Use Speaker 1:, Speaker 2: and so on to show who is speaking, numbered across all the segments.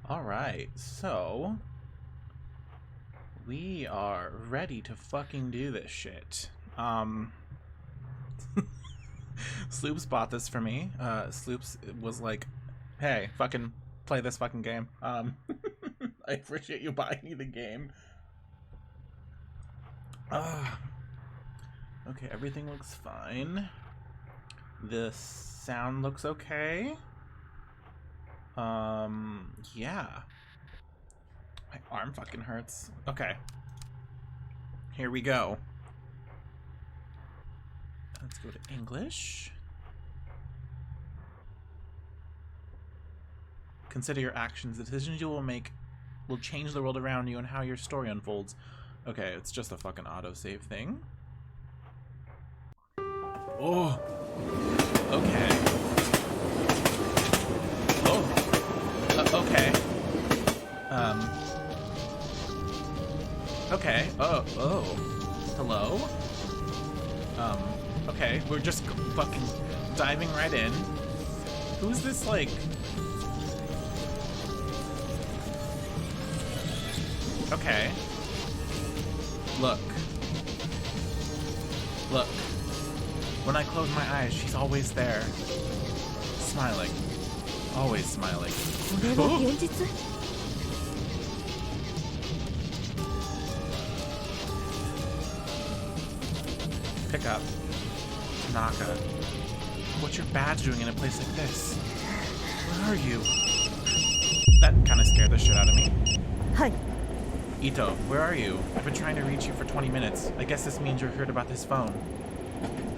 Speaker 1: Alright, so we are ready to fucking do this shit. Sloops bought this for me. Sloops was like, hey, fucking play this fucking game. I appreciate you buying me the game. Okay, everything looks fine. The sound looks okay. Yeah. My arm fucking hurts. Okay. Here we go. Let's go to English. Consider your actions. The decisions you will make will change the world around you and how your story unfolds. Okay, it's just a fucking autosave thing. Oh. Okay. Okay. Okay. Oh. Hello? Okay. We're just fucking diving right in. Who's this, like... Okay. Look. Look. When I close my eyes, she's always there. Smiling. Always smiling. Pick up. Tanaka. What's your badge doing in a place like this? Where are you? That kind of scared the shit out of me.
Speaker 2: Hi.
Speaker 1: Ito, where are you? I've been trying to reach you for 20 minutes. I guess this means you heard about this phone.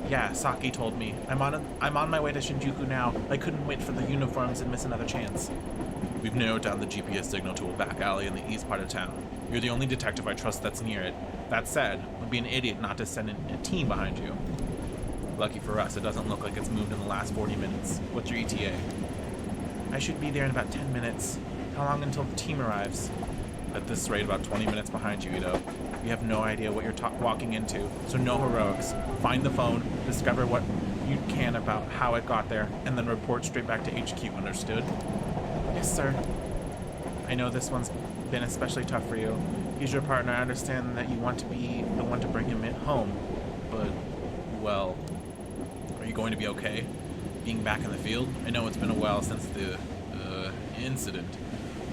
Speaker 1: Yeah, Saki told me. I'm on my way to Shinjuku now. I couldn't wait for the uniforms and miss another chance. We've narrowed down the GPS signal to a back alley in the east part of town. You're the only detective I trust that's near it. That said, I'd be an idiot not to send a team behind you. Lucky for us, it doesn't look like it's moved in the last 40 minutes. What's your ETA? I should be there in about 10 minutes. How long until the team arrives? At this rate, about 20 minutes behind you, Ito. You have no idea what you're walking into, so no heroics. Find the phone, discover what you can about how it got there, and then report straight back to HQ, understood? Yes, sir. I know this one's been especially tough for you. He's your partner. I understand that you want to be the one to bring him home, but, well, are you going to be okay? Being back in the field? I know it's been a while since the, incident,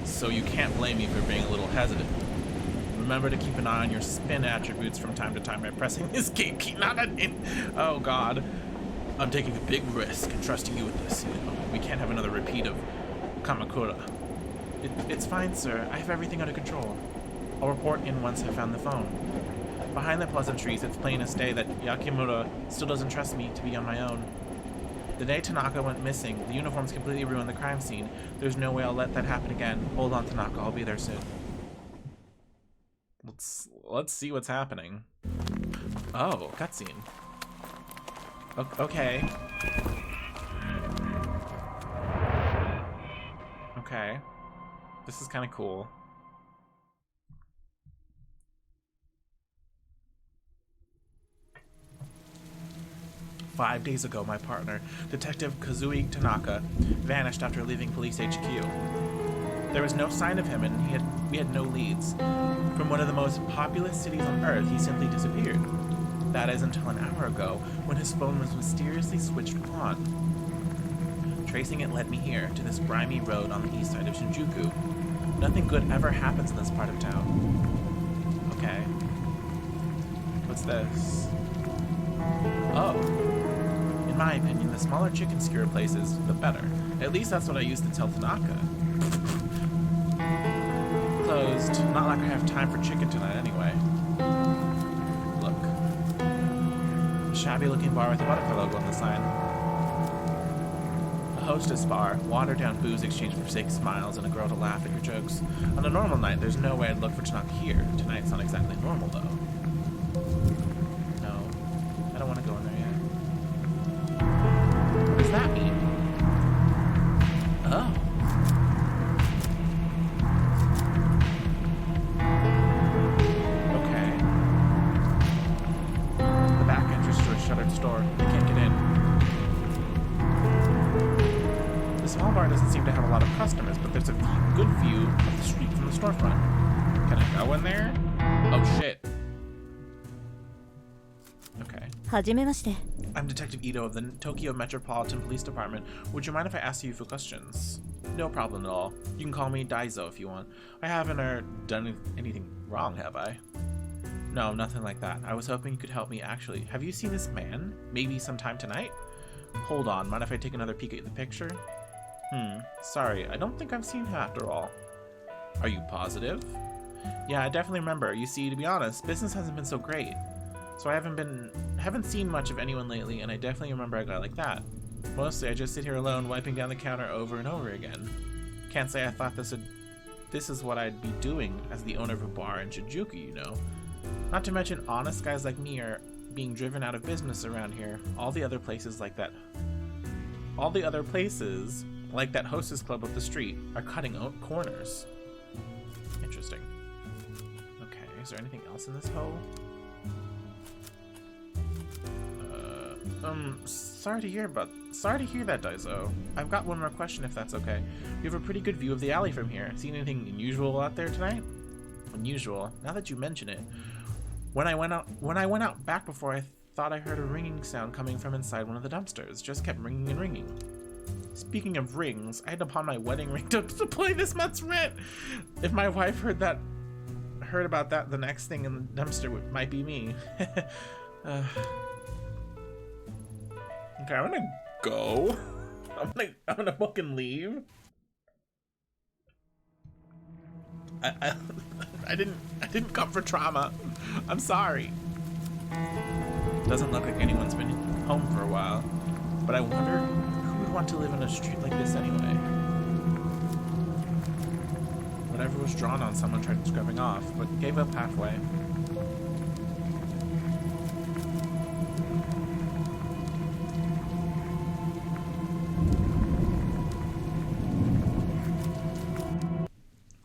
Speaker 1: so you can't blame me for being a little hesitant. Remember to keep an eye on your spin attributes from time to time by pressing the escape key. Oh god. I'm taking a big risk and trusting you with this. You know, we can't have another repeat of Kamakura. It's fine, sir. I have everything under control. I'll report in once I found the phone. Behind the pleasantries, it's plain as day that Yakimura still doesn't trust me to be on my own. The day Tanaka went missing, the uniforms completely ruined the crime scene. There's no way I'll let that happen again. Hold on, Tanaka. I'll be there soon. Let's see what's happening. Oh, cutscene. Okay. Okay. This is kind of cool. "5 days ago, my partner, Detective Kazui Tanaka, vanished after leaving Police HQ. There was no sign of him, and we had no leads. From one of the most populous cities on Earth, he simply disappeared. That is until an hour ago, when his phone was mysteriously switched on. Tracing it led me here, to this grimy road on the east side of Shinjuku. Nothing good ever happens in this part of town." Okay. What's this? Oh. In my opinion, the smaller chicken skewer places, the better. At least that's what I used to tell Tanaka. Closed. Not like I have time for chicken tonight anyway. Look. A shabby-looking bar with a butterfly logo on the sign. A hostess bar, watered-down booze exchanged for fake smiles and a girl to laugh at your jokes. On a normal night, there's no way I'd look for Tanaka here. Tonight's not exactly normal, though. No. I don't want to go in there yet. What does that mean? Oh. Okay. The back entrance to a shuttered store. They can't get in. The small bar doesn't seem to have a lot of customers, but there's a good view of the street from the storefront. Can I go in there? Oh shit. Okay.
Speaker 2: はじめまして。
Speaker 1: I'm Detective Ito of the Tokyo Metropolitan Police Department. Would you mind if I ask you a few questions? No problem at all. You can call me Daizo if you want. I haven't done anything wrong, have I? No, nothing like that. I was hoping you could help me actually. Have you seen this man? Maybe sometime tonight? Hold on, mind if I take another peek at the picture? Sorry, I don't think I've seen him after all. Are you positive? Yeah, I definitely remember. You see, to be honest, business hasn't been so great. So I haven't seen much of anyone lately, and I definitely remember a guy like that. Mostly I just sit here alone, wiping down the counter over and over again. Can't say I thought this is what I'd be doing as the owner of a bar in Shinjuku, you know. Not to mention honest guys like me are being driven out of business around here. All the other places like that hostess club up the street are cutting out corners. Interesting. Okay, is there anything else in this hole? Sorry to hear that, Daizo. I've got one more question if that's okay. You have a pretty good view of the alley from here. Seen anything unusual out there tonight? Unusual? Now that you mention it. When I went out back before, I thought I heard a ringing sound coming from inside one of the dumpsters. Just kept ringing and ringing. Speaking of rings, I had to pawn my wedding ring to pay this month's rent. If my wife heard about that, the next thing in the dumpster might be me. Okay, I'm gonna go. I'm gonna fucking leave. I didn't come for trauma. I'm sorry. Doesn't look like anyone's been home for a while. But I wonder who would want to live in a street like this anyway. Whatever was drawn on someone tried scrubbing off, but gave up halfway.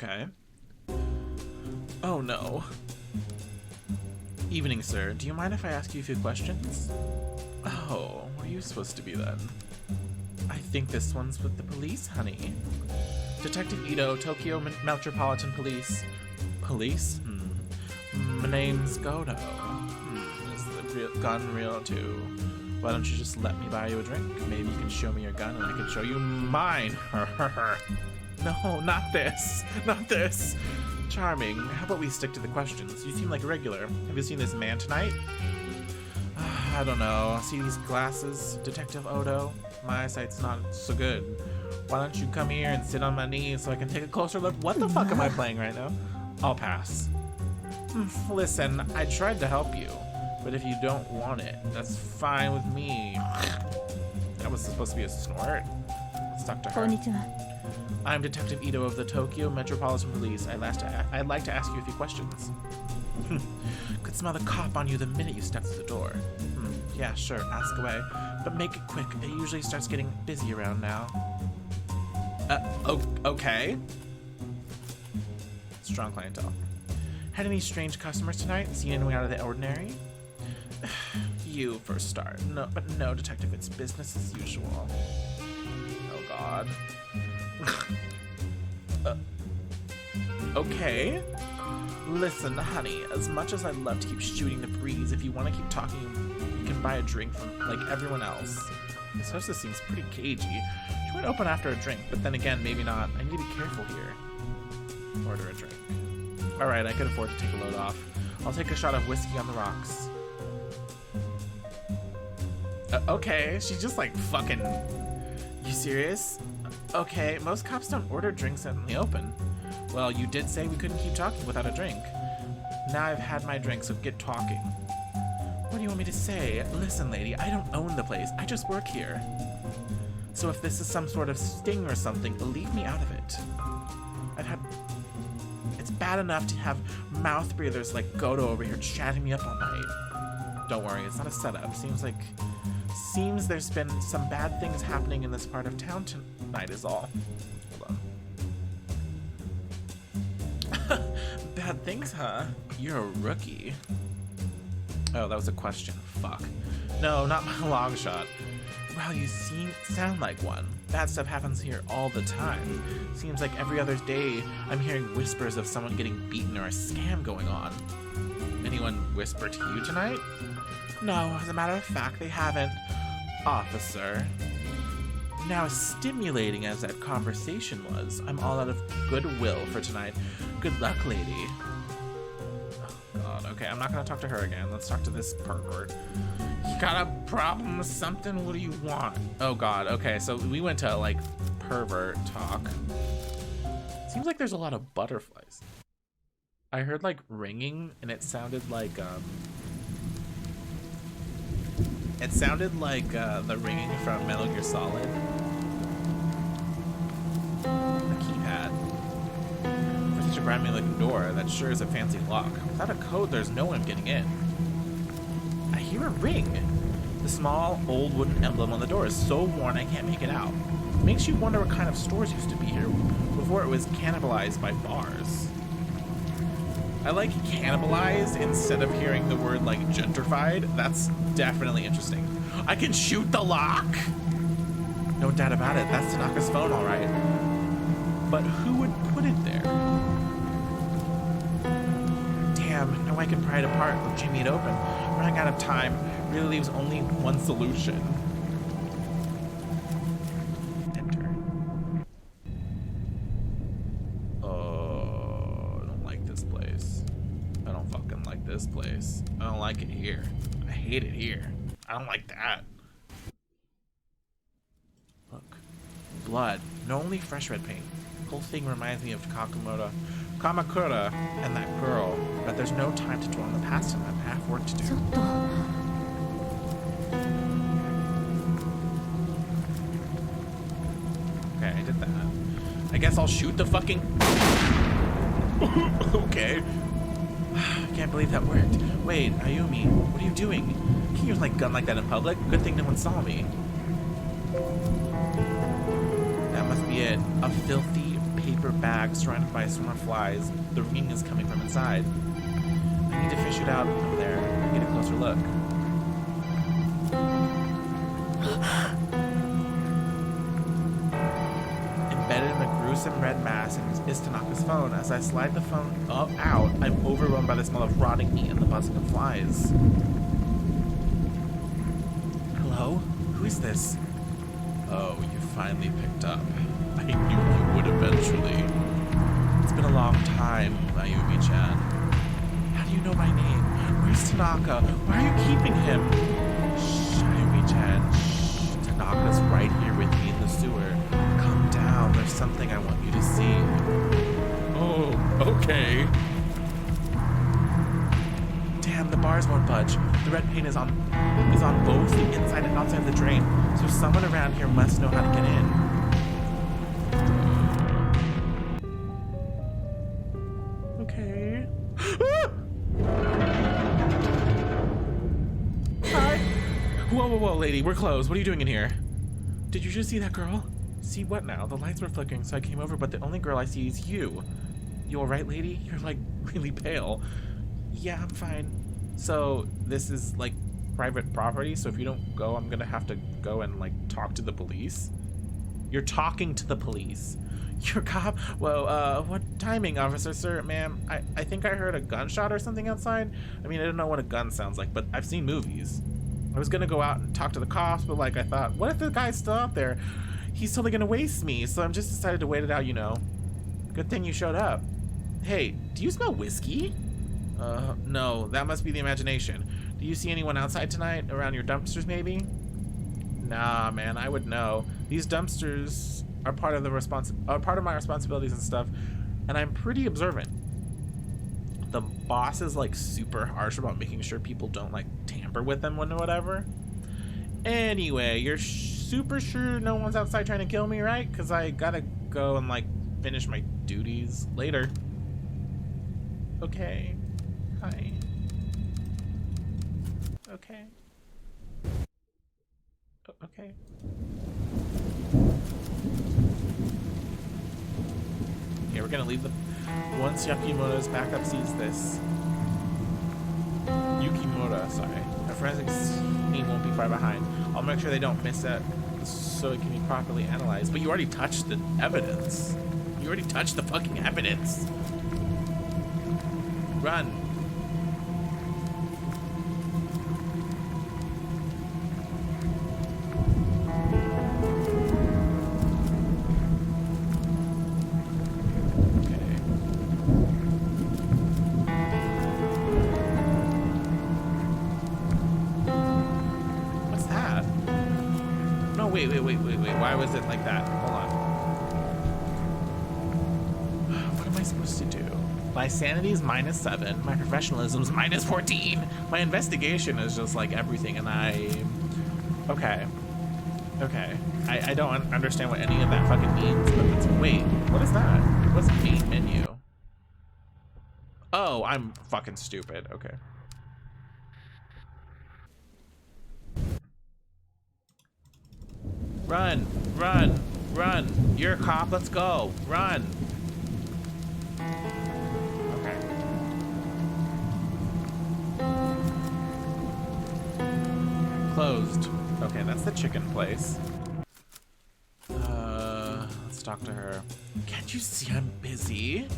Speaker 1: Okay. Oh no. Evening, sir. Do you mind if I ask you a few questions? Oh, were you supposed to be then? I think this one's with the police, honey. Detective Ito, Tokyo Metropolitan Police. Police? My name's Godo. Is the gun real too? Why don't you just let me buy you a drink? Maybe you can show me your gun and I can show you mine. No, not this. Not this. Charming. How about we stick to the questions? You seem like a regular. Have you seen this man tonight? I don't know. See these glasses, Detective Odo? My eyesight's not so good. Why don't you come here and sit on my knees so I can take a closer look? What the fuck am I playing right now? I'll pass. Listen, I tried to help you, but if you don't want it, that's fine with me. That was supposed to be a snort. Let's talk to her.
Speaker 2: Konnichiwa.
Speaker 1: I'm Detective Ito of the Tokyo Metropolitan Police. I'd like to ask you a few questions. Could smell the cop on you the minute you stepped through the door. Yeah, sure, ask away. But make it quick. It usually starts getting busy around now. Okay. Strong clientele. Had any strange customers tonight? Seen anyone out of the ordinary? You, for a start. No, Detective, it's business as usual. Oh, God. Okay. Listen, honey, as much as I'd love to keep shooting the breeze, if you want to keep talking, you can buy a drink from, like, everyone else. This hostess seems pretty cagey. She might open after a drink, but then again, maybe not. I need to be careful here. Order a drink. Alright, I could afford to take a load off. I'll take a shot of whiskey on the rocks. Okay, she's just like, fucking... You serious? Okay, most cops don't order drinks out in the open. Well, you did say we couldn't keep talking without a drink. Now I've had my drink, so get talking. What do you want me to say? Listen, lady, I don't own the place. I just work here. So if this is some sort of sting or something, leave me out of it. It's bad enough to have mouth breathers like Godo over here chatting me up all night. Don't worry, it's not a setup. Seems there's been some bad things happening in this part of town tonight is all. Hold on. Bad things, huh? You're a rookie. Oh, that was a question. Fuck. No, not my long shot. Well, you sound like one. Bad stuff happens here all the time. Seems like every other day I'm hearing whispers of someone getting beaten or a scam going on. Anyone whisper to you tonight? No, as a matter of fact, they haven't. Officer. Now, as stimulating as that conversation was, I'm all out of goodwill for tonight. Good luck, lady. Oh, God. Okay, I'm not gonna talk to her again. Let's talk to this pervert. You got a problem with something? What do you want? Oh, God. Okay, so we went to, like, pervert talk. Seems like there's a lot of butterflies. I heard, like, ringing, and it sounded like, the ringing from Metal Gear Solid. The keypad. For such a grimy looking door, that sure is a fancy lock. Without a code, there's no way I'm getting in. I hear a ring. The small, old wooden emblem on the door is so worn I can't make it out. It makes you wonder what kind of stores used to be here before it was cannibalized by bars. I like cannibalized instead of hearing the word like gentrified. That's definitely interesting. I can shoot the lock? No doubt about it. That's Tanaka's phone, all right. But who would put it there? Damn, no way I can pry it apart or jimmy it open. I'm running out of time. Really leaves only one solution. Enter. Oh, I don't like this place. I don't fucking like this place. I don't like it here. I hate it here. I don't like that. Look. Blood. No, only fresh red paint. The whole thing reminds me of Kamakura and that girl. But there's no time to dwell on the past and I have work to do. Okay, I did that. I guess I'll shoot the fucking... Okay. I can't believe that worked. Wait, Ayumi, what are you doing? You can't use my gun like that in public. Good thing no one saw me. That must be it. A filthy paper bag surrounded by a swarm of flies. The ringing is coming from inside. I need to fish it out from there and get a closer look. Embedded in the gruesome red mass is Tanaka's phone. As I slide the phone out, I'm overwhelmed by the smell of rotting meat and the buzzing of flies. Hello? Who is this? Oh, you finally picked up. I knew you would eventually. It's been a long time, Ayumi-chan. How do you know my name? Where's Tanaka? Why are you keeping him? Shh, Ayumi-chan. Shh. Tanaka's right here with me in the sewer. Calm down. There's something I want you to see. Oh, okay. Damn, the bars won't budge. The red paint is on both the inside and outside of the drain. So someone around here must know how to get in. Okay. Hi. Whoa, lady. We're closed. What are you doing in here? Did you just see that girl? See what now? The lights were flickering, so I came over, but the only girl I see is you. You alright, lady? You're, like, really pale. Yeah, I'm fine. So, this is, like, private property, so if you don't go, I'm gonna have to go and, like, talk to the police? You're talking to the police. You're a cop? Well, what timing, officer, sir? Ma'am, I think I heard a gunshot or something outside. I mean, I don't know what a gun sounds like, but I've seen movies. I was gonna go out and talk to the cops, but, like, I thought, what if the guy's still out there? He's totally gonna waste me, so I'm just decided to wait it out, you know. Good thing you showed up. Hey, do you smell whiskey? No, that must be the imagination. Do you see anyone outside tonight? Around your dumpsters, maybe? Nah, man, I would know. These dumpsters are part of my responsibilities and stuff, and I'm pretty observant. The boss is, like, super harsh about making sure people don't, like, tamper with them or whatever. Anyway, you're super sure no one's outside trying to kill me, right? Because I gotta go and, like, finish my duties later. Okay. Hi. Okay. Okay. Okay, we're gonna leave the... Once Yakimoto's backup sees this... Yukimura, sorry. Our forensics team won't be far behind. I'll make sure they don't miss it so it can be properly analyzed. But you already touched the evidence. You already touched the fucking evidence. Run. Wait. Why was it like that? Hold on. What am I supposed to do? My sanity is -7. My professionalism is -14. My investigation is just like everything, and Okay. I don't understand what any of that fucking means, but it's... Wait, what is that? What's the main menu? Oh, I'm fucking stupid. Okay. Run! You're a cop, let's go! Run! Okay. Closed. Okay, that's the chicken place. Let's talk to her. Can't you see I'm busy?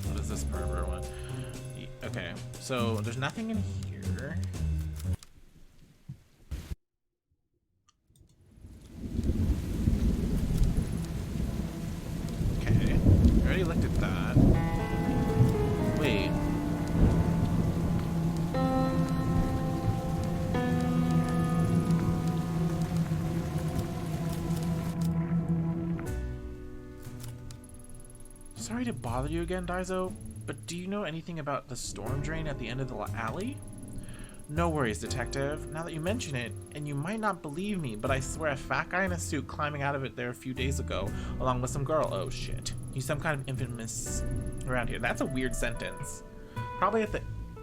Speaker 1: What is this pervert one? Okay, so there's nothing in here. I already looked at that. Wait. Sorry to bother you again, Daizo, but do you know anything about the storm drain at the end of the alley? No worries, detective. Now that you mention it, and you might not believe me, but I swear a fat guy in a suit climbing out of it there a few days ago, along with some girl. Oh shit. He's some kind of infamous around here. That's a weird sentence. Probably at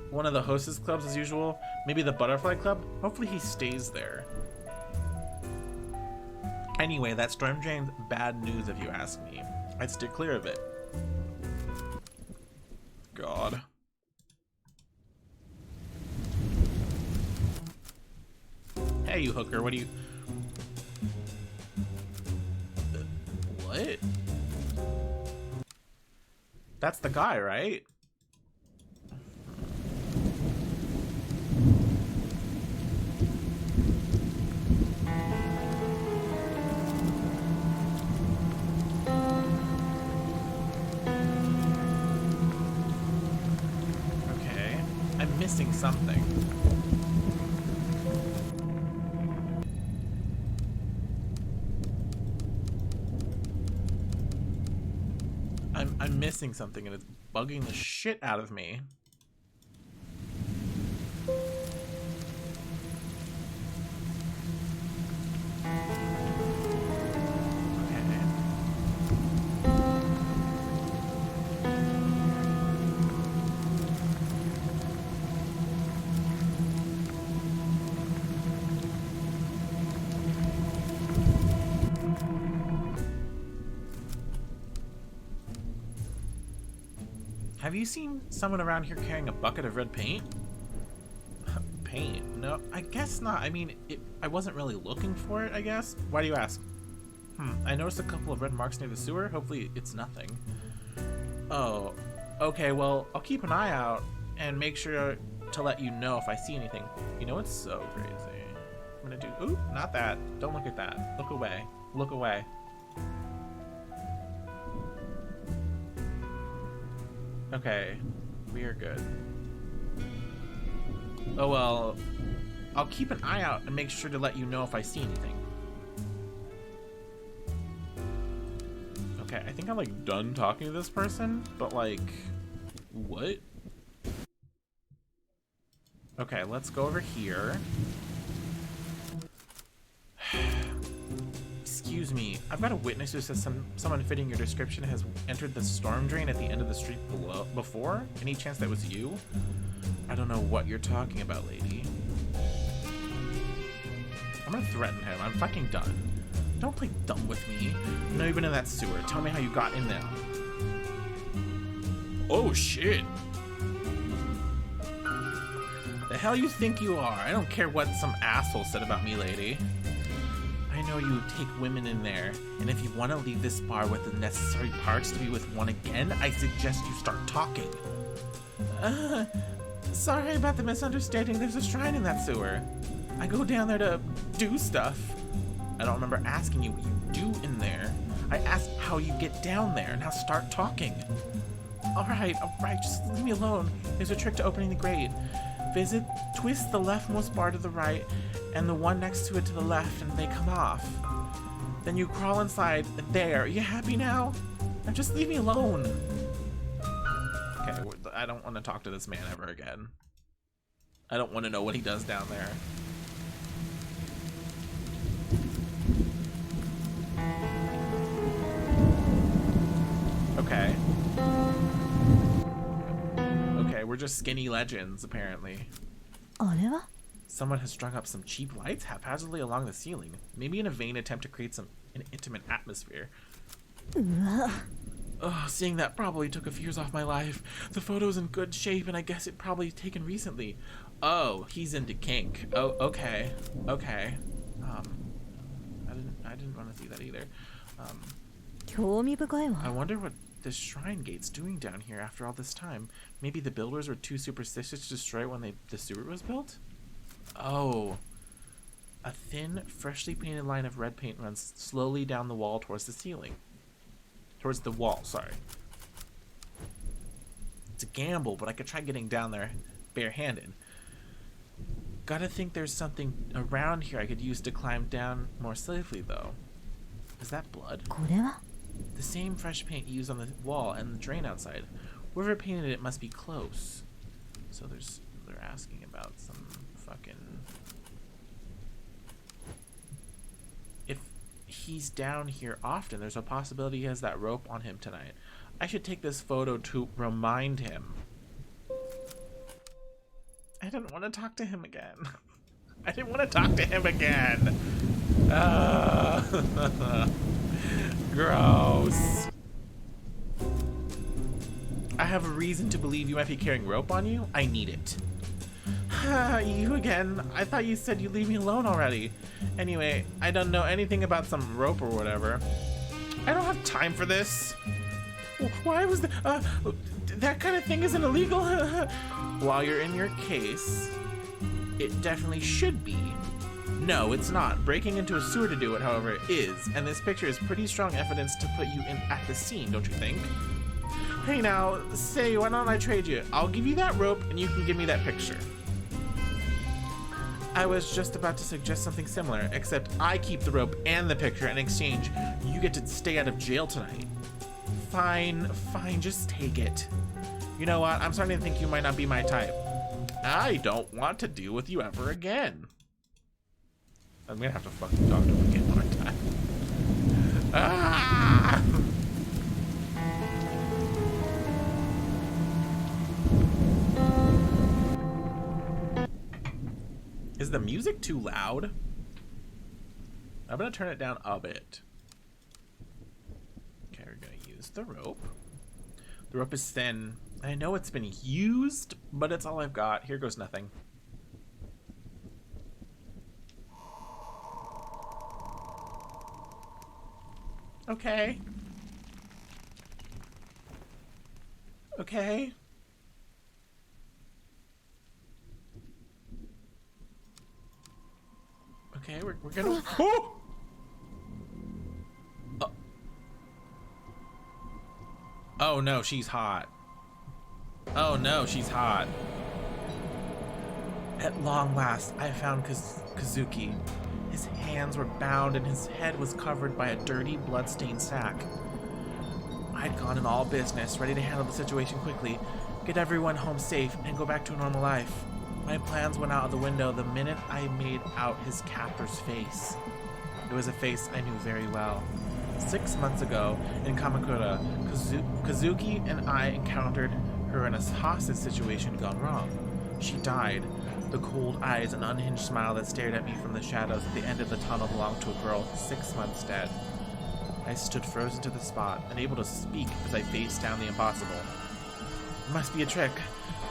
Speaker 1: one of the hostess clubs as usual. Maybe the Butterfly Club. Hopefully he stays there. Anyway, that storm drain's bad news if you ask me. I'd steer clear of it. God. Hey, you hooker, what do you... What? That's the guy, right? Okay, I'm missing something. I'm missing something and it's bugging the shit out of me. Have you seen someone around here carrying a bucket of red paint? Paint? No, I guess not. I mean, I wasn't really looking for it, I guess. Why do you ask? I noticed a couple of red marks near the sewer. Hopefully it's nothing. Oh, okay, well, I'll keep an eye out and make sure to let you know if I see anything. You know, it's so crazy. I'm gonna do... Ooh, not that. Don't look at that. Look away. Look away. Okay, we are good. Oh well, I'll keep an eye out and make sure to let you know if I see anything. Okay, I think I'm like done talking to this person, but like, what? Okay, let's go over here. Excuse me, I've got a witness who says someone fitting your description has entered the storm drain at the end of the street before. Any chance that was you? I don't know what you're talking about, lady. I'm gonna threaten him. I'm fucking done. Don't play dumb with me. I know you've been in that sewer. Tell me how you got in there. Oh shit. The hell you think you are? I don't care what some asshole said about me, lady. I know you take women in there, and if you want to leave this bar with the necessary parts to be with one again, I suggest you start talking. Sorry about the misunderstanding. There's a shrine in that sewer. I go down there to do stuff. I don't remember asking you what you do in there. I asked how you get down there. Now start talking. Alright, just leave me alone. There's a trick to opening the grate. Twist the leftmost bar to the right, and the one next to it to the left, and they come off. Then you crawl inside. There. Are you happy now? Now just leave me alone. Okay, I don't want to talk to this man ever again. I don't want to know what he does down there. Okay. Okay, we're just skinny legends, apparently. Someone has strung up some cheap lights haphazardly along the ceiling, maybe in a vain attempt to create an intimate atmosphere. Oh, seeing that probably took a few years off my life. The photo's in good shape, and I guess it probably taken recently. Oh, he's into kink. Oh, okay. Okay. I didn't want to see that either. I wonder what this shrine gate's doing down here after all this time. Maybe the builders were too superstitious to destroy it when the sewer was built? Oh. A thin, freshly painted line of red paint runs slowly down the wall towards the ceiling. Towards the wall, sorry. It's a gamble, but I could try getting down there barehanded. Gotta think there's something around here I could use to climb down more safely, though. Is that blood? The same fresh paint used on the wall and the drain outside. Whoever painted it must be close. So they're asking about some fucking... If he's down here often, there's a possibility he has that rope on him tonight. I should take this photo to remind him. I didn't want to talk to him again. I didn't want to talk to him again. Gross. I have a reason to believe you might be carrying rope on you. I need it. You again. I thought you said you'd leave me alone already. Anyway, I don't know anything about some rope or whatever. I don't have time for this. Why was that kind of thing isn't illegal? While you're in your case, it definitely should be. No, it's not. Breaking into a sewer to do it, however, is. And this picture is pretty strong evidence to put you in at the scene, don't you think? Hey now, say, why don't I trade you? I'll give you that rope and you can give me that picture. I was just about to suggest something similar, except I keep the rope and the picture. In exchange, you get to stay out of jail tonight. Fine, just take it. You know what? I'm starting to think you might not be my type. I don't want to deal with you ever again. I'm gonna have to fucking talk to him again one more time. Ah! Is the music too loud? I'm gonna turn it down a bit. Okay, we're gonna use the rope. The rope is thin. I know it's been used, but it's all I've got. Here goes nothing. Okay. Okay. Okay, we're gonna... Oh! Oh no, she's hot. Oh no, she's hot. At long last, I found Kazuki. His hands were bound and his head was covered by a dirty, blood-stained sack. I'd gone in all business, ready to handle the situation quickly, get everyone home safe, and go back to a normal life. My plans went out of the window the minute I made out his captor's face. It was a face I knew very well. 6 months ago, in Kamakura, Kazuki and I encountered her in a hostage situation gone wrong. She died. The cold eyes and unhinged smile that stared at me from the shadows at the end of the tunnel belonged to a girl 6 months dead. I stood frozen to the spot, unable to speak as I faced down the impossible. must be a trick.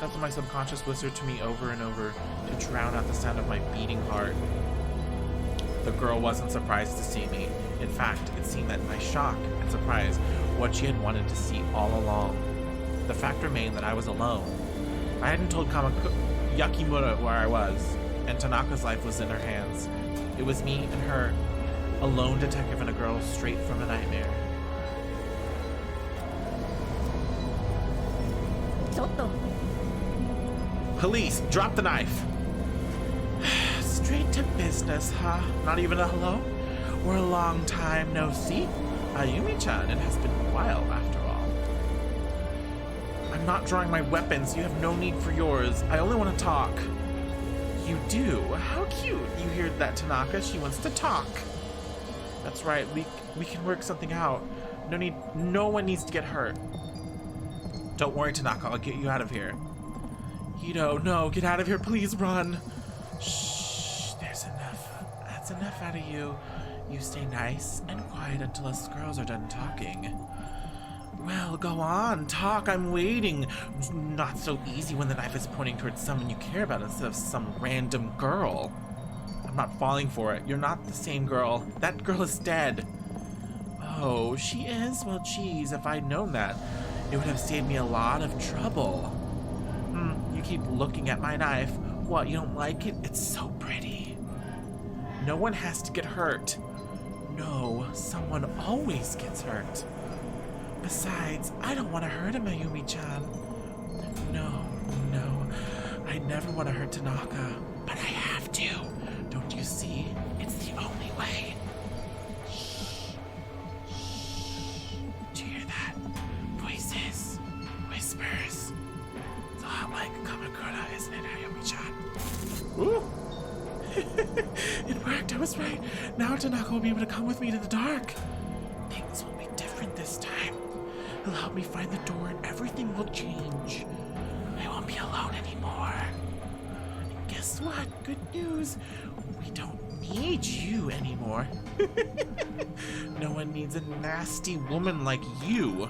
Speaker 1: That's what my subconscious whispered to me over and over to drown out the sound of my beating heart. The girl wasn't surprised to see me. In fact, it seemed that my shock and surprise what she had wanted to see all along. The fact remained that I was alone. I hadn't told Yakimura where I was, and Tanaka's life was in her hands. It was me and her, a lone detective and a girl straight from a nightmare. Police, drop the knife! Straight to business, huh? Not even a hello? We're a long time no see. Ayumi-chan, it has been a while after all. I'm not drawing my weapons. You have no need for yours. I only want to talk. You do? How cute. You hear that, Tanaka? She wants to talk. That's right. We can work something out. No one needs to get hurt. Don't worry, Tanaka. I'll get you out of here. Hito, no. Get out of here. Please run. Shh. There's enough. That's enough out of you. You stay nice and quiet until us girls are done talking. Well, go on, talk, I'm waiting. Not so easy when the knife is pointing towards someone you care about instead of some random girl. I'm not falling for it. You're not the same girl. That girl is dead. Oh, she is? Well, geez, if I'd known that, it would have saved me a lot of trouble. You keep looking at my knife. What, you don't like it? It's so pretty. No one has to get hurt. No, someone always gets hurt. Besides, I don't want to hurt him, Ayumi-chan. No. I never want to hurt Tanaka, but I have to. Don't you see? It's the only way. Shh. Do you hear that? Voices. Whispers. It's a lot like Kamakura, isn't it, Ayumi-chan? Ooh! It worked, I was right. Now Tanaka will be able to come with me to the dark. Things will be different this time. He'll help me find the door and everything will change. I won't be alone anymore. And guess what? Good news. We don't need you anymore. No one needs a nasty woman like you.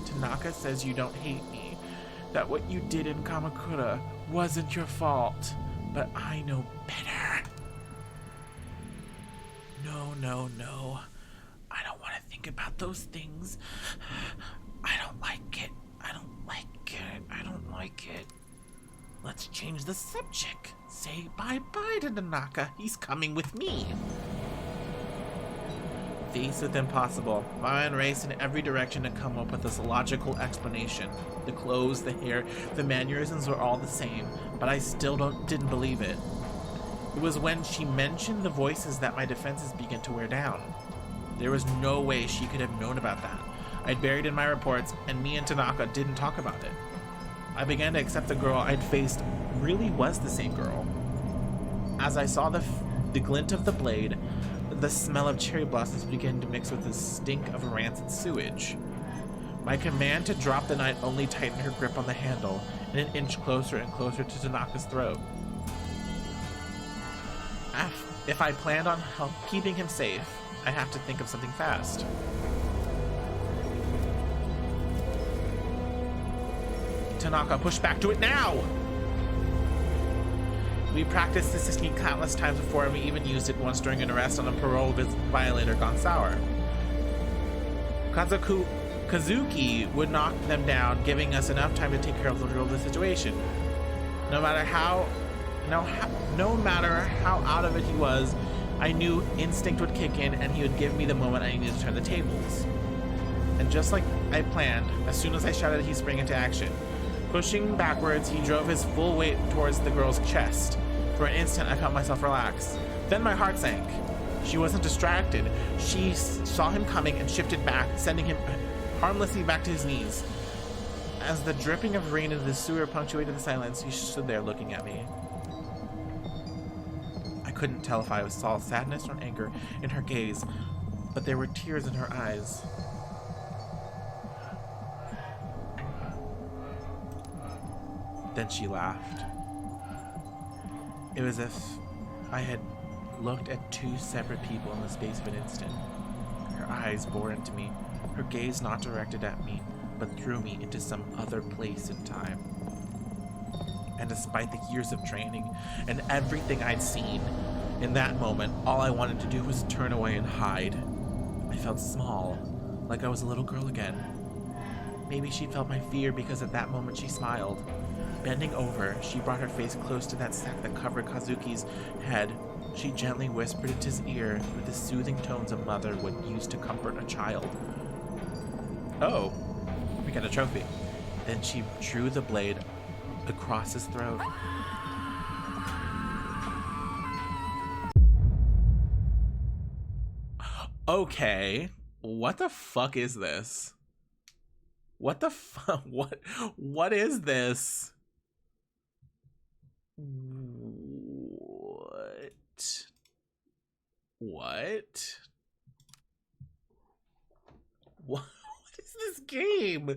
Speaker 1: Tanaka says you don't hate me. That what you did in Kamakura wasn't your fault. But I know better. No. I don't want to think about those things. I don't like it. Let's change the subject. Say bye-bye to Tanaka. He's coming with me. Faced with impossible, my mind raced in every direction to come up with this logical explanation. The clothes, the hair, the mannerisms were all the same, but I still didn't believe it. It was when she mentioned the voices that my defenses began to wear down. There was no way she could have known about that. I'd buried in my reports, and me and Tanaka didn't talk about it. I began to accept the girl I'd faced really was the same girl. As I saw the glint of the blade, the smell of cherry blossoms began to mix with the stink of rancid sewage. My command to drop the knife only tightened her grip on the handle, and an inch closer and closer to Tanaka's throat. If I planned on keeping him safe, I have to think of something fast. Tanaka, push back to it now! We practiced this technique countless times before, and we even used it once during an arrest on a parole violator gone sour. Kazuki would knock them down, giving us enough time to take care of the situation. No matter how out of it he was, I knew instinct would kick in and he would give me the moment I needed to turn the tables. And just like I planned, as soon as I shouted, he sprang into action. Pushing backwards, he drove his full weight towards the girl's chest. For an instant, I felt myself relax. Then my heart sank. She wasn't distracted. She saw him coming and shifted back, sending him harmlessly back to his knees. As the dripping of rain into the sewer punctuated the silence, he stood there looking at me. I couldn't tell if I saw sadness or anger in her gaze, but there were tears in her eyes. Then she laughed. It was as if I had looked at two separate people in the space of an instant. Her eyes bored into me, her gaze not directed at me, but threw me into some other place in time. And despite the years of training and everything I'd seen, in that moment, all I wanted to do was turn away and hide. I felt small, like I was a little girl again. Maybe she felt my fear because at that moment she smiled. Bending over, she brought her face close to that sack that covered Kazuki's head. She gently whispered into his ear with the soothing tones a mother would use to comfort a child. Oh, we got a trophy. Then she drew the blade across his throat. Okay, what the fuck is this? What the fuck? What is this? What? What is this game?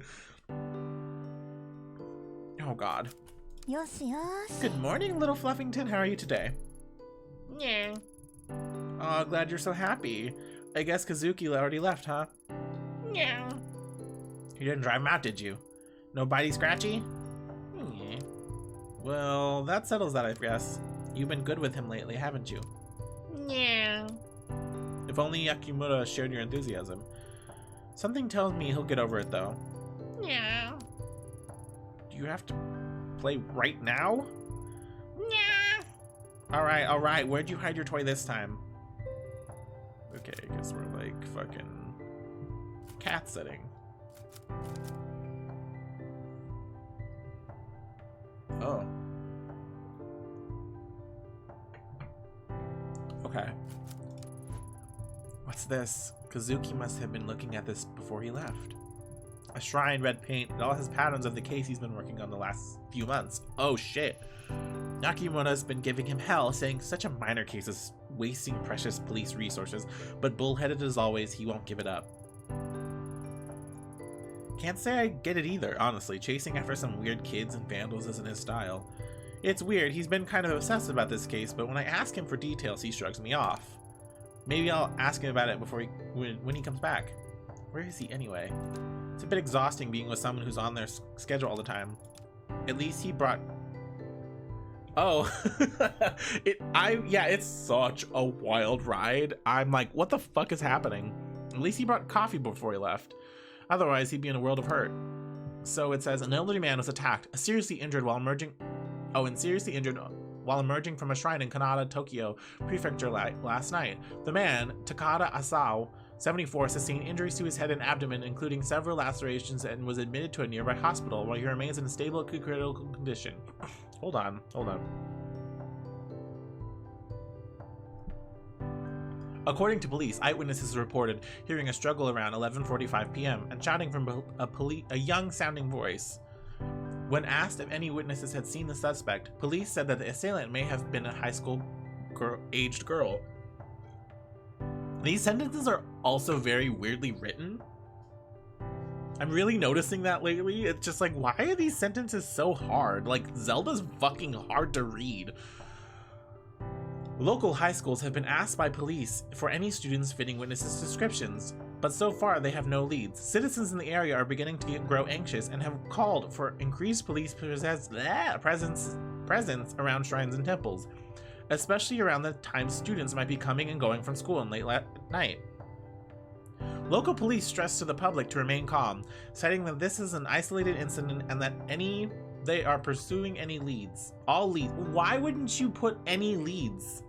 Speaker 1: Oh god. Good morning, little Fluffington. How are you today? Yeah. Oh, glad you're so happy. I guess Kazuki already left, huh? Yeah. You didn't drive him out, did you? No bitey scratchy? Yeah. Well, that settles that, I guess. You've been good with him lately, haven't you? Yeah. If only Yakimura shared your enthusiasm. Something tells me he'll get over it, though. Yeah. Do you have to play right now? Yeah. Alright. Where'd you hide your toy this time? Okay, I guess we're like fucking cat sitting. Oh. Okay. What's this? Kazuki must have been looking at this before he left. A shrine, red paint, it all has patterns of the case he's been working on the last few months. Oh shit. Yakimura's been giving him hell, saying such a minor case is wasting precious police resources, but bullheaded as always, he won't give it up. Can't say I get it either, honestly. Chasing after some weird kids and vandals isn't his style. It's weird, he's been kind of obsessed about this case, but when I ask him for details, he shrugs me off. Maybe I'll ask him about it before when he comes back. Where is he anyway? It's a bit exhausting being with someone who's on their schedule all the time. At least he brought... Oh, it's such a wild ride. I'm like, what the fuck is happening? At least he brought coffee before he left. Otherwise, he'd be in a world of hurt. So it says, an elderly man was attacked, seriously injured while emerging from a shrine in Kanata, Tokyo Prefecture last night. The man, Takada Asao, 74, sustained injuries to his head and abdomen, including several lacerations, and was admitted to a nearby hospital where he remains in a stable critical condition. Hold on. According to police, eyewitnesses reported hearing a struggle around 11:45 p.m. and shouting from a young-sounding voice. When asked if any witnesses had seen the suspect, police said that the assailant may have been a high school-aged girl. These sentences are also very weirdly written. I'm really noticing that lately. It's just like, why are these sentences so hard? Like, Zelda's fucking hard to read. Local high schools have been asked by police for any students fitting witnesses' descriptions, but so far they have no leads. Citizens in the area are beginning to grow anxious and have called for increased police presence around shrines and temples, especially around the time students might be coming and going from school late at night. Local police stress to the public to remain calm, citing that this is an isolated incident and that they are pursuing any leads. All leads. Why wouldn't you put any leads?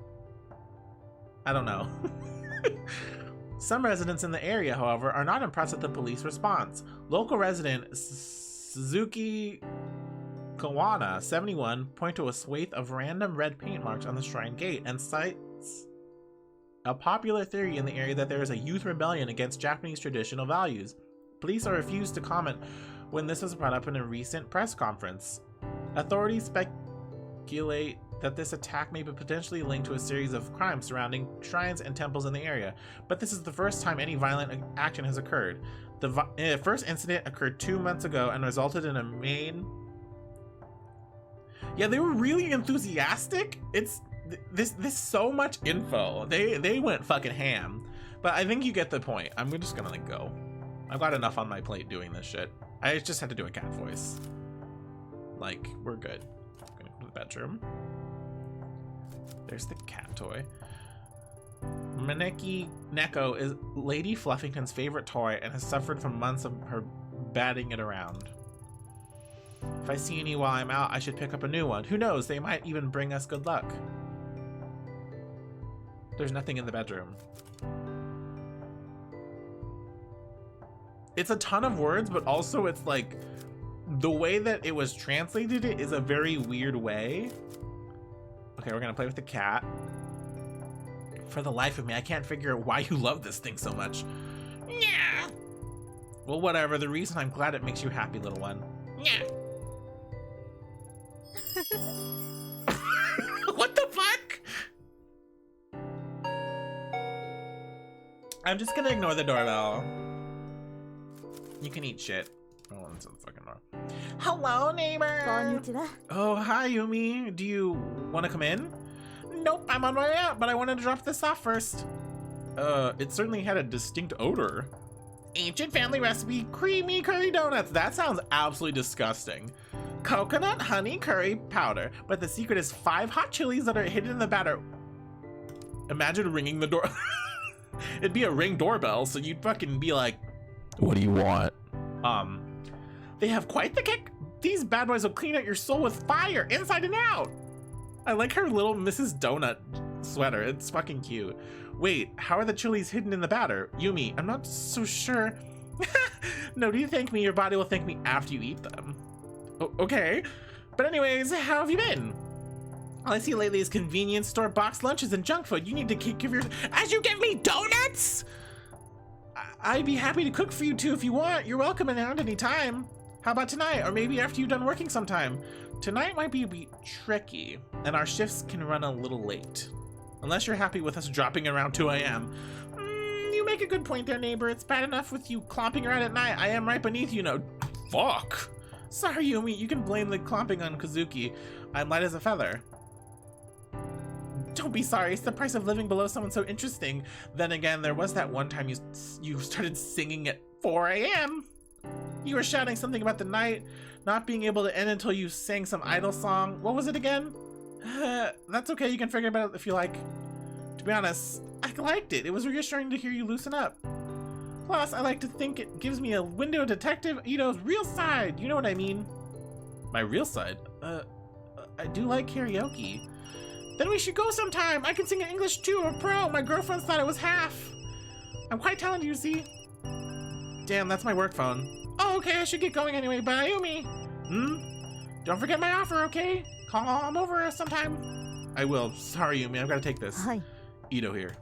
Speaker 1: I don't know. Some residents in the area, however, are not impressed with the police response. Local resident Suzuki Kawana, 71, point to a swathe of random red paint marks on the shrine gate and cites a popular theory in the area that there is a youth rebellion against Japanese traditional values. Police are refused to comment when this was brought up in a recent press conference. Authorities speculate that this attack may be potentially linked to a series of crimes surrounding shrines and temples in the area, but this is the first time any violent action has occurred. The first incident occurred 2 months ago and resulted in a main... Yeah, they were really enthusiastic. It's this so much info. They went fucking ham. But I think you get the point. I'm just gonna like go. I've got enough on my plate doing this shit. I just had to do a cat voice. Like, we're good. I'm gonna go to the bedroom. There's the cat toy. Maneki Neko is Lady Fluffington's favorite toy and has suffered from months of her batting it around. If I see any while I'm out, I should pick up a new one. Who knows, they might even bring us good luck. There's nothing in the bedroom. It's a ton of words, but also it's like, the way that it was translated is a very weird way. Okay, we're gonna play with the cat. For the life of me, I can't figure out why you love this thing so much. Yeah. Well, whatever. The reason I'm glad it makes you happy, little one. Yeah. What the fuck? I'm just gonna ignore the doorbell. You can eat shit. Oh, it's a fucking door. Hello, neighbor.
Speaker 2: Konnichiwa.
Speaker 1: Oh, hi, Yumi. Do you want to come in? Nope, I'm on my way out, but I wanted to drop this off first. It certainly had a distinct odor. Ancient family recipe, creamy curry donuts. That sounds absolutely disgusting. Coconut honey curry powder, but the secret is 5 hot chilies that are hidden in the batter. Imagine ringing the door. It'd be a ring doorbell, so you'd fucking be like, what do you want? They have quite the kick. These bad boys will clean out your soul with fire, inside and out. I like her little Mrs. Donut sweater. It's fucking cute. Wait, how are the chilies hidden in the batter? Yumi, I'm not so sure. No, do you thank me? Your body will thank me after you eat them. Okay. But anyways, how have you been? All I see lately is convenience store box lunches and junk food. You need to give your... As you give me donuts? I'd be happy to cook for you too if you want. You're welcome around any time. How about tonight? Or maybe after you're done working sometime. Tonight might be a bit tricky, and our shifts can run a little late. Unless you're happy with us dropping around 2 a.m. You make a good point there, neighbor. It's bad enough with you clomping around at night. I am right beneath you now. Fuck. Sorry, Yumi. You can blame the clomping on Kazuki. I'm light as a feather. Don't be sorry. It's the price of living below someone so interesting. Then again, there was that one time you started singing at 4 a.m. You were shouting something about the night not being able to end until you sang some idol song. What was it again? That's okay, you can figure it out if you like. To be honest, I liked it. It was reassuring to hear you loosen up. Plus, I like to think it gives me a window to Detective Ito's real side. You know what I mean? My real side? I do like karaoke. Then we should go sometime. I can sing in English too, or pro. My girlfriends thought it was half. I'm quite talented, you see. Damn, that's my work phone. Oh, okay, I should get going anyway. Bye, Yumi. Don't forget my offer, okay? Come over sometime. I will. Sorry, Yumi, I've got to take this.
Speaker 2: Hi.
Speaker 1: Ito here.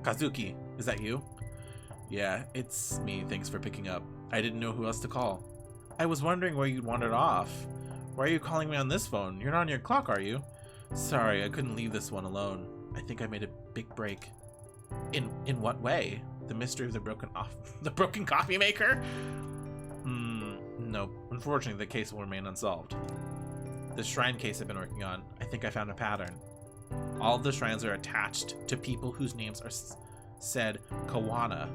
Speaker 1: Kazuki, is that you? Yeah, it's me. Thanks for picking up. I didn't know who else to call. I was wondering where you'd wandered off. Why are you calling me on this phone? You're not on your clock, are you? Sorry, I couldn't leave this one alone. I think I made a big break. In what way? The mystery of the broken coffee maker? No. Unfortunately, the case will remain unsolved. The shrine case I've been working on, I think I found a pattern. All of the shrines are attached to people whose names are said Kawana.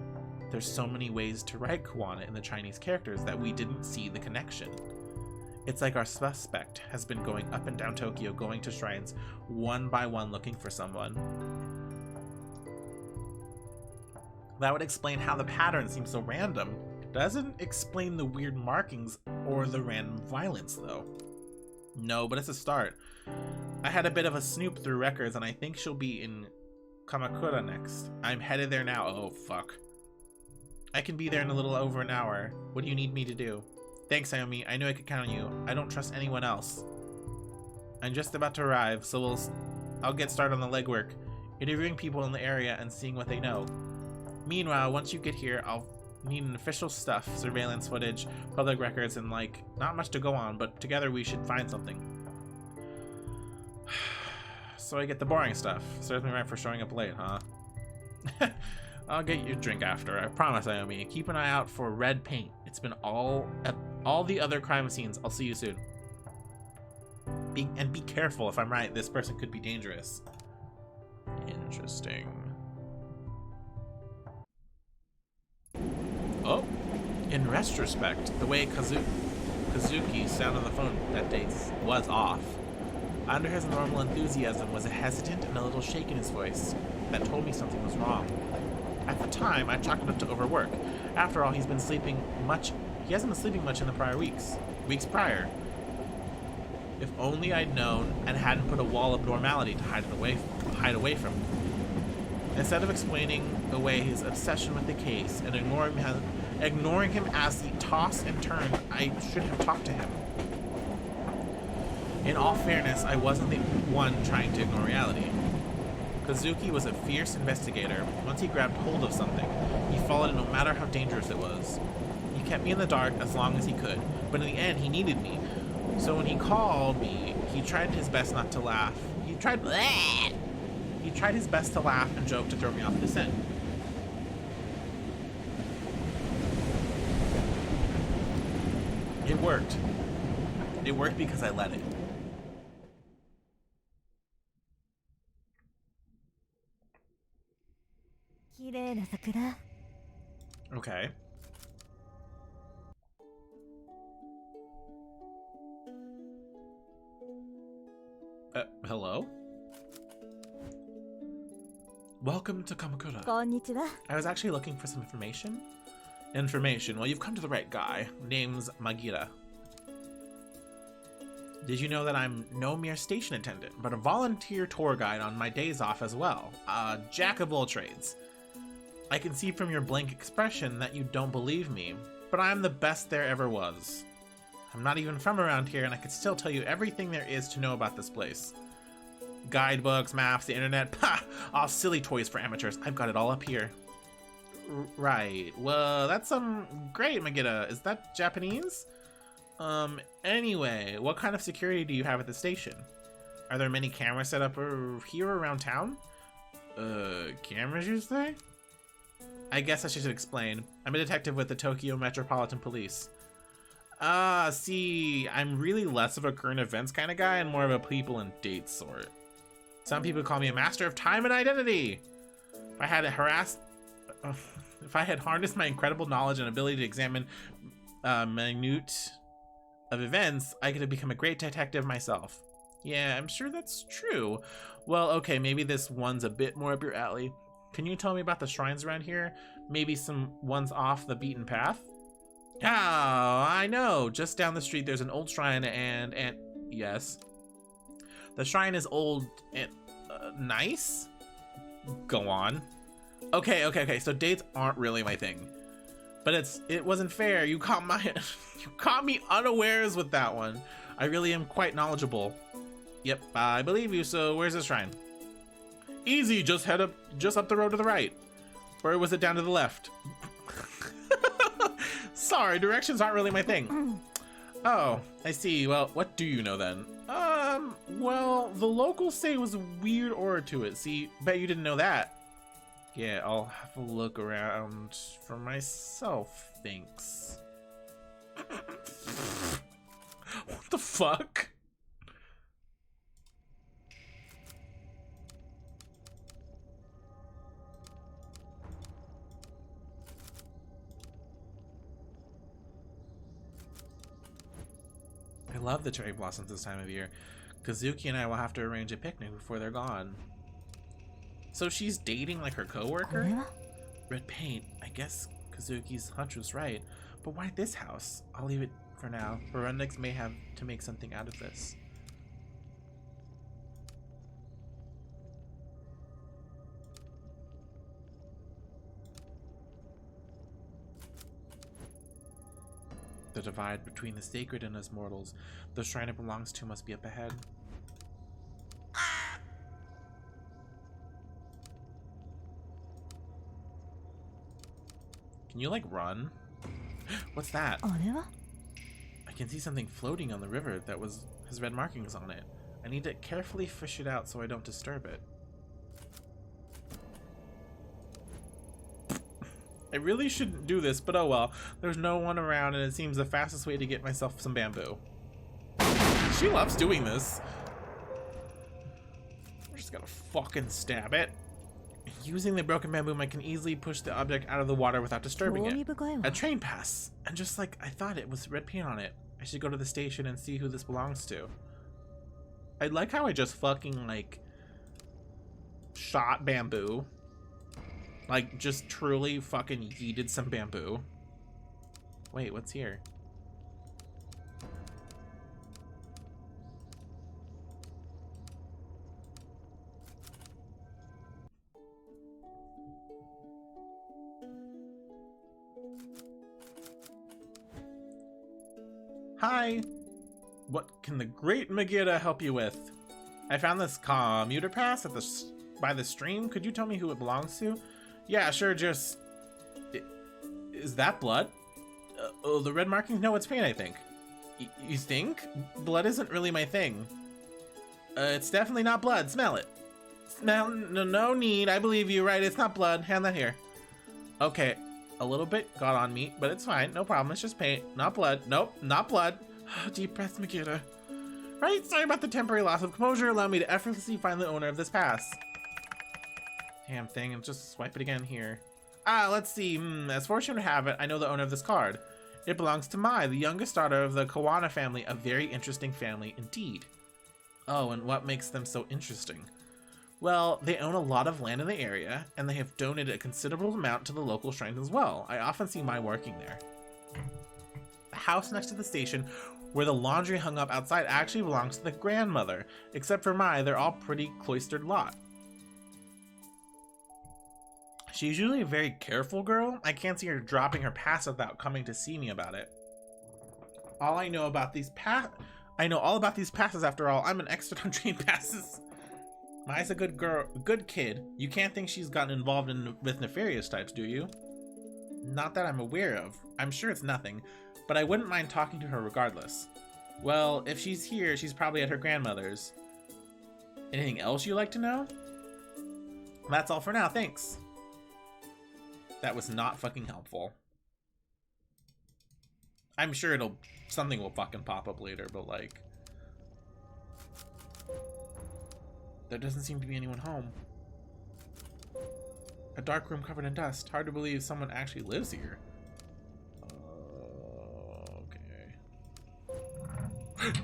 Speaker 1: There's so many ways to write Kawana in the Chinese characters that we didn't see the connection. It's like our suspect has been going up and down Tokyo, going to shrines one by one looking for someone. That would explain how the pattern seems so random. Doesn't explain the weird markings or the random violence, though. No, but it's a start. I had a bit of a snoop through records, and I think she'll be in Kamakura next. I'm headed there now. Oh, fuck. I can be there in a little over an hour. What do you need me to do? Thanks, Ayumi. I knew I could count on you. I don't trust anyone else. I'm just about to arrive, so I'll get started on the legwork, interviewing people in the area and seeing what they know. Meanwhile, once you get here, I'll need an official stuff, surveillance footage, public records, and like, not much to go on, but together we should find something. So I get the boring stuff. Serves me right for showing up late, huh? I'll get you a drink after, I promise, Ayumi. Keep an eye out for red paint. It's been all at all the other crime scenes. I'll see you soon. Be careful. If I'm right, this person could be dangerous. Interesting. Oh, In retrospect, the way Kazuki sounded on the phone that day was off. Under his normal enthusiasm was a hesitant and a little shake in his voice that told me something was wrong. At the time, I chalked it up to overwork. After all, he hasn't been sleeping much in the prior weeks prior. If only I'd known and hadn't put a wall of normality to hide away from him. Instead of explaining away his obsession with the case and ignoring him as he tossed and turned, I should have talked to him. In all fairness, I wasn't the one trying to ignore reality. Kazuki was a fierce investigator. Once he grabbed hold of something, he followed it no matter how dangerous it was. He kept me in the dark as long as he could, but in the end, he needed me. So when he called me, he tried his best not to laugh. He tried his best to laugh and joke to throw me off the scent. It worked. It worked because I let it. Okay. Hello? Welcome to Kamakura.
Speaker 2: Konnichiwa.
Speaker 1: I was actually looking for some information. Well, you've come to the right guy. Name's Magira. Did you know that I'm no mere station attendant, but a volunteer tour guide on my days off as well? A jack of all trades. I can see from your blank expression that you don't believe me, but I'm the best there ever was. I'm not even from around here, and I could still tell you everything there is to know about this place. Guidebooks, maps, the internet, all silly toys for amateurs. I've got it all up here. Right. Well, that's great, Magita. Is that Japanese? Anyway, what kind of security do you have at the station? Are there many cameras set up here around town? Cameras, you say? I guess I should explain. I'm a detective with the Tokyo Metropolitan Police. See, I'm really less of a current events kind of guy and more of a people and dates sort. Some people call me a master of time and identity. If I had harnessed my incredible knowledge and ability to examine minute of events, I could have become a great detective myself. Yeah, I'm sure that's true. Well, okay, maybe this one's a bit more up your alley. Can you tell me about the shrines around here? Maybe some ones off the beaten path? Oh, I know. Just down the street, there's an old shrine and yes. The shrine is old and nice? Go on. Okay. So dates aren't really my thing. But it wasn't fair. You caught me unawares with that one. I really am quite knowledgeable. Yep, I believe you. So where's the shrine? Easy, just up the road to the right. Or was it down to the left? Sorry, directions aren't really my thing. Oh, I see. Well, what do you know then? Well, the locals say it was a weird aura to it. See, bet you didn't know that. Yeah, I'll have a look around for myself, thanks. What the fuck? I love the cherry blossoms this time of year. Kazuki and I will have to arrange a picnic before they're gone. So she's dating like her coworker? Red paint. I guess Kazuki's hunch was right. But why this house? I'll leave it for now. Verundix may have to make something out of this. The divide between the sacred and us mortals. The shrine it belongs to must be up ahead. Can you, like, run? What's that? I can see something floating on the river that has red markings on it. I need to carefully fish it out so I don't disturb it. I really shouldn't do this, but oh well. There's no one around and it seems the fastest way to get myself some bamboo. She loves doing this. I'm just gonna fucking stab it. Using the broken bamboo, I can easily push the object out of the water without disturbing it. A train pass. And just like I thought, it was red paint on it. I should go to the station and see who this belongs to. I like how I just fucking, like, shot bamboo. Like, just truly fucking yeeted some bamboo. Wait, what's here? Hi! What can the great Megiddo help you with? I found this commuter pass at by the stream. Could you tell me who it belongs to? Yeah, sure, just... Is that blood? Oh, the red markings? No, it's paint, I think. You think? Blood isn't really my thing. It's definitely not blood. Smell it. Smell? No need. I believe you. Right, it's not blood. Hand that here. Okay, a little bit got on me, but it's fine. No problem. It's just paint. Not blood. Nope, not blood. Deep breath, Megiddo. Right, sorry about the temporary loss of composure. Allow me to effortlessly find the owner of this pass. Damn thing, and just swipe it again here. Let's see. As fortune would have it, I know the owner of this card. It belongs to Mai, the youngest daughter of the Kawana family, a very interesting family indeed. Oh, and what makes them so interesting? Well, they own a lot of land in the area, and they have donated a considerable amount to the local shrines as well. I often see Mai working there. The house next to the station, where the laundry hung up outside, actually belongs to the grandmother. Except for Mai, they're all pretty cloistered lot. She's usually a very careful girl. I can't see her dropping her pass without coming to see me about it. I know all about these passes after all. I'm an expert on train passes. Mai's a good girl, good kid. You can't think she's gotten involved with nefarious types, do you? Not that I'm aware of. I'm sure it's nothing, but I wouldn't mind talking to her regardless. Well, if she's here, she's probably at her grandmother's. Anything else you'd like to know? That's all for now, thanks. That was not fucking helpful. I'm sure something will fucking pop up later, but like... There doesn't seem to be anyone home. A dark room covered in dust. Hard to believe someone actually lives here. Okay.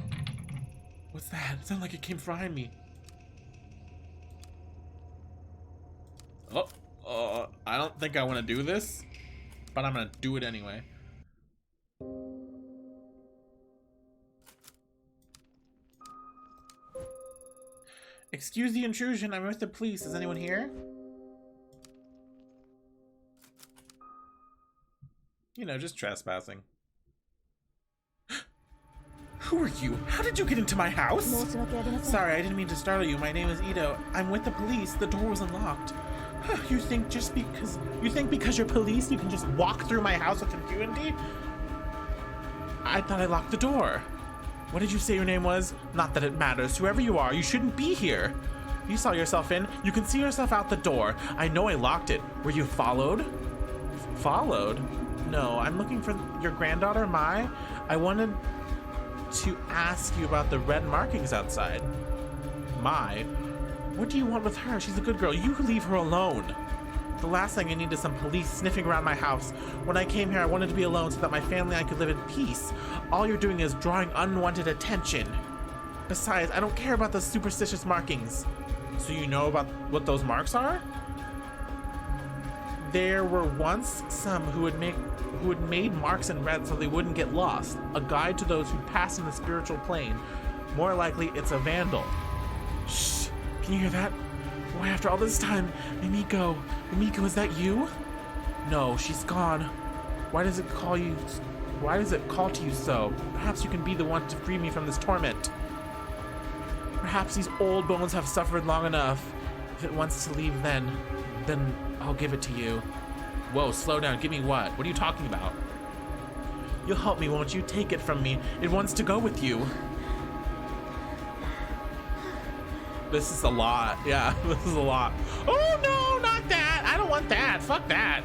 Speaker 1: What's that? It sounded like it came behind me. I don't think I want to do this, but I'm gonna do it anyway. Excuse the intrusion, I'm with the police. Is anyone here? You know, just trespassing. Who are you? How did you get into my house? Sorry, I didn't mean to startle you. My name is Ito. I'm with the police. The door was unlocked. You think because you're police you can just walk through my house with impunity? I thought I locked the door. What did you say your name was? Not that it matters. Whoever you are, you shouldn't be here. You saw yourself in. You can see yourself out the door. I know I locked it. Were you followed? Followed? No, I'm looking for your granddaughter, Mai. I wanted to ask you about the red markings outside. Mai? What do you want with her? She's a good girl. You leave her alone. The last thing I need is some police sniffing around my house. When I came here, I wanted to be alone so that my family and I could live in peace. All you're doing is drawing unwanted attention. Besides, I don't care about the superstitious markings. So you know about what those marks are? There were once some who had made marks in red so they wouldn't get lost. A guide to those who pass in the spiritual plane. More likely, it's a vandal. Shh! Can you hear that? Why, after all this time, Mimiko, is that you? No, she's gone. Why does it call to you so? Perhaps you can be the one to free me from this torment. Perhaps these old bones have suffered long enough. If it wants to leave then I'll give it to you. Whoa, slow down. Give me what? What are you talking about? You'll help me, won't you? Take it from me. It wants to go with you. This is a lot. Yeah, this is a lot. Oh no, not that. I don't want that. Fuck that.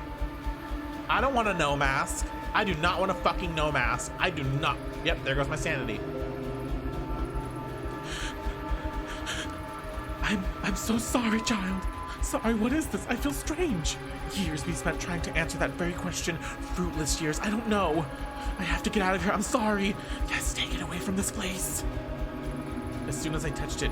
Speaker 1: I don't want a no mask. I do not want a fucking no mask. I do not. Yep, there goes my sanity. I'm so sorry, child. Sorry, what is this? I feel strange. Years we spent trying to answer that very question. Fruitless years, I don't know. I have to get out of here, I'm sorry. Yes, take it away from this place. As soon as I touched it,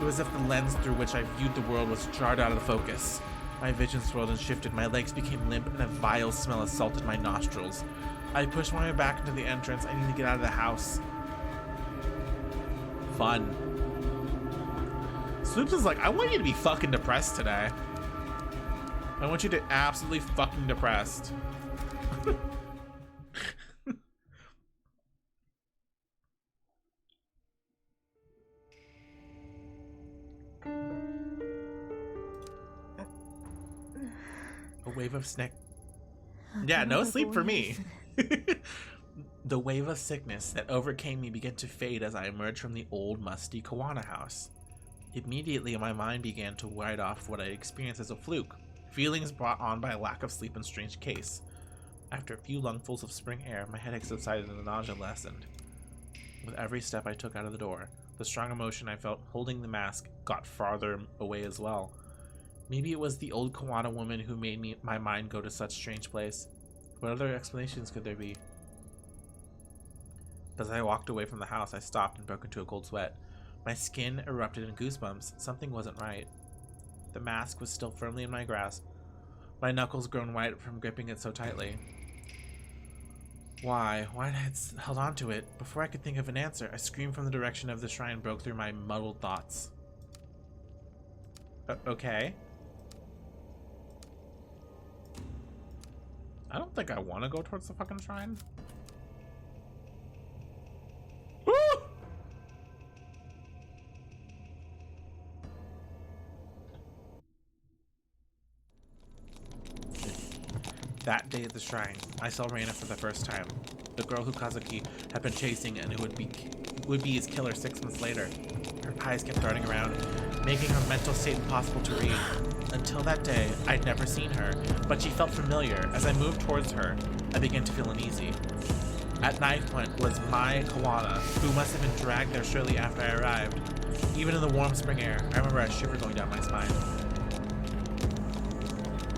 Speaker 1: it was as if the lens through which I viewed the world was jarred out of focus. My vision swirled and shifted, my legs became limp, and a vile smell assaulted my nostrils. I pushed my way back into the entrance. I need to get out of the house. Fun. Sloops is like, I want you to be fucking depressed today. I want you to absolutely fucking depressed. A wave of sick. Yeah, no sleep for me. The wave of sickness that overcame me began to fade as I emerged from the old, musty Kawana house. Immediately, my mind began to write off what I experienced as a fluke, feelings brought on by a lack of sleep and strange case. After a few lungfuls of spring air, my headache subsided and the nausea lessened. With every step I took out of the door, the strong emotion I felt holding the mask got farther away as well. Maybe it was the old Kawana woman who made my mind go to such strange place. What other explanations could there be? As I walked away from the house, I stopped and broke into a cold sweat. My skin erupted in goosebumps. Something wasn't right. The mask was still firmly in my grasp, my knuckles grown white from gripping it so tightly. Why had I held on to it? Before I could think of an answer, a scream from the direction of the shrine broke through my muddled thoughts. Okay. I don't think I want to go towards the fucking shrine. Woo! That day at the shrine, I saw Reina for the first time. The girl who Kazuki had been chasing and who would be his killer 6 months later. Her eyes kept darting around, making her mental state impossible to read. Until that day, I'd never seen her, but she felt familiar. As I moved towards her, I began to feel uneasy. At knife point was my Kawana, who must have been dragged there shortly after I arrived. Even in the warm spring air, I remember a shiver going down my spine.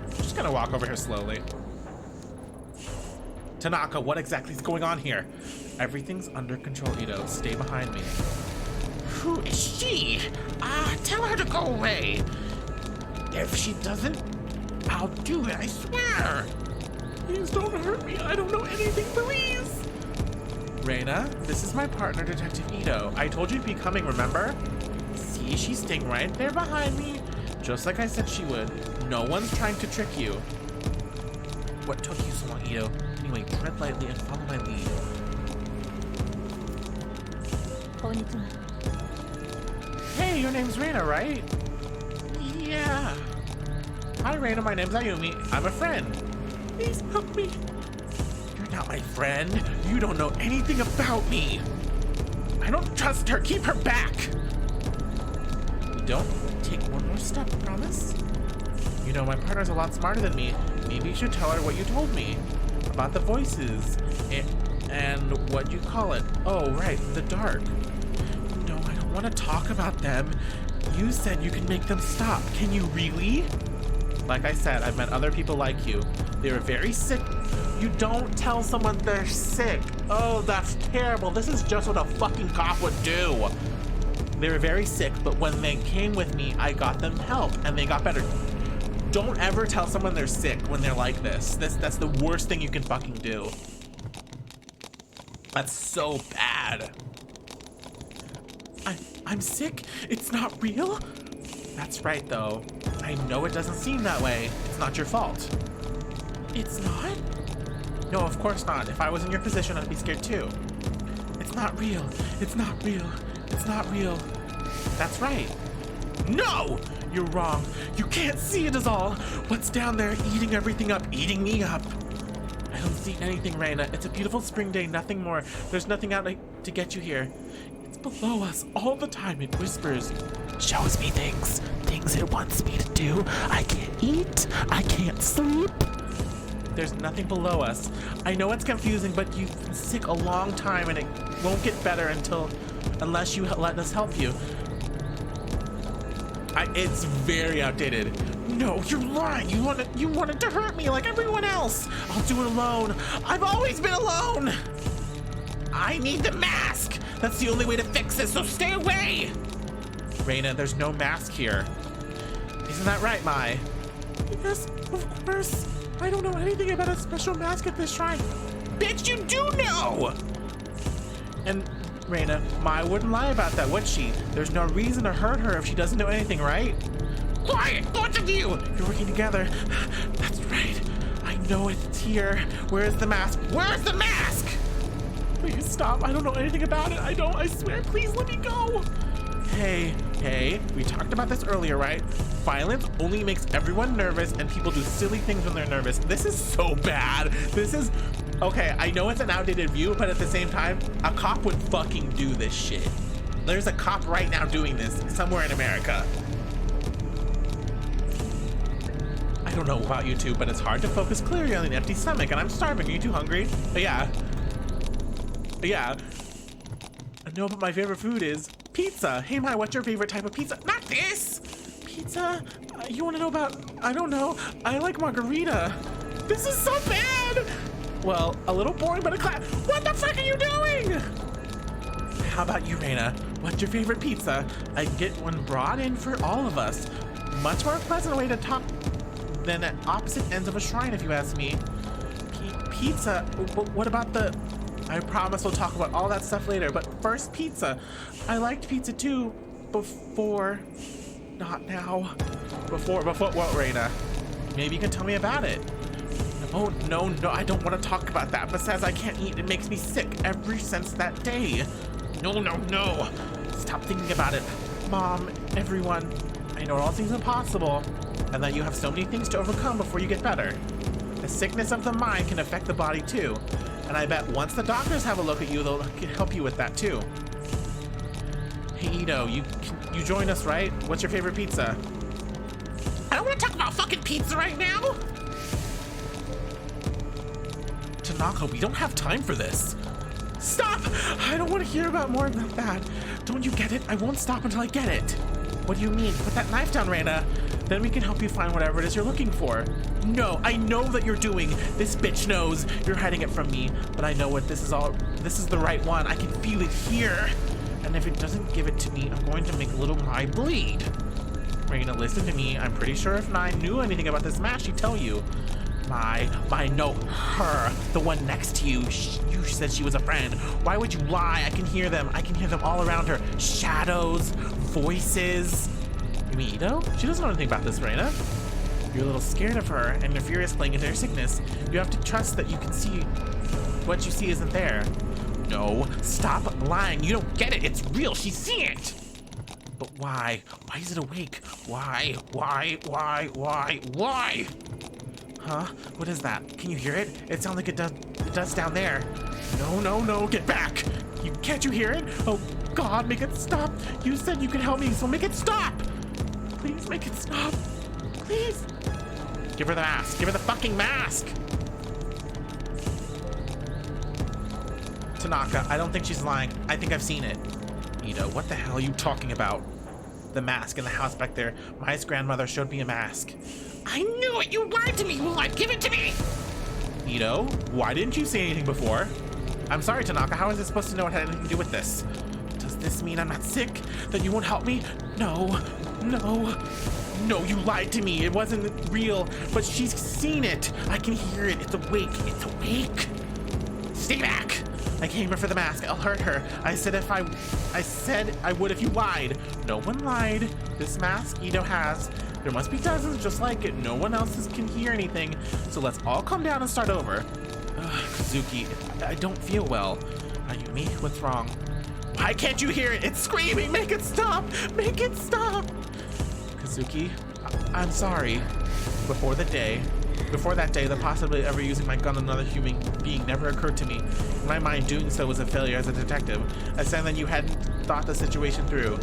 Speaker 1: I'm just gonna walk over here slowly. Tanaka, what exactly is going on here? Everything's under control, Ito. Stay behind me. Who is she? Tell her to go away. If she doesn't, I'll do it, I swear. Please don't hurt me. I don't know anything, please. Reina, this is my partner, Detective Ito. I told you to be coming, remember? See, she's staying right there behind me. Just like I said she would. No one's trying to trick you. What took you so long, Ito? Anyway, tread lightly and follow my lead.
Speaker 2: Konnichiwa.
Speaker 1: Hey, your name's Reina, right? Yeah. Hi, Reina, my name's Ayumi. I'm a friend. Please help me. You're not my friend. You don't know anything about me. I don't trust her. Keep her back. Don't take one more step, promise? You know, my partner's a lot smarter than me. Maybe you should tell her what you told me. About the voices. And what you call it. Oh, right, the dark. No, I don't want to talk about them. You said you can make them stop. Can you really? Like I said, I've met other people like you. They were very sick. You don't tell someone they're sick. Oh, that's terrible. This is just what a fucking cop would do. They were very sick, but when they came with me, I got them help and they got better. Don't ever tell someone they're sick when they're like this. That's the worst thing you can fucking do. That's so bad. I'm sick? It's not real? That's right, though. I know it doesn't seem that way. It's not your fault. It's not? No, of course not. If I was in your position, I'd be scared too. It's not real. It's not real. It's not real. That's right. No! You're wrong. You can't see it is all. What's down there eating everything up, eating me up? I don't see anything, Reina. It's a beautiful spring day, nothing more. There's nothing out to get you here. It's below us all the time. It whispers. Shows me things. Things it wants me to do. I can't eat. I can't sleep. There's nothing below us. I know it's confusing, but you've been sick a long time and it won't get better unless you let us help you. It's very outdated. No, you're lying. You wanted to hurt me like everyone else. I'll do it alone. I've always been alone. I need the mask. That's the only way to fix this, so stay away. Reina, there's no mask here. Isn't that right, Mai? Yes, of course. I don't know anything about a special mask at this shrine. Bitch, you do know! And Reina, Mai wouldn't lie about that, would she? There's no reason to hurt her if she doesn't know anything, right? Quiet, both of you! You're working together. That's right. I know it's here. Where's the mask? Where's the mask? Please stop. I don't know anything about it. I swear. Please let me go. Hey, we talked about this earlier, right? Violence only makes everyone nervous and people do silly things when they're nervous. This is so bad. This is, okay, I know it's an outdated view, but at the same time, a cop would fucking do this shit. There's a cop right now doing this somewhere in America. I don't know about you two, but it's hard to focus clearly on an empty stomach and I'm starving. Are you too hungry? Yeah. No, but my favorite food is pizza. Hey, Mai, what's your favorite type of pizza? Not this! Pizza? You want to know about... I don't know. I like margarita. This is so bad! Well, a little boring, but a class... What the fuck are you doing? How about you, Reina? What's your favorite pizza? I'd get one brought in for all of us. Much more pleasant way to talk than at opposite ends of a shrine, if you ask me. Pizza? What about the... I promise we'll talk about all that stuff later, but first pizza. I liked pizza too, before, not now. Before what, Reina? Maybe you can tell me about it. Oh, no, I don't want to talk about that. Besides, I can't eat. It makes me sick ever since that day. No. Stop thinking about it. Mom, everyone, I know it all seems impossible, and that you have so many things to overcome before you get better. The sickness of the mind can affect the body too. And I bet once the doctors have a look at you, they'll help you with that too. Hey, Ito, you join us, right? What's your favorite pizza? I don't want to talk about fucking pizza right now! Tanaka, we don't have time for this. Stop! I don't want to hear about more than that. Don't you get it? I won't stop until I get it. What do you mean? Put that knife down, Reina. Then we can help you find whatever it is you're looking for. No, I know that you're doing. This bitch knows you're hiding it from me, but I know what this is all. This is the right one. I can feel it here. And if it doesn't give it to me, I'm going to make little Mai bleed. Reina, listen to me. I'm pretty sure if Mai knew anything about this match, she'd tell you. Mai, no, her, the one next to you. You said she was a friend. Why would you lie? I can hear them. I can hear them all around her. Shadows, voices. You mean Ito? She doesn't know anything about this, Reina. You're a little scared of her, and your fear is playing into her sickness. You have to trust that you can see what you see isn't there. No, stop lying. You don't get it. It's real. She's seeing it. But why? Why is it awake? Why? Huh? What is that? Can you hear it? It sounds like it does down there. No, get back. Can't you hear it? Oh God, make it stop. You said you could help me, so make it stop. Please make it stop. Please. Give her the mask. Give her the fucking mask. Tanaka, I don't think she's lying. I think I've seen it. Ito, what the hell are you talking about? The mask in the house back there. Mai's grandmother showed me a mask. I knew it! You lied to me! You lied! Give it to me! Ito, why didn't you say anything before? I'm sorry, Tanaka. How is it supposed to know it had anything to do with this? Does this mean I'm not sick? That you won't help me? No, you lied to me. It wasn't real, but she's seen it. I can hear it. It's awake. Stay back. I came here for the mask. I'll hurt her. I said I would if you lied. No one lied. This mask Ito has. There must be dozens just like it. No one else can hear anything. So let's all calm down and start over. Kazuki, I don't feel well. Ayumi, what's wrong? Why can't you hear it? It's screaming. Make it stop. Make it stop. Kazuki, I'm sorry. Before that day, the possibility of ever using my gun on another human being never occurred to me. In my mind, doing so was a failure as a detective. A sign that you hadn't thought the situation through,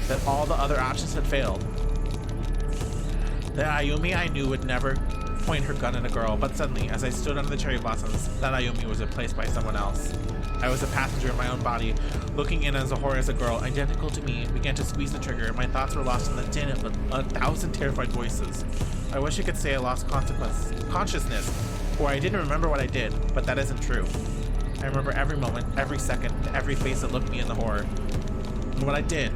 Speaker 1: that all the other options had failed. The Ayumi I knew would never point her gun at a girl, but suddenly, as I stood under the cherry blossoms, that Ayumi was replaced by someone else. I was a passenger in my own body, looking in as a horror as a girl, identical to me, began to squeeze the trigger. My thoughts were lost in the din of 1,000 terrified voices. I wish I could say I lost consciousness, or I didn't remember what I did, but that isn't true. I remember every moment, every second, every face that looked me in the horror. And what I did.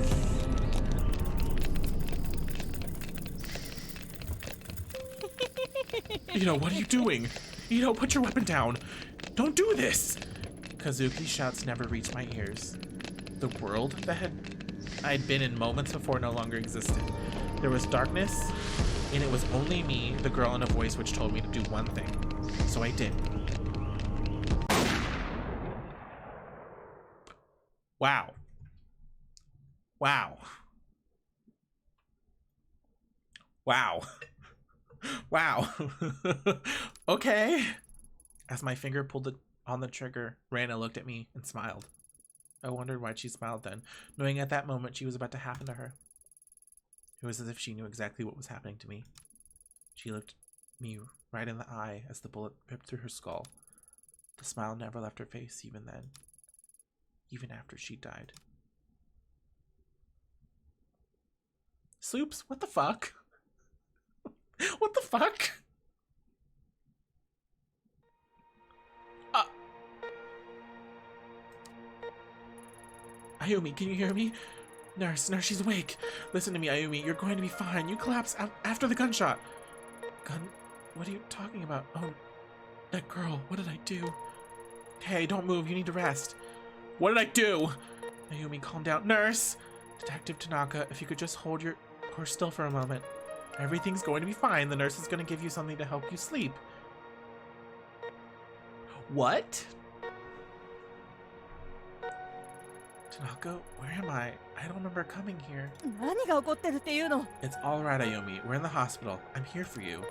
Speaker 1: Ito, what are you doing? Ito, put your weapon down. Don't do this. Kazuki's shouts never reached my ears. The world that I had been in moments before no longer existed. There was darkness, and it was only me, the girl, and a voice which told me to do one thing. So I did. Wow. Wow. Wow. Wow. Okay. As my finger pulled on the trigger, Rana looked at me and smiled. I wondered why she smiled then, knowing at that moment she was about to happen to her. It was as if she knew exactly what was happening to me. She looked me right in the eye as the bullet ripped through her skull. The smile never left her face even then, even after she died. Sloops, what the fuck? What the fuck? Ayumi, can you hear me? Nurse, she's awake. Listen to me, Ayumi. You're going to be fine. You collapsed after the gunshot. Gun? What are you talking about? Oh, that girl. What did I do? Hey, don't move. You need to rest. What did I do? Ayumi, calm down. Nurse! Detective Tanaka, if you could just hold your course still for a moment. Everything's going to be fine. The nurse is going to give you something to help you sleep. What? Tanaka, where am I? I don't remember coming here. It's all right, Ayumi. We're in the hospital. I'm here for you.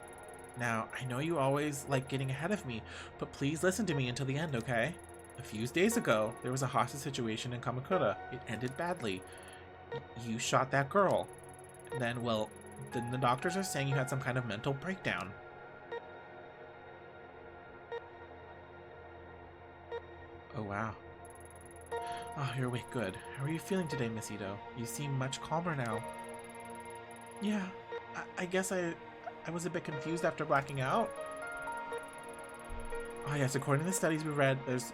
Speaker 1: Now, I know you always like getting ahead of me, but please listen to me until the end, okay? A few days ago, there was a hostage situation in Kamakura. It ended badly. You shot that girl. Then the doctors are saying you had some kind of mental breakdown. Oh, wow. Oh, you're awake. Good. How are you feeling today, Miss Ito? You seem much calmer now. Yeah, I guess I was a bit confused after blacking out. Oh yes, according to the studies we read, there's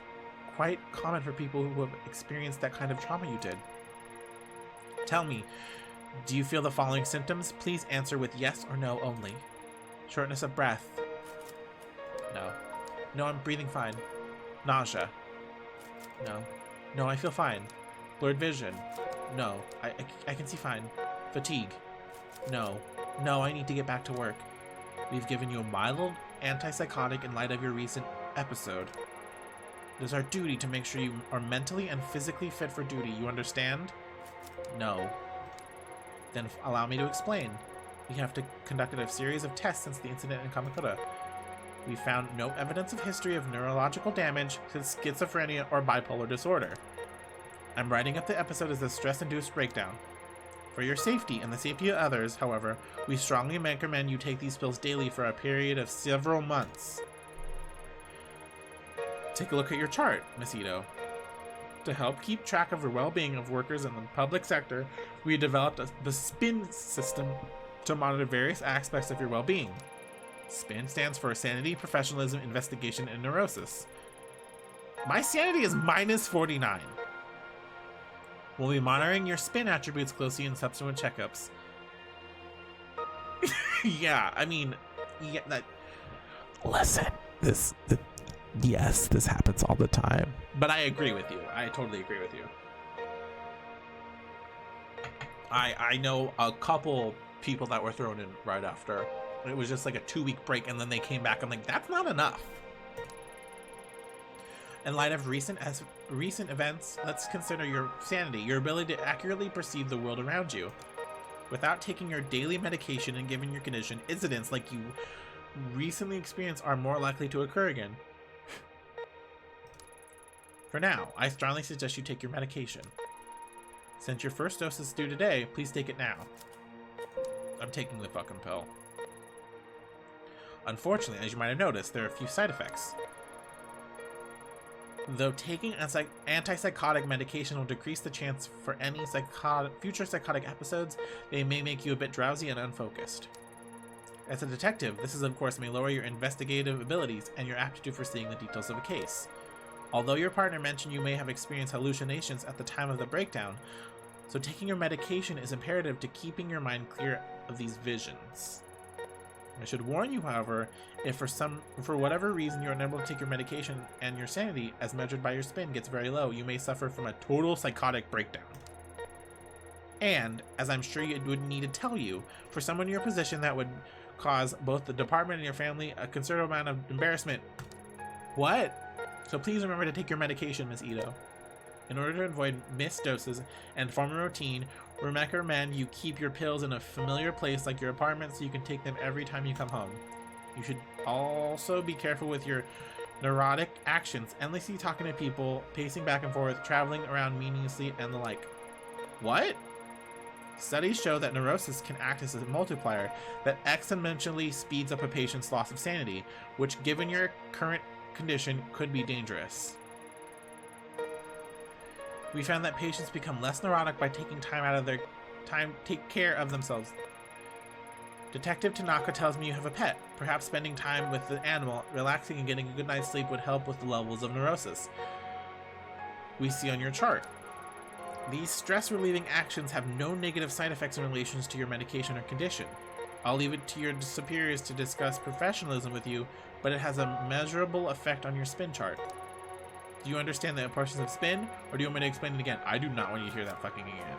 Speaker 1: quite common for people who have experienced that kind of trauma you did. Tell me, do you feel the following symptoms? Please answer with yes or no only. Shortness of breath. No. No, I'm breathing fine. Nausea. No. No, I feel fine. Blurred vision. No, I can see fine. Fatigue. No. No, I need to get back to work. We've given you a mild antipsychotic in light of your recent episode. It is our duty to make sure you are mentally and physically fit for duty. You understand? No. Then allow me to explain. We have conducted a series of tests since the incident in Kamakura. We found no evidence of history of neurological damage to schizophrenia or bipolar disorder. I'm writing up the episode as a stress-induced breakdown. For your safety and the safety of others, however, we strongly recommend you take these pills daily for a period of several months. Take a look at your chart, Miss Ito. To help keep track of the well-being of workers in the public sector, we developed the SPIN system to monitor various aspects of your well-being. SPIN stands for Sanity, Professionalism, Investigation, and Neurosis. My sanity is minus 49. We'll be monitoring your SPIN attributes closely in subsequent checkups. Yeah, I mean, yeah, that... Listen, yes, this happens all the time. But I agree with you. I totally agree with you. I know a couple people that were thrown in right after. It was just like a 2-week break, and then they came back. I'm like, that's not enough. In light of recent events, let's consider your sanity, your ability to accurately perceive the world around you. Without taking your daily medication and given your condition, incidents like you recently experienced are more likely to occur again. For now, I strongly suggest you take your medication. Since your first dose is due today, please take it now. I'm taking the fucking pill. Unfortunately, as you might have noticed, there are a few side effects. Though taking antipsychotic medication will decrease the chance for any future psychotic episodes, they may make you a bit drowsy and unfocused. As a detective, this of course may lower your investigative abilities and your aptitude for seeing the details of a case. Although your partner mentioned you may have experienced hallucinations at the time of the breakdown, so taking your medication is imperative to keeping your mind clear of these visions. I should warn you, however, if for whatever reason you're unable to take your medication and your sanity, as measured by your spin, gets very low, you may suffer from a total psychotic breakdown. And, as I'm sure you would need to tell you, for someone in your position that would cause both the department and your family a considerable amount of embarrassment. What? So please remember to take your medication, Miss Ito. In order to avoid missed doses and form a routine, we recommend you keep your pills in a familiar place like your apartment so you can take them every time you come home. You should also be careful with your neurotic actions, endlessly talking to people, pacing back and forth, traveling around meaninglessly, and the like. What? Studies show that neurosis can act as a multiplier that exponentially speeds up a patient's loss of sanity, which, given your current condition, could be dangerous. We found that patients become less neurotic by taking time out of their time to take care of themselves. Detective Tanaka tells me you have a pet. Perhaps spending time with the animal, relaxing and getting a good night's sleep would help with the levels of neurosis we see on your chart. These stress-relieving actions have no negative side effects in relation to your medication or condition. I'll leave it to your superiors to discuss professionalism with you, but it has a measurable effect on your spin chart. Do you understand the importance of spin, or do you want me to explain it again? I do not want you to hear that fucking again.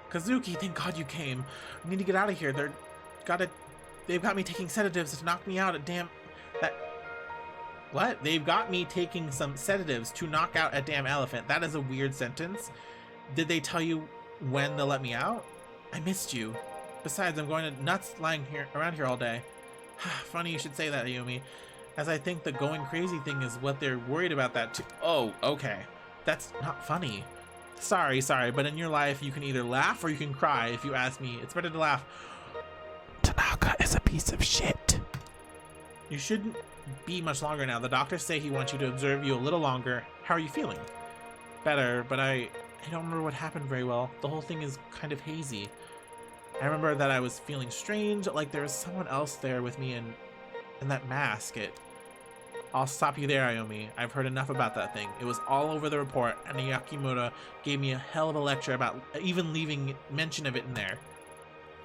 Speaker 1: Kazuki, thank God you came. We need to get out of here. They've got me taking sedatives to knock me out at damn... What? They've got me taking some sedatives to knock out a damn elephant. That is a weird sentence. Did they tell you when they'll let me out? I missed you. Besides, I'm going to nuts lying around here all day. Funny you should say that, Ayumi, as I think the going crazy thing is what they're worried about that too. Oh, okay. That's not funny. Sorry, but in your life you can either laugh or you can cry. If you ask me, it's better to laugh. Tanaka is a piece of shit. You shouldn't be much longer now. The doctors say he wants you to observe you a little longer. How are you feeling? Better, but I don't remember what happened very well. The whole thing is kind of hazy. I remember that I was feeling strange, like there was someone else there with me in that mask. I'll stop you there, Ayumi. I've heard enough about that thing. It was all over the report, and Yakimoto gave me a hell of a lecture about even leaving mention of it in there.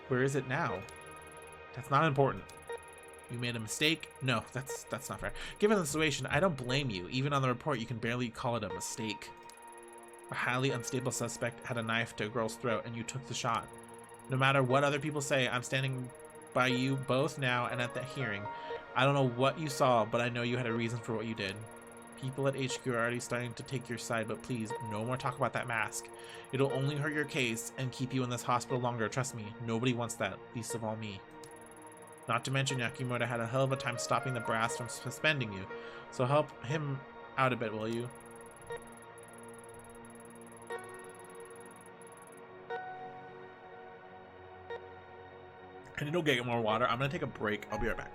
Speaker 1: Where is it now? That's not important. You made a mistake? No, that's not fair. Given the situation, I don't blame you. Even on the report, you can barely call it a mistake. A highly unstable suspect had a knife to a girl's throat, and you took the shot. No matter what other people say, I'm standing by you both now and at the hearing. I don't know what you saw, but I know you had a reason for what you did. People at HQ are already starting to take your side, but please, no more talk about that mask. It'll only hurt your case and keep you in this hospital longer. Trust me, nobody wants that, least of all me. Not to mention, Yakimoto had a hell of a time stopping the brass from suspending you, so help him out a bit, will you? I need to go get more water. I'm gonna take a break. I'll be right back.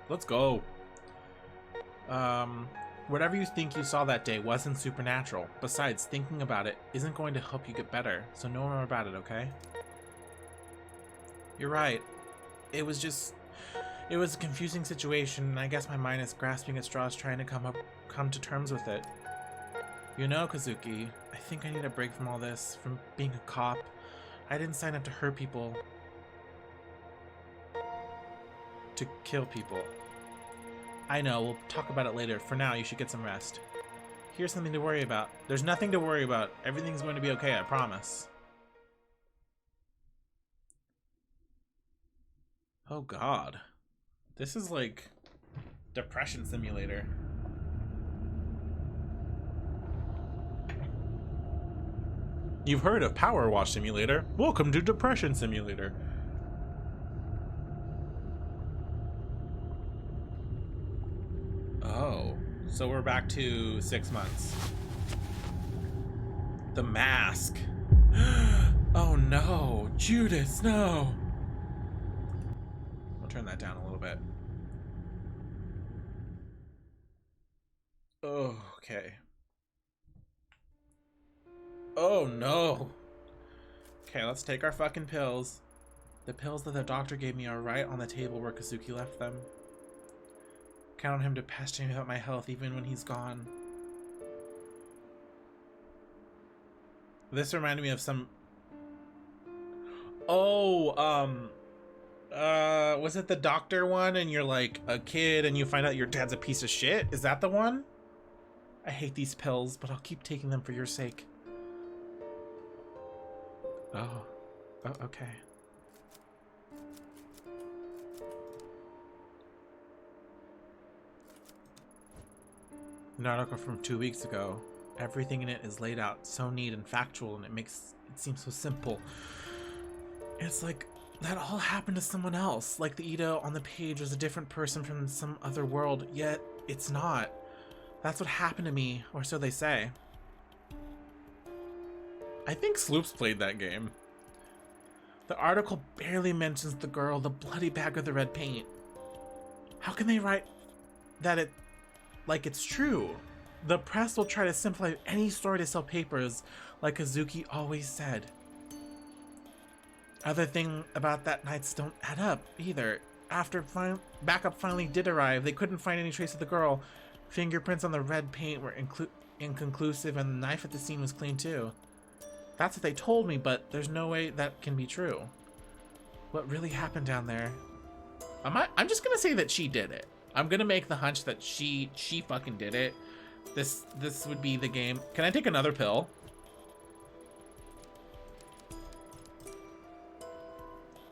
Speaker 1: Let's go. Whatever you think you saw that day wasn't supernatural. Besides, thinking about it isn't going to help you get better, so know more about it, okay? You're right. It was a confusing situation, and I guess my mind is grasping at straws trying to come to terms with it. You know, Kazuki, I think I need a break from all this, from being a cop. I didn't sign up to hurt people. To kill people. I know, we'll talk about it later. For now, you should get some rest. Here's something to worry about. There's nothing to worry about. Everything's going to be okay, I promise. Oh god. This is like Depression Simulator. You've heard of Power Wash Simulator. Welcome to Depression Simulator. Oh, so we're back to 6 months. The mask. Oh no, Judas, no. We'll turn that down a little bit. Oh, okay. Oh no. Okay, let's take our fucking pills. The pills that the doctor gave me are right on the table where Kazuki left them. Count on him to pester me about my health even when he's gone. This reminded me of some... Oh, was it the doctor one and you're like a kid and you find out your dad's a piece of shit? Is that the one? I hate these pills, but I'll keep taking them for your sake. Oh, okay. An article from 2 weeks ago. Everything in it is laid out so neat and factual, and it makes it seem so simple. It's like that all happened to someone else. Like the Ito on the page was a different person from some other world, yet it's not. That's what happened to me, or so they say. I think Sloops played that game. The article barely mentions the girl, the bloody bag of the red paint. How can they write that like it's true? The press will try to simplify any story to sell papers, like Kazuki always said. Other thing about that nights don't add up either. After backup finally did arrive, they couldn't find any trace of the girl. Fingerprints on the red paint were inconclusive, and the knife at the scene was clean too. That's what they told me, but there's no way that can be true. What really happened down there? I'm just gonna say that she did it. I'm gonna make the hunch that she fucking did it. This would be the game. Can I take another pill?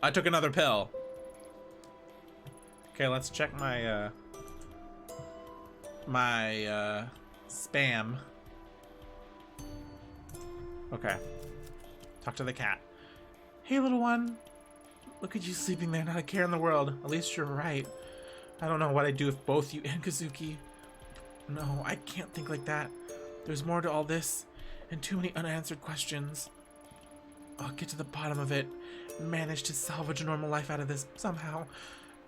Speaker 1: I took another pill. Okay, let's check my spam. Okay. Talk to the cat. Hey, little one. Look at you sleeping there, not a care in the world. At least you're right. I don't know what I'd do if both you and Kazuki... No, I can't think like that. There's more to all this, and too many unanswered questions. I'll get to the bottom of it, and manage to salvage a normal life out of this somehow.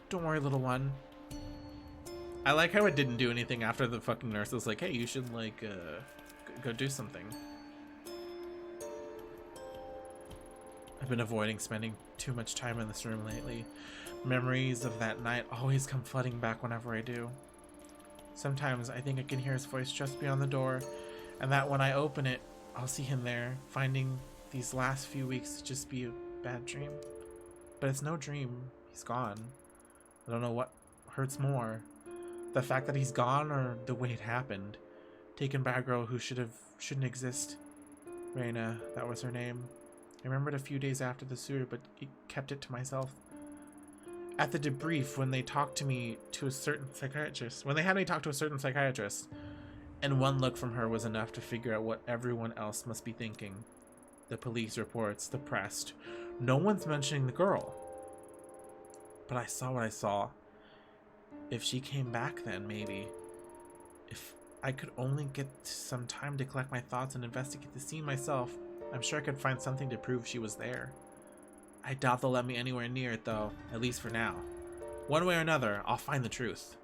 Speaker 1: Don't worry, little one. I like how it didn't do anything after the fucking nurse was like, hey, you should, like, go do something. I've been avoiding spending too much time in this room lately. Memories of that night always come flooding back whenever I do. Sometimes I think I can hear his voice just beyond the door, and that when I open it, I'll see him there, finding these last few weeks to just be a bad dream. But it's no dream. He's gone. I don't know what hurts more. The fact that he's gone or the way it happened. Taken by a girl who shouldn't exist. Reina, that was her name. I remembered a few days after the sewer, but kept it to myself. At the debrief, when they talked to me to a certain psychiatrist, and one look from her was enough to figure out what everyone else must be thinking. The police reports, the press. No one's mentioning the girl. But I saw what I saw. If she came back then, maybe. If I could only get some time to collect my thoughts and investigate the scene myself, I'm sure I could find something to prove she was there. I doubt they'll let me anywhere near it though, at least for now. One way or another, I'll find the truth.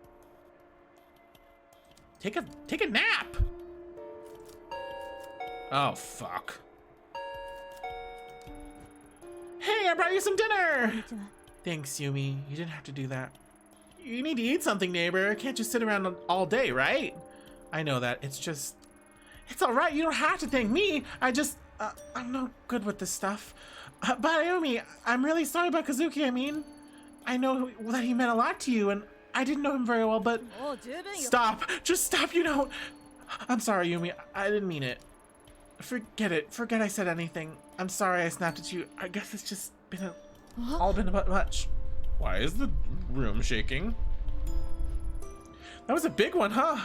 Speaker 1: Take a nap! Oh, fuck. Hey, I brought you some
Speaker 2: こん
Speaker 1: dinner!
Speaker 2: にちは。
Speaker 1: Thanks, Yumi. You didn't have to do that. You need to eat something, neighbor. Can't just sit around all day, right? I know that. It's just... It's alright. You don't have to thank me. I'm no good with this stuff. But Ayumi, I'm really sorry about Kazuki, I mean. I know that he meant a lot to you, and I didn't know him very well, but...
Speaker 2: もう十分よ。
Speaker 1: Stop! Just stop, you don't... I'm sorry, Yumi. I didn't mean it. Forget it. Forget I said anything. I'm sorry I snapped at you. I guess it's just been all been a bit much. Why is the room shaking? That was a big one, huh?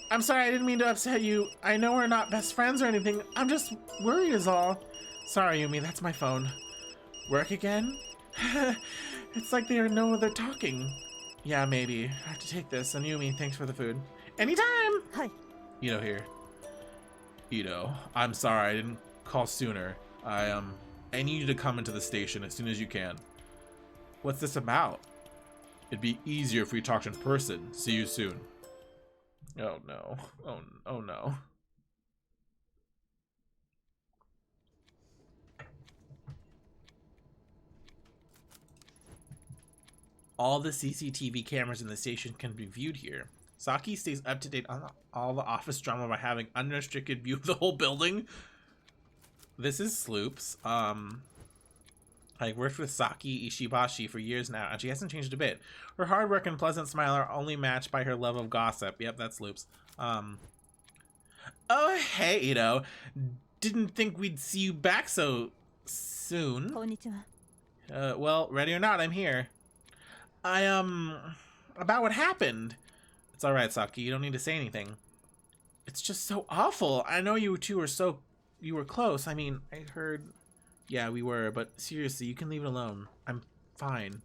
Speaker 1: I'm sorry, I didn't mean to upset you. I know we're not best friends or anything. I'm just worried is all. Sorry, Yumi, that's my phone. Work again? It's like they know they're talking. Yeah, maybe. I have to take this. And Yumi, thanks for the food. Anytime!
Speaker 2: はい。
Speaker 1: Ito here. Ito, I'm sorry I didn't call sooner. I need you to come into the station as soon as you can. What's this about? It'd be easier if we talked in person. See you soon. Oh no. Oh no. All the CCTV cameras in the station can be viewed here. Saki stays up to date on all the office drama by having unrestricted view of the whole building. This is Sloops. I worked with Saki Ishibashi for years now, and she hasn't changed a bit. Her hard work and pleasant smile are only matched by her love of gossip. Yep, that's Sloops. Oh, hey, Ito. Didn't think we'd see you back so soon.
Speaker 2: こんにちは。
Speaker 1: Well, ready or not, I'm here. About what happened. It's alright, Saki. You don't need to say anything. It's just so awful. I know you two you were close. I mean, I heard... Yeah, we were, but seriously, you can leave it alone. I'm fine.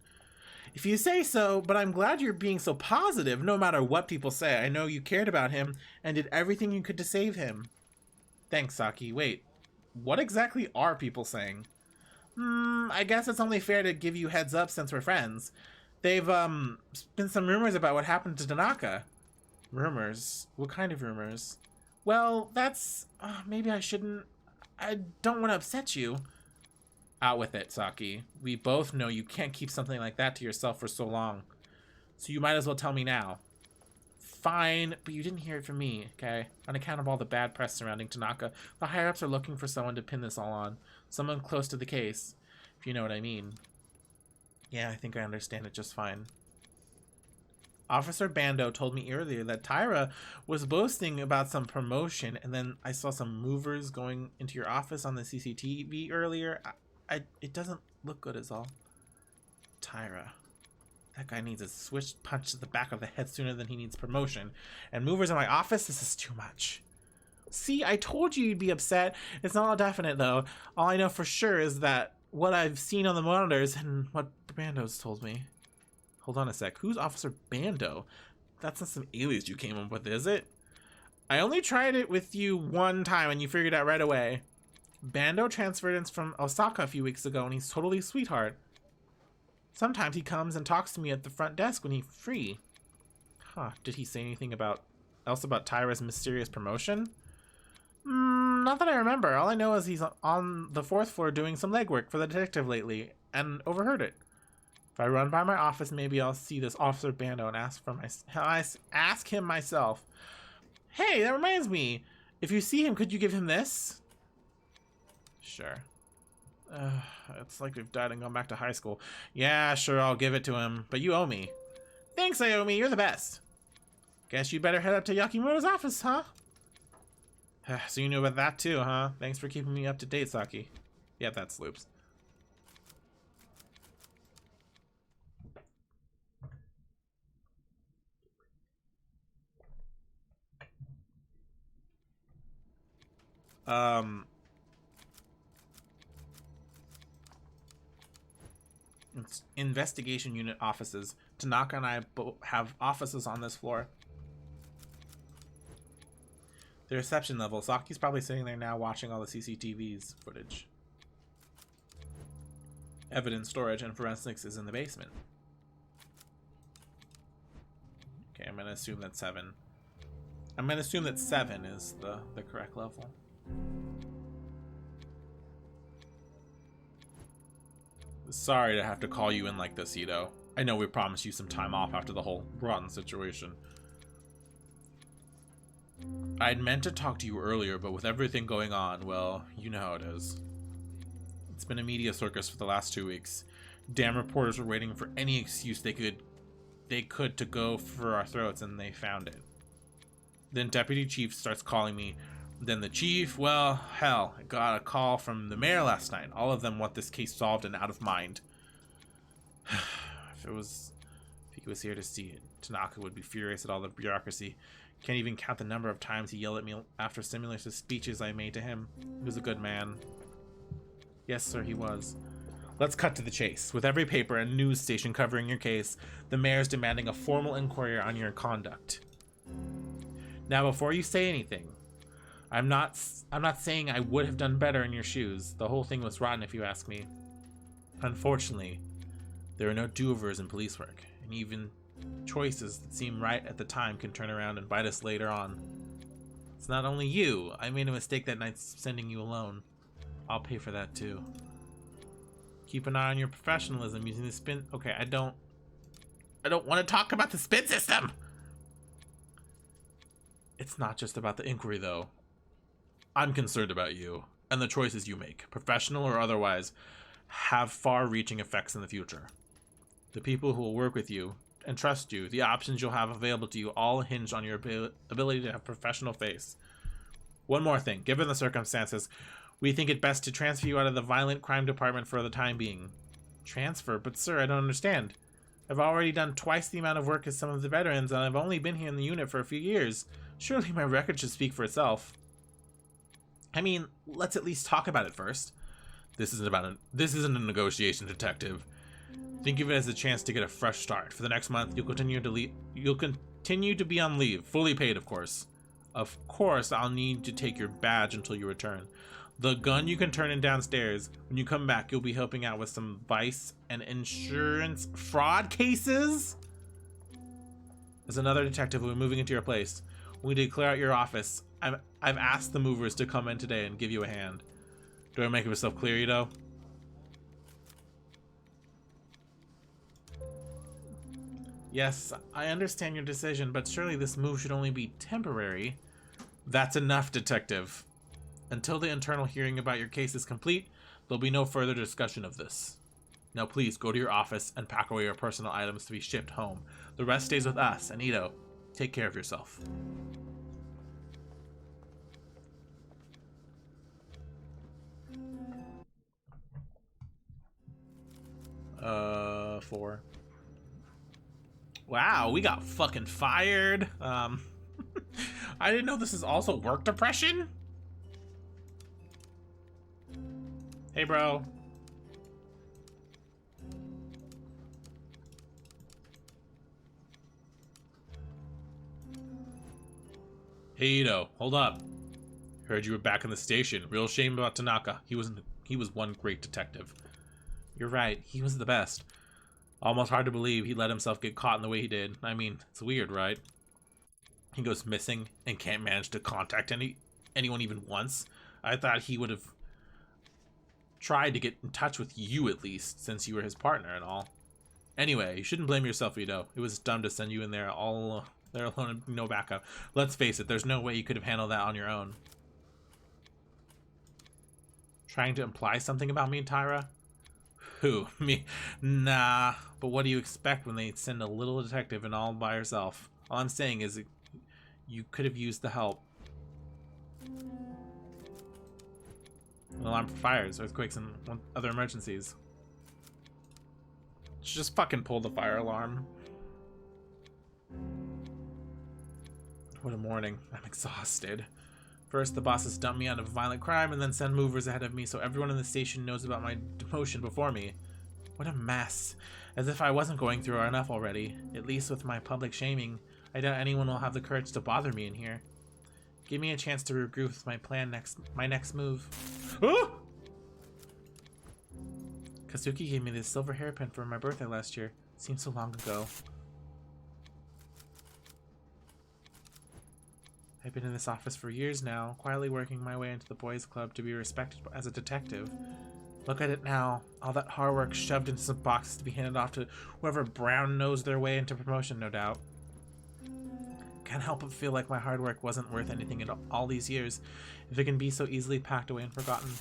Speaker 1: If you say so, but I'm glad you're being so positive, no matter what people say. I know you cared about him and did everything you could to save him. Thanks, Saki. Wait, what exactly are people saying? I guess it's only fair to give you heads up since we're friends. They've, been some rumors about what happened to Tanaka. Rumors? What kind of rumors? Well, that's... maybe I shouldn't... I don't want to upset you. Out with it, Saki. We both know you can't keep something like that to yourself for so long. So you might as well tell me now. Fine, but you didn't hear it from me, okay? On account of all the bad press surrounding Tanaka, the higher-ups are looking for someone to pin this all on. Someone close to the case, if you know what I mean. Yeah, I think I understand it just fine. Officer Bando told me earlier that Tyra was boasting about some promotion, and then I saw some movers going into your office on the CCTV earlier. It doesn't look good is all. Tyra. That guy needs a switch punch to the back of the head sooner than he needs promotion. And movers in my office? This is too much. See, I told you you'd be upset. It's not all definite, though. All I know for sure is that what I've seen on the monitors and what Bando's told me. Hold on a sec. Who's Officer Bando? That's not some alias you came up with, is it? I only tried it with you one time and you figured out right away. Bando transferred in from Osaka a few weeks ago and he's totally a sweetheart. Sometimes he comes and talks to me at the front desk when he's free. Huh, did he say anything else about Tyra's mysterious promotion? Not that I remember. All I know is he's on the 4th floor doing some legwork for the detective lately and overheard it. If I run by my office, maybe I'll see this Officer Bando and ask him myself. Hey, that reminds me. If you see him, could you give him this? Sure. It's like we've died and gone back to high school. Yeah, sure, I'll give it to him. But you owe me. Thanks, Ayumi. You're the best. Guess you better head up to Yakimura's office, huh? So you knew about that too, huh? Thanks for keeping me up to date, Saki. Yeah, that's Loops. It's investigation unit offices. Tanaka and I have offices on this floor. The reception level. Saki's probably sitting there now watching all the CCTV's footage. Evidence storage and forensics is in the basement. Okay, I'm gonna assume that 7. I'm gonna assume that 7 is the correct level. Sorry to have to call you in like this, Ito. I know we promised you some time off after the whole rotten situation. I'd meant to talk to you earlier, but with everything going on, well, you know how it is. It's been a media circus for the last 2 weeks. Damn reporters were waiting for any excuse they could to go for our throats, and they found it. Then Deputy Chief starts calling me. Then the chief, well, hell, I got a call from the mayor last night. All of them want this case solved and out of mind. If he was here to see it, Tanaka would be furious at all the bureaucracy. Can't even count the number of times he yelled at me after similar to speeches I made to him. He was a good man. Yes, sir, he was. Let's cut to the chase. With every paper and news station covering your case, the mayor's demanding a formal inquiry on your conduct. Now, before you say anything, I'm not saying I would have done better in your shoes. The whole thing was rotten, if you ask me. Unfortunately, there are no do-overs in police work, and even choices that seem right at the time can turn around and bite us later on. It's not only you. I made a mistake that night sending you alone. I'll pay for that too. Keep an eye on your professionalism using the spin. Okay, I don't want to talk about the spin system. It's not just about the inquiry, though. I'm concerned about you and the choices you make, professional or otherwise, have far-reaching effects in the future. The people who will work with you and trust you, the options you'll have available to you, all hinge on your ability to have professional face. One more thing, given the circumstances, we think it best to transfer you out of the violent crime department for the time being. Transfer? But sir, I don't understand. I've already done twice the amount of work as some of the veterans, and I've only been here in the unit for a few years. Surely my record should speak for itself. I mean, let's at least talk about it first. This isn't a negotiation, detective. Think of it as a chance to get a fresh start. For the next month, you'll continue to be on leave, fully paid, of course. Of course, I'll need to take your badge until you return. The gun you can turn in downstairs. When you come back, you'll be helping out with some vice and insurance fraud cases. As another detective, we'll be moving into your place. We need to clear out your office. I've asked the movers to come in today and give you a hand. Do I make myself clear, Ito? Yes, I understand your decision, but surely this move should only be temporary. That's enough, detective. Until the internal hearing about your case is complete, there'll be no further discussion of this. Now please go to your office and pack away your personal items to be shipped home. The rest stays with us, and Ito, take care of yourself. 4. Wow, we got fucking fired. I didn't know this is also work depression. Hey, bro. Hey, Ito, hold up. Heard you were back in the station. Real shame about Tanaka. He was one great detective. You're right, he was the best. Almost hard to believe he let himself get caught in the way he did. I mean, it's weird, right? He goes missing and can't manage to contact anyone even once. I thought he would have tried to get in touch with you at least, since you were his partner and all. Anyway, you shouldn't blame yourself, Ito. It was dumb to send you in there all there alone and no backup. Let's face it, there's no way you could have handled that on your own. Trying to imply something about me, Tyra? Who? Me? Nah. But what do you expect when they send a little detective and all by herself? All I'm saying is you could have used the help. An alarm for fires, earthquakes, and other emergencies. Just fucking pull the fire alarm. What a morning. I'm exhausted. First, the bosses dump me out of violent crime and then send movers ahead of me so everyone in the station knows about my demotion before me. What a mess. As if I wasn't going through enough already. At least with my public shaming, I doubt anyone will have the courage to bother me in here. Give me a chance to regroup with my next move. Oh! Kazuki gave me this silver hairpin for my birthday last year. Seems so long ago. I've been in this office for years now, quietly working my way into the boys' club to be respected as a detective. Look at it now, all that hard work shoved into some boxes to be handed off to whoever brown-nosed their way into promotion, no doubt. Can't help but feel like my hard work wasn't worth anything in all these years, if it can be so easily packed away and forgotten.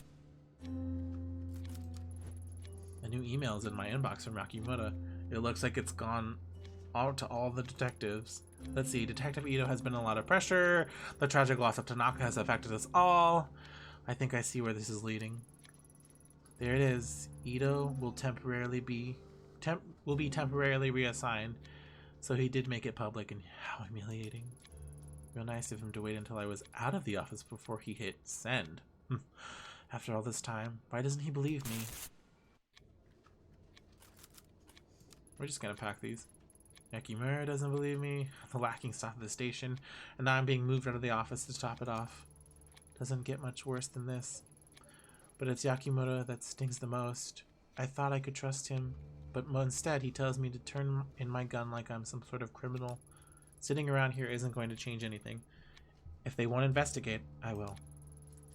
Speaker 1: A new email is in my inbox from Yakimura. It looks like it's gone out to all the detectives. Let's see, Detective Ito has been a lot of pressure. The tragic loss of Tanaka has affected us all. I think I see where this is leading. There it is. Ito will be temporarily reassigned. So he did make it public, and how humiliating. Real nice of him to wait until I was out of the office before he hit send. After all this time, why doesn't he believe me? We're just gonna pack these. Yakimura doesn't believe me. The lacking stop at the station, and now I'm being moved out of the office to top it off. Doesn't get much worse than this. But it's Yakimura that stings the most. I thought I could trust him, but instead he tells me to turn in my gun like I'm some sort of criminal. Sitting around here isn't going to change anything. If they won't investigate, I will.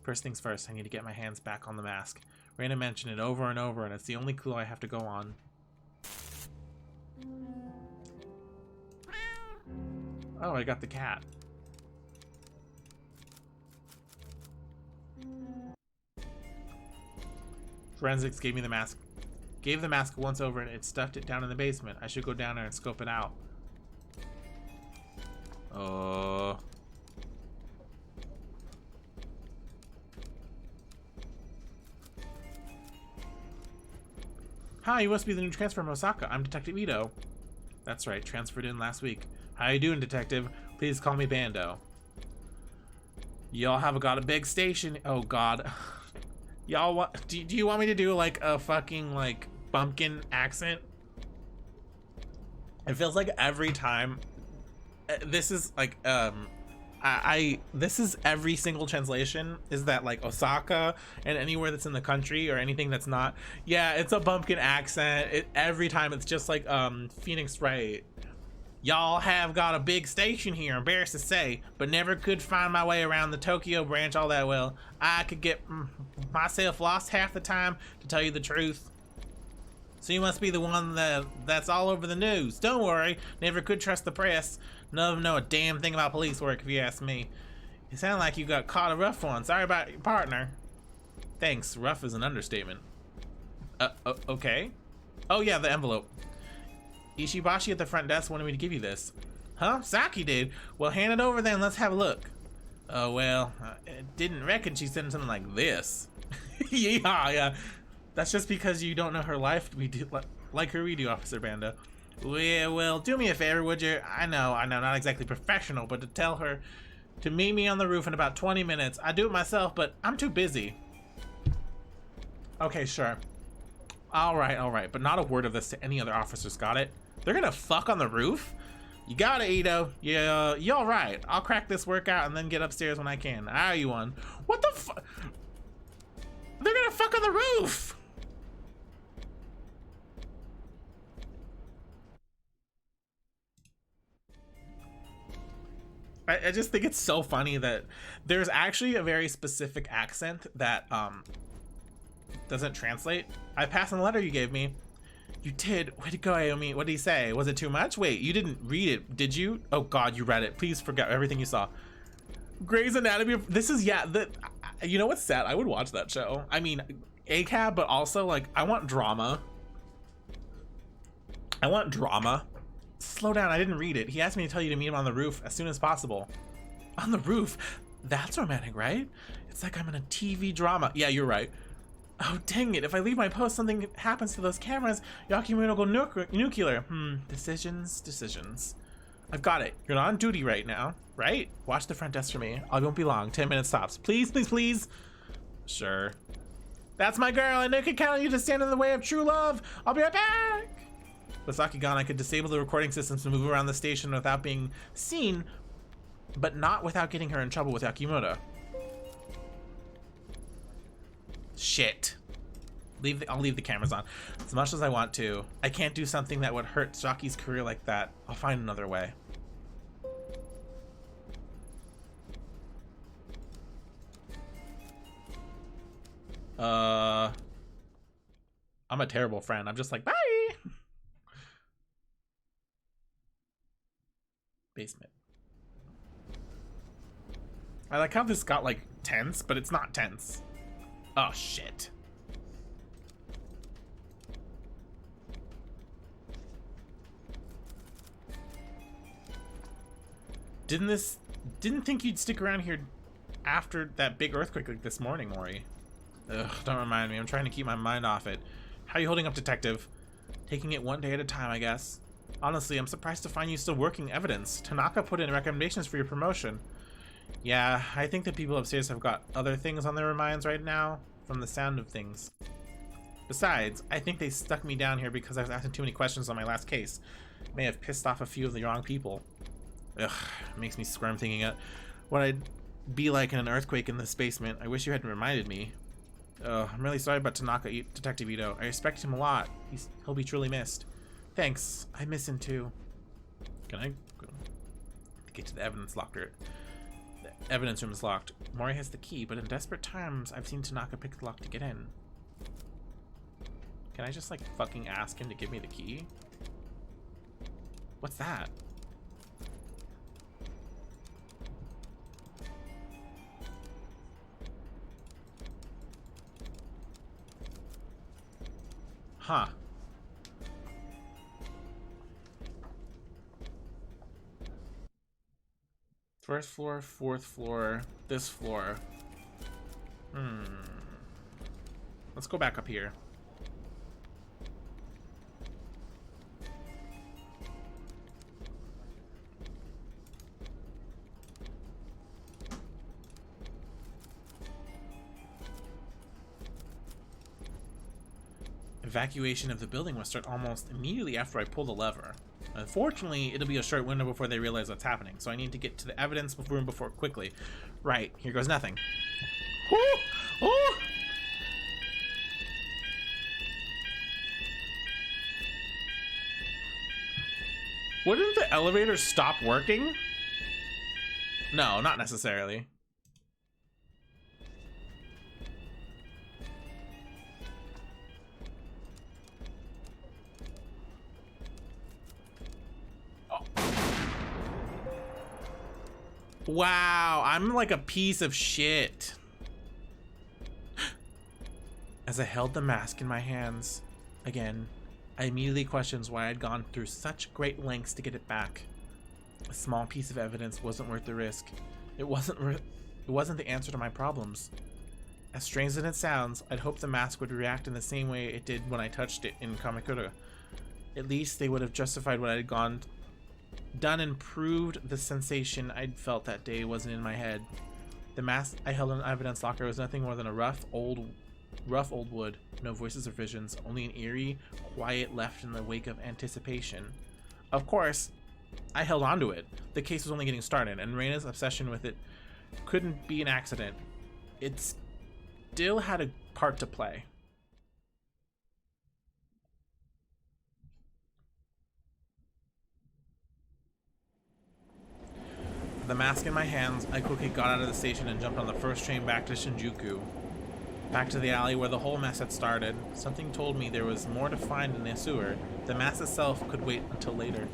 Speaker 1: First things first, I need to get my hands back on the mask. Reina mentioned it over and over, and it's the only clue I have to go on. Oh, I got the cat. Forensics gave me the mask. Gave the mask once over and it stuffed it down in the basement. I should go down there and scope it out. Oh. Hi, you must be the new transfer from Osaka. I'm Detective Ito. That's right, transferred in last week. How you doing, Detective? Please call me Bando. Y'all have got a big station. Oh God. Y'all want? Do you want me to do like a fucking like bumpkin accent? It feels like every time. This is like this is every single translation is that like Osaka and anywhere that's in the country or anything that's not. Yeah, it's a bumpkin accent. Every time it's just like Phoenix Wright. Y'all have got a big station here, embarrassed to say, but never could find my way around the Tokyo branch all that well. I could get myself lost half the time, to tell you the truth. So you must be the one that's all over the news. Don't worry, never could trust the press. None of them know a damn thing about police work, if you ask me. You sound like you got caught a rough one. Sorry about your partner. Thanks, rough is an understatement. Okay. Oh yeah, the envelope. Ishibashi at the front desk wanted me to give you this. Huh? Saki did? Well, hand it over then, let's have a look. Oh, well, I didn't reckon she sent something like this. Yeah. That's just because you don't know her life. We do like her we do, Officer Bando. Well, do me a favor, would you? I know, not exactly professional, but to tell her to meet me on the roof in about 20 minutes. I do it myself, but I'm too busy. Okay, sure. All right, but not a word of this to any other officers, got it? They're gonna fuck on the roof? You got it, Ito. Yeah, you all right. I'll crack this workout and then get upstairs when I can. I owe you one. What the fuck? They're gonna fuck on the roof! I just think it's so funny that there's actually a very specific accent that doesn't translate. I passed on the letter you gave me. You did. Way to go, Aomi. What did he say? Was it too much? Wait, you didn't read it, did you? Oh God, you read it. Please forget everything you saw. Grey's Anatomy. This is, yeah, you know what's sad? I would watch that show. I mean, ACAB, but also like, I want drama. Slow down, I didn't read it. He asked me to tell you to meet him on the roof as soon as possible. On the roof? That's romantic, right? It's like I'm in a TV drama. Yeah, you're right. Oh, dang it. If I leave my post, something happens to those cameras. Yakimura will go nuclear. Decisions. I've got it. You're not on duty right now, right? Watch the front desk for me. I won't be long. 10 minutes tops. Please, please, please. Sure. That's my girl, and I can count on you to stand in the way of true love. I'll be right back. With Saki gone, I could disable the recording systems to move around the station without being seen, but not without getting her in trouble with Yakimura. Shit. I'll leave the cameras on. As much as I want to, I can't do something that would hurt Saki's career like that. I'll find another way. I'm a terrible friend. I'm just like, bye. Basement. I like how this got like tense, but it's not tense. Oh shit. Didn't think you'd stick around here after that big earthquake like this morning, Mori. Ugh, don't remind me. I'm trying to keep my mind off it. How you holding up, detective? Taking it one day at a time, I guess. Honestly, I'm surprised to find you still working evidence. Tanaka put in recommendations for your promotion. Yeah, I think the people upstairs have got other things on their minds right now, from the sound of things. Besides, I think they stuck me down here because I was asking too many questions on my last case. May have pissed off a few of the wrong people. Ugh, makes me squirm thinking of what I'd be like in an earthquake in this basement. I wish you hadn't reminded me. I'm really sorry about Tanaka, Detective Ito. I respect him a lot. He'll be truly missed. Thanks. I miss him too. Can I get to the evidence locker? The evidence room is locked. Mori has the key, but in desperate times, I've seen Tanaka pick the lock to get in. Can I just like fucking ask him to give me the key? What's that? Huh. First floor, fourth floor, this floor. Let's go back up here. Evacuation of the building will start almost immediately after I pull the lever. Unfortunately, it'll be a short window before they realize what's happening, so I need to get to the evidence room before quickly. Right, here goes nothing. Ooh! Ooh! Wouldn't the elevator stop working? No, not necessarily. Wow, I'm like a piece of shit. As I held the mask in my hands again, I immediately questioned why I'd gone through such great lengths to get it back. A small piece of evidence wasn't worth the risk. It wasn't the answer to my problems. As strange as it sounds, I'd hoped the mask would react in the same way it did when I touched it in Kamakura. At least they would have justified what I'd done and proved the sensation I'd felt that day wasn't in my head. The mask I held in the evidence locker was nothing more than a rough old wood. No voices or visions, only an eerie quiet left in the wake of anticipation. Of course, I held onto it. The case was only getting started, and Reina's obsession with it couldn't be an accident. It still had a part to play. The mask in my hands, I quickly got out of the station and jumped on the first train back to Shinjuku. Back to the alley where the whole mess had started. Something told me there was more to find in the sewer. The mask itself could wait until later.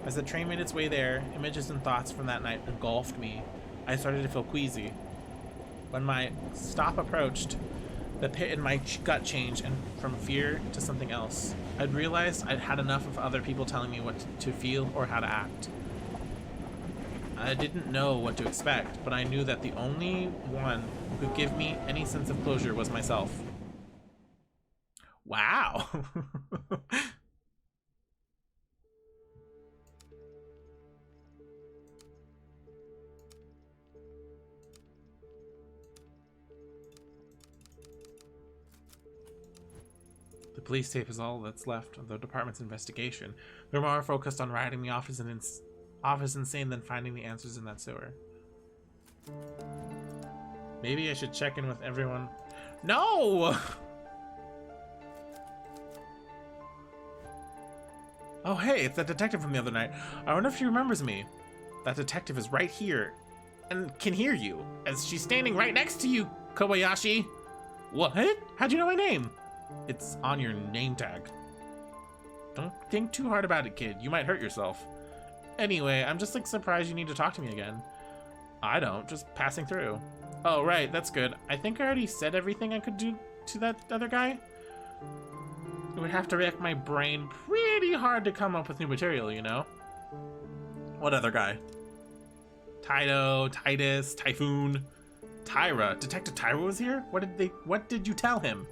Speaker 1: As the train made its way there, images and thoughts from that night engulfed me. I started to feel queasy. When my stop approached, the pit in my gut changed, and from fear to something else. I'd realized I'd had enough of other people telling me what to feel or how to act. I didn't know what to expect, but I knew that the only one who could give me any sense of closure was myself. Wow. The police tape is all that's left of the department's investigation. They're more focused on writing me off as insane than finding the answers in that sewer. Maybe I should check in with everyone. No! Oh hey, it's that detective from the other night. I wonder if she remembers me. That detective is right here and can hear you, as she's standing right next to you, Kobayashi. What? How'd you know my name? It's on your name tag. Don't think too hard about it, kid. You might hurt yourself. Anyway, I'm just like surprised you need to talk to me again. I don't, just passing through. Oh, right, that's good. I think I already said everything I could do to that other guy. It would have to rack my brain pretty hard to come up with new material, you know? What other guy? Taito, Titus, Typhoon, Tyra. Detective Tyra was here? What did you tell him?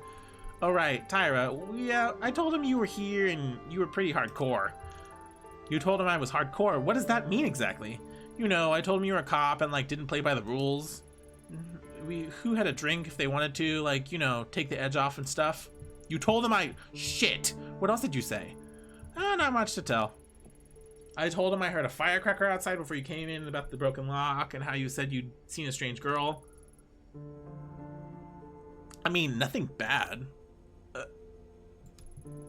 Speaker 1: Oh right, Tyra. Yeah, I told him you were here and you were pretty hardcore. You told him I was hardcore. What does that mean exactly? You know, I told him you were a cop and like didn't play by the rules. Who had a drink if they wanted to, like, you know, take the edge off and stuff. You told him shit. What else did you say? Not much to tell. I told him I heard a firecracker outside before you came in, about the broken lock and how you said you'd seen a strange girl. I mean, nothing bad.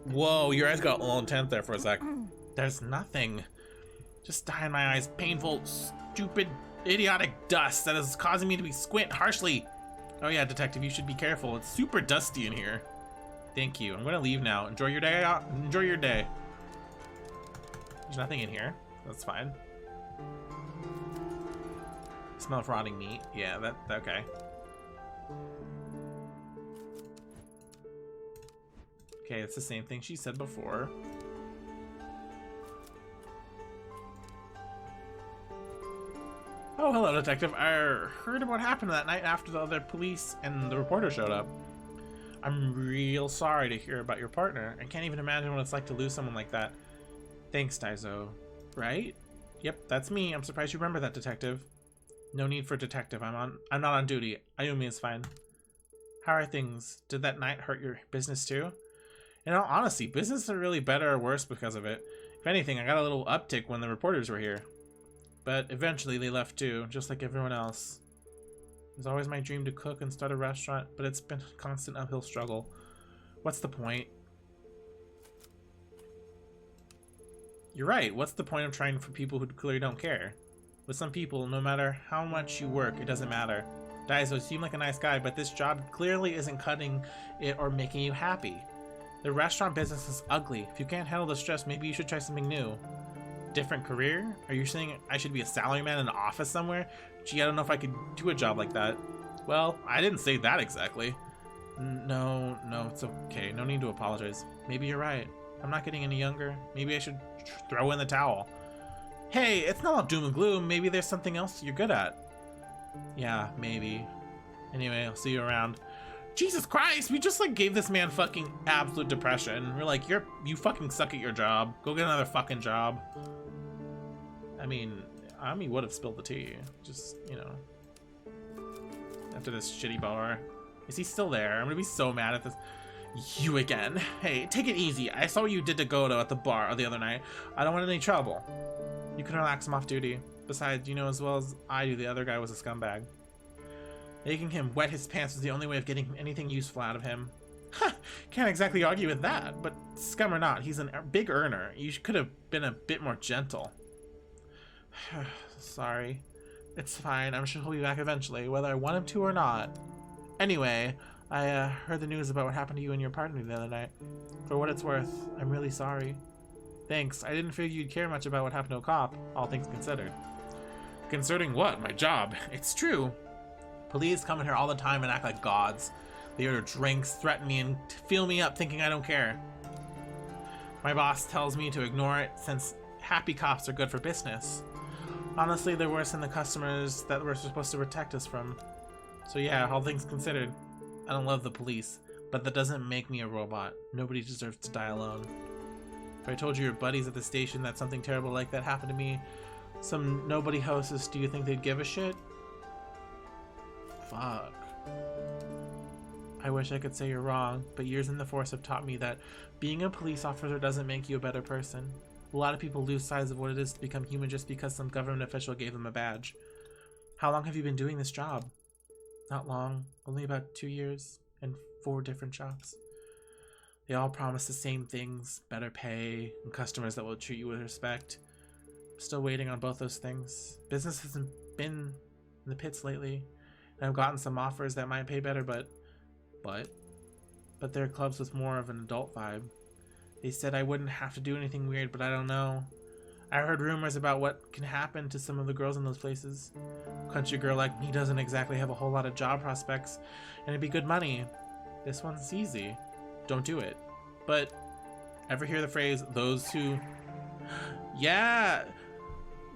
Speaker 1: Whoa, your eyes got a little intense there for a sec. There's nothing. Just dye in my eyes. Painful, stupid, idiotic dust that is causing me to be squint harshly. Oh yeah, detective, you should be careful. It's super dusty in here. Thank you. I'm gonna leave now. Enjoy your day. Enjoy your day. There's nothing in here. That's fine. Smell of rotting meat. Yeah, okay. Okay, it's the same thing she said before. Oh, hello, detective. I heard what happened that night after the other police and the reporter showed up. I'm real sorry to hear about your partner. I can't even imagine what it's like to lose someone like that. Thanks, Daizo. Right? Yep, that's me. I'm surprised you remember that, detective. No need for detective. I'm not on duty. Ayumi is fine. How are things? Did that night hurt your business too? In all honesty, business isn't really better or worse because of it. If anything, I got a little uptick when the reporters were here. But eventually they left too, just like everyone else. It was always my dream to cook and start a restaurant, but it's been a constant uphill struggle. What's the point? You're right, what's the point of trying for people who clearly don't care? With some people, no matter how much you work, it doesn't matter. Daizo seemed like a nice guy, but this job clearly isn't cutting it or making you happy. The restaurant business is ugly. If you can't handle the stress, maybe you should try something new. Different career? Are you saying I should be a salaryman in an office somewhere? Gee, I don't know if I could do a job like that. Well, I didn't say that exactly. No, it's okay. No need to apologize. Maybe you're right. I'm not getting any younger. Maybe I should throw in the towel. Hey, it's not all doom and gloom. Maybe there's something else you're good at. Yeah, maybe. Anyway, I'll see you around. Jesus Christ, we just like gave this man fucking absolute depression. We're like, you fucking suck at your job. Go get another fucking job. I mean, Ami would have spilled the tea. Just, you know. After this shitty bar. Is he still there? I'm gonna be so mad at this. You again. Hey, take it easy. I saw what you did to Goto at the bar the other night. I don't want any trouble. You can relax him off duty. Besides, you know as well as I do the other guy was a scumbag. Making him wet his pants was the only way of getting anything useful out of him. Huh, can't exactly argue with that, but scum or not, he's a big earner. You could have been a bit more gentle. Sorry. It's fine, I'm sure he'll be back eventually, whether I want him to or not. Anyway, I heard the news about what happened to you and your partner the other night. For what it's worth, I'm really sorry. Thanks, I didn't figure you'd care much about what happened to a cop, all things considered. Concerning what? My job? It's true. Police come in here all the time and act like gods. They order drinks, threaten me, and fill me up thinking I don't care. My boss tells me to ignore it since happy cops are good for business. Honestly, they're worse than the customers that we're supposed to protect us from. So yeah, all things considered, I don't love the police, but that doesn't make me a robot. Nobody deserves to die alone. If I told you your buddies at the station that something terrible like that happened to me, some nobody hostess, do you think they'd give a shit? Fuck. I wish I could say you're wrong, but years in the force have taught me that being a police officer doesn't make you a better person. A lot of people lose sight of what it is to become human just because some government official gave them a badge. How long have you been doing this job? Not long, only about 2 years, and 4 different jobs. They all promise the same things, better pay, and customers that will treat you with respect. I'm still waiting on both those things. Business hasn't been in the pits lately, and I've gotten some offers that might pay better, but But there are clubs with more of an adult vibe. They said I wouldn't have to do anything weird, but I don't know. I heard rumors about what can happen to some of the girls in those places. Country girl like me doesn't exactly have a whole lot of job prospects, and it'd be good money. This one's easy. Don't do it. But ever hear the phrase, those who... Yeah!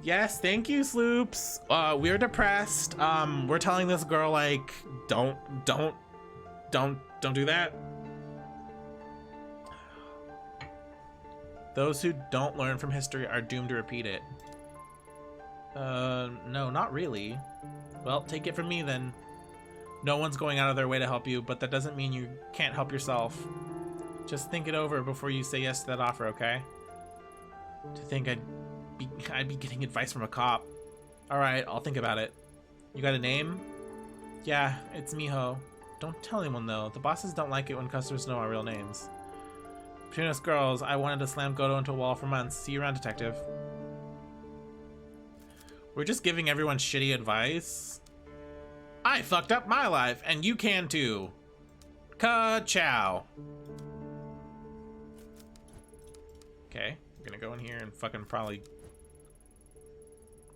Speaker 1: Yes, thank you, Sloops. We're depressed. We're telling this girl, like, don't do that. Those who don't learn from history are doomed to repeat it. No, not really. Well, take it from me then. No one's going out of their way to help you, but that doesn't mean you can't help yourself. Just think it over before you say yes to that offer, okay? To think I'd be getting advice from a cop. Alright, I'll think about it. You got a name? Yeah, it's Miho. Don't tell anyone though. The bosses don't like it when customers know our real names. Between us girls, I wanted to slam Goto into a wall for months. See you around, detective. We're just giving everyone shitty advice. I fucked up my life, and you can too. Ka-chow. Okay, I'm gonna go in here and fucking probably...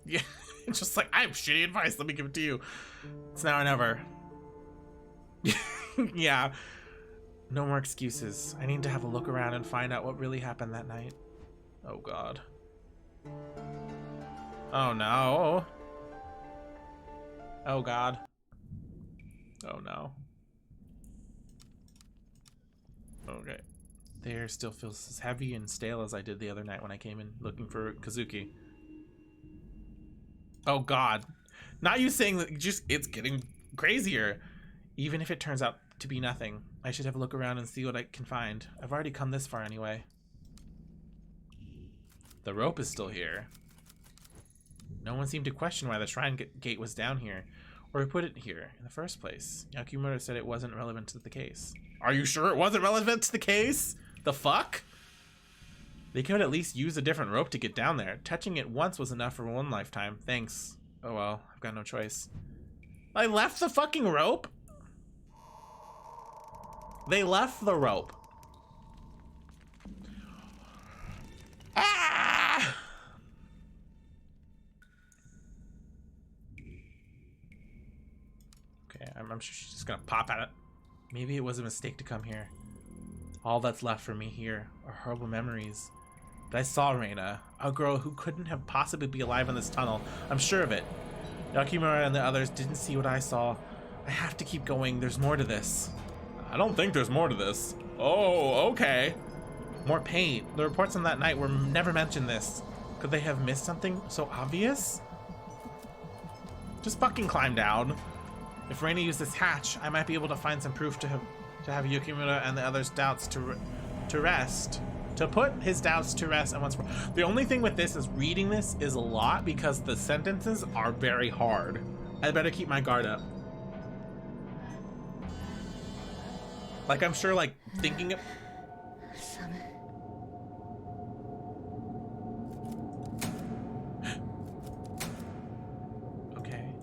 Speaker 1: Yeah, just like, I have shitty advice, let me give it to you. It's now or never. Yeah. No more excuses. I need to have a look around and find out what really happened that night. Oh god. Oh no. Oh god. Oh no. Okay. The air still feels as heavy and stale as I did the other night when I came in looking for Kazuki. Oh god. Not you saying that, just it's getting crazier. Even if it turns out to be nothing, I should have a look around and see what I can find. I've already come this far anyway. The rope is still here. No one seemed to question why the shrine gate was down here, or who put it here in the first place. Yakimoto said it wasn't relevant to the case. Are you sure it wasn't relevant to the case? The fuck? They could at least use a different rope to get down there. Touching it once was enough for one lifetime. Thanks. Oh well, I've got no choice. I left the fucking rope? They left the rope. Ah! Okay, I'm sure she's just gonna pop at it. Maybe it was a mistake to come here. All that's left for me here are horrible memories. But I saw Reina, a girl who couldn't have possibly be alive in this tunnel. I'm sure of it. Yakimura and the others didn't see what I saw. I have to keep going. There's more to this. I don't think there's more to this. Oh, okay. More pain. The reports on that night were never mentioned this. Could they have missed something so obvious? Just fucking climb down. If Reina used this hatch, I might be able to find some proof to have Yukimura and the others' doubts to rest. To put his doubts to rest and once more. The only thing with this is reading this is a lot because the sentences are very hard. I better keep my guard up. Like, I'm sure, like, thinking of... Okay.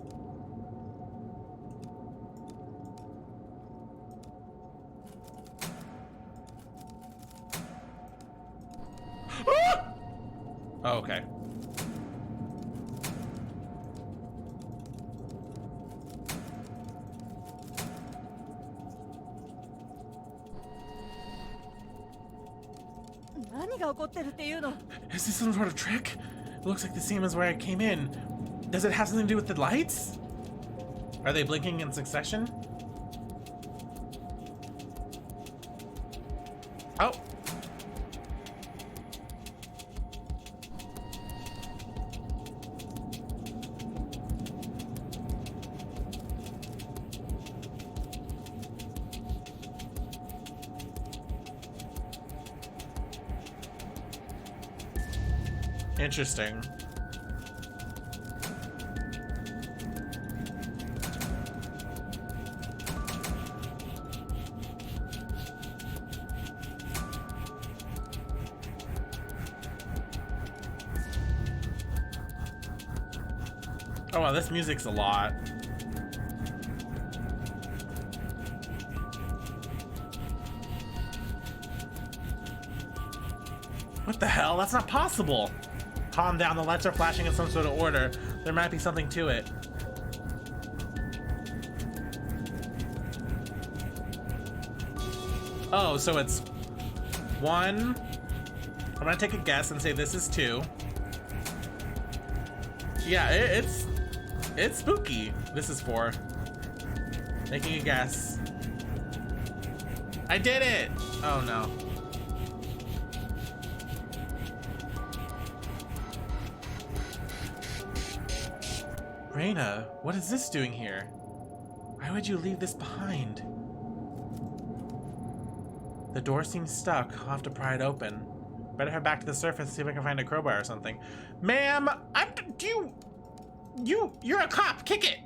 Speaker 1: Ah! Oh, okay. Is this some sort of trick? It looks like the same as where I came in. Does it have something to do with the lights? Are they blinking in succession? Oh. Interesting. Oh wow, this music's a lot. What the hell? That's not possible. Calm down, the lights are flashing in some sort of order. There might be something to it. Oh, so it's 1. I'm gonna take a guess and say this is 2. Yeah, it's spooky. This is 4. Making a guess. I did it! Oh no. Reina, what is this doing here? Why would you leave this behind? The door seems stuck. I'll have to pry it open. Better head back to the surface and see if I can find a crowbar or something. Ma'am, you're a cop. Kick it.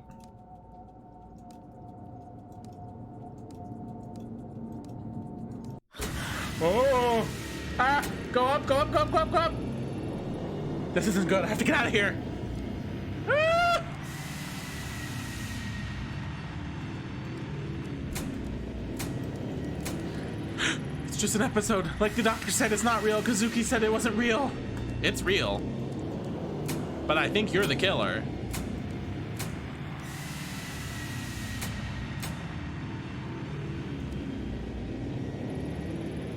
Speaker 1: Oh, go up, go up, go up, go up, go up. This isn't good. I have to get out of here. Ah! It's just an episode. Like the doctor said, it's not real. Kazuki said it wasn't real. It's real. But I think you're the killer.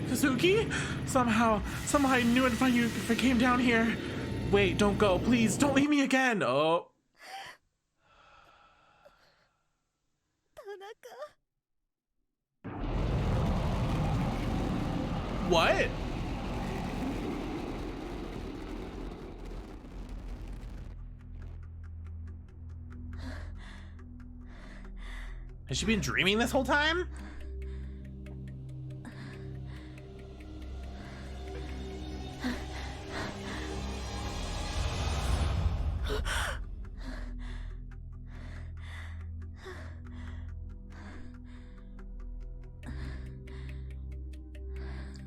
Speaker 1: Kazuki? Somehow I knew I'd find you if I came down here. Wait, don't go, please. Don't leave me again. Oh.
Speaker 2: Tanaka.
Speaker 1: What? Has she been dreaming this whole time?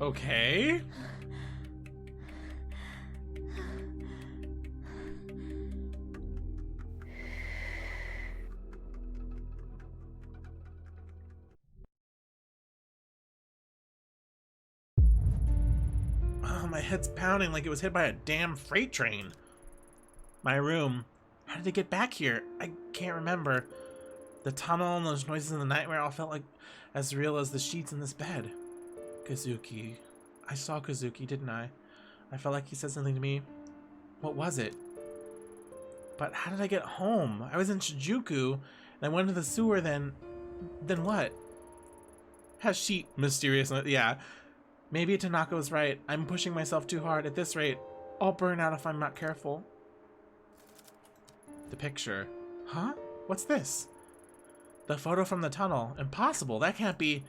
Speaker 1: Okay. Oh, my head's pounding like it was hit by a damn freight train. My room. How did it get back here? I can't remember. The tunnel and those noises in the nightmare all felt like as real as the sheets in this bed. Kazuki. I saw Kazuki, didn't I? I felt like he said something to me. What was it? But how did I get home? I was in Shinjuku, and I went to the sewer then what? Has she... Mysterious... Yeah. Maybe Tanaka was right. I'm pushing myself too hard. At this rate, I'll burn out if I'm not careful. The picture. Huh? What's this? The photo from the tunnel. Impossible. That can't be...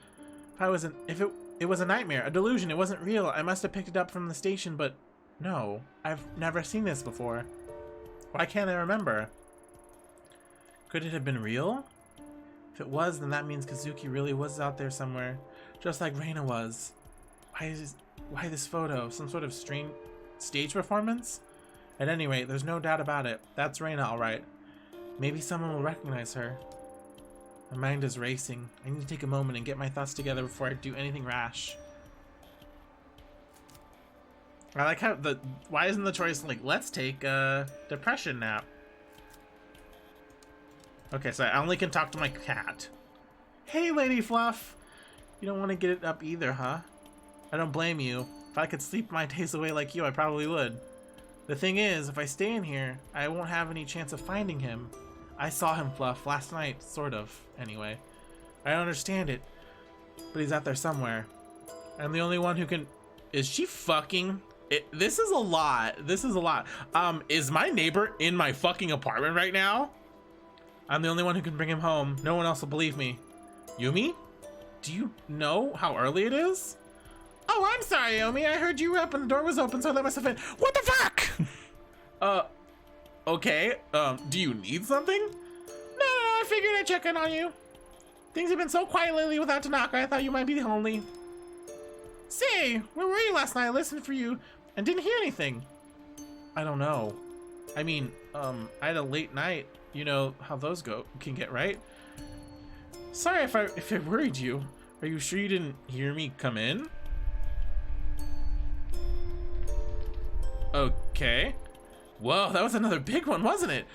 Speaker 1: If it was a nightmare, a delusion, it wasn't real. I must have picked it up from the station, but no. I've never seen this before. Why can't I remember? Could it have been real? If it was, then that means Kazuki really was out there somewhere, just like Reina was. Why this photo? Some sort of strange stage performance? At any rate, there's no doubt about it. That's Reina, all right. Maybe someone will recognize her. My mind is racing. I need to take a moment and get my thoughts together before I do anything rash. I like how why isn't the choice like, let's take a depression nap? Okay, so I only can talk to my cat. Hey, Lady Fluff. You don't want to get it up either, huh? I don't blame you. If I could sleep my days away like you, I probably would. The thing is, if I stay in here, I won't have any chance of finding him. I saw him, Fluff, last night, sort of, anyway. I don't understand it, but he's out there somewhere. I'm the only one who can... Is she fucking... This is a lot. This is a lot. Is my neighbor in my fucking apartment right now? I'm the only one who can bring him home. No one else will believe me. Yumi? Do you know how early it is? Oh, I'm sorry, Yumi. I heard you were up and the door was open, so I let myself in. What the fuck? Okay. Do you need something? No, I figured I'd check in on you. Things have been so quiet lately without Tanaka, I thought you might be the only. Say, where were you last night? I listened for you and didn't hear anything. I don't know. I mean, I had a late night. You know how those can get, right? Sorry if I worried you. Are you sure you didn't hear me come in? Okay. Whoa, that was another big one, wasn't it?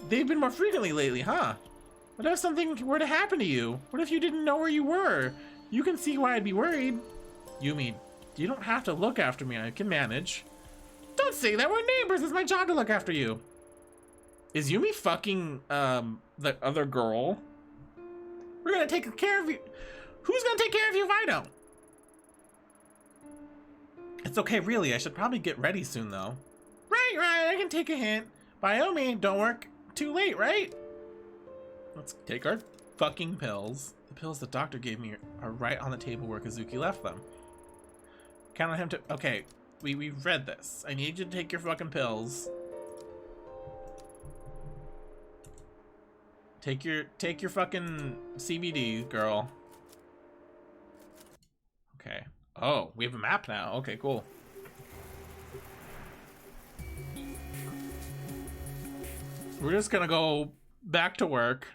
Speaker 1: They've been more frequently lately, huh? What if something were to happen to you? What if you didn't know where you were? You can see why I'd be worried. Yumi, you don't have to look after me. I can manage. Don't say that. We're neighbors. It's my job to look after you. Is Yumi fucking the other girl? We're gonna take care of you. Who's gonna take care of you if I don't? It's okay, really. I should probably get ready soon, though. Right. I can take a hint. By all means, don't work too late, right? Let's take our fucking pills. The pills the doctor gave me are right on the table where Kazuki left them. Count on him to... Okay, we've read this. I need you to take your fucking pills. Take your fucking CBD, girl. Okay. Oh, we have a map now. Okay, cool. We're just gonna go back to work.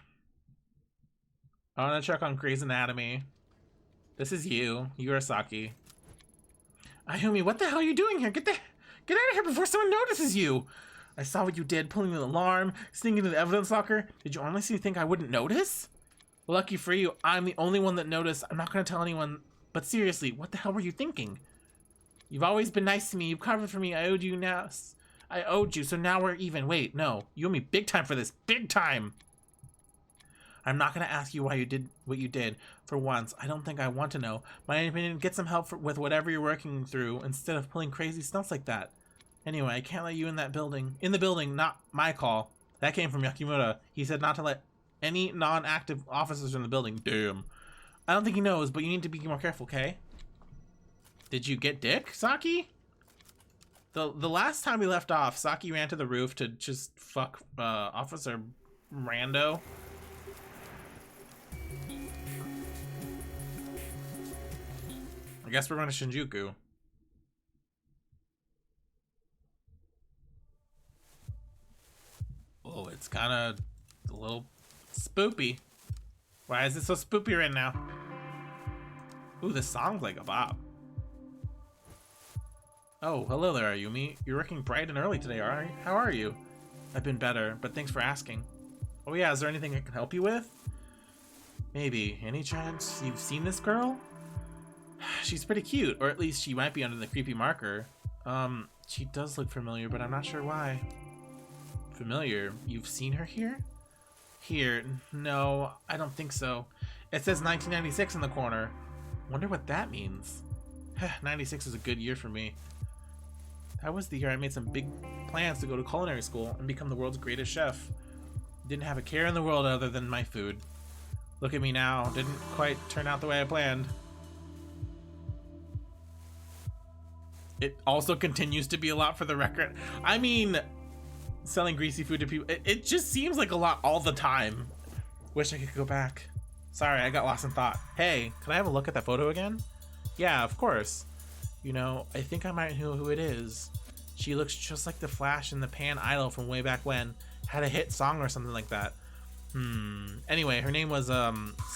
Speaker 1: I wanna check on Grey's Anatomy. This is you. You are Saki. Ayumi, what the hell are you doing here? Get out of here before someone notices you! I saw what you did, pulling the alarm, sneaking into the evidence locker. Did you honestly think I wouldn't notice? Lucky for you, I'm the only one that noticed. I'm not gonna tell anyone. But seriously, what the hell were you thinking? You've always been nice to me. You covered for me. I owed you, so now we're even. Wait, no. You owe me big time for this. Big time! I'm not gonna ask you why you did what you did. For once, I don't think I want to know. My opinion, get some help with whatever you're working through instead of pulling crazy stunts like that. Anyway, I can't let you in that building. In the building, not my call. That came from Yakimura. He said not to let any non-active officers in the building. Damn. I don't think he knows, but you need to be more careful, okay? Did you get dick, Saki? The last time we left off, Saki ran to the roof to just fuck Officer Rando. I guess we're going to Shinjuku. Oh, it's kind of a little spoopy. Why is it so spoopy right now? Ooh, this song's like a bop. Oh, hello there, Ayumi. You're working bright and early today, are you? How are you? I've been better, but thanks for asking. Oh yeah, is there anything I can help you with? Maybe. Any chance you've seen this girl? She's pretty cute, or at least she might be under the creepy marker. She does look familiar, but I'm not sure why. Familiar? You've seen her here? Here? No, I don't think so. It says 1996 in the corner. Wonder what that means. 96 is a good year for me. That was the year I made some big plans to go to culinary school and become the world's greatest chef. Didn't have a care in the world other than my food. Look at me now. Didn't quite turn out the way I planned. It also continues to be a lot for the record. I mean, selling greasy food to people, it just seems like a lot all the time. Wish I could go back. Sorry, I got lost in thought. Hey, can I have a look at that photo again? Yeah, of course. You know, I think I might know who it is. She looks just like the Flash in the Pan Idol from way back when. Had a hit song or something like that. Anyway, her name was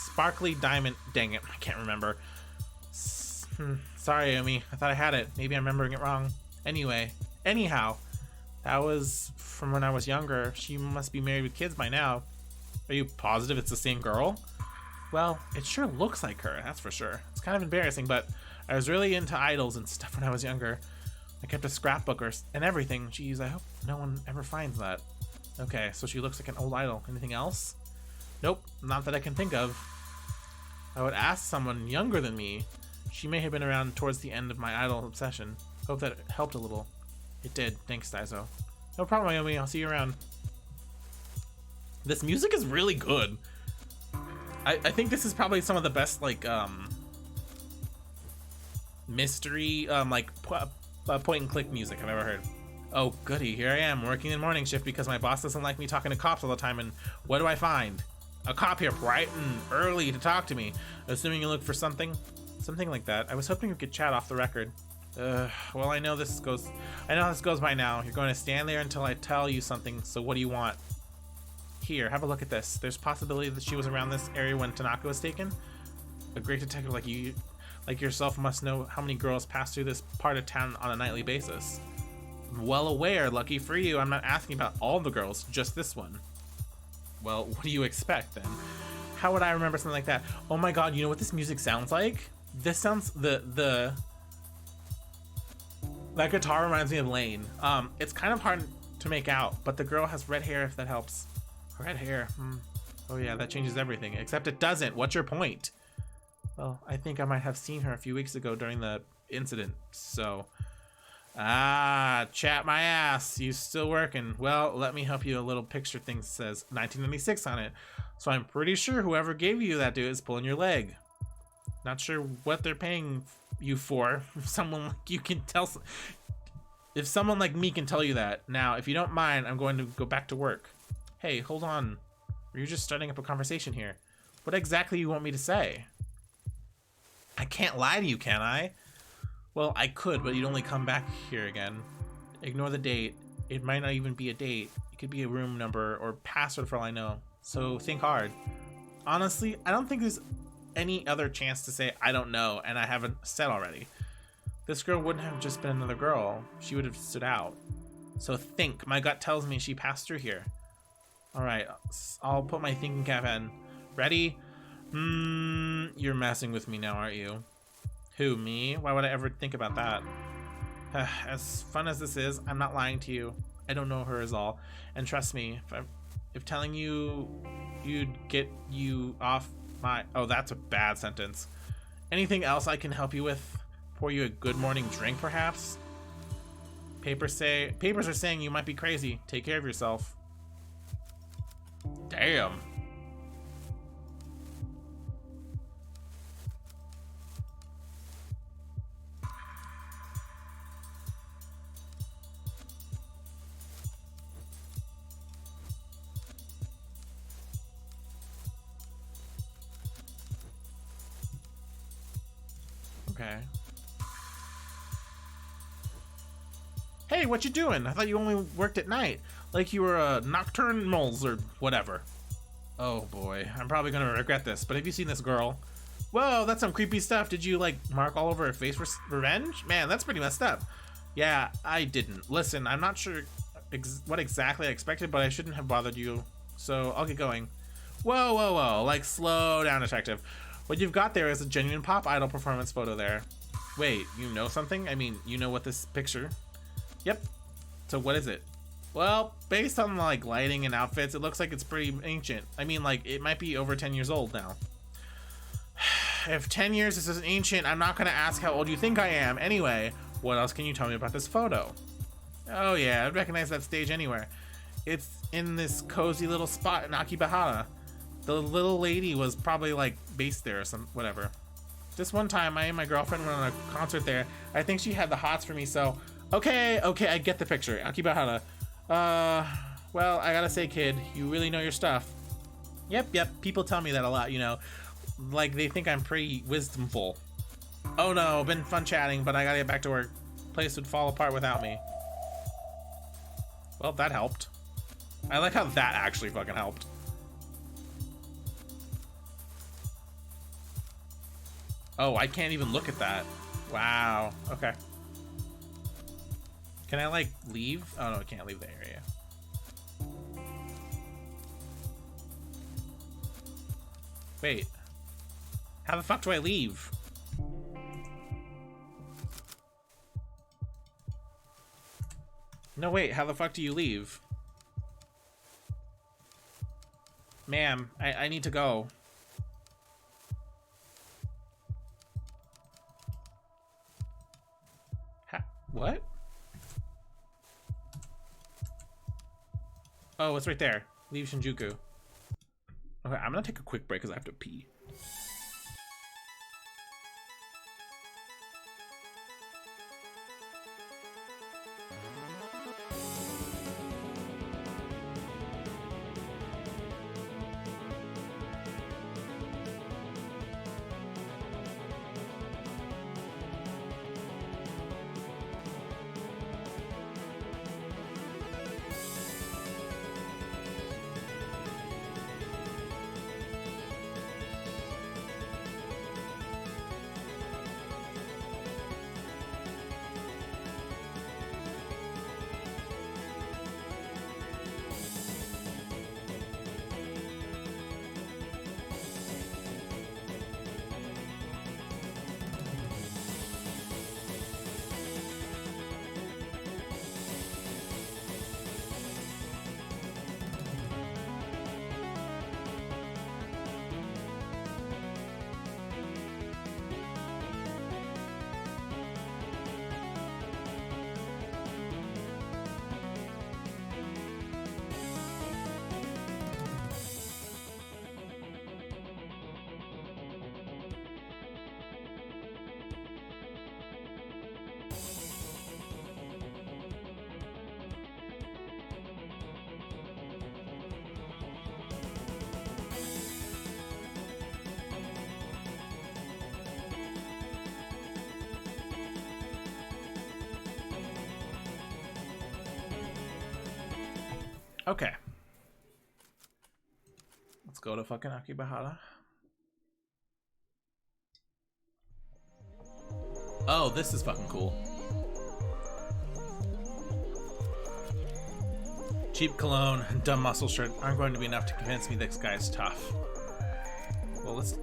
Speaker 1: Sparkly Diamond. Dang it, I can't remember. Sorry, Ayumi. I thought I had it. Maybe I'm remembering it wrong. Anyhow, that was from when I was younger. She must be married with kids by now. Are you positive it's the same girl? Well, it sure looks like her, that's for sure. It's kind of embarrassing, but I was really into idols and stuff when I was younger. I kept a scrapbook and everything. Jeez, I hope no one ever finds that. Okay, so she looks like an old idol. Anything else? Nope, not that I can think of. I would ask someone younger than me. She may have been around towards the end of my idol obsession. Hope that it helped a little. It did. Thanks, Daiso. No problem, Ayumi. I'll see you around. This music is really good. I think this is probably some of the best, like, mystery, point and click music I've ever heard. Oh, goody. Here I am, working in morning shift because my boss doesn't like me talking to cops all the time, and what do I find? A cop here bright and early to talk to me. Assuming you look for something like that. I was hoping we could chat off the record. Well, I know how this goes by now. You're going to stand there until I tell you something, so what do you want? Here, have a look at this. There's possibility that she was around this area when Tanaka was taken. A great detective like yourself must know how many girls pass through this part of town on a nightly basis. well aware, lucky for you, I'm not asking about all the girls, just this one. Well, what do you expect then? How would I remember something like that? Oh my god, you know what this music sounds like? This sounds, that guitar reminds me of Lane. It's kind of hard to make out, but the girl has red hair, if that helps. Red hair, Oh yeah, that changes everything, except it doesn't. What's your point? Well, I think I might have seen her a few weeks ago during the incident, so... Ah, chat my ass. You still working? Well, let me help you. A little picture thing says 1996 on it. So I'm pretty sure whoever gave you that dude is pulling your leg. Not sure what they're paying you for. If someone like you can tell... If someone like me can tell you that. Now, if you don't mind, I'm going to go back to work. Hey, hold on. You're just starting up a conversation here. What exactly you want me to say? I can't lie to you, can I? Well, I could, but you'd only come back here again. Ignore the date. It might not even be a date. It could be a room number or password for all I know. So think hard. Honestly, I don't think there's any other chance to say I don't know and I haven't said already. This girl wouldn't have just been another girl. She would have stood out. So think. My gut tells me she passed through here. Alright, I'll put my thinking cap in. Ready? You're messing with me now, aren't you? Who, me? Why would I ever think about that? As fun as this is, I'm not lying to you. I don't know her is all. And trust me, if telling you you'd get you off my... Oh, that's a bad sentence. Anything else I can help you with? Pour you a good morning drink, perhaps? Papers are saying you might be crazy. Take care of yourself. Damn. Okay. Hey, what you doing? I thought you only worked at night. Like you were a nocturnals or whatever. Oh boy, I'm probably gonna regret this, but have you seen this girl? Whoa, that's some creepy stuff. Did you like mark all over her face for revenge? Man, that's pretty messed up. Yeah, I didn't. Listen, I'm not sure what exactly I expected, but I shouldn't have bothered you. So I'll get going. Whoa, whoa, whoa, like slow down, detective. What you've got there is a genuine pop idol performance photo there. Wait, you know something? I mean, you know what this picture? Yep. So what is it? Well, based on like lighting and outfits, it looks like it's pretty ancient. I mean, like, it might be over 10 years old now. If 10 years is ancient, I'm not gonna ask how old you think I am. Anyway, what else can you tell me about this photo? Oh yeah, I'd recognize that stage anywhere. It's in this cozy little spot in Akibahara. The little lady was probably like based there or some whatever. This one time, I and my girlfriend went on a concert there. I think she had the hots for me, so... Okay, I get the picture. Akibahara. Well, I gotta say, kid, you really know your stuff. Yep, people tell me that a lot, you know. Like, they think I'm pretty wisdomful. Oh no, been fun chatting, but I gotta get back to work. Place would fall apart without me. Well, that helped. I like how that actually fucking helped. Oh, I can't even look at that. Wow, okay. Can I, like, leave? Oh, no, I can't leave the area. Wait. How the fuck do I leave? No, wait, how the fuck do you leave? Ma'am, I need to go. What? Oh, it's right there. Leave Shinjuku. Okay, I'm gonna take a quick break because I have to pee. Okay. Let's go to fucking Akibahara. Oh, this is fucking cool. Cheap cologne and dumb muscle shirt aren't going to be enough to convince me this guy's tough. Well, let's...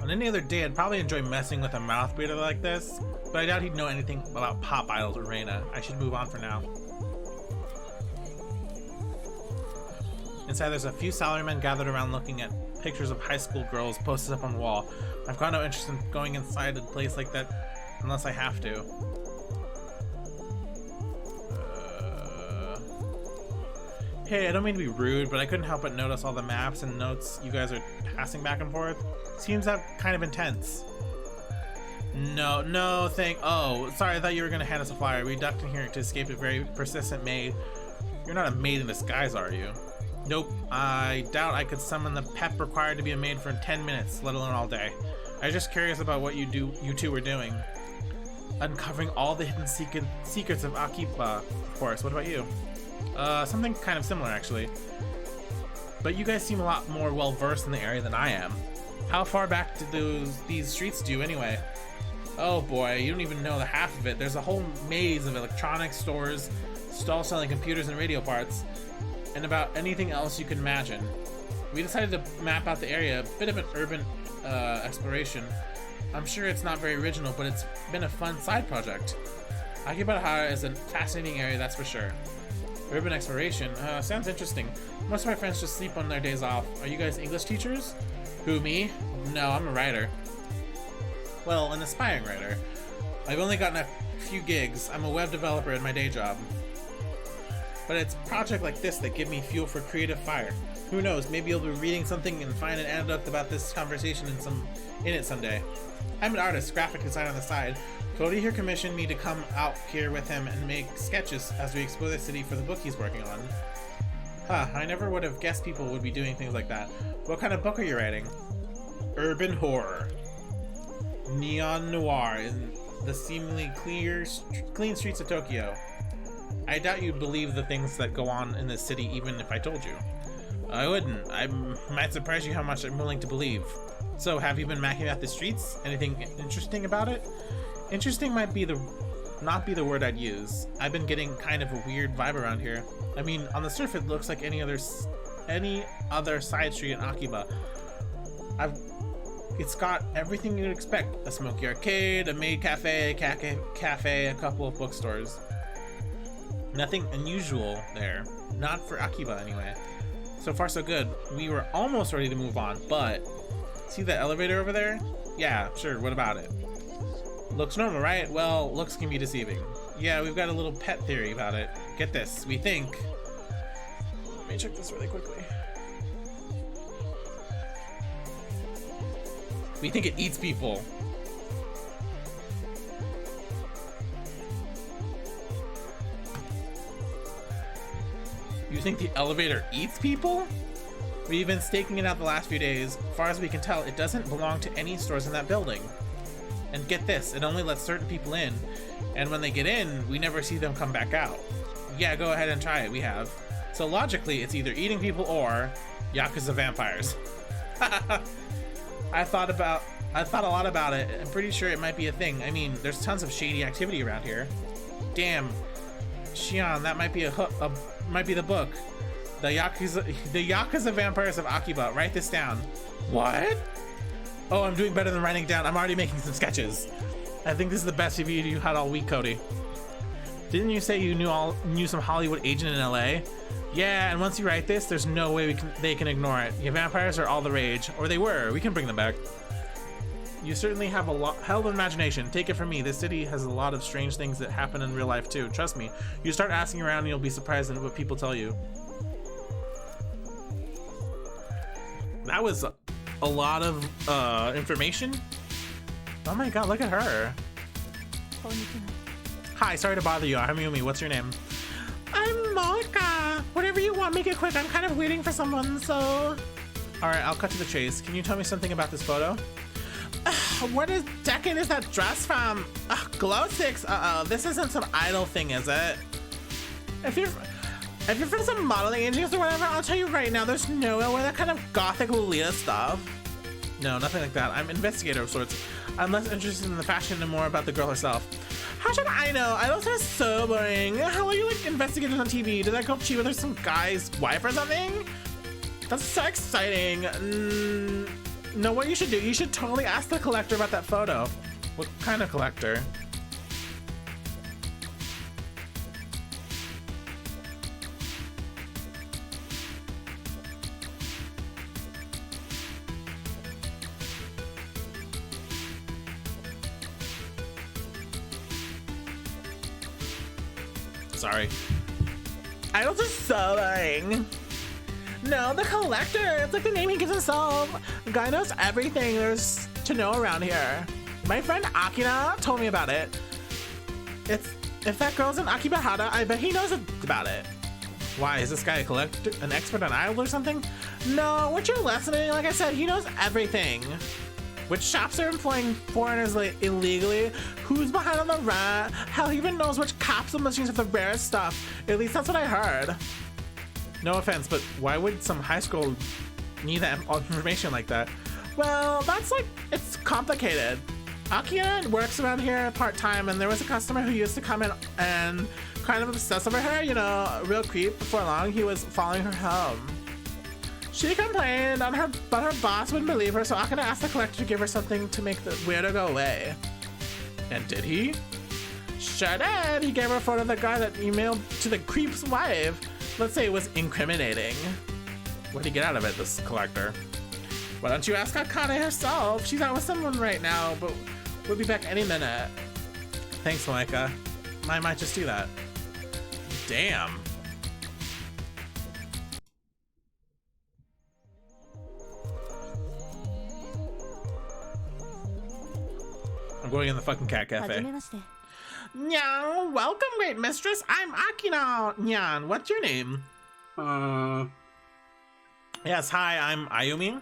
Speaker 1: On any other day, I'd probably enjoy messing with a mouth breather like this, but I doubt he'd know anything about Pop Idol or Reina. I should move on for now. Inside, there's a few salarymen gathered around looking at pictures of high school girls posted up on the wall. I've got no interest in going inside a place like that unless I have to. Hey, I don't mean to be rude, but I couldn't help but notice all the maps and notes you guys are passing back and forth. Seems that kind of intense. No, oh, sorry, I thought you were gonna hand us a flyer. We ducked in here to escape a very persistent maid. You're not a maid in disguise, are you? Nope, I doubt I could summon the pep required to be a maid for 10 minutes, let alone all day. I was just curious about what you two were doing. Uncovering all the hidden secrets of Akiba, of course. What about you? Something kind of similar, actually. But you guys seem a lot more well-versed in the area than I am. How far back do these streets do, anyway? Oh boy, you don't even know the half of it. There's a whole maze of electronics stores, stalls selling computers and radio parts, and about anything else you can imagine. We decided to map out the area, a bit of an urban exploration. I'm sure it's not very original, but it's been a fun side project. Akibahara is a fascinating area, that's for sure. Urban exploration, sounds interesting. Most of my friends just sleep on their days off. Are you guys English teachers? Who, me? No, I'm a writer. Well, an aspiring writer. I've only gotten a few gigs. I'm a web developer in my day job. But it's a project like this that give me fuel for creative fire. Who knows, maybe you'll be reading something and find an anecdote about this conversation in it someday. I'm an artist, graphic design on the side. Cody here commissioned me to come out here with him and make sketches as we explore the city for the book he's working on. Huh, I never would have guessed people would be doing things like that. What kind of book are you writing? Urban horror. Neon noir in the seemingly clean streets of Tokyo. I doubt you'd believe the things that go on in this city even if I told you. I wouldn't. I might surprise you how much I'm willing to believe. So, have you been mapping out the streets? Anything interesting about it? Interesting might not be the word I'd use. I've been getting kind of a weird vibe around here. I mean, on the surface it looks like any other side street in Akiba. It's got everything you'd expect. A smoky arcade, a maid cafe, a couple of bookstores. Nothing unusual there. Not for Akiba, anyway. So far, so good. We were almost ready to move on, but... See that elevator over there? Yeah, sure, what about it? Looks normal, right? Well, looks can be deceiving. Yeah, we've got a little pet theory about it. Get this, we think... Let me check this really quickly. We think it eats people. You think the elevator eats people? We've been staking it out the last few days. As far as we can tell, it doesn't belong to any stores in that building. And get this, it only lets certain people in. And when they get in, we never see them come back out. Yeah, go ahead and try it, we have. So logically, it's either eating people or Yakuza vampires. I thought a lot about it. I'm pretty sure it might be a thing. I mean, there's tons of shady activity around here. Damn. Shion, that might be might be the book. The Yakuza Vampires of Akiba. Write this down. What? Oh, I'm doing better than writing down. I'm already making some sketches. I think this is the best review you had all week, Cody. Didn't you say you knew some Hollywood agent in LA? Yeah, and once you write this, there's no way they can ignore it. Your vampires are all the rage. Or they were. We can bring them back. You certainly have a hell of an imagination. Take it from me, this city has a lot of strange things that happen in real life too. Trust me. You start asking around and you'll be surprised at what people tell you. That was a lot of information. Oh my god, look at her. Hi, sorry to bother you. I'm Yumi. What's your name? I'm Monica. Whatever you want, make it quick. I'm kind of waiting for someone, so... Alright, I'll cut to the chase. Can you tell me something about this photo? What decade is that dress from? Glow sticks. This isn't some idol thing, is it? If you're from some modeling agency or whatever, I'll tell you right now, there's no way I wear that kind of gothic Lolita stuff. No, nothing like that. I'm an investigator of sorts. I'm less interested in the fashion and more about the girl herself. How should I know? I don't sound so boring. How are you like investigators on TV? Did I go cheat with some guy's wife or something? That's so exciting. No, what you should do, you should totally ask the collector about that photo. What kind of collector? Sorry. Idols are so boring. No, the collector. It's like the name he gives himself. The guy knows everything there's to know around here. My friend Akina told me about it. If that girl's an Akibahara, I bet he knows about it. Why, is this guy a collector, an expert on idols or something? No, what you're listening, like I said, he knows everything. Which shops are employing foreigners illegally? Who's behind on the rent? Hell, he even knows which capsule machines have the rarest stuff. At least that's what I heard. No offense, but why would some high school need that information like that? Well, that's like, it's complicated. Akira works around here part-time, and there was a customer who used to come in and kind of obsess over her, you know, a real creep. Before long, he was following her home. She complained on her, but her boss wouldn't believe her, so Akina asked the collector to give her something to make the weirdo go away. And did he? Sure did. He gave her a photo of the guy that emailed to the creep's wife. Let's say it was incriminating. What did he get out of it, this collector? Why don't you ask Akane herself? She's out with someone right now, but we'll be back any minute. Thanks, Malika. I might just do that. Damn. I'm going in the fucking cat cafe. Nyan, welcome, great mistress. I'm Akina. Nyan, what's your name? Yes, hi, I'm Ayumi.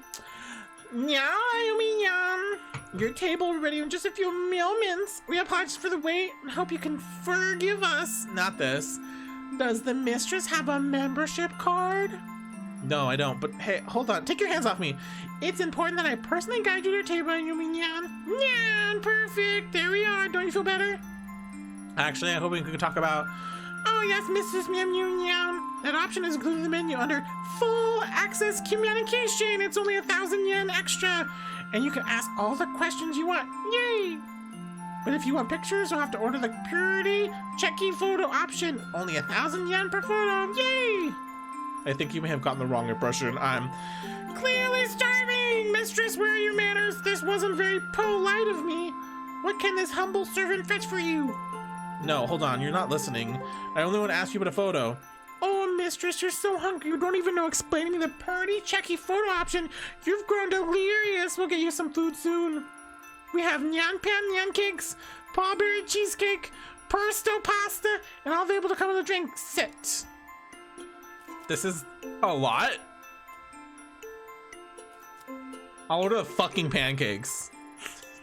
Speaker 1: Nyan, Ayumi, Nyan. Your table ready in just a few moments. We apologize for the wait and hope you can forgive us. Not this. Does the mistress have a membership card? No, I don't, but hey, hold on. Take your hands off me. It's important that I personally guide you to your table, Ayumi, Nyan. Nyan, perfect. There we are. Don't you feel better? Actually, I hope we can talk about... Oh yes, Mrs. Miam Nyan. That option is included in the menu under full access communication. It's only 1,000 yen extra. And you can ask all the questions you want. Yay! But if you want pictures, you'll have to order the Purity Checky photo option. Only 1,000 yen per photo. Yay! I think you may have gotten the wrong impression. I'm clearly starving. Mistress, where are your manners? This wasn't very polite of me. What can this humble servant fetch for you? No, hold on, you're not listening. I only want to ask you about a photo. Oh, mistress, you're so hungry. You don't even know explaining me the Purity Checky photo option. You've grown delirious. We'll get you some food soon. We have Nyan Pan Nyan Cakes, Pawberry Cheesecake, Pesto Pasta, and all available to come with a drink. Sit. This is a lot. I'll order the fucking pancakes.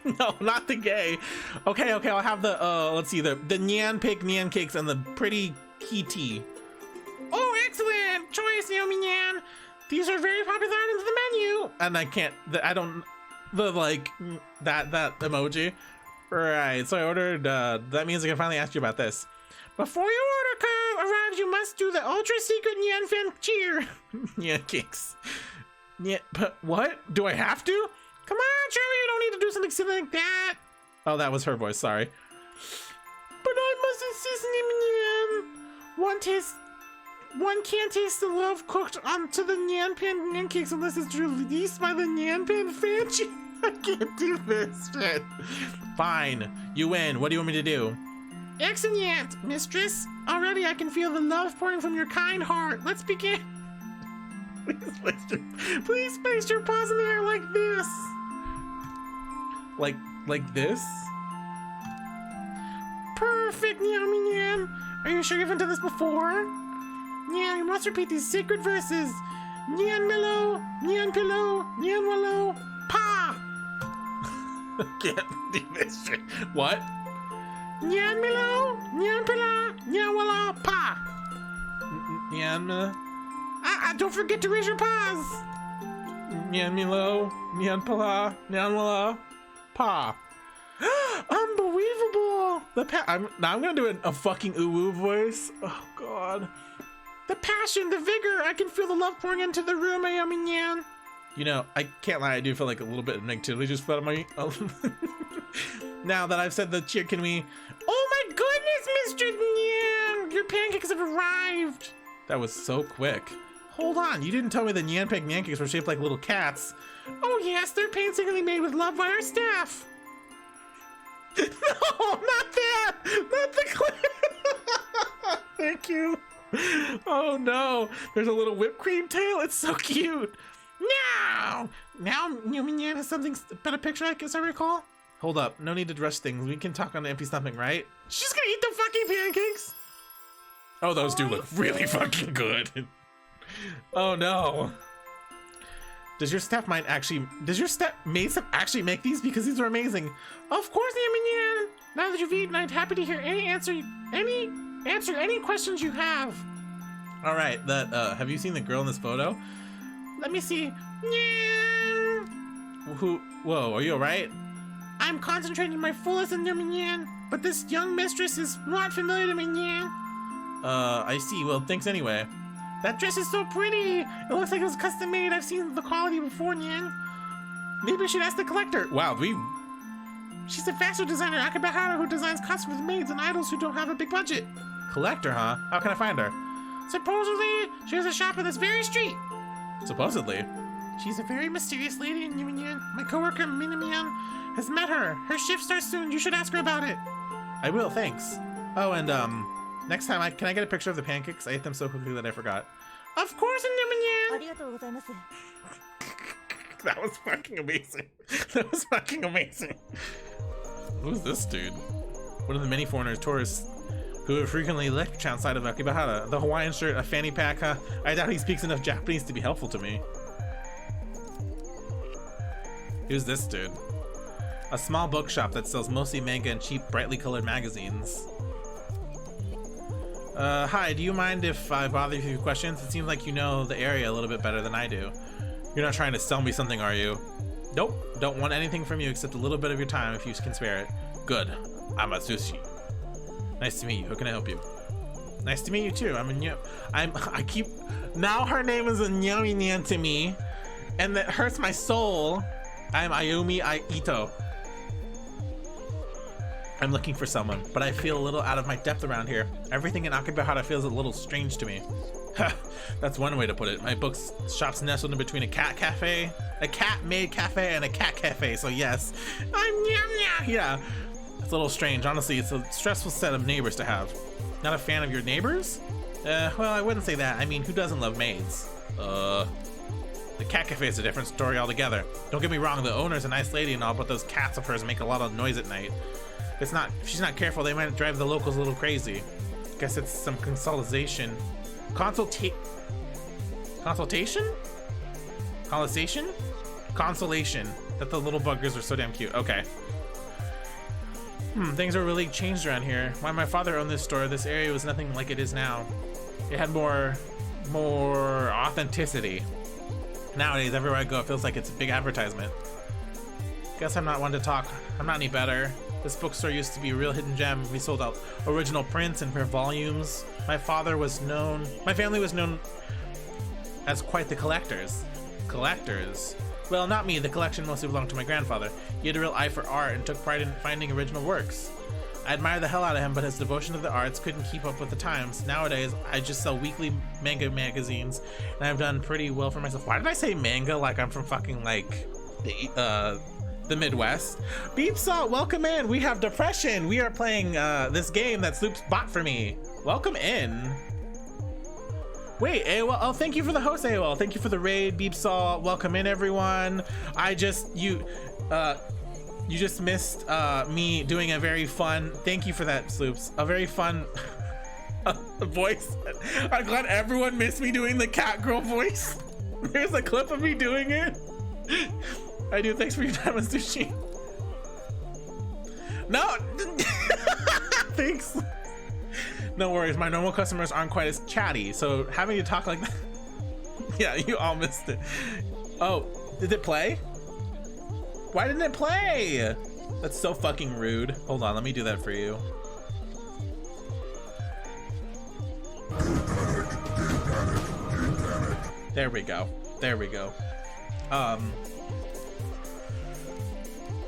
Speaker 1: No, not the gay. Okay, I'll have the, let's see, the Nyan Pig Nyan Cakes and the Pretty PT. Oh, excellent choice, Naomi Nyan. These are very popular items in the menu. And I can't, that emoji. Right, so I ordered, that means I can finally ask you about this. Before your order arrives, you must do the ultra secret Nyan Fan cheer. Nyan Cakes. Yeah, but what? Do I have to? Come on, surely you don't need to do something silly like that. Oh, that was her voice, sorry. But I must insist, Nyan. One can't taste the love cooked onto the Nyan Pan Nyan Cakes unless it's released by the Nyan Pan fan. I can't do this shit. Fine, you win. What do you want me to do? Excellent, mistress. Already I can feel the love pouring from your kind heart. Let's begin. Please place your paws in the air like this. Like this? Perfect, Naomi Nyan. Are you sure you've done this before? Nyan, you must repeat these sacred verses. Nyan Milo, Nyan Pillow, Nyan Wallow, Pa. Can't do this shit. What? Nyan Milo, Nyan Pilla, Nyan Wallow, Pa. Nyan, don't forget to raise your paws. Nyan Milo, Nyan Pala, Nyan Wala, Pa. Unbelievable. Now I'm gonna do a fucking uwu voice. Oh god. The passion, the vigor. I can feel the love pouring into the room, Ayami Nyan. You know, I can't lie. I do feel like a little bit of negativity just fell out of my. Now that I've said the cheer, can we? Oh my goodness, Mr. Nyan, your pancakes have arrived. That was so quick. Hold on, you didn't tell me the Nyan pancakes were shaped like little cats. Oh yes, they're painstakingly made with love by our staff. No, not that! Not the clip! Thank you. Oh no, there's a little whipped cream tail. It's so cute. Now Nyan has something about a picture, I guess I recall. Hold up, no need to rush things. We can talk on the empty stomach, right? She's gonna eat the fucking pancakes. Oh, those do look really fucking good. Oh no. Does your staff actually make these? Because these are amazing. Of course, Nyan. Now that you've eaten, I'm happy to hear answer any questions you have. All right, have you seen the girl in this photo? Let me see. Whoa, are you all right? I'm concentrating my fullest in Nyan, but this young mistress is not familiar to me, Nyan. I see. Well, thanks anyway. That dress is so pretty. It looks like it was custom made. I've seen the quality before, Nyan. Maybe I should ask the collector. Wow, she's a fashion designer, Akibahara, who designs costumes for maids and idols who don't have a big budget. Collector, huh? How can I find her? Supposedly, she has a shop on this very street. Supposedly? She's a very mysterious lady in Nyan. My coworker, Minamian, has met her. Her shift starts soon. You should ask her about it. I will, thanks. Oh, and, next time, can I get a picture of the pancakes? I ate them so quickly that I forgot. Of course, Nyan. That was fucking amazing. That was fucking amazing. Who's this dude? One of the many foreigners, tourists, who have frequently lectured outside of Akibahara. The Hawaiian shirt, a fanny pack, huh? I doubt he speaks enough Japanese to be helpful to me. Who's this dude? A small bookshop that sells mostly manga and cheap, brightly colored magazines. Hi, do you mind if I bother you with a few questions? It seems like you know the area a little bit better than I do. You're not trying to sell me something, are you? Nope, don't want anything from you except a little bit of your time if you can spare it. Good, I'm Atsushi. Nice to meet you, how can I help you? Nice to meet you too, now her name is a Nyan to me, and that hurts my soul. I'm Ayumi Ito. I'm looking for someone, but I feel a little out of my depth around here. Everything in Akibahara feels a little strange to me. That's one way to put it. My bookshop's nestled in between a cat cafe, a cat-made cafe, and a cat cafe, so yes. Yeah, it's a little strange. Honestly, it's a stressful set of neighbors to have. Not a fan of your neighbors? Well, I wouldn't say that. I mean, who doesn't love maids? The cat cafe is a different story altogether. Don't get me wrong, the owner's a nice lady and all, but those cats of hers make a lot of noise at night. If she's not careful, they might drive the locals a little crazy. Guess it's some consolidation. Consultation? Consolation. That the little buggers are so damn cute. Okay. Things are really changed around here. When my father owned this store, this area was nothing like it is now. It had more authenticity. Nowadays, everywhere I go, it feels like it's a big advertisement. Guess I'm not one to talk. I'm not any better. This bookstore used to be a real hidden gem. We sold out original prints and print volumes. My family was known as quite the collectors. Collectors? Well, not me. The collection mostly belonged to my grandfather. He had a real eye for art and took pride in finding original works. I admire the hell out of him, but his devotion to the arts couldn't keep up with the times. Nowadays, I just sell weekly manga magazines, and I've done pretty well for myself. Why did I say manga like I'm from fucking, like, the Midwest? Beep Salt, welcome in. We have Depression. We are playing this game that Sloops bought for me. Welcome in. Wait, AOL. Oh, thank you for the host, AOL. Thank you for the raid, Beep Salt. Welcome in, everyone. You just missed me doing a very fun, thank you for that, Sloops, a very fun voice. I'm glad everyone missed me doing the cat girl voice. There's a clip of me doing it. I do, thanks for your time, Sushi. No, thanks. No worries, my normal customers aren't quite as chatty, so having to talk like that. Yeah, you all missed it. Oh, did it play? Why didn't it play? That's so fucking rude. Hold on, let me do that for you. There we go. There we go.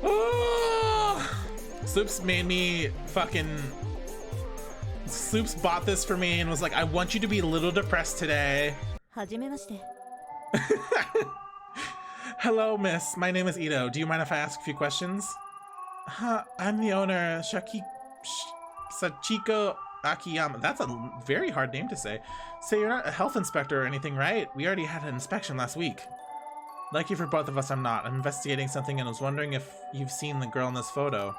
Speaker 1: Oh! Sloops made me fucking... Sloops bought this for me and was like, I want you to be a little depressed today.
Speaker 2: はじめまして。
Speaker 1: Hello, miss. My name is Ito. Do you mind if I ask a few questions? I'm the owner, Sachiko Akiyama. That's a very hard name to say. Say you're not a health inspector or anything, right? We already had an inspection last week. Lucky for both of us, I'm not. I'm investigating something and was wondering if you've seen the girl in this photo.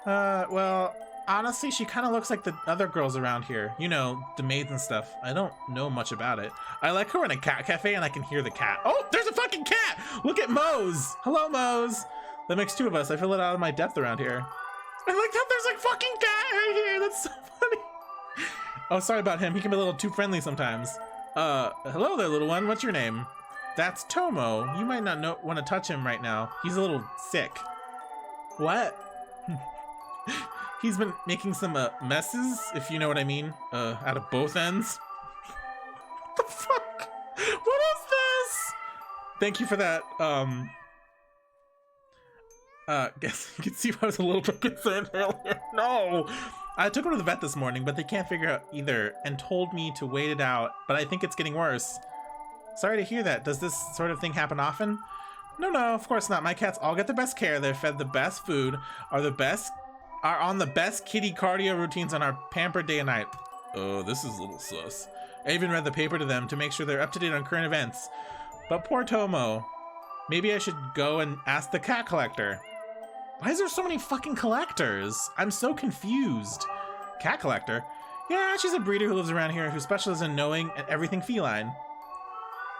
Speaker 1: Well, honestly, she kind of looks like the other girls around here. You know, the maids and stuff. I don't know much about it. I like her in a cat cafe and I can hear the cat. Oh, there's a fucking cat! Look at Mose! Hello, Mose! That makes two of us. I feel it out of my depth around here. I like that there's like fucking cat right here. That's so funny. Oh, sorry about him. He can be a little too friendly sometimes. Hello there, little one. What's your name? That's Tomo. You might not want to touch him right now. He's a little sick. What? He's been making some messes, if you know what I mean, out of both ends. What the fuck? What is this? Thank you for that. Guess you can see why I was a little bit concerned earlier. No! I took him to the vet this morning, but they can't figure out either and told me to wait it out, but I think it's getting worse. Sorry to hear that. Does this sort of thing happen often? No, of course not. My cats all get the best care. They're fed the best food, are on the best kitty cardio routines on our pampered day and night. Oh, this is a little sus. I even read the paper to them to make sure they're up to date on current events. But poor Tomo. Maybe I should go and ask the cat collector. Why is there so many fucking collectors? I'm so confused. Cat collector? Yeah, she's a breeder who lives around here who specializes in knowing everything feline.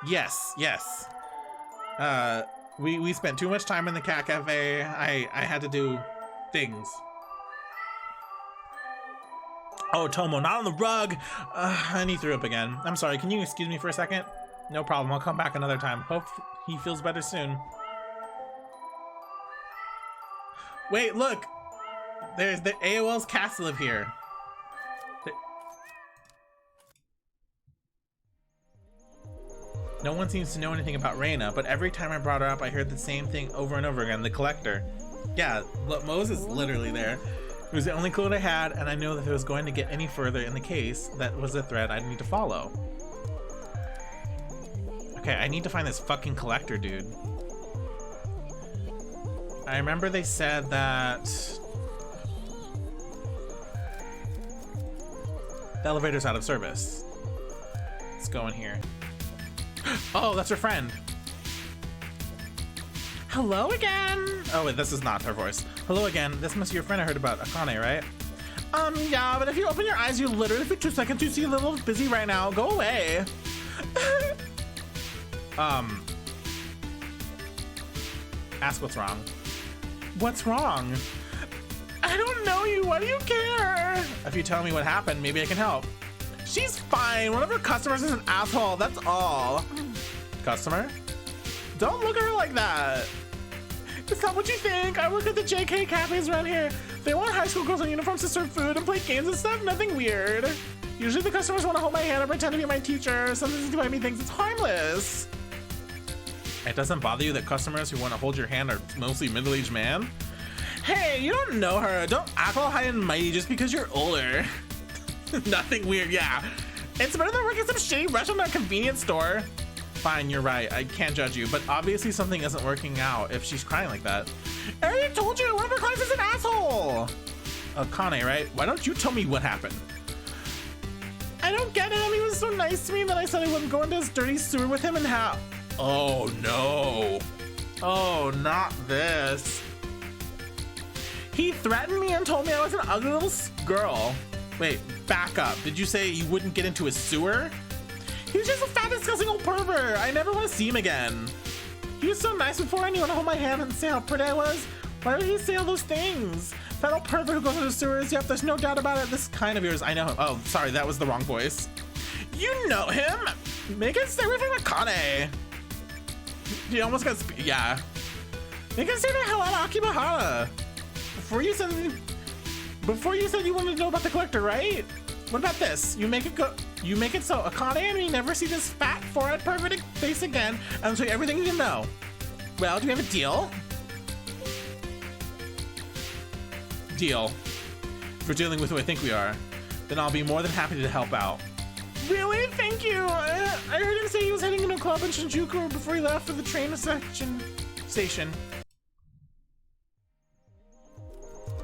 Speaker 1: Yes. We spent too much time in the cat cafe. I had to do things. Oh, Tomo, not on the rug. And he threw up again. I'm sorry, can you excuse me for a second? No problem, I'll come back another time. Hope he feels better soon. Wait, look! There's the AOL's cast live here. No one seems to know anything about Reina, but every time I brought her up, I heard the same thing over and over again, the collector. Yeah, look, Mose is literally there. It was the only clue I had, and I knew that if it was going to get any further in the case, that was a thread I'd need to follow. Okay, I need to find this fucking collector, dude. I remember they said that the elevator's out of service. Let's go in here. Oh, that's her friend. Hello again. Oh wait, this is not her voice. Hello again. This must be your friend I heard about, Akane, right? Yeah, but if you open your eyes, you literally for 2 seconds, you see a little busy right now. Go away. Ask what's wrong. What's wrong? I don't know you. Why do you care? If you tell me what happened, maybe I can help. She's fine. One of her customers is an asshole. That's all. Customer? Don't look at her like that. It's not what you think. I work at the JK cafes around here. They want high school girls in uniforms to serve food and play games and stuff. Nothing weird. Usually the customers want to hold my hand and pretend to be my teacher. Sometimes they buy me things. It's harmless. It doesn't bother you that customers who want to hold your hand are mostly middle-aged men? Hey, you don't know her. Don't act all high and mighty just because you're older. Nothing weird, yeah. It's better than working at some shitty restaurant or convenience store. Fine, you're right. I can't judge you, but obviously something isn't working out if she's crying like that. I already told you, one of her clients is an asshole. Kane, right? Why don't you tell me what happened? I don't get it. He was so nice to me that I said I wouldn't go into his dirty sewer with him and how. Oh no. Oh, not this. He threatened me and told me I was an ugly little girl. Wait, back up. Did you say you wouldn't get into his sewer? He was just a fat, disgusting old pervert. I never want to see him again. He was so nice before I knew how to hold my hand and say how pretty I was. Why would he say all those things? If That old pervert who goes to the sewers? Yep, there's no doubt about it. This kind of yours. I know. Oh, sorry, that was the wrong voice. You know him? Megan, stay away from Akane. He almost got, yeah. Megan, say the hell out of Akibahara. Before you said you wanted to know about the collector, right? What about this? You make it so Akane and me never see this fat forehead pervert face again, and I'll tell you everything you know. Well, do we have a deal? Deal. If we're dealing with who I think we are, then I'll be more than happy to help out. Really? Thank you. I heard him say he was heading into a club in Shinjuku before he left for the train station.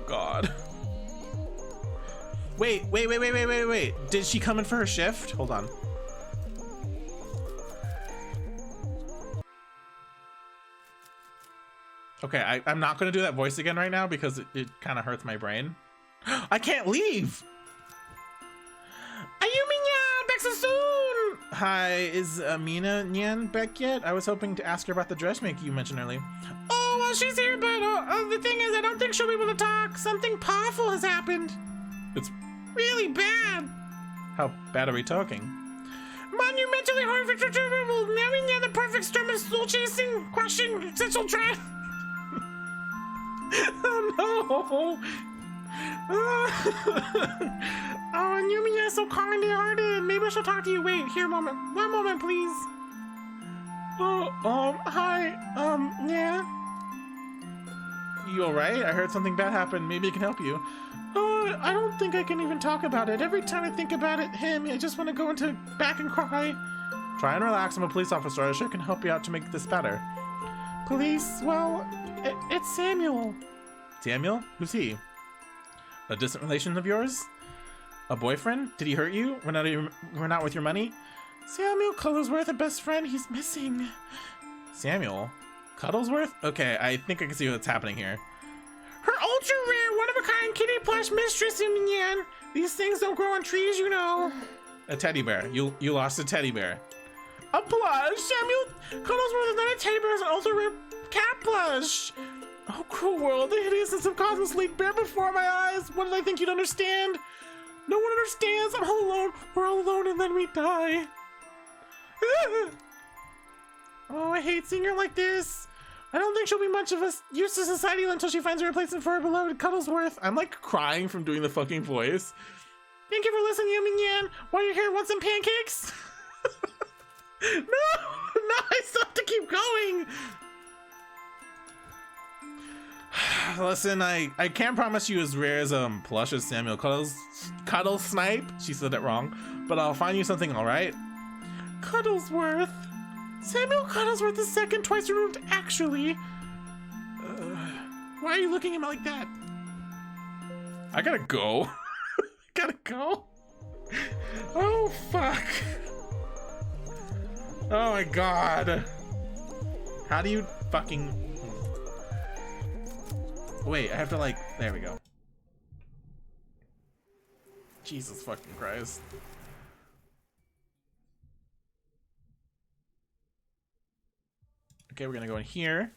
Speaker 1: God. Wait. Did she come in for her shift? Hold on. Okay, I'm not gonna do that voice again right now because it kind of hurts my brain. I can't leave! Ayumi-nyan, back so soon! Hi, is Mina-nyan back yet? I was hoping to ask her about the dressmaker you mentioned earlier. Oh, well, she's here, but the thing is, I don't think she'll be able to talk. Something powerful has happened. It's really bad. How bad are we talking? Monumentally horrific, retrievable, Mina-nyan, the perfect storm of soul-chasing, crushing, essential drive. Oh no! Oh, and Yumi is so kind and hearted. Maybe I should talk to you. Wait, here, one moment, please. Oh, hi. Yeah. You alright? I heard something bad happened. Maybe I can help you. I don't think I can even talk about it. Every time I think about it, I just want to go into back and cry. Try and relax. I'm a police officer. I sure can help you out to make this better. Police? Well, it's Samuel. Samuel? Who's he? A distant relation of yours? A boyfriend? Did he hurt you? We're not with your money? Samuel Cuddlesworth, a best friend. He's missing. Samuel? Cuddlesworth? Okay, I think I can see what's happening here. Her ultra rare, one-of-a-kind kitty plush mistress, Yan. These things don't grow on trees, you know. A teddy bear. You lost a teddy bear. A plush? Samuel Cuddlesworth is not a teddy bear, it's an ultra rare cat plush. Oh, cruel world, the hideousness of cosmos leaked bare before my eyes. What did I think you'd understand? No one understands. I'm all alone. We're all alone and then we die. Oh, I hate seeing her like this. I don't think she'll be much of a use to society until she finds a replacement for her beloved Cuddlesworth. I'm like crying from doing the fucking voice. Thank you for listening, Yumi-nyan. While you're here, want some pancakes? No, I still have to keep going. Listen, I can't promise you as rare as plush as Samuel Cuddle Snipe. She said it wrong, but I'll find you something, all right? Cuddlesworth. Samuel Cuddlesworth the second, twice removed, actually. Why are you looking at me like that? I gotta go. Gotta go. Oh fuck. Oh my god. How do you fucking... Wait, I have to like, there we go. Jesus fucking Christ. Okay, we're gonna go in here.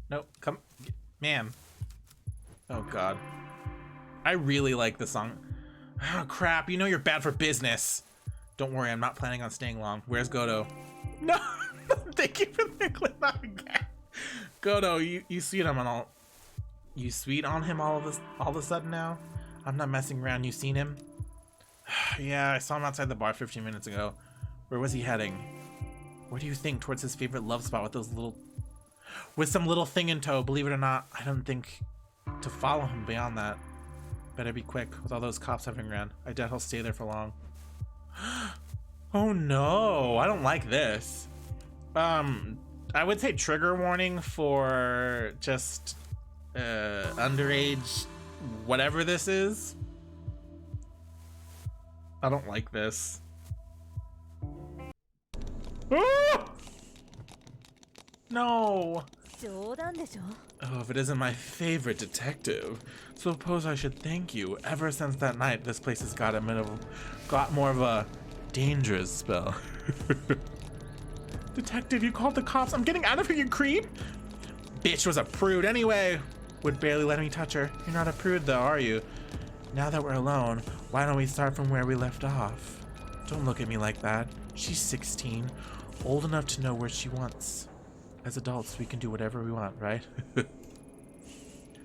Speaker 1: Nope, come, man. Oh God. I really like the song. Oh crap, you know you're bad for business. Don't worry, I'm not planning on staying long. Where's Godo? No, thank you for the clip out again. Godo, you sweet on all. You sweet on him all of a sudden now? I'm not messing around. You seen him? Yeah, I saw him outside the bar 15 minutes ago. Where was he heading? Where do you think? Towards his favorite love spot with some little thing in tow. Believe it or not, I don't think to follow him beyond that. Better be quick with all those cops having around. I doubt he'll stay there for long. Oh no, I don't like this. I would say trigger warning for just underage whatever this is. I don't like this. Ah! No. Oh, if it isn't my favorite detective. Suppose I should thank you. Ever since that night, this place has got more of a dangerous spell. Detective, you called the cops. I'm getting out of here, you creep. bitch was a prude anyway. Would barely let me touch her. You're not a prude though, are you? Now that we're alone, why don't we start from where we left off? Don't look at me like that. She's 16, old enough to know where she wants. As adults, we can do whatever we want, right?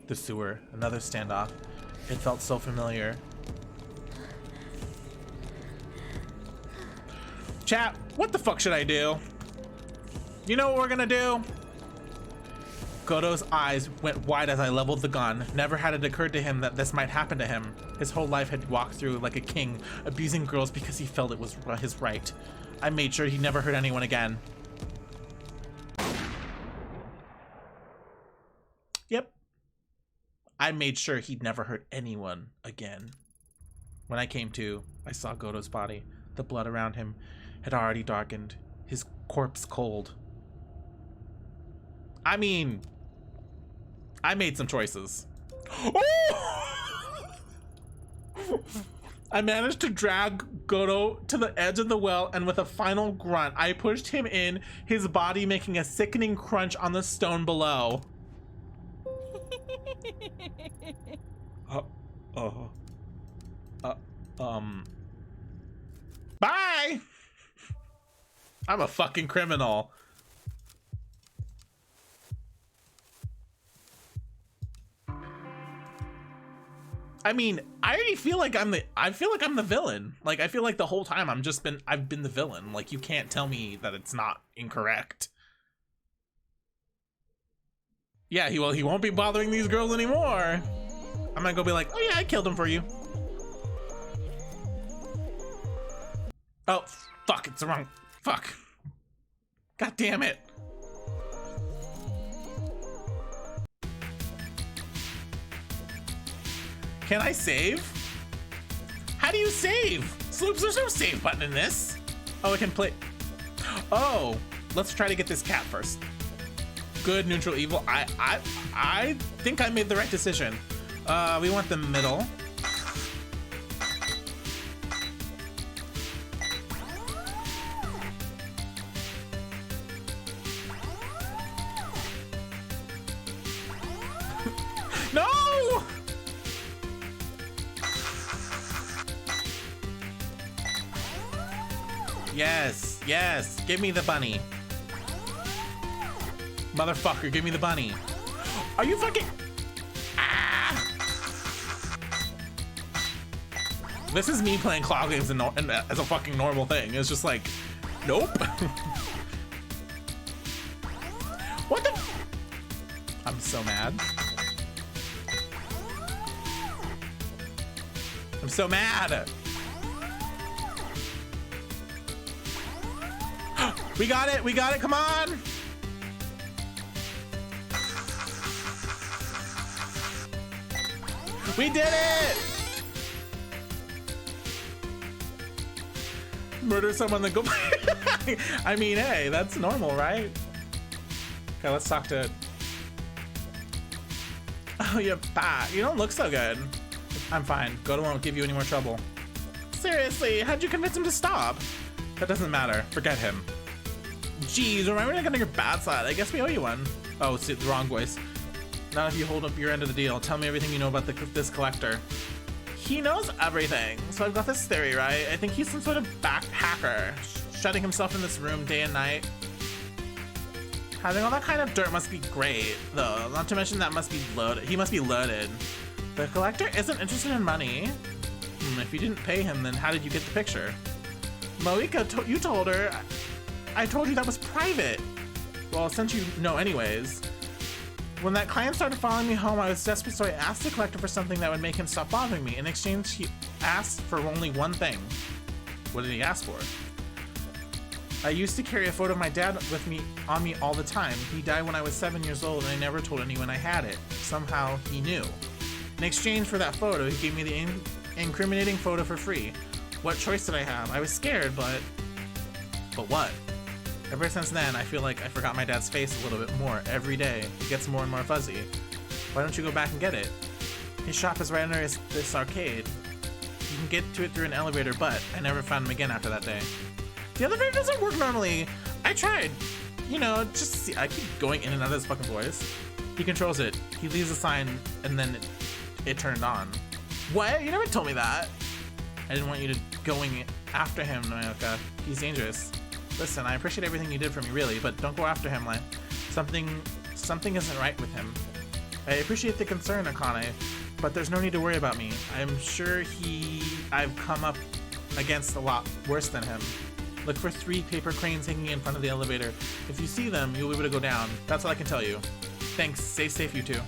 Speaker 1: The sewer, another standoff. It felt so familiar. Chat, what the fuck should I do? You know what we're gonna do? Goto's eyes went wide as I leveled the gun. Never had it occurred to him that this might happen to him. His whole life had walked through like a king, abusing girls because he felt it was his right. I made sure he never hurt anyone again. Yep. I made sure he'd never hurt anyone again. When I came to, I saw Goto's body. The blood around him had already darkened, his corpse cold. I mean, I made some choices. Oh! I managed to drag Goto to the edge of the well, and with a final grunt, I pushed him in, his body making a sickening crunch on the stone below. Bye! I'm a fucking criminal. I mean, I already feel like I'm the villain. Like, I feel like the whole time I've been the villain. Like, you can't tell me that it's not incorrect. Yeah, he won't be bothering these girls anymore. I'm gonna go be like, oh yeah, I killed him for you. Oh, fuck, it's the wrong, fuck. God damn it. Can I save? How do you save? Sloops, there's no save button in this. Oh, I can play. Oh, let's try to get this cat first. Good, neutral, evil. I think I made the right decision. We want the middle. No! Yes, yes, give me the bunny. Motherfucker, give me the bunny. Are you fucking... Ah! This is me playing Claw games as a fucking normal thing. It's just like, nope. What the... I'm so mad. I'm so mad. We got it, come on. We did it! Murder someone then go. I mean, hey, that's normal, right? Okay, let's talk to. Oh, you're fat. You don't look so good. I'm fine. Goto won't give you any more trouble. Seriously, how'd you convince him to stop? That doesn't matter. Forget him. Jeez, remember to get on your bad side. I guess we owe you one. Oh, it's the wrong voice. Not if you hold up your end of the deal. Tell me everything you know about this collector. He knows everything. So I've got this theory, right? I think he's some sort of backpacker, shutting himself in this room day and night. Having all that kind of dirt must be great, though. Not to mention that must be loaded. He must be loaded. The collector isn't interested in money. If you didn't pay him, then how did you get the picture? Moeka, you told her. I told you that was private. Well, since you know anyways. When that client started following me home, I was desperate, so I asked the collector for something that would make him stop bothering me. In exchange, he asked for only one thing. What did he ask for? I used to carry a photo of my dad with me on me all the time. He died when I was 7 years old, and I never told anyone I had it. Somehow, he knew. In exchange for that photo, he gave me the incriminating photo for free. What choice did I have? I was scared, but what? Ever since then, I feel like I forgot my dad's face a little bit more every day. It gets more and more fuzzy. Why don't you go back and get it? His shop is right under this arcade. You can get to it through an elevator, but I never found him again after that day. The elevator doesn't work normally. I tried. You know, just see. I keep going in and out of this fucking voice. He controls it. He leaves a sign and then it turned on. What? You never told me that. I didn't want you to going after him, Noyoka. He's dangerous. Listen, I appreciate everything you did for me, really, but don't go after him, like something isn't right with him. I appreciate the concern, Akane, but there's no need to worry about me. I'm sure I've come up against a lot worse than him. Look for 3 paper cranes hanging in front of the elevator. If you see them, you'll be able to go down. That's all I can tell you. Thanks. Stay safe, you two.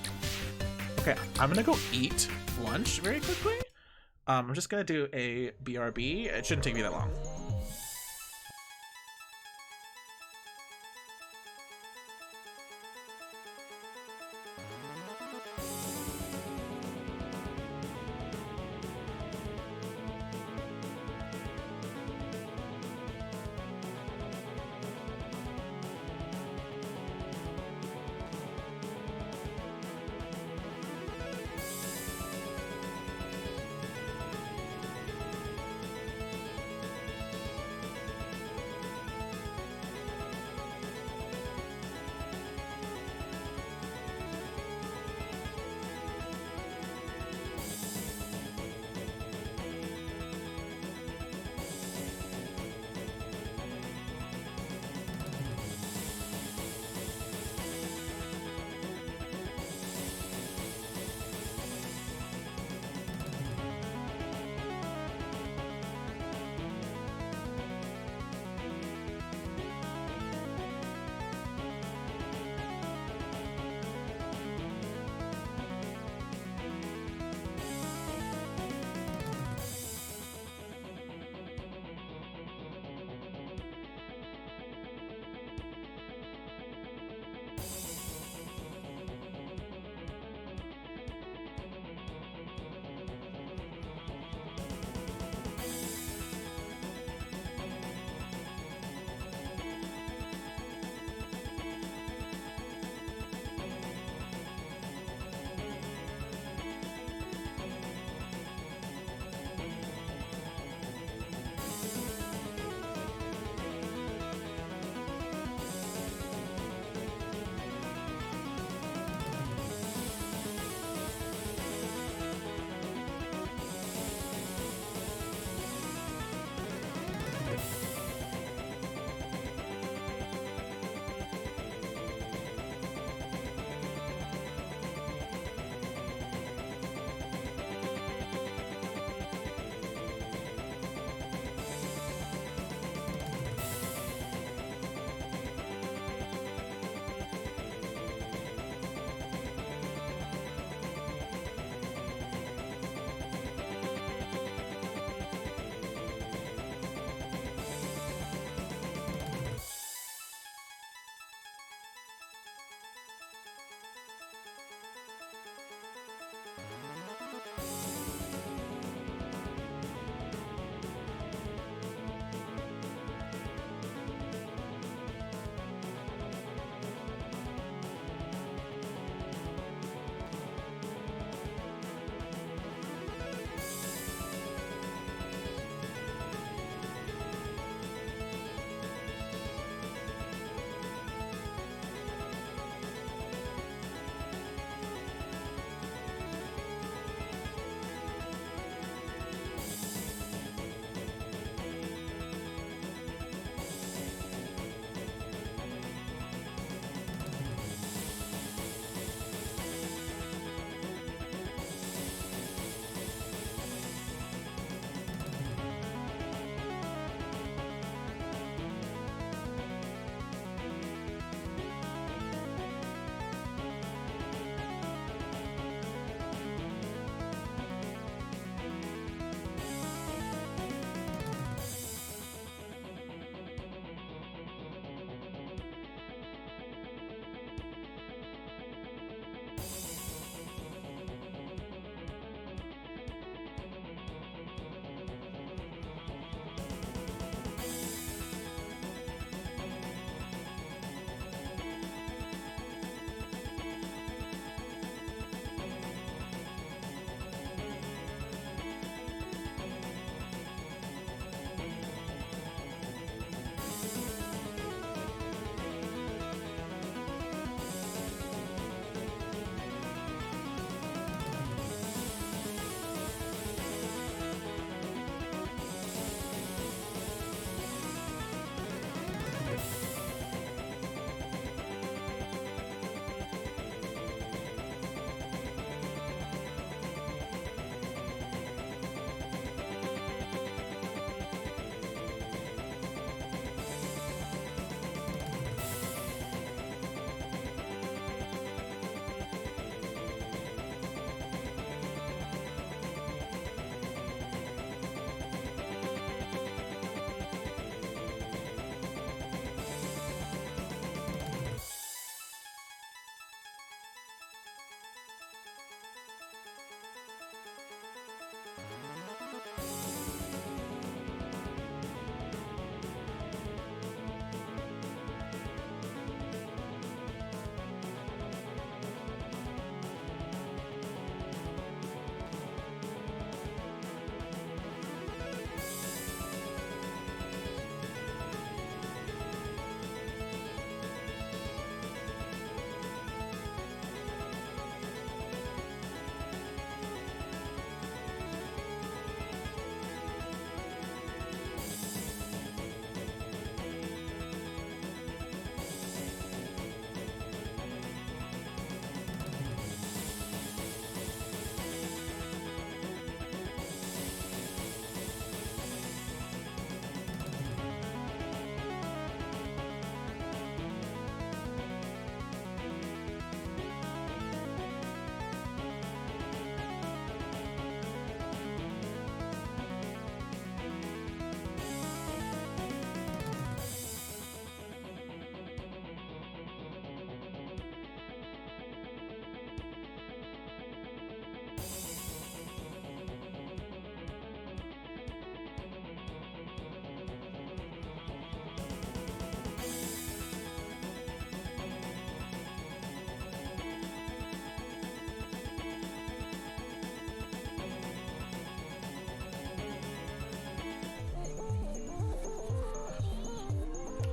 Speaker 1: Okay, I'm gonna go eat lunch very quickly. I'm just gonna do a BRB. It shouldn't take me that long.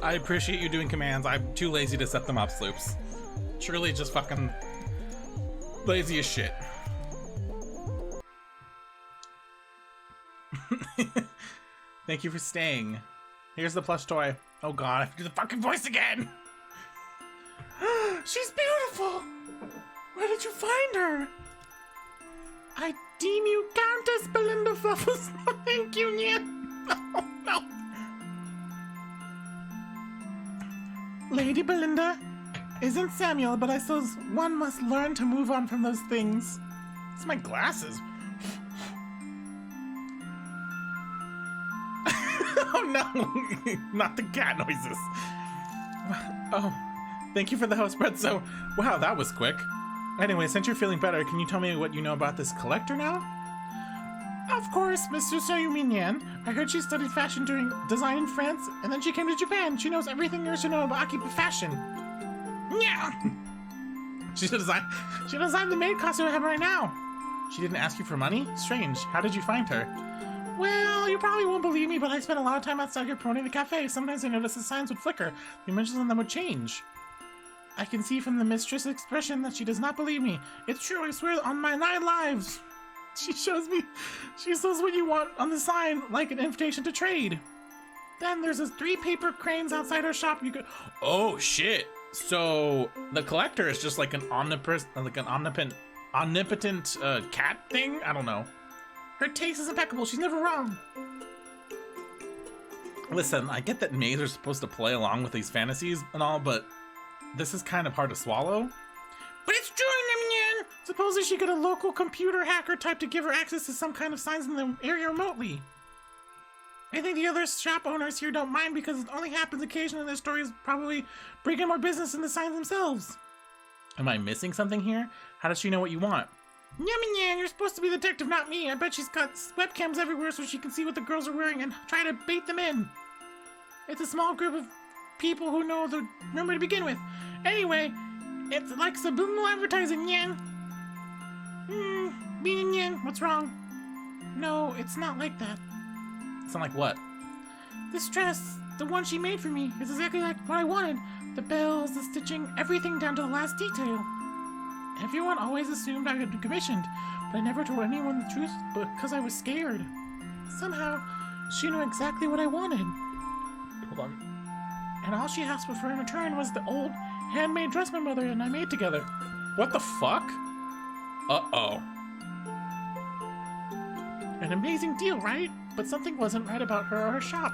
Speaker 2: I appreciate you doing commands. I'm too lazy to set them up, Sloops. Truly just fucking lazy as shit.
Speaker 1: Thank you for staying. Here's the plush toy. Oh god, I have to do the fucking voice again! She's beautiful! Where did you find her? I deem you Countess Belinda Fluffles. Thank you, Nyan. Oh, no. Lady Belinda, isn't Samuel, but I suppose one must learn to move on from those things. It's my glasses. Oh no, not the cat noises. Oh, thank you for the house spread. So, wow, that was quick. Anyway, since you're feeling better, can you tell me what you know about this collector now? Of course, Mr. Soyumin. I heard she studied fashion during design in France, and then she came to Japan. She knows everything there is to know about Akiba fashion. Yeah. She designed the maid costume I have right now. She didn't ask you for money? Strange. How did you find her? Well, you probably won't believe me, but I spent a lot of time outside here promoting the cafe. Sometimes I noticed the signs would flicker. The images on them would change. I can see from the mistress' expression that she does not believe me. It's true, I swear on my 9 lives. She says what you want on the sign, like an invitation to trade. Then there's those 3 paper cranes outside our shop. You could. Oh shit! So the collector is just like an omnipotent cat thing. I don't know. Her taste is impeccable. She's never wrong. Listen, I get that maids are supposed to play along with these fantasies and all, but this is kind of hard to swallow. But it's true, Nyan. Supposedly she got a local computer hacker type to give her access to some kind of signs in the area remotely. I think the other shop owners here don't mind because it only happens occasionally. Their stories probably bring in more business than the signs themselves. Am I missing something here? How does she know what you want? Nyan, you're supposed to be the detective, not me. I bet she's got webcams everywhere so she can see what the girls are wearing and try to bait them in. It's a small group of people who know the rumor to begin with. Anyway, it's like subliminal advertising, Nyan. Nyan, what's wrong? No, it's not like that. It's not like what? This dress, the one she made for me, is exactly like what I wanted. The bells, the stitching, everything down to the last detail. Everyone always assumed I had been commissioned, but I never told anyone the truth because I was scared. Somehow, she knew exactly what I wanted. Hold on. And all she asked for in return was the old handmade dress my mother and I made together. What the fuck? Uh-oh. An amazing deal, right? But something wasn't right about her or her shop.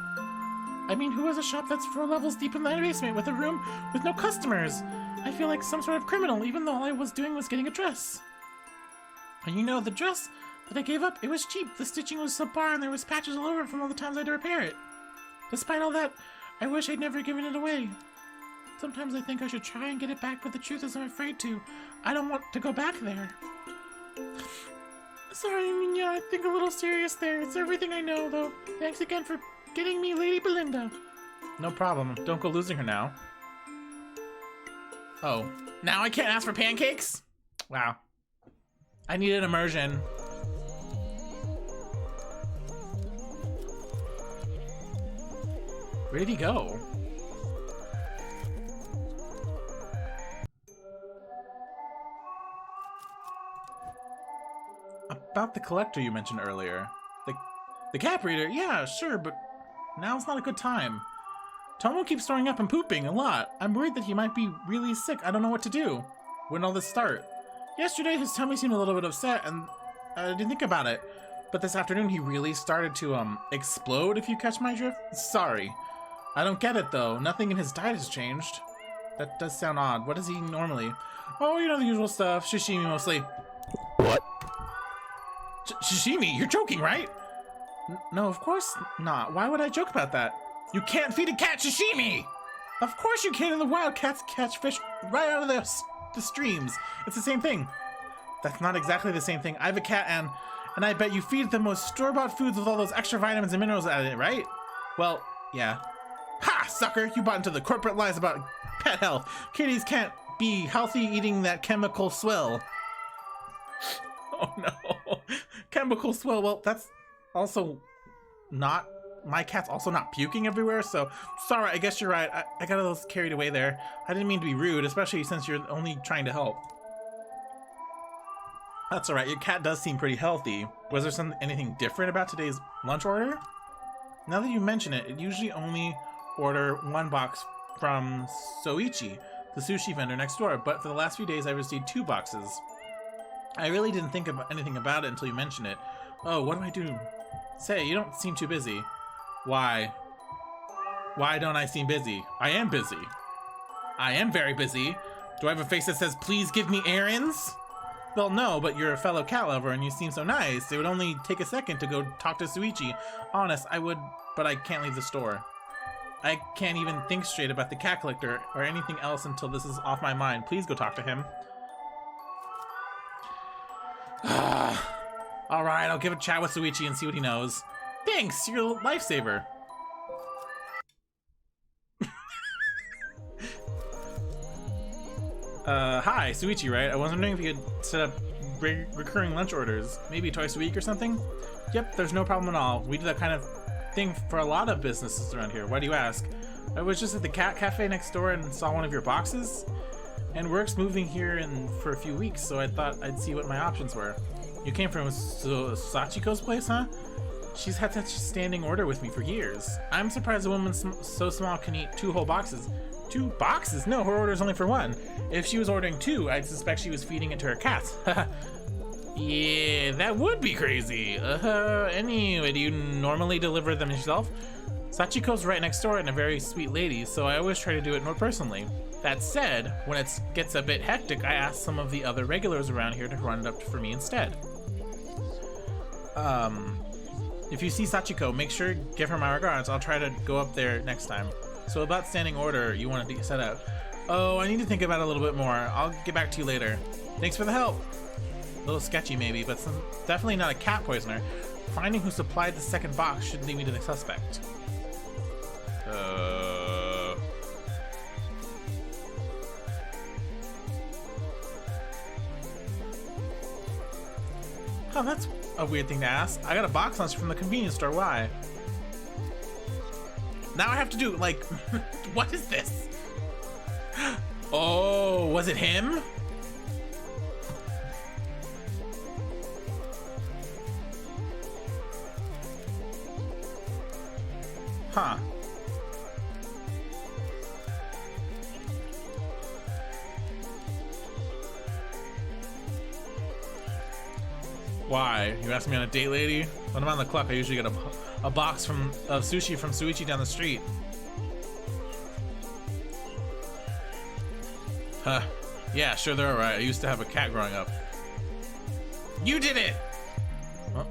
Speaker 1: I mean, who has a shop that's 4 levels deep in the basement with a room with no customers? I feel like some sort of criminal, even though all I was doing was getting a dress. And you know, the dress that I gave up, it was cheap. The stitching was subpar and there was patches all over it from all the times I had to repair it. Despite all that, I wish I'd never given it away. Sometimes I think I should try and get it back, but the truth is I'm afraid to. I don't want to go back there. Sorry, Minya, I think a little serious there. It's everything I know, though. Thanks again for getting me Lady Belinda. No problem. Don't go losing her now. Oh, now I can't ask for pancakes? Wow. I need an immersion. Where did he go? About the collector you mentioned earlier. The cap reader? Yeah, sure, but now's not a good time. Tomo keeps throwing up and pooping a lot. I'm worried that he might be really sick. I don't know what to do. When did all this start? Yesterday his tummy seemed a little bit upset and I didn't think about it. But this afternoon he really started to explode, if you catch my drift. Sorry. I don't get it though. Nothing in his diet has changed. That does sound odd. What does he normally? Oh, you know, the usual stuff. Sashimi mostly. What? Sashimi? You're joking, right? No, of course not. Why would I joke about that? You can't feed a cat sashimi! Of course you can. In the wild, cats catch fish right out of the streams. It's the same thing. That's not exactly the same thing. I have a cat and I bet you feed the most store-bought foods with all those extra vitamins and minerals added in, right? Well, yeah. Ha, sucker! You bought into the corporate lies about pet health. Kitties can't be healthy eating that chemical swill. Oh no. Chemical swill. Well, that's also not my cat's also not puking everywhere, so sorry, I guess you're right. I got a little carried away there. I didn't mean to be rude, especially since you're only trying to help. That's alright, your cat does seem pretty healthy. Was there anything different about today's lunch order? Now that you mention it, it usually only order one box from Soichi, the sushi vendor next door, but for the last few days I've received 2 boxes. I really didn't think about anything about it until you mentioned it. Oh, what do I do? Say, you don't seem too busy. Why? Why don't I seem busy? I am busy. I am very busy. Do I have a face that says, please give me errands? Well, no, but you're a fellow cat lover and you seem so nice. It would only take a second to go talk to Soichi. Honest, I would, but I can't leave the store. I can't even think straight about the cat collector or anything else until this is off my mind. Please go talk to him. Alright, I'll give a chat with Soichi and see what he knows. Thanks, you're a lifesaver. Hi, Soichi, right? I was wondering if you could set up recurring lunch orders, maybe twice a week or something? Yep, there's no problem at all. We do that kind of thing for a lot of businesses around here. Why do you ask? I was just at the cat cafe next door and saw one of your boxes. And work's moving here for a few weeks, so I thought I'd see what my options were. You came from Sachiko's place, huh? She's had such a standing order with me for years. I'm surprised a woman so small can eat 2 whole boxes. 2 boxes? No, her order's only for 1. If she was ordering 2, I'd suspect she was feeding it to her cats. Yeah, that would be crazy. Anyway, do you normally deliver them yourself? Sachiko's right next door and a very sweet lady, so I always try to do it more personally. That said, when it gets a bit hectic, I ask some of the other regulars around here to run it up for me instead. If you see Sachiko, make sure to give her my regards. I'll try to go up there next time. So about standing order you wanted to set out. Oh, I need to think about it a little bit more. I'll get back to you later. Thanks for the help. A little sketchy maybe, but definitely not a cat poisoner. Finding who supplied the second box should lead me to the suspect. Oh, that's a weird thing to ask. I got a box lunch from the convenience store. Why? Now I have to do, like, what is this? Oh, was it him? Huh. Why? You asked me on a date, lady? When I'm on the clock, I usually get a box of sushi from Soichi down the street. Huh. Yeah, sure, they're alright. I used to have a cat growing up. You did it!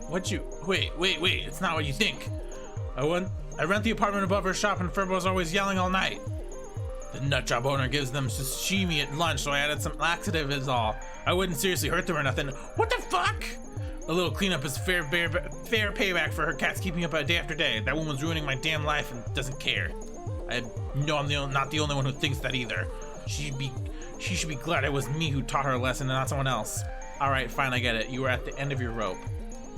Speaker 1: What'd you... Wait. It's not what you think. I rent the apartment above her shop and Furbo's always yelling all night. The nutjob owner gives them sashimi at lunch, so I added some laxative is all. I wouldn't seriously hurt them or nothing. What the fuck? A little cleanup is fair payback for her cats keeping up day after day. That woman's ruining my damn life and doesn't care. I know I'm not the only one who thinks that either. She should be glad it was me who taught her a lesson and not someone else. Alright, fine, I get it. You were at the end of your rope.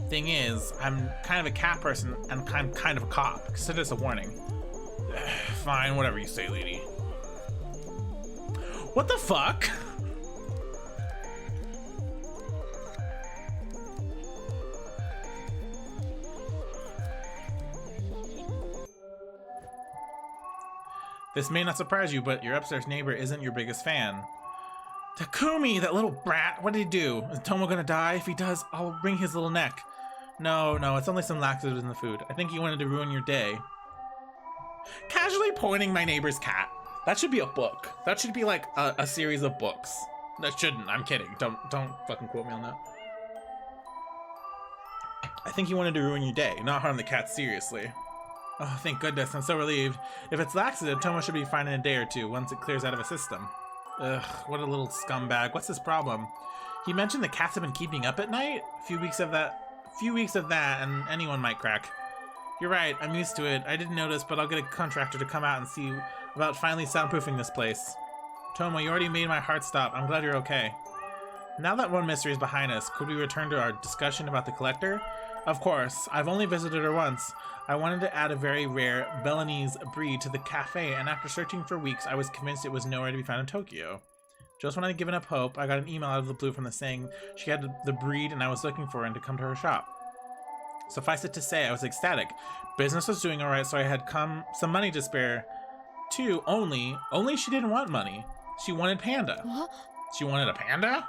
Speaker 1: Thing is, I'm kind of a cat person and I'm kind of a cop. Consider this a warning. Fine, whatever you say, lady. What the fuck? This may not surprise you, but your upstairs neighbor isn't your biggest fan. Takumi, that little brat, what did he do? Is Tomo gonna die? If he does, I'll wring his little neck. No, it's only some laxatives in the food. I think he wanted to ruin your day. Casually pointing my neighbor's cat. That should be a book. That should be like a series of books. That shouldn't, I'm kidding. Don't fucking quote me on that. I think he wanted to ruin your day, not harm the cat seriously. Oh, thank goodness, I'm so relieved. If it's laxative, Tomo should be fine in a day or two, once it clears out of his system. Ugh, what a little scumbag. What's his problem? He mentioned the cats have been keeping up at night? A few weeks of that, and anyone might crack. You're right, I'm used to it. I didn't notice, but I'll get a contractor to come out and see about finally soundproofing this place. Tomo, you already made my heart stop. I'm glad you're okay. Now that one mystery is behind us, could we return to our discussion about the collector? Of course, I've only visited her once. I wanted to add a very rare Balinese breed to the cafe, and after searching for weeks, I was convinced it was nowhere to be found in Tokyo. Just when I'd given up hope, I got an email out of the blue from the saying she had the breed and I was looking for her and to come to her shop. Suffice it to say, I was ecstatic. Business was doing alright, so I had some money to spare. Too, only she didn't want money. She wanted Panda.
Speaker 3: What?
Speaker 1: She wanted a panda?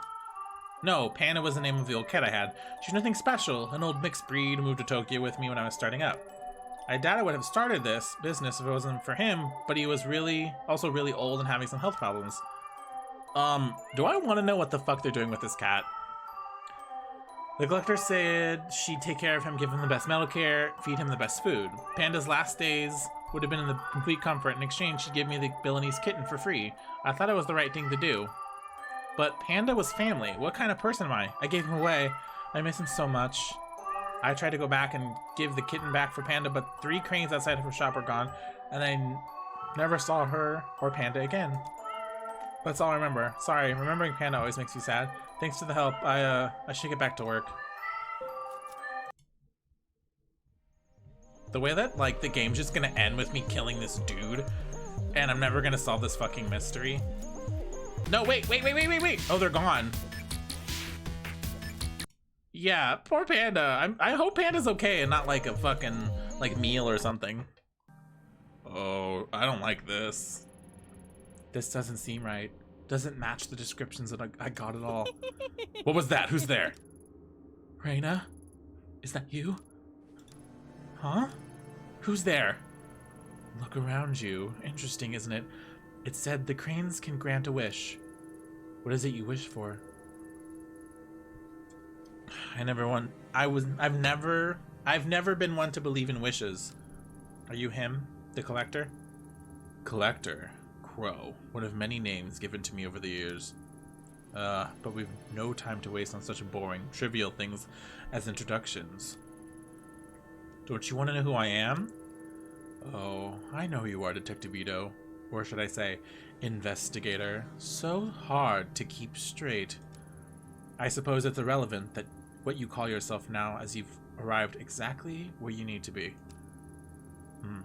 Speaker 1: No, Panda was the name of the old cat I had. She's nothing special, an old mixed breed who moved to Tokyo with me when I was starting up. I doubt I would have started this business if it wasn't for him, but he was also really old and having some health problems. Do I want to know what the fuck they're doing with this cat? The collector said she'd take care of him, give him the best medical care, feed him the best food. Panda's last days would have been in the complete comfort. In exchange, she'd give me the Balinese kitten for free. I thought it was the right thing to do. But Panda was family. What kind of person am I? I gave him away. I miss him so much. I tried to go back and give the kitten back for Panda, but 3 cranes outside of her shop were gone, and I never saw her or Panda again. That's all I remember. Sorry, remembering Panda always makes me sad. Thanks for the help. I should get back to work. The way that, like, the game's just gonna end with me killing this dude, and I'm never gonna solve this fucking mystery. No, wait. Oh, they're gone. Yeah, poor Panda. I hope Panda's okay and not like a fucking, like, meal or something. Oh, I don't like this. This doesn't seem right. Doesn't match the descriptions that I got at all. What was that? Who's there? Reina? Is that you? Huh? Who's there? Look around you. Interesting, isn't it? It said the cranes can grant a wish. What is it you wish for? I've never been one to believe in wishes. Are you him? The collector? Collector. Crow. One of many names given to me over the years. But we've no time to waste on such boring, trivial things as introductions. Don't you want to know who I am? Oh, I know who you are, Detective Ito. Or should I say, investigator. So hard to keep straight. I suppose it's irrelevant that what you call yourself now, as you've arrived exactly where you need to be.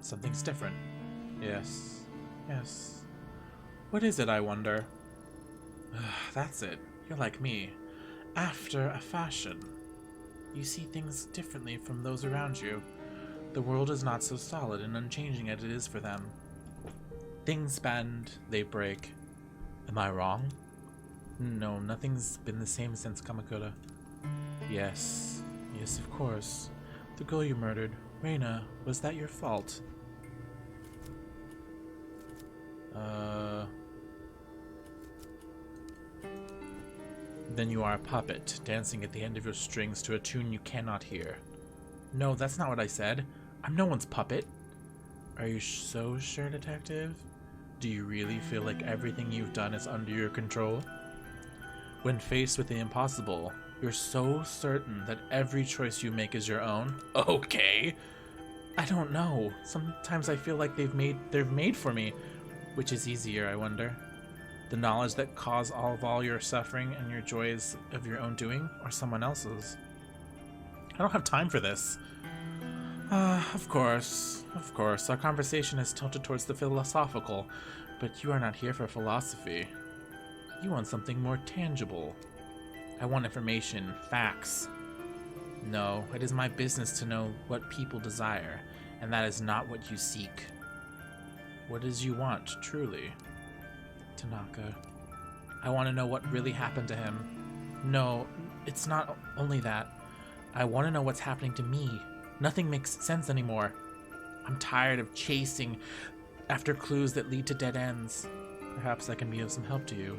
Speaker 1: Something's different. Yes. What is it, I wonder? That's it. You're like me. After a fashion. You see things differently from those around you. The world is not so solid and unchanging as it is for them. Things bend, they break. Am I wrong? No, nothing's been the same since Kamakura. Yes, of course. The girl you murdered, Reina, was that your fault? Then you are a puppet, dancing at the end of your strings to a tune you cannot hear. No, that's not what I said. I'm no one's puppet. Are you so sure, Detective? Do you really feel like everything you've done is under your control? When faced with the impossible, you're so certain that every choice you make is your own? Okay. I don't know. Sometimes I feel like they're made for me. Which is easier, I wonder? The knowledge that caused all your suffering and your joys of your own doing, or someone else's? I don't have time for this. Of course. Our conversation is tilted towards the philosophical, but you are not here for philosophy. You want something more tangible. I want information, facts. No, it is my business to know what people desire, and that is not what you seek. What is you want, truly? Tanaka. I want to know what really happened to him. No, it's not only that. I want to know what's happening to me. Nothing makes sense anymore. I'm tired of chasing after clues that lead to dead ends. Perhaps I can be of some help to you.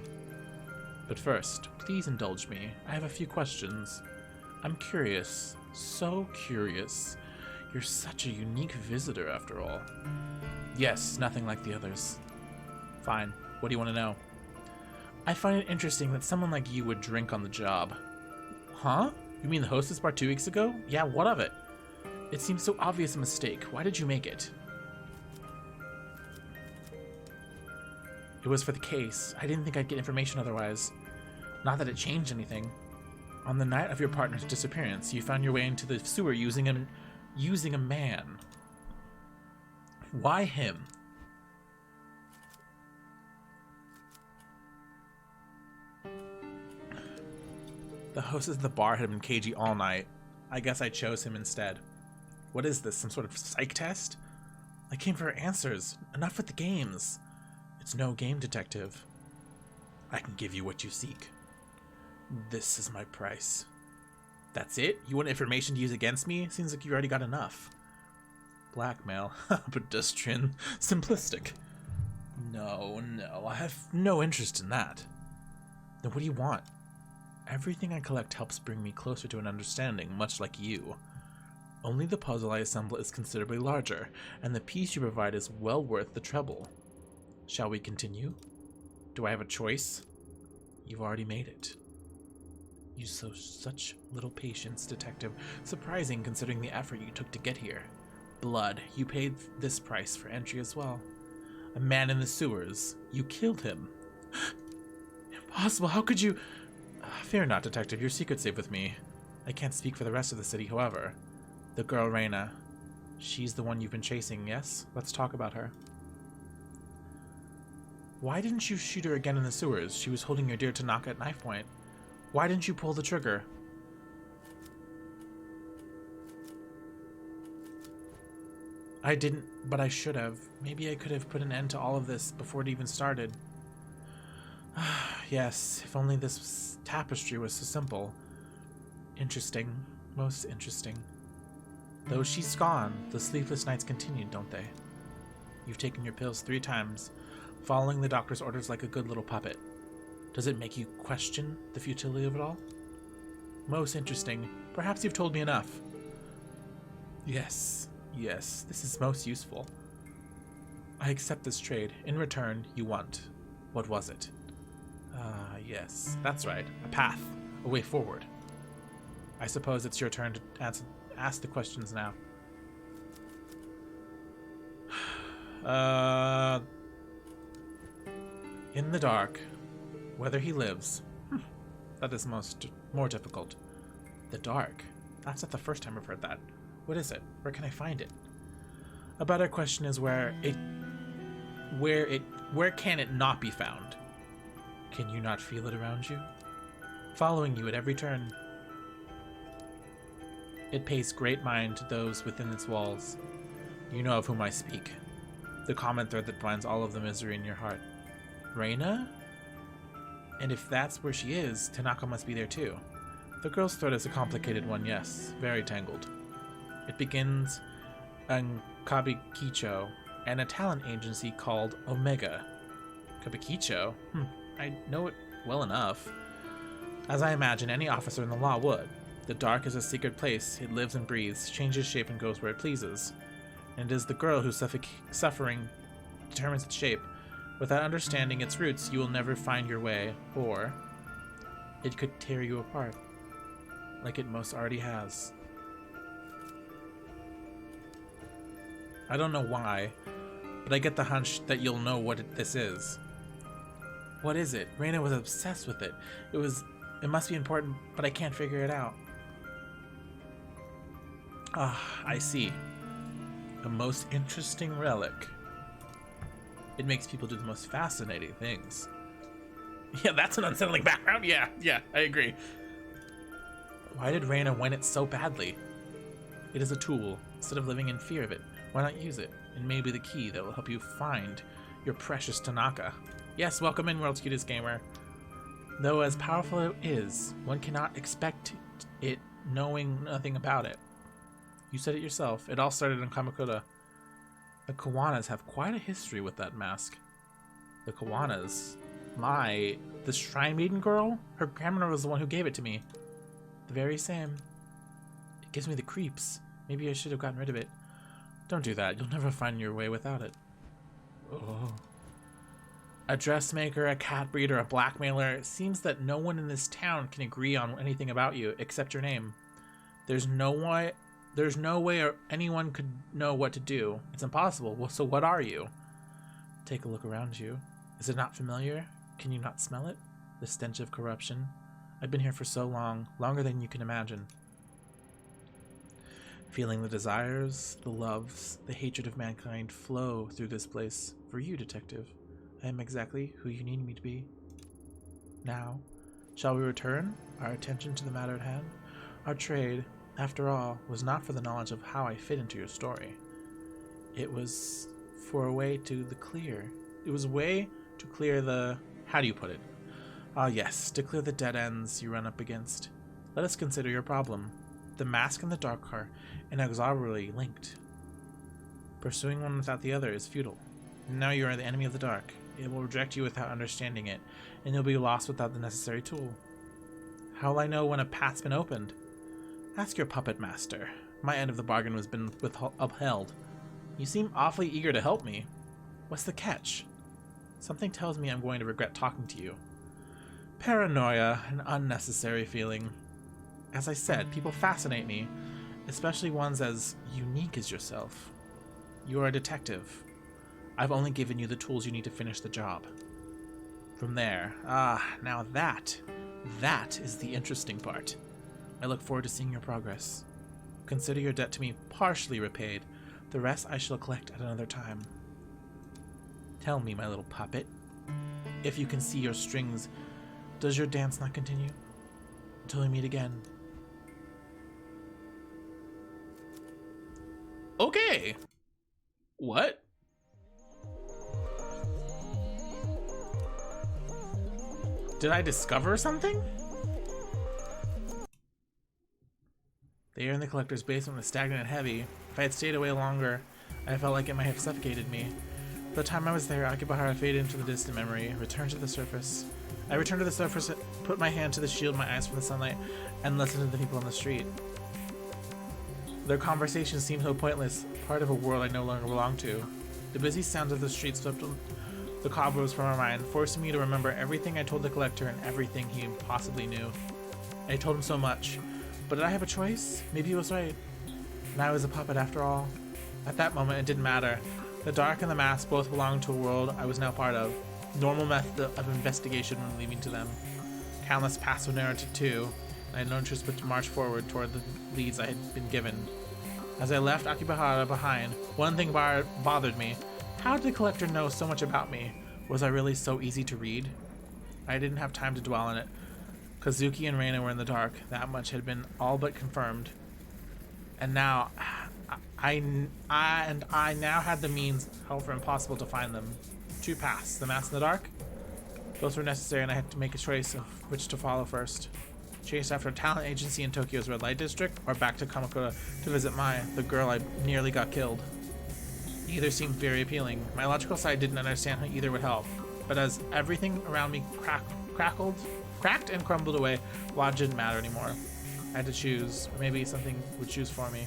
Speaker 1: But first, please indulge me. I have a few questions. I'm curious. So curious. You're such a unique visitor, after all. Yes, nothing like the others. Fine. What do you want to know? I find it interesting that someone like you would drink on the job. Huh? You mean the hostess bar 2 weeks ago? Yeah, what of it? It seems so obvious a mistake. Why did you make it? It was for the case. I didn't think I'd get information otherwise. Not that it changed anything. On the night of your partner's disappearance, you found your way into the sewer using a man. Why him? The hostess at the bar had been cagey all night. I guess I chose him instead. What is this, some sort of psych test? I came for answers. Enough with the games. It's no game, detective. I can give you what you seek. This is my price. That's it? You want information to use against me? Seems like you already got enough. Blackmail. Pedestrian. Simplistic. No, I have no interest in that. Then what do you want? Everything I collect helps bring me closer to an understanding, much like you. Only the puzzle I assemble is considerably larger, and the piece you provide is well worth the trouble. Shall we continue? Do I have a choice? You've already made it. You show such little patience, detective. Surprising considering the effort you took to get here. Blood. You paid this price for entry as well. A man in the sewers. You killed him. Impossible. How could you... Fear not, detective. Your secret's safe with me. I can't speak for the rest of the city, however. The girl, Reina. She's the one you've been chasing, yes? Let's talk about her. Why didn't you shoot her again in the sewers? She was holding your dear Tanaka at knife point. Why didn't you pull the trigger? I didn't, but I should have. Maybe I could have put an end to all of this before it even started. Yes, if only this tapestry was so simple. Interesting. Most interesting. Though she's gone, the sleepless nights continued, don't they? You've taken your pills 3 times, following the doctor's orders like a good little puppet. Does it make you question the futility of it all? Most interesting. Perhaps you've told me enough. Yes, this is most useful. I accept this trade. In return, you want. What was it? Yes, that's right. A path. A way forward. I suppose it's your turn to ask the questions now. In the dark. Whether he lives. That is more difficult. The dark? That's not the first time I've heard that. What is it? Where can I find it? A better question is where can it not be found? Can you not feel it around you? Following you at every turn. It pays great mind to those within its walls. You know of whom I speak. The common thread that binds all of the misery in your heart. Reina? And if that's where she is, Tanaka must be there too. The girl's thread is a complicated one, yes. Very tangled. It begins in Kabukicho, and a talent agency called Omega. Kabukicho? I know it well enough. As I imagine any officer in the law would. The dark is a secret place. It lives and breathes, changes shape and goes where it pleases. And it is the girl whose suffering determines its shape. Without understanding its roots, you will never find your way, or it could tear you apart, like it most already has. I don't know why, but I get the hunch that you'll know what this is. What is it? Reina was obsessed with it. It must be important, but I can't figure it out. I see. A most interesting relic. It makes people do the most fascinating things. Yeah, that's an unsettling background. Yeah, I agree. Why did Reina want it so badly? It is a tool. Instead of living in fear of it, why not use it? It may be the key that will help you find your precious Tanaka. Yes, welcome in, World's Cutest Gamer. Though as powerful it is, one cannot expect it knowing nothing about it. You said it yourself. It all started in Kamakura. The Kawanas have quite a history with that mask. The Kawanas? The Shrine Maiden girl? Her grandmother was the one who gave it to me. The very same. It gives me the creeps. Maybe I should have gotten rid of it. Don't do that. You'll never find your way without it. Oh. A dressmaker, a cat breeder, a blackmailer. It seems that no one in this town can agree on anything about you except your name. There's no way anyone could know what to do. It's impossible. Well, so what are you? Take a look around you. Is it not familiar? Can you not smell it? The stench of corruption. I've been here for so long, longer than you can imagine. Feeling the desires, the loves, the hatred of mankind flow through this place. For you, detective, I am exactly who you need me to be. Now, shall we return our attention to the matter at hand? Our trade, after all, was not for the knowledge of how I fit into your story. It was for a way to clear the, how do you put it? Ah, yes, to clear the dead ends you run up against. Let us consider your problem. The mask and the dark are inexorably linked. Pursuing one without the other is futile. Now you are the enemy of the dark. It will reject you without understanding it, and you'll be lost without the necessary tool. How will I know when a path's been opened? Ask your puppet master. My end of the bargain has been upheld. You seem awfully eager to help me. What's the catch? Something tells me I'm going to regret talking to you. Paranoia, an unnecessary feeling. As I said, people fascinate me, especially ones as unique as yourself. You are a detective. I've only given you the tools you need to finish the job. From there, now that is the interesting part. I look forward to seeing your progress. Consider your debt to me partially repaid. The rest I shall collect at another time. Tell me, my little puppet, if you can see your strings, does your dance not continue? Until we meet again. Okay. What? Did I discover something? The air in the collector's basement was stagnant and heavy. If I had stayed away longer, I felt like it might have suffocated me. By the time I was there, Akibahara faded into the distant memory, returned to the surface. I returned to the surface, put my hand to the shield my eyes from the sunlight, and listened to the people on the street. Their conversations seemed so pointless, part of a world I no longer belonged to. The busy sounds of the street swept the cobwebs from my mind, forcing me to remember everything I told the collector and everything he possibly knew. I told him so much, but did I have a choice? Maybe he was right. And I was a puppet after all. At that moment, it didn't matter. The dark and the mask both belonged to a world I was now part of. Normal method of investigation when leaving to them. Countless passive narrative too, and I had no interest but to march forward toward the leads I had been given. As I left Akibahara behind, one thing bothered me. How did the collector know so much about me? Was I really so easy to read? I didn't have time to dwell on it. Kazuki and Reina were in the dark. That much had been all but confirmed. And now, I now had the means, however impossible, to find them. Two paths, the mask in the dark. Both were necessary, and I had to make a choice of which to follow first. Chase after a talent agency in Tokyo's red light district, or back to Kamakura to visit Mai, the girl I nearly got killed. Either seemed very appealing. My logical side didn't understand how either would help, but as everything around me cracked and crumbled away, logic didn't matter anymore. I had to choose. Maybe something would choose for me.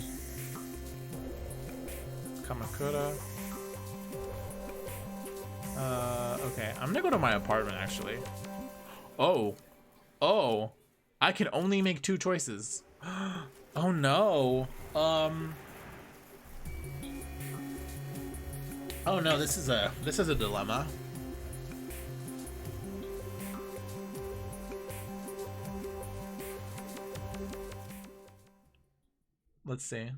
Speaker 1: Kamakura. Okay. I'm gonna go to my apartment, actually. Oh. I can only make two choices. Oh no. Oh no, this is a dilemma. Let's see.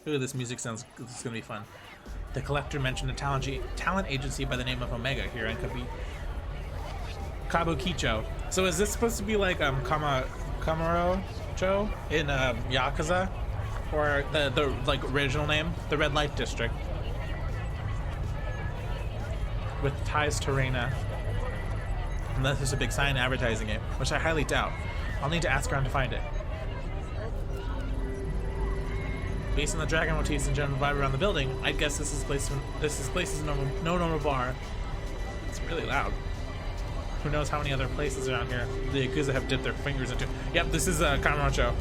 Speaker 1: Ooh, this music sounds, this is gonna be fun. The collector mentioned a talent agency by the name of Omega here in Kabukicho. So is this supposed to be like Kamurocho in Yakuza? Or the like original name? The Red Light District. With ties to Reina. Unless there's a big sign advertising it, which I highly doubt. I'll need to ask around to find it. Based on the dragon motifs and general vibe around the building, I'd guess this place is no normal bar. It's really loud. Who knows how many other places around here the Yakuza have dipped their fingers into. Yep, this is Kamurocho.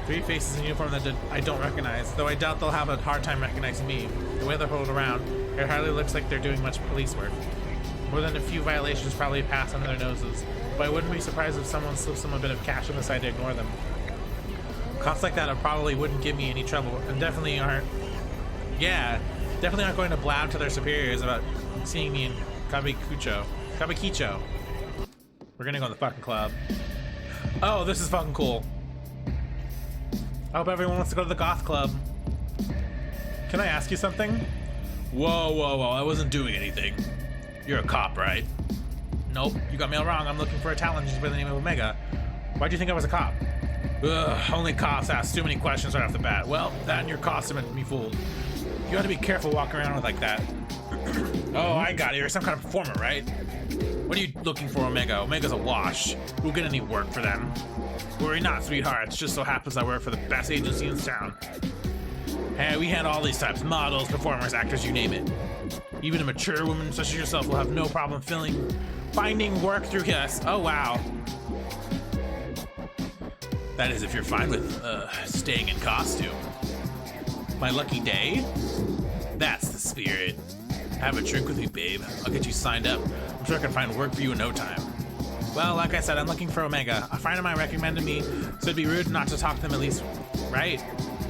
Speaker 1: Three faces in uniform that I don't recognize, though I doubt they'll have a hard time recognizing me. The way they're rolled around, it hardly looks like they're doing much police work. More than a few violations probably pass under their noses, but I wouldn't be surprised if someone slips them a bit of cash on the side to ignore them. Cops like that probably wouldn't give me any trouble, and definitely aren't
Speaker 2: Yeah, definitely not going to blab to their superiors about seeing me in Kabukicho. We're gonna go to the fucking club. Oh, this is fucking cool. I hope everyone wants to go to the goth club. Can I ask you something? Whoa, I wasn't doing anything. You're a cop, right? Nope, you got me all wrong. I'm looking for a talent just by the name of Omega. Why'd you think I was a cop? Ugh, only cops ask too many questions right off the bat. Well, that and your costume had me fooled. You gotta be careful walking around with like that. Oh, I got it. You're some kind of performer, right? What are you looking for, Omega? Omega's a wash. Who'll get any work for them? Worry not, sweetheart. It just so happens I work for the best agency in town. Hey, we handle all these types. Models, performers, actors, you name it. Even a mature woman such as yourself will have no problem finding work through us. Oh, wow. That is if you're fine with, staying in costume. My lucky day? That's the spirit. Have a drink with me, babe. I'll get you signed up. I'm sure I can find work for you in no time. Well, like I said, I'm looking for Omega. A friend of mine recommended me, so it'd be rude not to talk to them at least, right?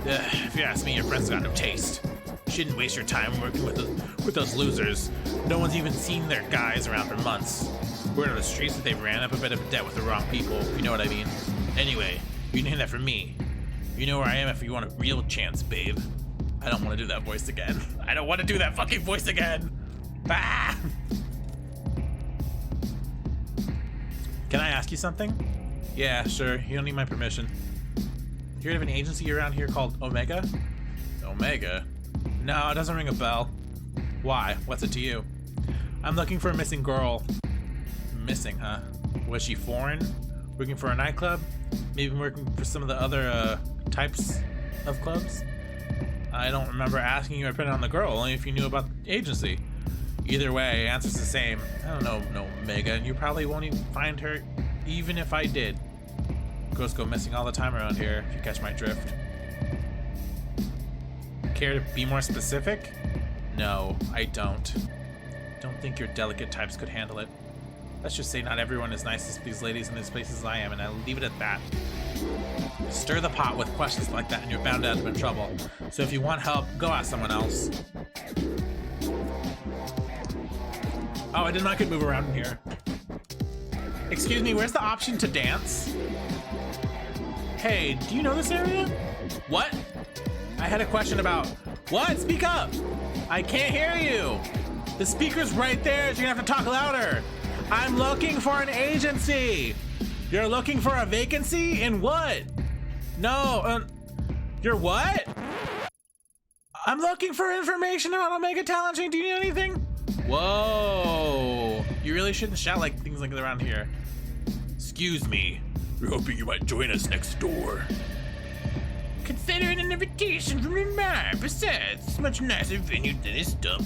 Speaker 2: If you ask me, your friend's got no taste. You shouldn't waste your time working with those losers. No one's even seen their guys around for months. Word on the streets that they ran up a bit of debt with the wrong people, if you know what I mean. Anyway, you can hear that from me. You know where I am if you want a real chance, babe. I don't want to do that voice again. I don't want to do that fucking voice again. Ah! Can I ask you something? Yeah, sure. You don't need my permission. You heard of an agency around here called Omega? Omega? No, it doesn't ring a bell. Why? What's it to you? I'm looking for a missing girl. Missing, huh? Was she foreign? Working for a nightclub? Maybe working for some of the other types of clubs? I don't remember asking you or putting on the girl, only if you knew about the agency. Either way, answer's the same. I don't know no Omega, and you probably won't even find her, even if I did. Girls go missing all the time around here, if you catch my drift. Care to be more specific? No, I don't. Don't think your delicate types could handle it. Let's just say not everyone is nice as these ladies in these places as I am, and I'll leave it at that. Stir the pot with questions like that and you're bound to end up in trouble. So if you want help, go ask someone else. Oh, I did not get move around in here. Excuse me, where's the option to dance? Hey, do you know this area? What? I had a question about... What? Speak up! I can't hear you! The speaker's right there, so you're gonna have to talk louder. I'm looking for an agency! You're looking for a vacancy? In what? No, you're what? I'm looking for information about Omega Talent Chain. Do you need anything? Whoa. You really shouldn't shout like things like that around here. Excuse me. We're hoping you might join us next door. Consider it an invitation from your mind. Besides, it's a much nicer venue than this dump.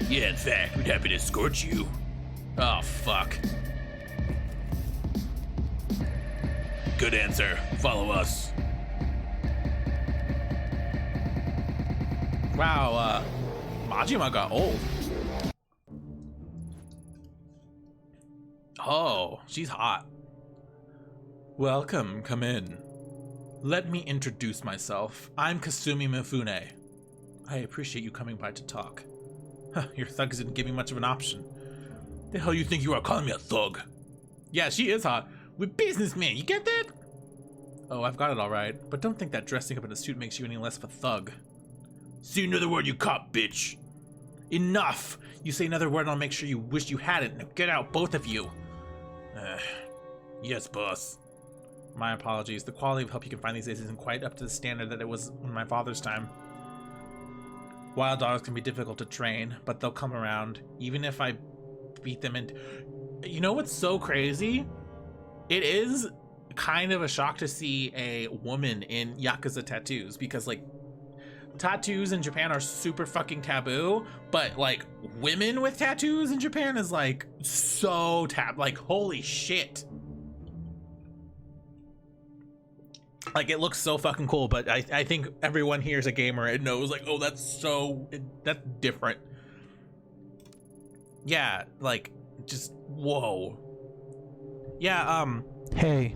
Speaker 2: Yeah, in fact, we'd happy to escort you. Oh, fuck. Good answer. Follow us. Wow, Majima got old. Oh, she's hot. Welcome, come in. Let me introduce myself. I'm Kasumi Mifune. I appreciate you coming by to talk. Huh, your thug isn't giving much of an option. The hell you think you are calling me a thug? Yeah, she is hot. We're businessmen, you get that? Oh, I've got it all right, but don't think that dressing up in a suit makes you any less of a thug. Say another word, you cop bitch. Enough! You say another word and I'll make sure you wish you hadn't. Now get out, both of you. Yes, boss. My apologies. The quality of help you can find these days isn't quite up to the standard that it was in my father's time. Wild dogs can be difficult to train, but they'll come around, even if I beat them in. You know what's so crazy? It is kind of a shock to see a woman in Yakuza tattoos, because like tattoos in Japan are super fucking taboo, but like women with tattoos in Japan is like so like holy shit. Like it looks so fucking cool, but I think everyone here is a gamer and knows like, oh, that's different. Yeah, like just whoa. Yeah, hey,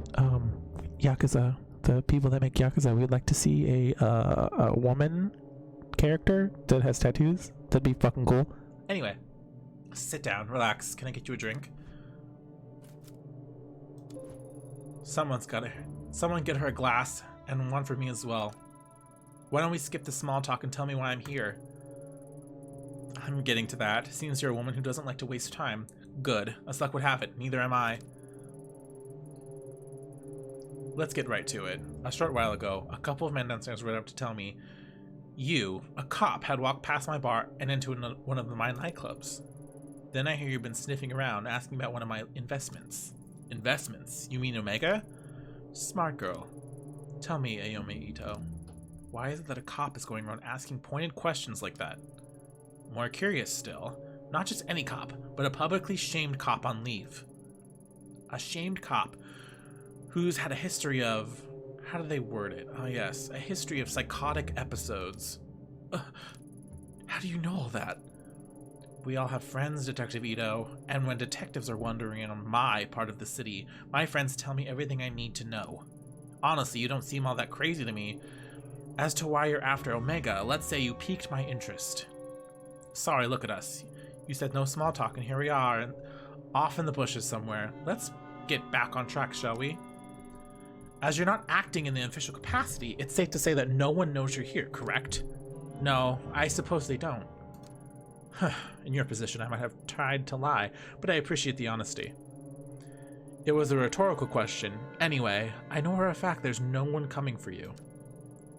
Speaker 2: Yakuza, the people that make Yakuza, we'd like to see a woman character that has tattoos. That'd be fucking cool.
Speaker 1: Anyway, sit down, relax. Can I get you a drink? Someone get her a glass, and one for me as well. Why don't we skip the small talk and tell me why I'm here? I'm getting to that. Seems you're a woman who doesn't like to waste time. Good. As luck would have it, neither am I. Let's get right to it. A short while ago, a couple of men downstairs rode up to tell me you, a cop, had walked past my bar and into one of my nightclubs. Then I hear you've been sniffing around, asking about one of my investments. Investments? You mean Omega? Smart girl. Tell me, Ayome Ito, why is it that a cop is going around asking pointed questions like that? More curious still, not just any cop, but a publicly shamed cop on leave. A shamed cop who's had a history of... How do they word it? Oh yes, a history of psychotic episodes. How do you know all that? We all have friends, Detective Ito, and when detectives are wandering in my part of the city, my friends tell me everything I need to know. Honestly, you don't seem all that crazy to me. As to why you're after Omega, let's say you piqued my interest. Sorry, look at us. You said no small talk, and here we are, and off in the bushes somewhere. Let's get back on track, shall we? As you're not acting in the official capacity, it's safe to say that no one knows you're here, correct? No, I suppose they don't. In your position, I might have tried to lie, but I appreciate the honesty. It was a rhetorical question. Anyway, I know for a fact there's no one coming for you.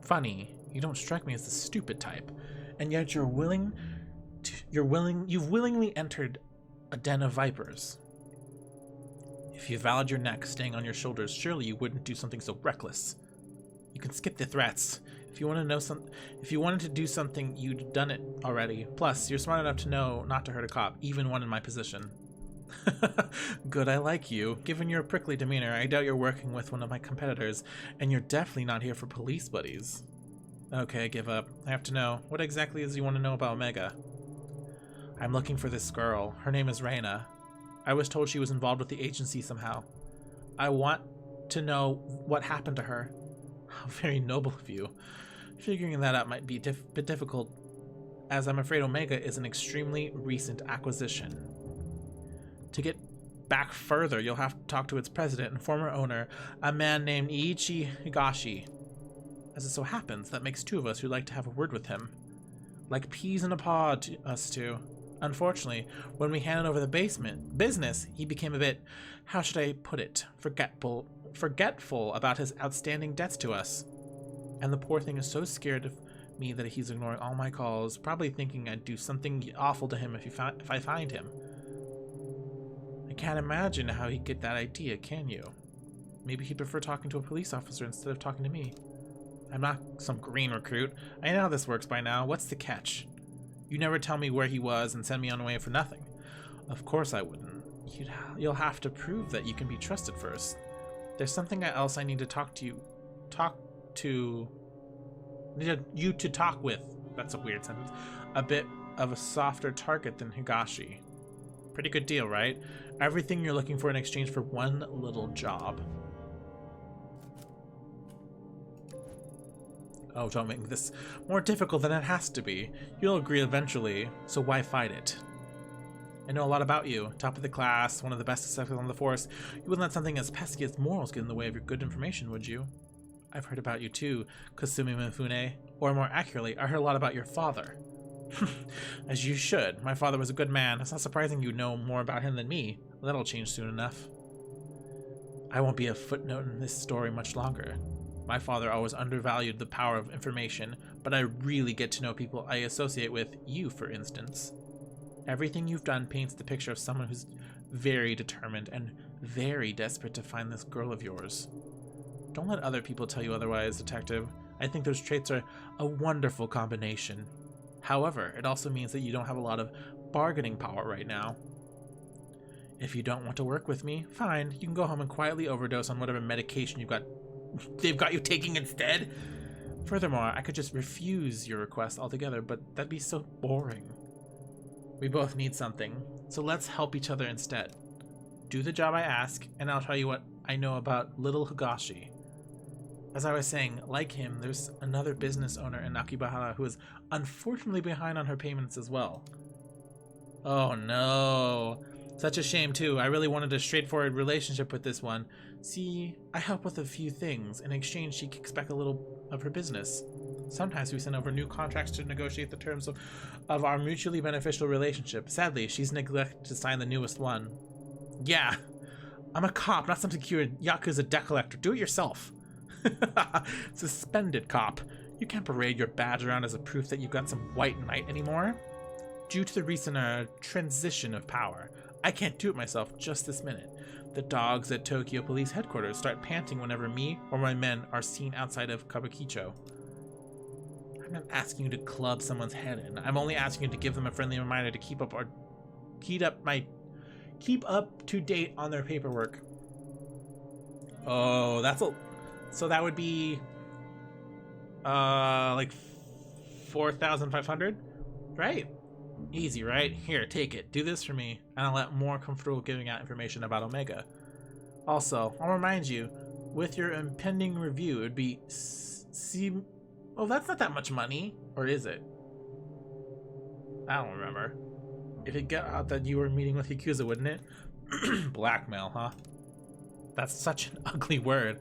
Speaker 1: Funny, you don't strike me as the stupid type, and yet you've willingly entered a den of vipers. If you valued your neck staying on your shoulders, surely you wouldn't do something so reckless. You can skip the threats. If you wanted to do something, you'd done it already. Plus, you're smart enough to know not to hurt a cop, even one in my position. Good, I like you. Given your prickly demeanor, I doubt you're working with one of my competitors, and you're definitely not here for police buddies. Okay, I give up. I have to know. What exactly is you want to know about Omega? I'm looking for this girl. Her name is Reina. I was told she was involved with the agency somehow. I want to know what happened to her. How very noble of you. Figuring that out might be a bit difficult, as I'm afraid Omega is an extremely recent acquisition. To get back further, you'll have to talk to its president and former owner, a man named Iichi Higashi. As it so happens, that makes two of us who'd like to have a word with him. Like peas in a pod to us two. Unfortunately, when we handed over the business, he became a bit, how should I put it, forgetful about his outstanding debts to us. And the poor thing is so scared of me that he's ignoring all my calls, probably thinking I'd do something awful to him if I find him. I can't imagine how he'd get that idea, can you? Maybe he'd prefer talking to a police officer instead of talking to me. I'm not some green recruit. I know how this works by now. What's the catch? You never tell me where he was and send me on the way for nothing. Of course I wouldn't. You'll have to prove that you can be trusted first. There's something else I need to talk with. That's a weird sentence. A bit of a softer target than Higashi. Pretty good deal, right? Everything you're looking for in exchange for one little job. Oh, don't make this more difficult than it has to be. You'll agree eventually, so why fight it? I know a lot about you. Top of the class, one of the best detectives on the force. You wouldn't let something as pesky as morals get in the way of your good information, would you? I've heard about you too, Kasumi Mifune. Or more accurately, I heard a lot about your father. As you should. My father was a good man. It's not surprising you know more about him than me. That'll change soon enough. I won't be a footnote in this story much longer. My father always undervalued the power of information, but I really get to know people I associate with, you for instance. Everything you've done paints the picture of someone who's very determined and very desperate to find this girl of yours. Don't let other people tell you otherwise, Detective. I think those traits are a wonderful combination. However, it also means that you don't have a lot of bargaining power right now. If you don't want to work with me, fine. You can go home and quietly overdose on whatever medication they've got you taking instead. Furthermore, I could just refuse your request altogether, but that'd be so boring. We both need something, so let's help each other instead. Do the job I ask, and I'll tell you what I know about little Higashi.
Speaker 2: As I was saying, like him, there's another business owner in Nakibahara who is unfortunately behind on her payments as well. Oh no. Such a shame too. I really wanted a straightforward relationship with this one. See, I help with a few things. In exchange, she kicks back a little of her business. Sometimes we send over new contracts to negotiate the terms of our mutually beneficial relationship. Sadly, she's neglected to sign the newest one. Yeah, I'm a cop, not some secure Yakuza debt collector. Do it yourself. Suspended cop. You can't parade your badge around as a proof that you've got some white knight anymore. Due to the recent transition of power, I can't do it myself just this minute. The dogs at Tokyo Police Headquarters start panting whenever me or my men are seen outside of Kabukicho. I'm not asking you to club someone's head in. I'm only asking you to give them a friendly reminder to keep up to date on their paperwork. Oh, so that would be like 4,500, right? Easy, right? Here, take it. Do this for me, and I'll let more comfortable giving out information about Omega. Also, I'll remind you, with your impending review, it would be oh, that's not that much money. Or is it? I don't remember. If it got out that you were meeting with Yakuza, wouldn't it? Blackmail, huh? That's such an ugly word.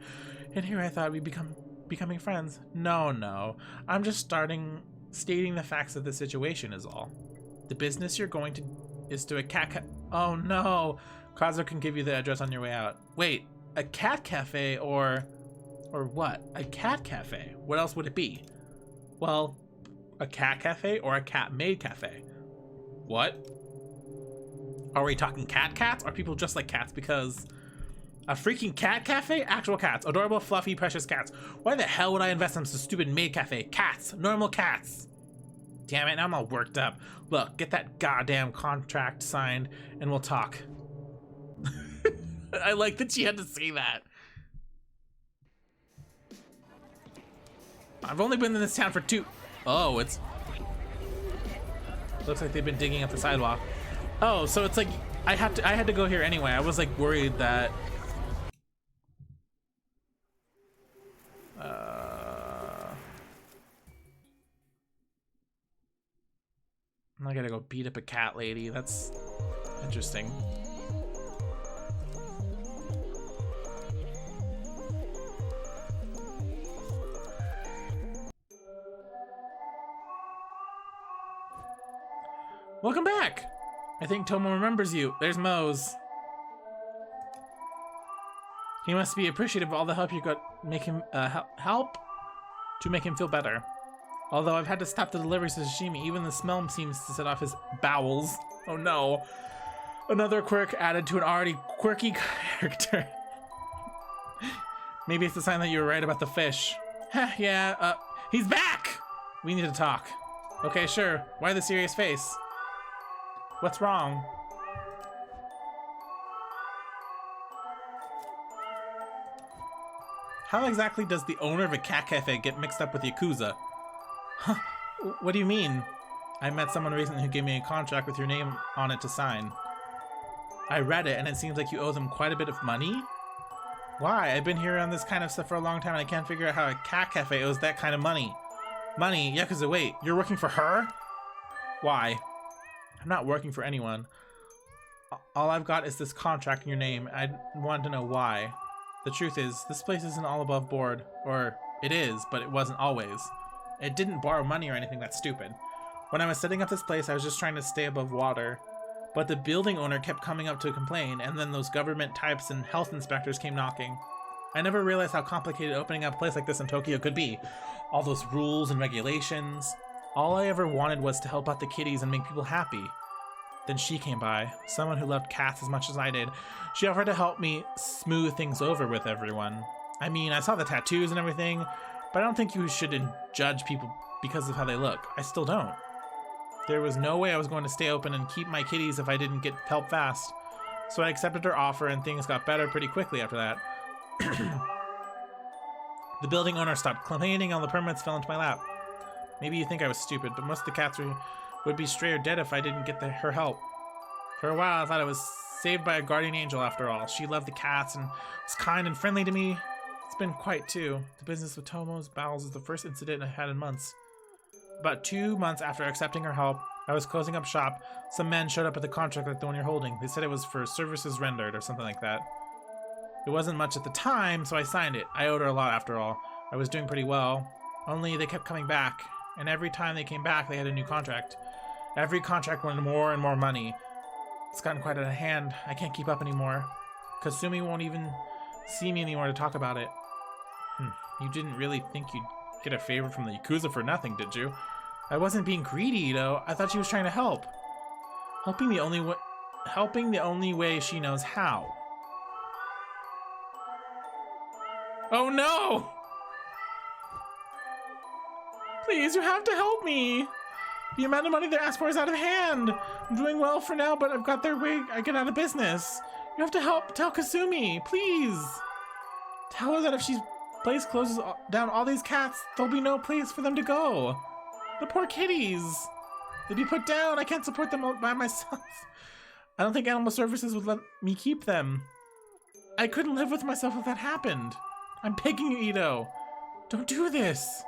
Speaker 2: And here I thought we'd becoming friends. No. I'm just stating the facts of the situation is all. The business you're going to is to a cat oh no. Kazuo can give you the address on your way out. Wait, a cat cafe or what? A cat cafe? What else would it be? Well, a cat cafe or a cat-made cafe? What? Are we talking cats? Are people just like cats? Because a freaking cat cafe? Actual cats. Adorable, fluffy, precious cats. Why the hell would I invest in some stupid maid cafe? Cats. Normal cats. Damn it, now I'm all worked up. Look, get that goddamn contract signed and we'll talk. I like that she had to say that. I've only been in this town for 2. Oh, it's... Looks like they've been digging up the sidewalk. Oh, so it's like I had to go here anyway. I was like worried that I gotta go beat up a cat lady. That's interesting. Welcome back! I think Tomo remembers you. There's Mose. He must be appreciative of all the help you got make him help to make him feel better. Although I've had to stop the deliveries to Sashimi, even the smell seems to set off his bowels. Oh no. Another quirk added to an already quirky character. Maybe it's a sign that you were right about the fish. Yeah, he's back! We need to talk. Okay, sure. Why the serious face? What's wrong? How exactly does the owner of a cat cafe get mixed up with Yakuza? Huh? What do you mean? I met someone recently who gave me a contract with your name on it to sign. I read it and it seems like you owe them quite a bit of money? Why? I've been here on this kind of stuff for a long time and I can't figure out how a cat cafe owes that kind of money. Money? Yakuza, wait, you're working for her? Why? I'm not working for anyone. All I've got is this contract in your name. I wanted to know why. The truth is, this place isn't all above board. Or, it is, but it wasn't always. It didn't borrow money or anything that's stupid. When I was setting up this place, I was just trying to stay above water. But the building owner kept coming up to complain, and then those government types and health inspectors came knocking. I never realized how complicated opening up a place like this in Tokyo could be. All those rules and regulations. All I ever wanted was to help out the kitties and make people happy. Then she came by, someone who loved cats as much as I did. She offered to help me smooth things over with everyone. I mean, I saw the tattoos and everything, but I don't think you should judge people because of how they look. I still don't. There was no way I was going to stay open and keep my kitties if I didn't get help fast. So I accepted her offer and things got better pretty quickly after that. The building owner stopped complaining, all the permits fell into my lap. Maybe you think I was stupid, but most of the cats would be stray or dead if I didn't get her help. For a while, I thought I was saved by a guardian angel after all. She loved the cats and was kind and friendly to me.
Speaker 1: It's been quite two. The business with Tomo's bowels is the first incident I had in months. About 2 months after accepting her help, I was closing up shop. Some men showed up at the contract like the one you're holding. They said it was for services rendered or something like that. It wasn't much at the time, so I signed it. I owed her a lot after all. I was doing pretty well. Only they kept coming back, and every time they came back, they had a new contract. Every contract wanted more and more money. It's gotten quite out of hand. I can't keep up anymore. Kasumi won't even see me anymore to talk about it. You didn't really think you'd get a favor from the Yakuza for nothing, did you? I wasn't being greedy, though. I thought she was trying to help. Helping the only way she knows how. Oh no! Please, you have to help me! The amount of money they asked for is out of hand! I'm doing well for now, but I've got their way I get out of business. You have to help tell Kasumi, please! Tell her that if she's place closes down all these cats, there'll be no place for them to go. The poor kitties! They'd be put down. I can't support them all by myself. I don't think Animal Services would let me keep them. I couldn't live with myself if that happened. I'm begging you, Ito. Don't do this.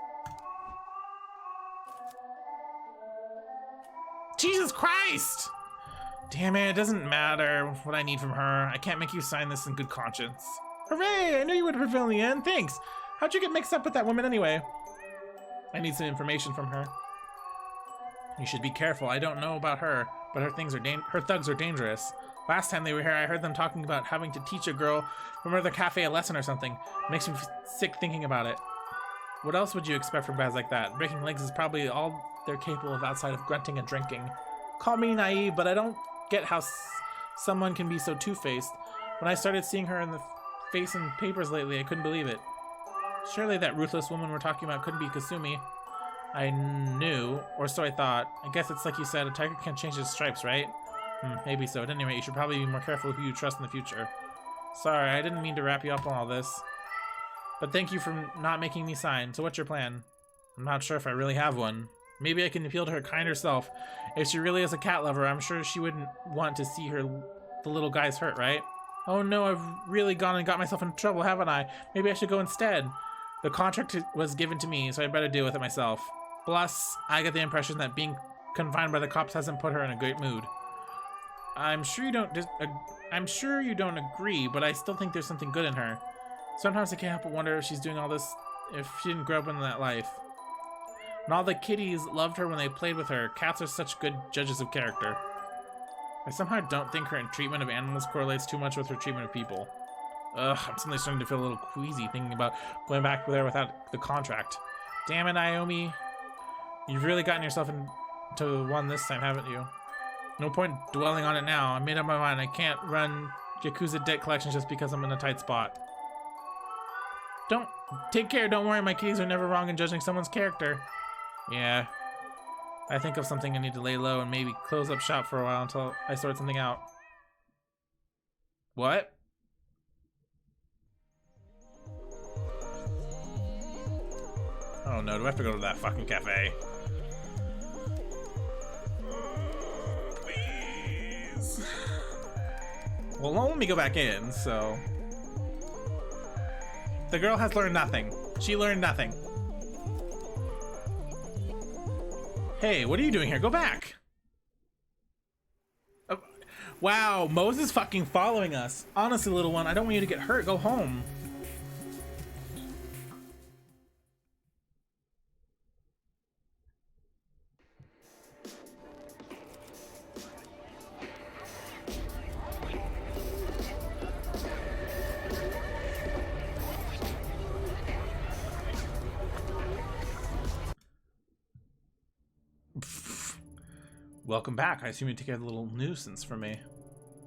Speaker 1: Jesus Christ! Damn it, it doesn't matter what I need from her. I can't make you sign this in good conscience. Hooray! I knew you would prevail in the end. Thanks. How'd you get mixed up with that woman anyway? I need some information from her. You should be careful. I don't know about her, but her thugs are dangerous. Last time they were here, I heard them talking about having to teach a girl from another cafe a lesson or something. It makes me sick thinking about it. What else would you expect from guys like that? Breaking legs is probably all they're capable of outside of grunting and drinking. Call me naive, but I don't get how someone can be so two-faced. When I started seeing her in the face in papers lately, I couldn't believe it. Surely that ruthless woman we're talking about couldn't be Kasumi. I knew, or so I thought. I guess it's like you said, a tiger can't change his stripes, right? Maybe so. At any rate, you should probably be more careful who you trust in the future. Sorry, I didn't mean to wrap you up on all this. But thank you for not making me sign. So what's your plan? I'm not sure if I really have one. Maybe I can appeal to her kinder self. If she really is a cat lover, I'm sure she wouldn't want to see the little guys hurt, right? Oh no, I've really gone and got myself in trouble, haven't I? Maybe I should go instead. The contract was given to me, so I better deal with it myself. Plus, I get the impression that being confined by the cops hasn't put her in a great mood. I'm sure you don't agree, but I still think there's something good in her. Sometimes I can't help but wonder if she's doing all this if she didn't grow up in that life. And all the kitties loved her when they played with her. Cats are such good judges of character. I somehow don't think her treatment of animals correlates too much with her treatment of people. Ugh, I'm suddenly starting to feel a little queasy thinking about going back there without the contract. Damn it, Naomi. You've really gotten yourself into one this time, haven't you? No point dwelling on it now. I made up my mind. I can't run Yakuza debt collections just because I'm in a tight spot. Take care. Don't worry. My kitties are never wrong in judging someone's character. Yeah. I think of something I need to lay low and maybe close up shop for a while until I sort something out. What? Oh no, do I have to go to that fucking cafe? Please. Well, don't let me go back in, so... The girl has learned nothing. She learned nothing. Hey, what are you doing here? Go back! Oh, wow, Moses fucking following us. Honestly, little one, I don't want you to get hurt. Go home. Welcome back. I assume you take care of the little nuisance for me.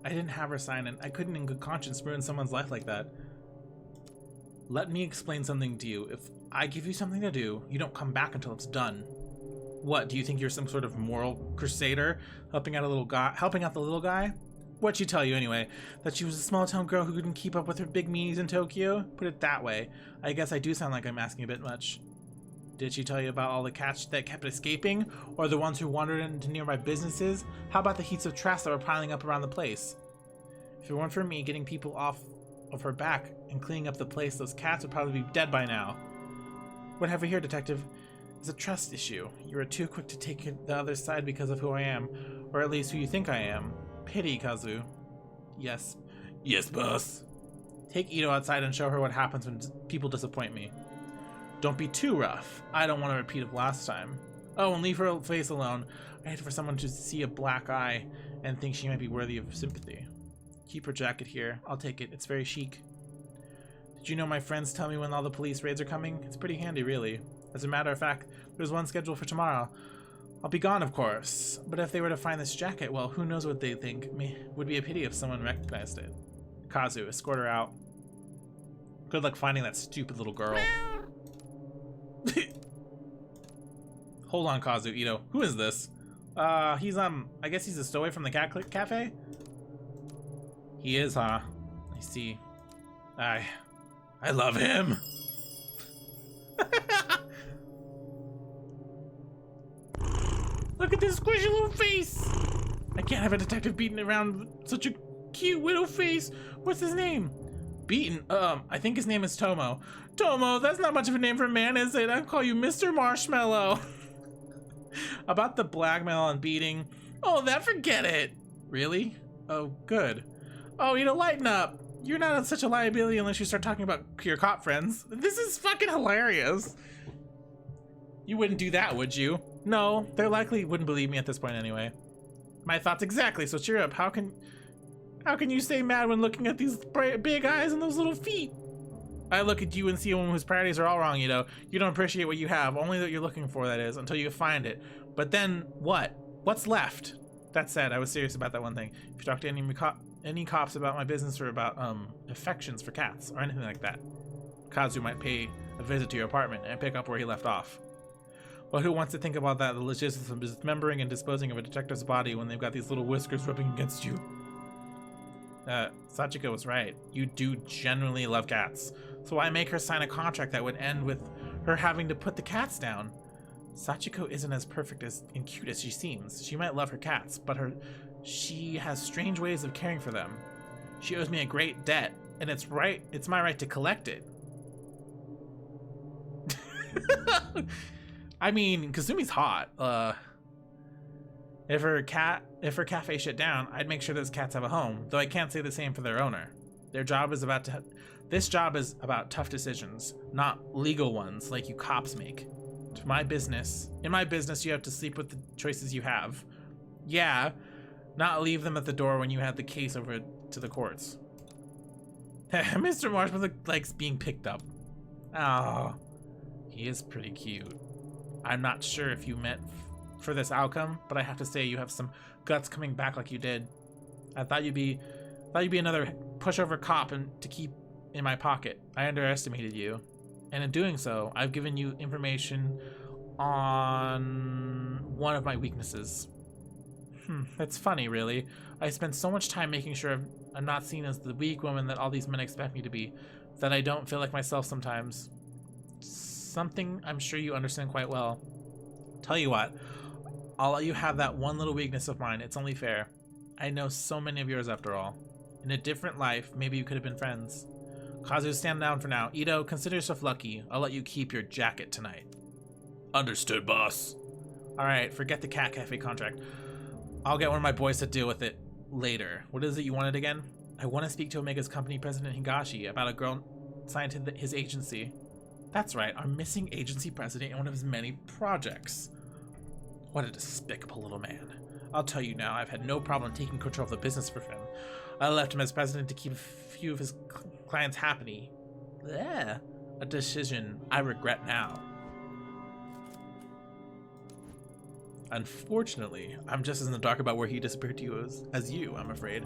Speaker 1: I didn't have her sign and I couldn't in good conscience ruin someone's life like that. Let me explain something to you. If I give you something to do, you don't come back until it's done. What, do you think you're some sort of moral crusader helping out the little guy? What'd she tell you anyway? That she was a small town girl who couldn't keep up with her big meanies in Tokyo? Put it that way. I guess I do sound like I'm asking a bit much. Did she tell you about all the cats that kept escaping? Or the ones who wandered into nearby businesses? How about the heaps of trash that were piling up around the place? If it weren't for me getting people off of her back and cleaning up the place, those cats would probably be dead by now. What I have here, Detective, is a trust issue. You are too quick to take the other side because of who I am, or at least who you think I am. Pity, Kazu. Yes. Yes, boss. Take Ito outside and show her what happens when people disappoint me. Don't be too rough. I don't want a repeat of last time. Oh, and leave her face alone. I hate for someone to see a black eye and think she might be worthy of sympathy. Keep her jacket here. I'll take it. It's very chic. Did you know my friends tell me when all the police raids are coming? It's pretty handy, really. As a matter of fact, there's one scheduled for tomorrow. I'll be gone, of course. But if they were to find this jacket, well, who knows what they'd think. Would be a pity if someone recognized it. Kazu, escort her out. Good luck finding that stupid little girl. Hold on, Kazu, Ito. Who is this? He's, I guess he's a stowaway from the cat cafe? He is, huh? I see. I love him. Look at this squishy little face. I can't have a detective beating around with such a cute little face. What's his name? Beaten? I think his name is Tomo. Tomo, that's not much of a name for a man, is it? I'll call you Mr. Marshmallow. About the blackmail and beating. Oh, that forget it. Really? Oh, good. Oh, you know, lighten up. You're not such a liability unless you start talking about your cop friends. This is fucking hilarious. You wouldn't do that, would you? No, they likely wouldn't believe me at this point anyway. My thoughts exactly, so cheer up. How can you stay mad when looking at these big eyes and those little feet? I look at you and see a woman whose priorities are all wrong, you know. You don't appreciate what you have, only that you're looking for, that is, until you find it. But then, what? What's left? That said, I was serious about that one thing. If you talk to any cops about my business or about, affections for cats, or anything like that, Kazu might pay a visit to your apartment and pick up where he left off. But who wants to think about that, the logistics of dismembering and disposing of a detective's body when they've got these little whiskers rubbing against you? Sachiko was right. You do genuinely love cats. So why make her sign a contract that would end with her having to put the cats down? Sachiko isn't as perfect and cute as she seems. She might love her cats, but she has strange ways of caring for them. She owes me a great debt, and it's my right to collect it. I mean, Kazumi's hot. If her cafe shut down, I'd make sure those cats have a home, though I can't say the same for their owner. This job is about tough decisions, not legal ones like you cops make. In my business, you have to sleep with the choices you have. Yeah, not leave them at the door when you have the case over to the courts. Mr. Marshmallow likes being picked up. Oh, he is pretty cute. I'm not sure if you meant for this outcome, but I have to say you have some guts coming back like you did. I thought you'd be another pushover cop to keep in my pocket. I underestimated you, and in doing so, I've given you information on one of my weaknesses. That's funny, really. I spend so much time making sure I'm not seen as the weak woman that all these men expect me to be, that I don't feel like myself sometimes. Something I'm sure you understand quite well. Tell you what, I'll let you have that one little weakness of mine. It's only fair. I know so many of yours after all. In a different life, maybe you could have been friends. Kazu, stand down for now. Ito, consider yourself lucky. I'll let you keep your jacket tonight. Understood, boss. Alright, forget the cat cafe contract. I'll get one of my boys to deal with it later. What is it you wanted again? I want to speak to Omega's company president Higashi about a girl signed to his agency. That's right, our missing agency president in one of his many projects. What a despicable little man. I'll tell you now, I've had no problem taking control of the business for him. I left him as president to keep a few of his clients happy. Blech. A decision I regret now. Unfortunately, I'm just as in the dark about where he disappeared to you as you, I'm afraid.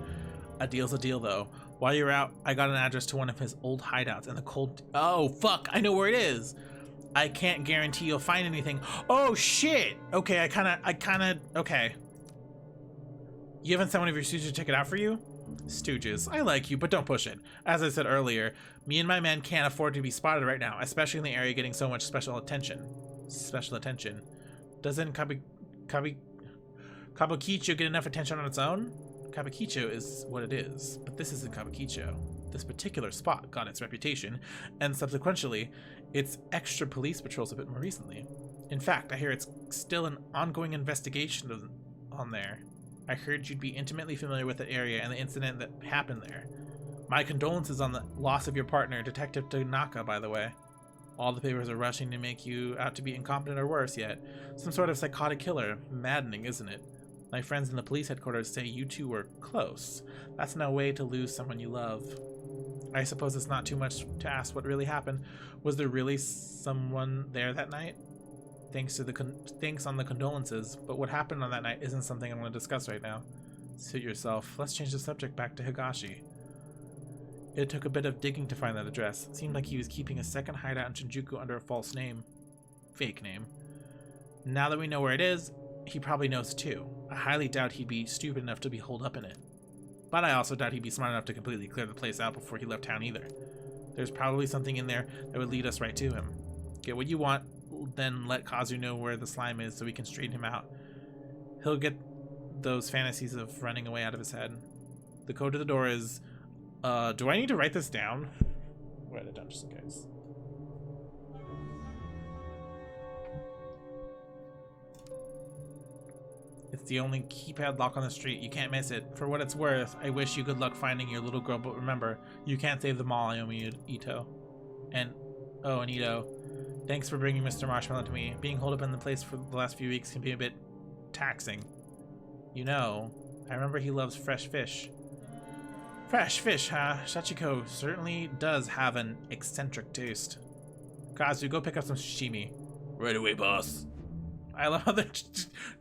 Speaker 1: A deal's a deal, though. While you're out, I got an address to one of his old hideouts in the cold... Oh, fuck! I know where it is! I can't guarantee you'll find anything. Oh, shit! Okay, I kinda... Okay. You haven't sent one of your stooges to check it out for you? Stooges, I like you, but don't push it. As I said earlier, me and my men can't afford to be spotted right now, especially in the area getting so much special attention. Doesn't Kabukicho get enough attention on its own? Kabukicho is what it is, but this isn't Kabukicho.
Speaker 2: this particular spot got its reputation, and subsequently, its extra police patrols a bit more recently. In fact, I hear it's still an ongoing investigation on there. I heard you'd be intimately familiar with the area and the incident that happened there. My condolences on the loss of your partner, Detective Tanaka, by the way. All the papers are rushing to make you out to be incompetent or worse yet. Some sort of psychotic killer. Maddening, isn't it? My friends in the police headquarters say you two were close. That's no way to lose someone you love. I suppose it's not too much to ask what really happened. Was there really someone there that night? Thanks on the condolences, but what happened on that night isn't something I want to discuss right now. Suit yourself. Let's change the subject back to Higashi. It took a bit of digging to find that address. It seemed like he was keeping a second hideout in Shinjuku under a false name. Fake name. Now that we know where it is, he probably knows too. I highly doubt he'd be stupid enough to be holed up in it. But I also doubt he'd be smart enough to completely clear the place out before he left town either. There's probably something in there that would lead us right to him. Get what you want, then let Kazu know where the slime is so we can straighten him out. He'll get those fantasies of running away out of his head. The code to the door is... do I need to write this down? Write it down just in case. It's the only keypad lock on the street. You can't miss it. For what it's worth, I wish you good luck finding your little girl, but remember, you can't save them all, Aomi Ito. And Ito, thanks for bringing Mr. Marshmallow to me. Being holed up in the place for the last few weeks can be a bit taxing. You know, I remember he loves fresh fish. Fresh fish, huh? Sachiko certainly does have an eccentric taste. Kazu, go pick up some sashimi. Right away, boss. I love how they're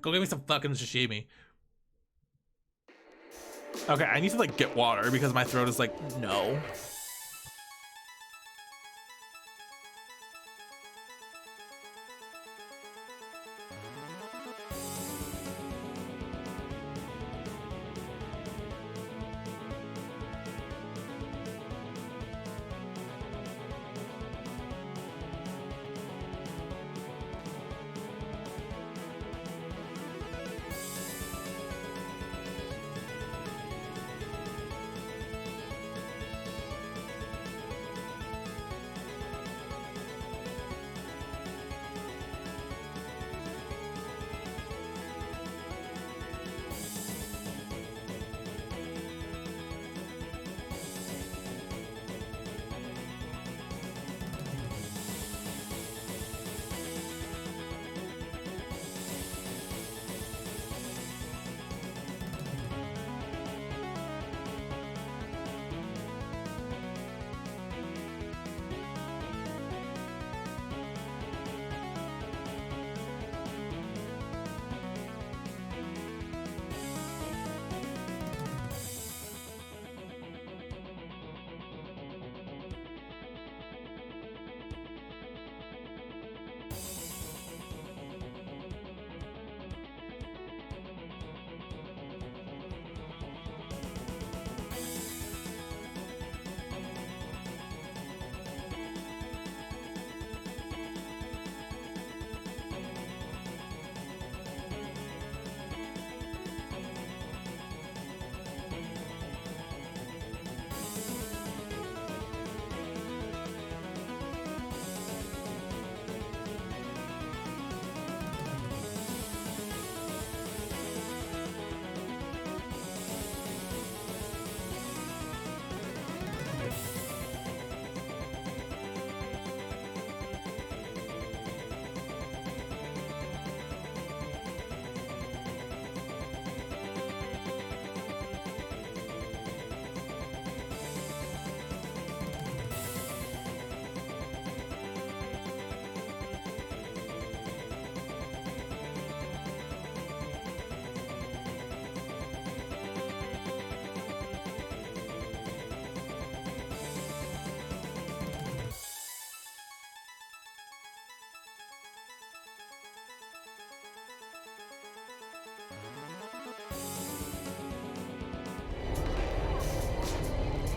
Speaker 2: go get me some fucking sashimi. Okay, I need to like get water because my throat is like, no.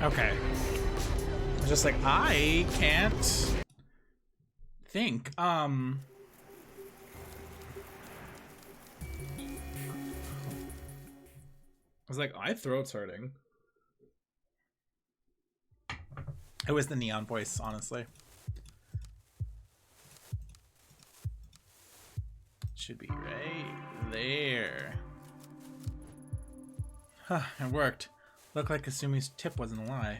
Speaker 2: Okay. I was just like, I can't think. I was like, my throat's hurting. It was the neon voice, honestly. Should be right there. Huh, it worked. Looked like Kasumi's tip wasn't a lie.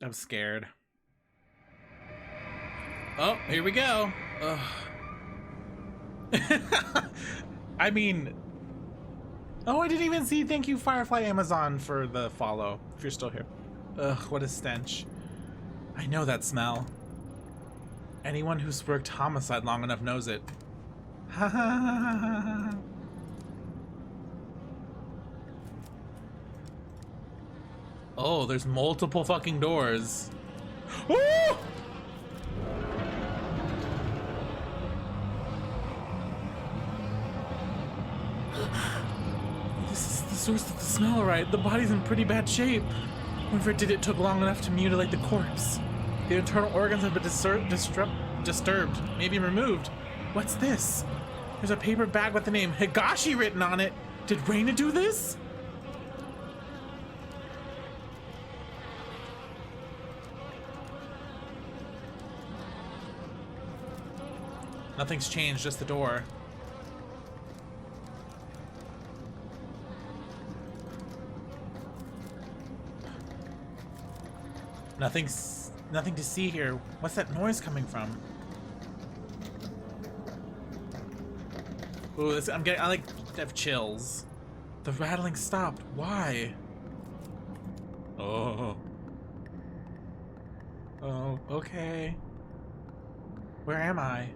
Speaker 2: I was scared. Oh, here we go. Ugh. I mean... Oh, I didn't even see thank you Firefly Amazon for the follow, if you're still here. Ugh, what a stench. I know that smell. Anyone who's worked homicide long enough knows it. Ha ha ha ha ha. Oh, there's multiple fucking doors. Woo! This is the source of the smell, right? The body's in pretty bad shape. Whoever did it took long enough to mutilate the corpse. The internal organs have been disturbed, maybe removed. What's this? There's a paper bag with the name Higashi written on it. Did Reina do this? Nothing's changed, just the door. Nothing to see here. What's that noise coming from? Ooh, I have chills. The rattling stopped. Why? Oh. Oh, okay. Where am I?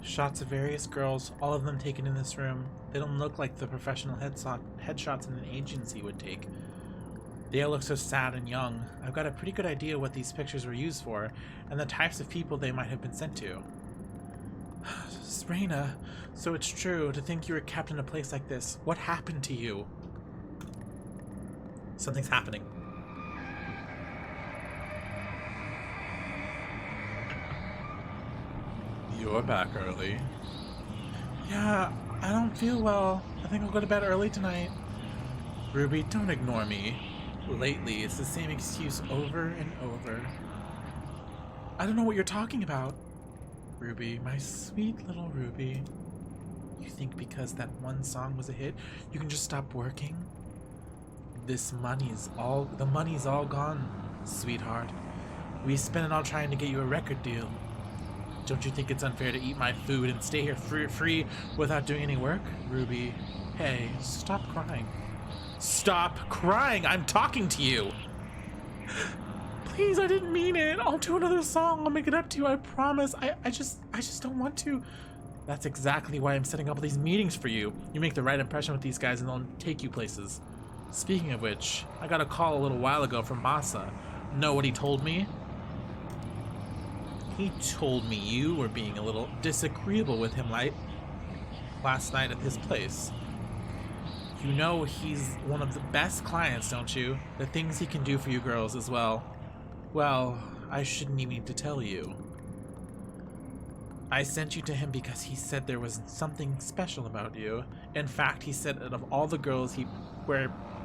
Speaker 2: Shots of various girls, all of them taken in this room. They don't look like the professional headshots in an agency would take. They all look so sad and young. I've got a pretty good idea what these pictures were used for, and the types of people they might have been sent to. Reina, so it's true to think you were kept in a place like this. What happened to you? Something's happening. You're back early. Yeah, I don't feel well. I think I'll go to bed early tonight. Ruby, don't ignore me. Lately, it's the same excuse over and over. I don't know what you're talking about. Ruby, my sweet little Ruby. You think because that one song was a hit, you can just stop working? The money's all gone, sweetheart. We spent it all trying to get you a record deal. Don't you think it's unfair to eat my food and stay here free without doing any work? Ruby, hey, stop crying. Stop crying! I'm talking to you! Please, I didn't mean it. I'll do another song. I'll make it up to you, I promise. I just don't want to. That's exactly why I'm setting up all these meetings for you. You make the right impression with these guys and they'll take you places. Speaking of which, I got a call a little while ago from Masa. Know what he told me? He told me you were being a little disagreeable with him last night at his place. You know he's one of the best clients, don't you? The things he can do for you girls as well. Well, I shouldn't even need to tell you. I sent you to him because he said there was something special about you. In fact, he said that of all the girls he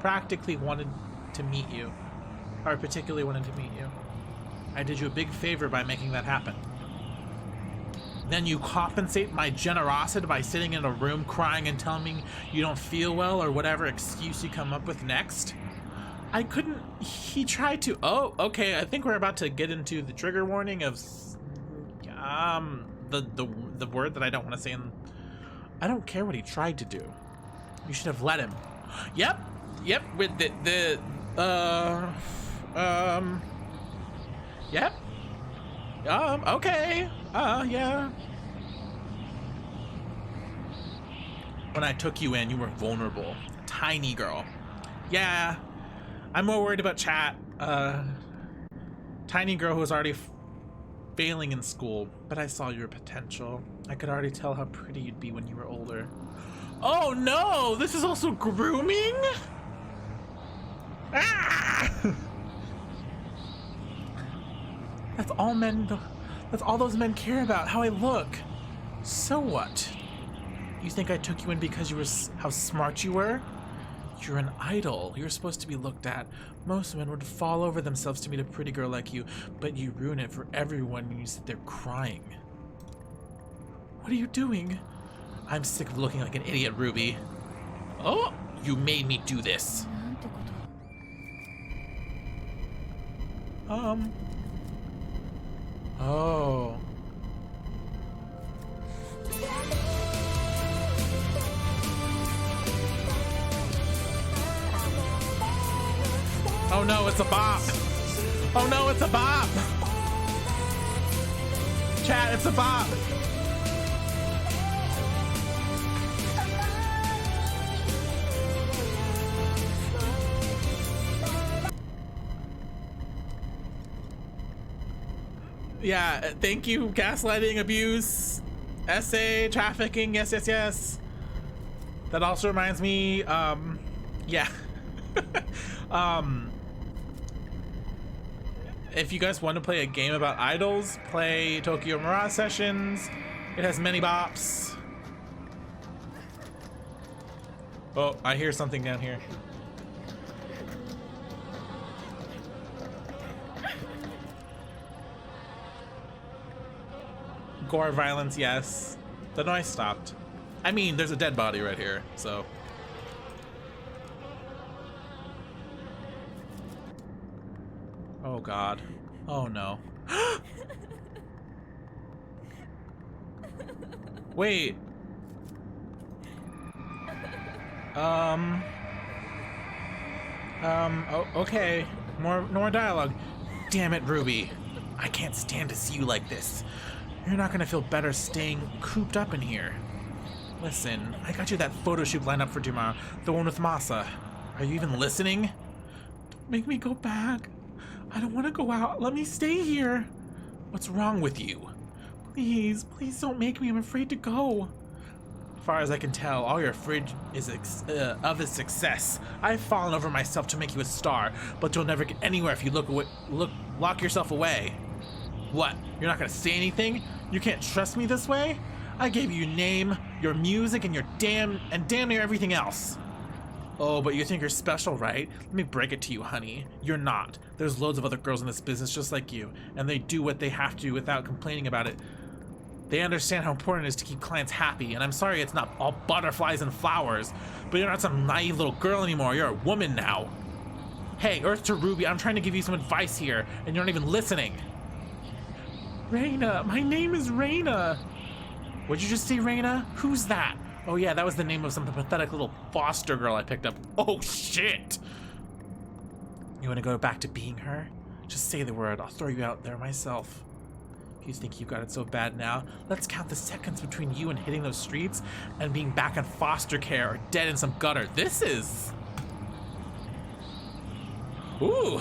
Speaker 2: practically wanted to meet you, or particularly wanted to meet you. I did you a big favor by making that happen. Then you compensate my generosity by sitting in a room crying and telling me you don't feel well or whatever excuse you come up with next? I couldn't... He tried to... Oh, okay, I think we're about to get into the trigger warning of... the word that I don't want to say in... I don't care what he tried to do. You should have let him. Yep, with Yep. Okay. Yeah. When I took you in, you were vulnerable. Tiny girl. Yeah. I'm more worried about chat. Tiny girl who was already failing in school, but I saw your potential. I could already tell how pretty you'd be when you were older. Oh no! This is also grooming? Ah! That's all those men care about, how I look. So what? You think I took you in because you were how smart you were?
Speaker 1: You're an idol. You're supposed to be looked at. Most men would fall over themselves to meet a pretty girl like you, but you ruin it for everyone when you sit there crying. What are you doing? I'm sick of looking like an idiot, Ruby. Oh, you made me do this. Oh. Oh no, it's a bop. Oh no, it's a bop. Chat, it's a bop. Yeah, thank you, gaslighting, abuse, SA, trafficking, yes, yes, yes. That also reminds me, yeah. If you guys want to play a game about idols, play Tokyo Mirage Sessions. It has many bops. Oh, I hear something down here. Gore, violence, yes. The noise stopped. I mean, there's a dead body right here, so. Oh God. Oh no. Wait. Oh, okay. More dialogue. Damn it, Ruby. I can't stand to see you like this. You're not gonna feel better staying cooped up in here. Listen, I got you that photo shoot lined up for tomorrow. The one with Masa. Are you even listening? Don't make me go back. I don't want to go out. Let me stay here. What's wrong with you? Please don't make me. I'm afraid to go. As far as I can tell, all you're afraid is of is success. I've fallen over myself to make you a star, but you'll never get anywhere if you lock yourself away. What? You're not gonna say anything? You can't trust me this way? I gave you your name, your music, and damn near everything else. Oh, but you think you're special, right? Let me break it to you, honey. You're not. There's loads of other girls in this business just like you, and they do what they have to without complaining about it. They understand how important it is to keep clients happy, and I'm sorry it's not all butterflies and flowers, but you're not some naive little girl anymore. You're a woman now. Hey, Earth to Ruby, I'm trying to give you some advice here, and you're not even listening. Reina, my name is Reina. What'd you just say, Reina? Who's that? Oh yeah, that was the name of some pathetic little foster girl I picked up. Oh shit! You wanna go back to being her? Just say the word, I'll throw you out there myself. If you think you got it so bad now, let's count the seconds between you and hitting those streets and being back in foster care or dead in some gutter. This is... Ooh!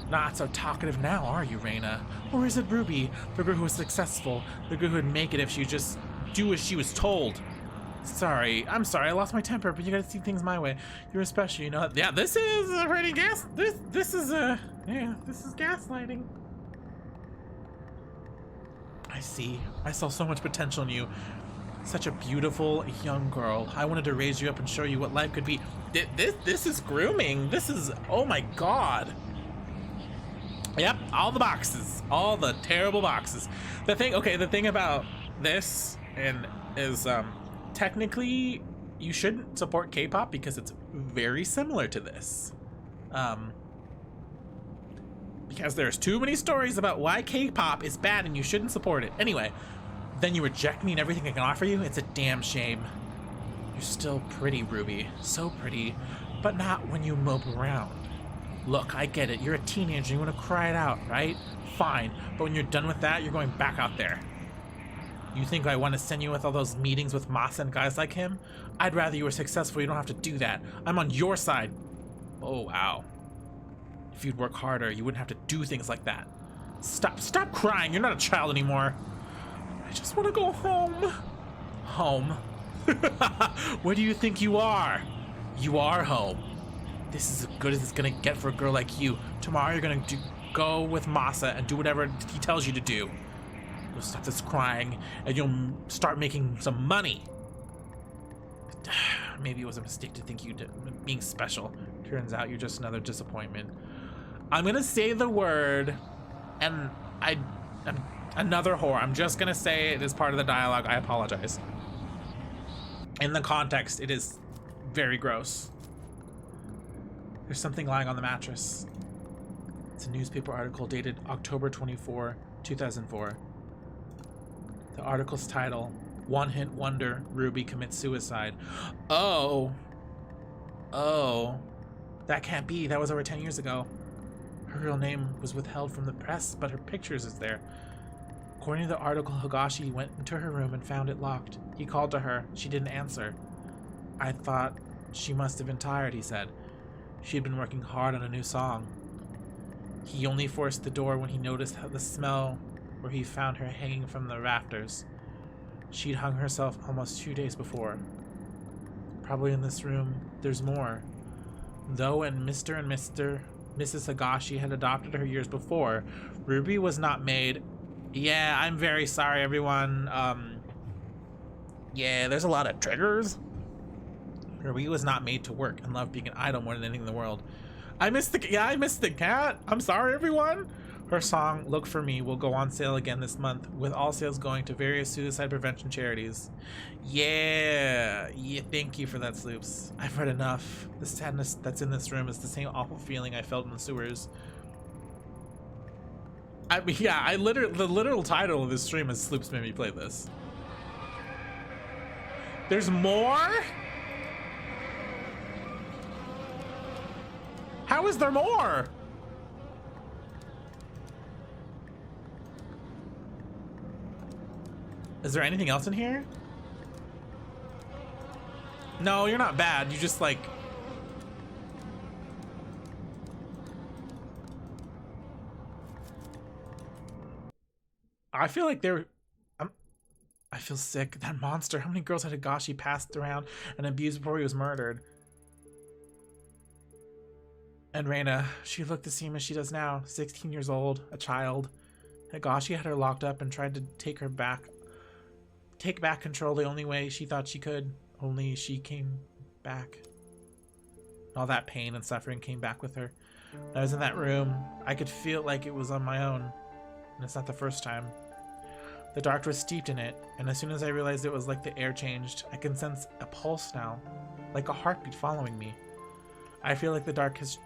Speaker 1: Not so talkative now, are you, Reina? Or is it Ruby, the girl who was successful, the girl who would make it if she would just do as she was told? Sorry, I'm sorry, I lost my temper, but you gotta see things my way. You're special, you know. Yeah, this is a pretty this is gaslighting. I see. I saw so much potential in you. Such a beautiful young girl. I wanted to raise you up and show you what life could be. This is grooming. This is, oh my God. Yep, all the boxes, all the terrible boxes. The thing about this is technically you shouldn't support K-pop because it's very similar to this. Because there's too many stories about why K-pop is bad and you shouldn't support it. Anyway, then you reject me and everything I can offer you? It's a damn shame. You're still pretty, Ruby. So pretty, but not when you mope around. Look, I get it. You're a teenager. You want to cry it out, right? Fine. But when you're done with that, you're going back out there. You think I want to send you with all those meetings with Masa and guys like him? I'd rather you were successful. You don't have to do that. I'm on your side. Oh, wow. If you'd work harder, you wouldn't have to do things like that. Stop crying. You're not a child anymore. I just want to go home. Home? Where do you think you are? You are home. This is as good as it's gonna get for a girl like you. Tomorrow you're gonna go with Masa and do whatever he tells you to do. You'll stop this crying and you'll start making some money. maybe it was a mistake to think you did being special. Turns out you're just another disappointment. I'm gonna say the word, and another whore. I'm just gonna say it as part of the dialogue. I apologize. In the context, it is very gross. There's something lying on the mattress. It's a newspaper article dated October 24, 2004. The article's title, One Hit Wonder, Ruby Commits Suicide. Oh, that can't be. That was over 10 years ago. Her real name was withheld from the press, but her pictures is there. According to the article, Higashi went into her room and found it locked. He called to her. She didn't answer. I thought she must have been tired, he said. She had been working hard on a new song. He only forced the door when he noticed the smell where he found her hanging from the rafters. She'd hung herself almost 2 days before. Probably in this room, there's more. Though and Mrs. Higashi had adopted her years before, Ruby was not made... Yeah, I'm very sorry, everyone. Yeah, there's a lot of triggers. Ruby was not made to work and loved being an idol more than anything in the world. I missed the cat. I'm sorry, everyone. Her song, Look For Me, will go on sale again this month, with all sales going to various suicide prevention charities. Yeah, thank you for that, Sloops. I've read enough. The sadness that's in this room is the same awful feeling I felt in the sewers. I mean, yeah, the literal title of this stream is Sloops Made Me Play This. There's more? How is there more? Is there anything else in here? No, you're not bad. You just like... I feel like they're... I feel sick. That monster. How many girls had Higashi passed around and abused before he was murdered? And Reina, she looked the same as she does now. 16 years old, a child. Higashi had her locked up and tried to take back control the only way she thought she could. Only she came back. All that pain and suffering came back with her. When I was in that room, I could feel like it was on my own. And it's not the first time. The dark was steeped in it, and as soon as I realized it was like the air changed, I can sense a pulse now, like a heartbeat following me. I feel like the dark has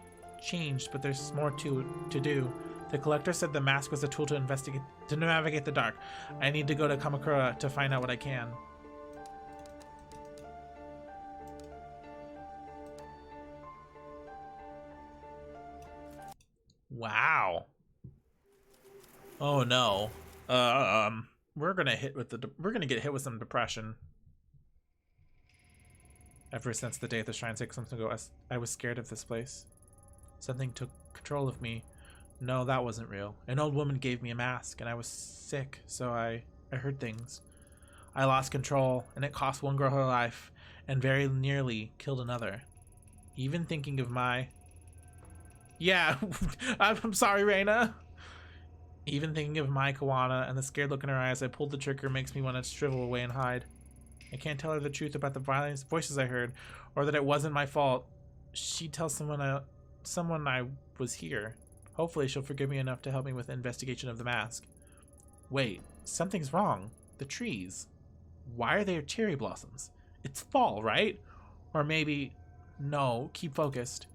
Speaker 1: changed, but there's more to do. The collector said the mask was a tool to navigate the dark. I need to go to Kamakura to find out what I can. Wow. Oh no. We're gonna get hit with some depression. Ever since the day at the shrine 6 months ago, I was scared of this place. Something took control of me. No, that wasn't real. An old woman gave me a mask, and I was sick, so I heard things. I lost control, and it cost one girl her life, and very nearly killed another. Even thinking of my... Yeah, I'm sorry, Reina. Even thinking of Mai Kawana and the scared look in her eyes, I pulled the trigger makes me want to shrivel away and hide. I can't tell her the truth about the voices I heard, or that it wasn't my fault. She'd tell someone I was here. Hopefully she'll forgive me enough to help me with the investigation of the mask. Wait, something's wrong. The trees. Why are there cherry blossoms? It's fall, right? Or maybe... No, keep focused.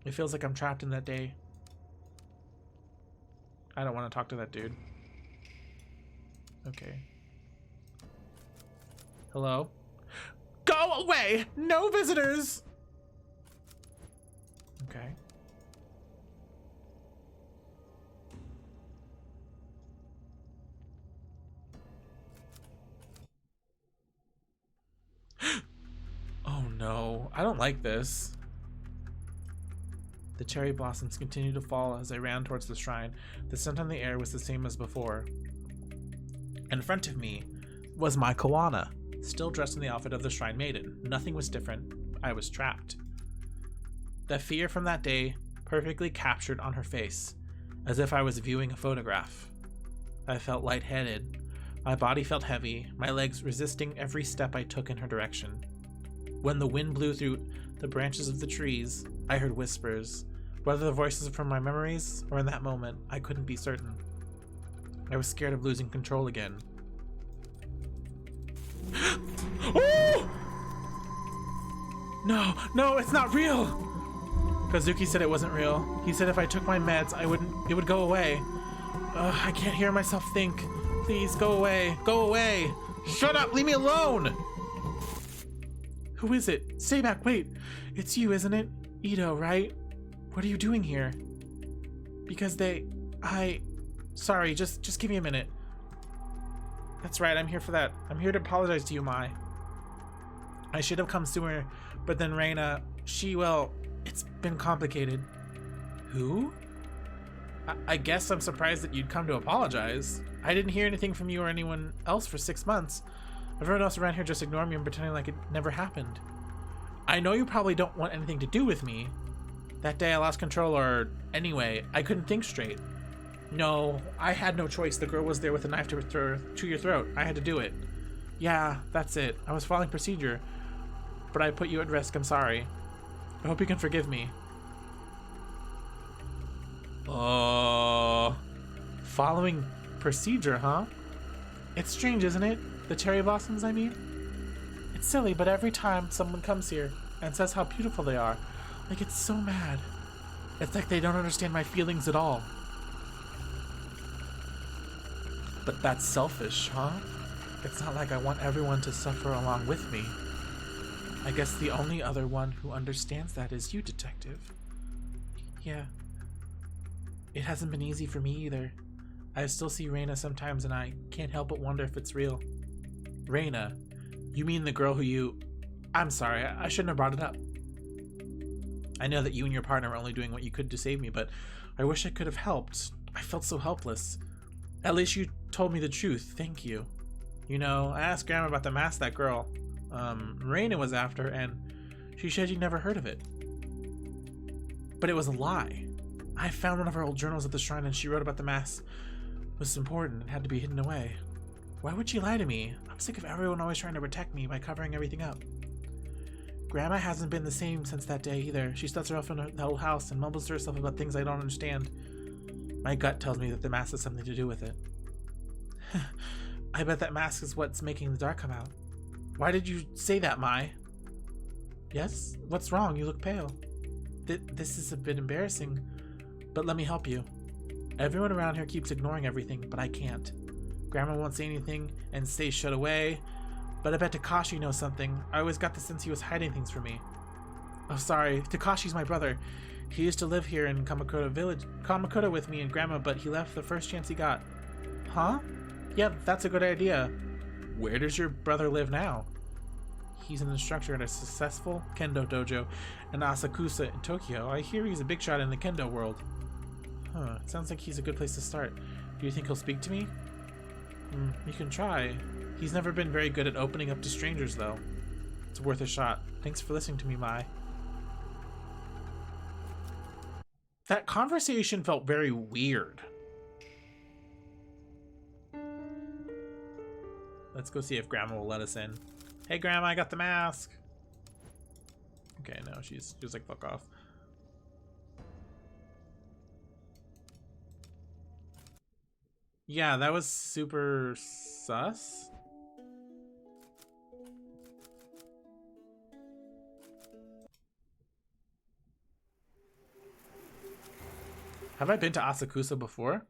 Speaker 1: It feels like I'm trapped in that day. I don't want to talk to that dude. Okay. Hello? Go away! No visitors! Okay. Oh no, I don't like this. The cherry blossoms continued to fall as I ran towards the shrine. The scent on the air was the same as before. In front of me was Mai Kawana, still dressed in the outfit of the shrine maiden. Nothing was different. I was trapped. The fear from that day perfectly captured on her face, as if I was viewing a photograph. I felt lightheaded. My body felt heavy, my legs resisting every step I took in her direction. When the wind blew through the branches of the trees, I heard whispers. Whether the voices were from my memories or in that moment, I couldn't be certain. I was scared of losing control again. Oh! No, it's not real! Kazuki said it wasn't real. He said if I took my meds, it would go away. I can't hear myself think. Please, go away. Go away! Shut up! Leave me alone! Who is it? Stay back, wait. It's you, isn't it? Ito, right? What are you doing here? Because Sorry, just give me a minute. That's right, I'm here for that. I'm here to apologize to you, Mai. I should have come sooner, but then Reina, it's been complicated. Who? I guess I'm surprised that you'd come to apologize. I didn't hear anything from you or anyone else for 6 months. Everyone else around here just ignored me and pretending like it never happened. I know you probably don't want anything to do with me. That day I lost control, or anyway, I couldn't think straight. No, I had no choice. The girl was there with a knife to your throat. I had to do it. Yeah, that's it. I was following procedure, but I put you at risk. I'm sorry. I hope you can forgive me. Following procedure, huh? It's strange, isn't it? The cherry blossoms, I mean? It's silly, but every time someone comes here and says how beautiful they are, I get so mad. It's like they don't understand my feelings at all. But that's selfish, huh? It's not like I want everyone to suffer along with me. I guess the only other one who understands that is you, Detective. Yeah. It hasn't been easy for me either. I still see Reina sometimes and I can't help but wonder if it's real. Reina? You mean the girl who I'm sorry, I shouldn't have brought it up. I know that you and your partner were only doing what you could to save me, but I wish I could have helped. I felt so helpless. At least you told me the truth. Thank you. You know, I asked Grandma about the mask that girl, Reina was after, and she said you never heard of it. But it was a lie. I found one of her old journals at the shrine and she wrote about the mask was important and had to be hidden away. Why would she lie to me? I'm sick of everyone always trying to protect me by covering everything up. Grandma hasn't been the same since that day either. She stuts herself in the old house and mumbles to herself about things I don't understand. My gut tells me that the mask has something to do with it. I bet that mask is what's making the dark come out. Why did you say that, Mai? Yes? What's wrong? You look pale. This is a bit embarrassing, but let me help you. Everyone around here keeps ignoring everything, but I can't. Grandma won't say anything and stays shut away, but I bet Takashi knows something. I always got the sense he was hiding things from me. Oh, sorry. Takashi's my brother. He used to live here in Kamakura with me and Grandma, but he left the first chance he got. Huh? Yep, that's a good idea. Where does your brother live now? He's an instructor at a successful kendo dojo in Asakusa in Tokyo. I hear he's a big shot in the kendo world. Huh, it sounds like he's a good place to start. Do you think he'll speak to me? You can try. He's never been very good at opening up to strangers, though. It's worth a shot. Thanks for listening to me, Mai. That conversation felt very weird. Let's go see if Grandma will let us in. Hey, Grandma, I got the mask. Okay, no, she's like, fuck off. Yeah, that was super sus. Have I been to Asakusa before?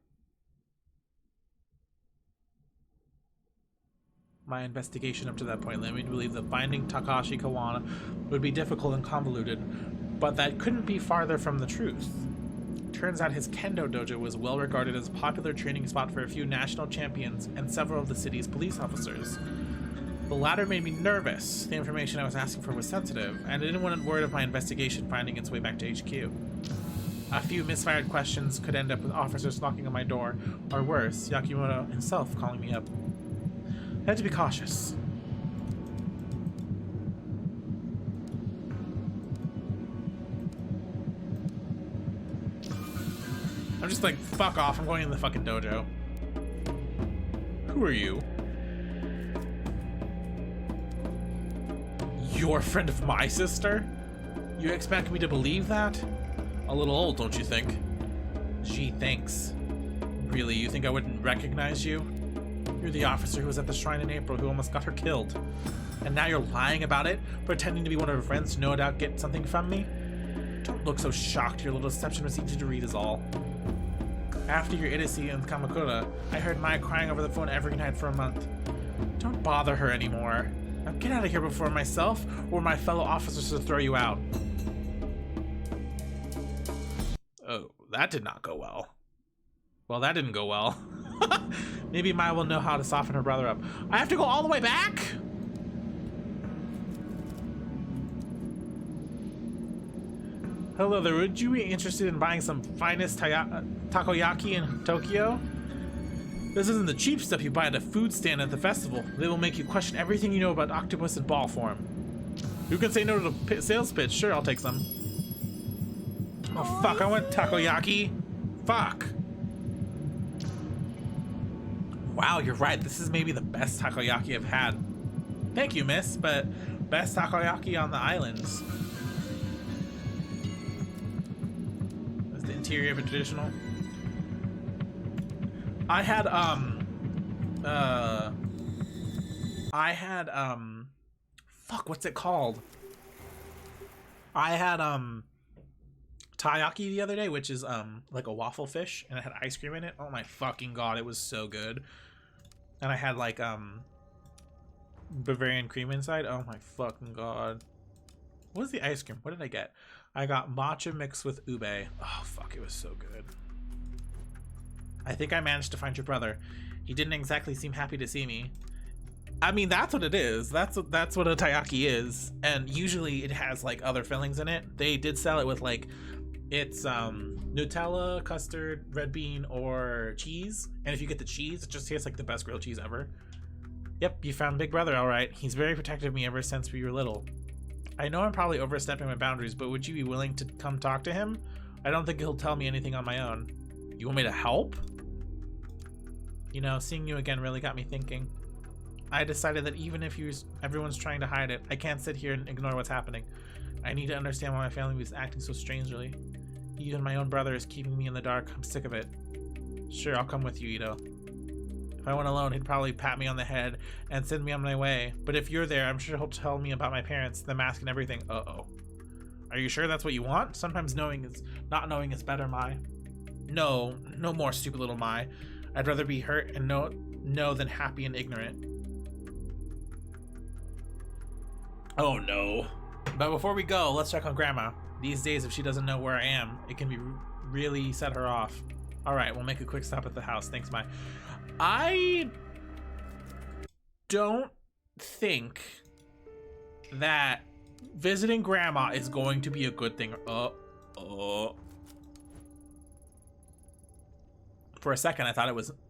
Speaker 1: My investigation up to that point led me to believe that finding Takashi Kawana would be difficult and convoluted, but that couldn't be farther from the truth. Turns out his kendo dojo was well regarded as a popular training spot for a few national champions and several of the city's police officers. The latter made me nervous. The information I was asking for was sensitive, and I didn't want word of my investigation finding its way back to HQ. A few misfired questions could end up with officers knocking on my door, or worse, Yakimoto himself calling me up. I had to be cautious. I'm just like, fuck off, I'm going in the fucking dojo. Who are you?
Speaker 2: You're a friend of my sister? You expect me to believe that? A little old, don't you think?
Speaker 1: Gee, thanks.
Speaker 2: Really, you think I wouldn't recognize you? You're the officer who was at the shrine in April who almost got her killed. And now you're lying about it, pretending to be one of her friends to no doubt get something from me? Don't look so shocked. Your little deception was easy to read is all. After your idiocy in Kamakura, I heard Maya crying over the phone every night for a month. Don't bother her anymore. Now get out of here before myself or my fellow officers will throw you out. Oh, that did not go well. Well, that didn't go well. Maybe Maya will know how to soften her brother up. I have to go all the way back? Hello there, would you be interested in buying some finest takoyaki in Tokyo? This isn't the cheap stuff you buy at a food stand at the festival. They will make you question everything you know about octopus in ball form. Who can say no to the sales pitch? Sure, I'll take some. Oh fuck, I want takoyaki. Fuck. Wow, you're right. This is maybe the best takoyaki I've had. Thank you, miss, but best takoyaki on the islands. That's the interior of a traditional. I had fuck, what's it called? I had taiyaki the other day, which is like a waffle fish, and it had ice cream in it. Oh my fucking god, it was so good. And I had like Bavarian cream inside. Oh my fucking god. What was the ice cream? What did I get? I got matcha mixed with ube. Oh fuck, it was so good. I think I managed to find your brother. He didn't exactly seem happy to see me. I mean, that's what it is. That's what a taiyaki is. And usually it has like other fillings in it. They did sell it with like, it's Nutella, custard, red bean, or cheese. And if you get the cheese, it just tastes like the best grilled cheese ever. Yep, you found Big Brother all right. He's very protective of me ever since we were little. I know I'm probably overstepping my boundaries, but would you be willing to come talk to him? I don't think he'll tell me anything on my own. You want me to help? You know, seeing you again really got me thinking. I decided that even if everyone's trying to hide it, I can't sit here and ignore what's happening. I need to understand why my family was acting so strangely. Even my own brother is keeping me in the dark. I'm sick of it. Sure, I'll come with you, Ito. If I went alone, he'd probably pat me on the head and send me on my way. But if you're there, I'm sure he'll tell me about my parents, the mask and everything. Uh-oh. Are you sure that's what you want? Sometimes not knowing is better, Mai. No more, stupid little Mai. I'd rather be hurt and know than happy and ignorant. Oh no. But before we go, let's check on Grandma. These days, if she doesn't know where I am, it can be really set her off. Alright, we'll make a quick stop at the house. Thanks, Mai. I don't think that visiting Grandma is going to be a good thing. For a second, I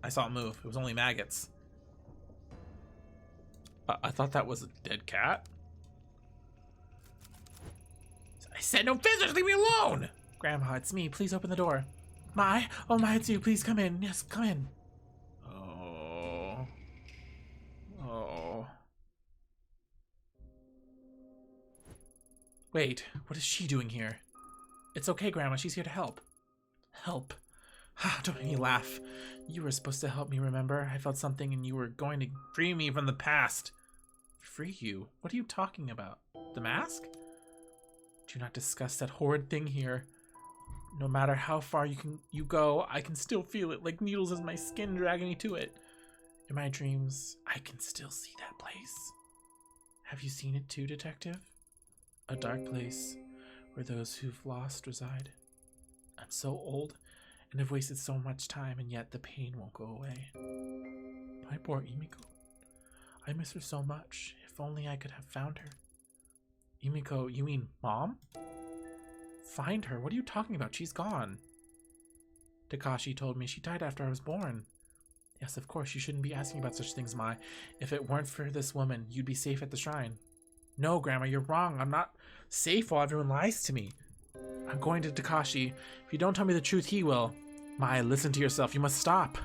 Speaker 2: saw it move. It was only maggots. I thought that was a dead cat. I said no visitors, leave me alone! Grandma, it's me. Please open the door. Mai? Oh, Mai, it's you. Please come in. Yes, come in. Oh. Wait, what is she doing here? It's okay, Grandma. She's here to help. Help? Don't make me laugh. You were supposed to help me, remember? I felt something and you were going to free me from the past. Free you? What are you talking about? The mask? Do not discuss that horrid thing here. No matter how far you go, I can still feel it like needles in my skin dragging me to it. In my dreams, I can still see that place. Have you seen it too, Detective? A dark place where those who've lost reside. I'm so old and have wasted so much time, and yet the pain won't go away. My poor Emiko. I miss her so much. If only I could have found her. Emiko, you mean Mom? Find her? What are you talking about? She's gone. Takashi told me she died after I was born. Yes, of course, you shouldn't be asking about such things, Mai. If it weren't for this woman, you'd be safe at the shrine. No, Grandma, you're wrong. I'm not safe while everyone lies to me. I'm going to Takashi. If you don't tell me the truth, he will. Mai, listen to yourself. You must stop.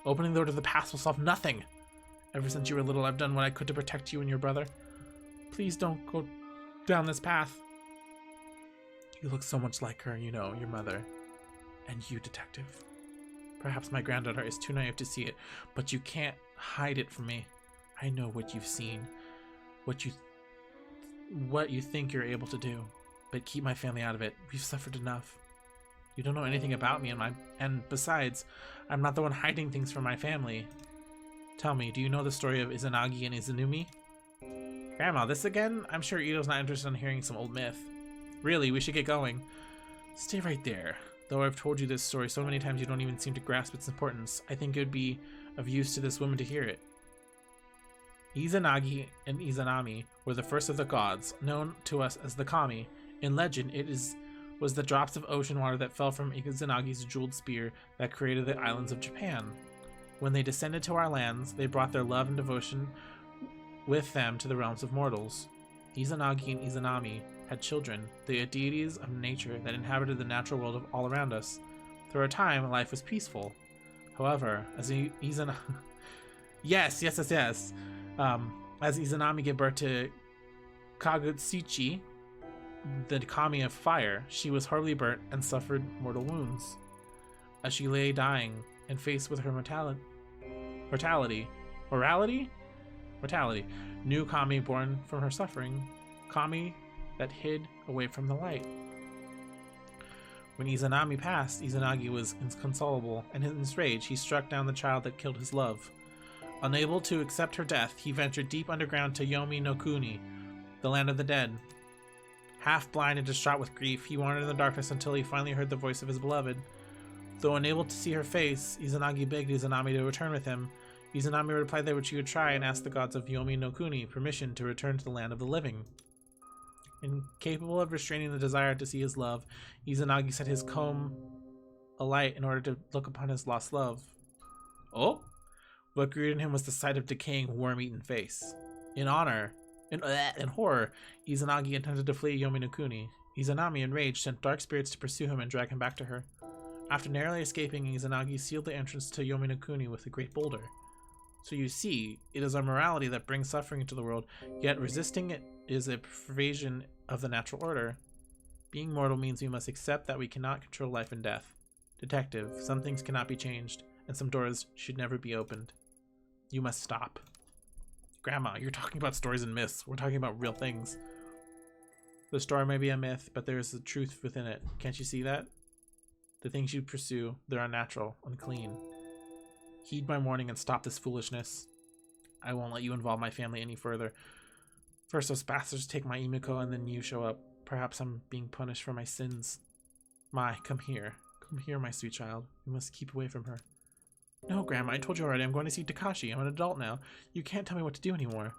Speaker 2: Opening the door to the past will solve nothing. Ever since you were little, I've done what I could to protect you and your brother. Please don't go down this path.
Speaker 1: You look so much like her, you know, your mother. And you, detective. Perhaps my granddaughter is too naive to see it, but you can't hide it from me. I know what you've seen, what you think you're able to do, but keep my family out of it. We've suffered enough. You don't know anything about me, and besides, I'm not the one hiding things from my family. Tell me, do you know the story of Izanagi and Izanumi? Grandma, this again? I'm sure Ito's not interested in hearing some old myth. Really, we should get going. Stay right there. Though I've told you this story so many times you don't even seem to grasp its importance, I think it would be of use to this woman to hear it. Izanagi and Izanami were the first of the gods, known to us as the Kami. In legend, was the drops of ocean water that fell from Izanagi's jeweled spear that created the islands of Japan. When they descended to our lands, they brought their love and devotion with them to the realms of mortals. Izanagi and Izanami had children, the deities of nature that inhabited the natural world of all around us. For a time, life was peaceful. However, as Izanami... yes. As Izanami gave birth to Kagutsuchi, the Kami of fire, she was horribly burnt and suffered mortal wounds. As she lay dying and faced with her mortality, new Kami born from her suffering, Kami that hid away from the light. When Izanami passed, Izanagi was inconsolable, and in his rage he struck down the child that killed his love. Unable to accept her death, he ventured deep underground to Yomi no Kuni, the land of the dead. Half blind and distraught with grief, he wandered in the darkness until he finally heard the voice of his beloved. Though unable to see her face, Izanagi begged Izanami to return with him. Izanami replied that she would try and ask the gods of Yomi no Kuni permission to return to the land of the living. Incapable of restraining the desire to see his love, Izanagi set his comb alight in order to look upon his lost love. Oh? What greeted him was the sight of decaying, worm-eaten face. In horror, Izanagi attempted to flee Yomi no Kuni. Izanami, enraged, sent dark spirits to pursue him and drag him back to her. After narrowly escaping, Izanagi sealed the entrance to Yomi no Kuni with a great boulder. So you see, it is our morality that brings suffering into the world, yet resisting it is a perversion of the natural order. Being mortal means we must accept that we cannot control life and death. Detective, some things cannot be changed, and some doors should never be opened. You must stop. Grandma, you're talking about stories and myths. We're talking about real things. The story may be a myth, but there is a truth within it. Can't you see that? The things you pursue, they're unnatural, unclean. Heed my warning and stop this foolishness. I won't let you involve my family any further. First those bastards take my Imiko and then you show up. Perhaps I'm being punished for my sins. Mai, come here. Come here, my sweet child. We must keep away from her. No, Grandma, I told you already. I'm going to see Takashi. I'm an adult now. You can't tell me what to do anymore.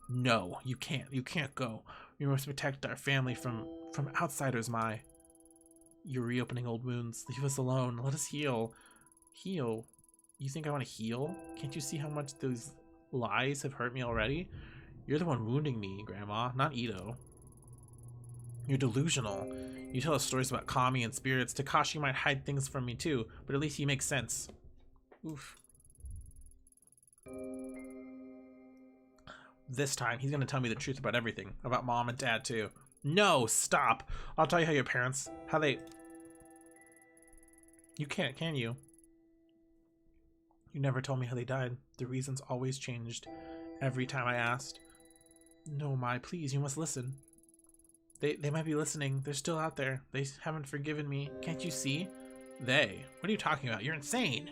Speaker 1: No, you can't. You can't go. We must protect our family from outsiders, Mai. You're reopening old wounds. Leave us alone. Let us heal. Heal? You think I want to heal? Can't you see how much those lies have hurt me already? You're the one wounding me, Grandma, not Ito. You're delusional. You tell us stories about Kami and spirits. Takashi might hide things from me too, but at least he makes sense. Oof. This time, he's gonna tell me the truth about everything. About Mom and Dad too. No, stop! I'll tell you how your parents, You can't, can you? You never told me how they died. The reasons always changed every time I asked. No, Mai, please, you must listen. They might be listening. They're still out there. They haven't forgiven me. Can't you see? They? What are you talking about? You're insane!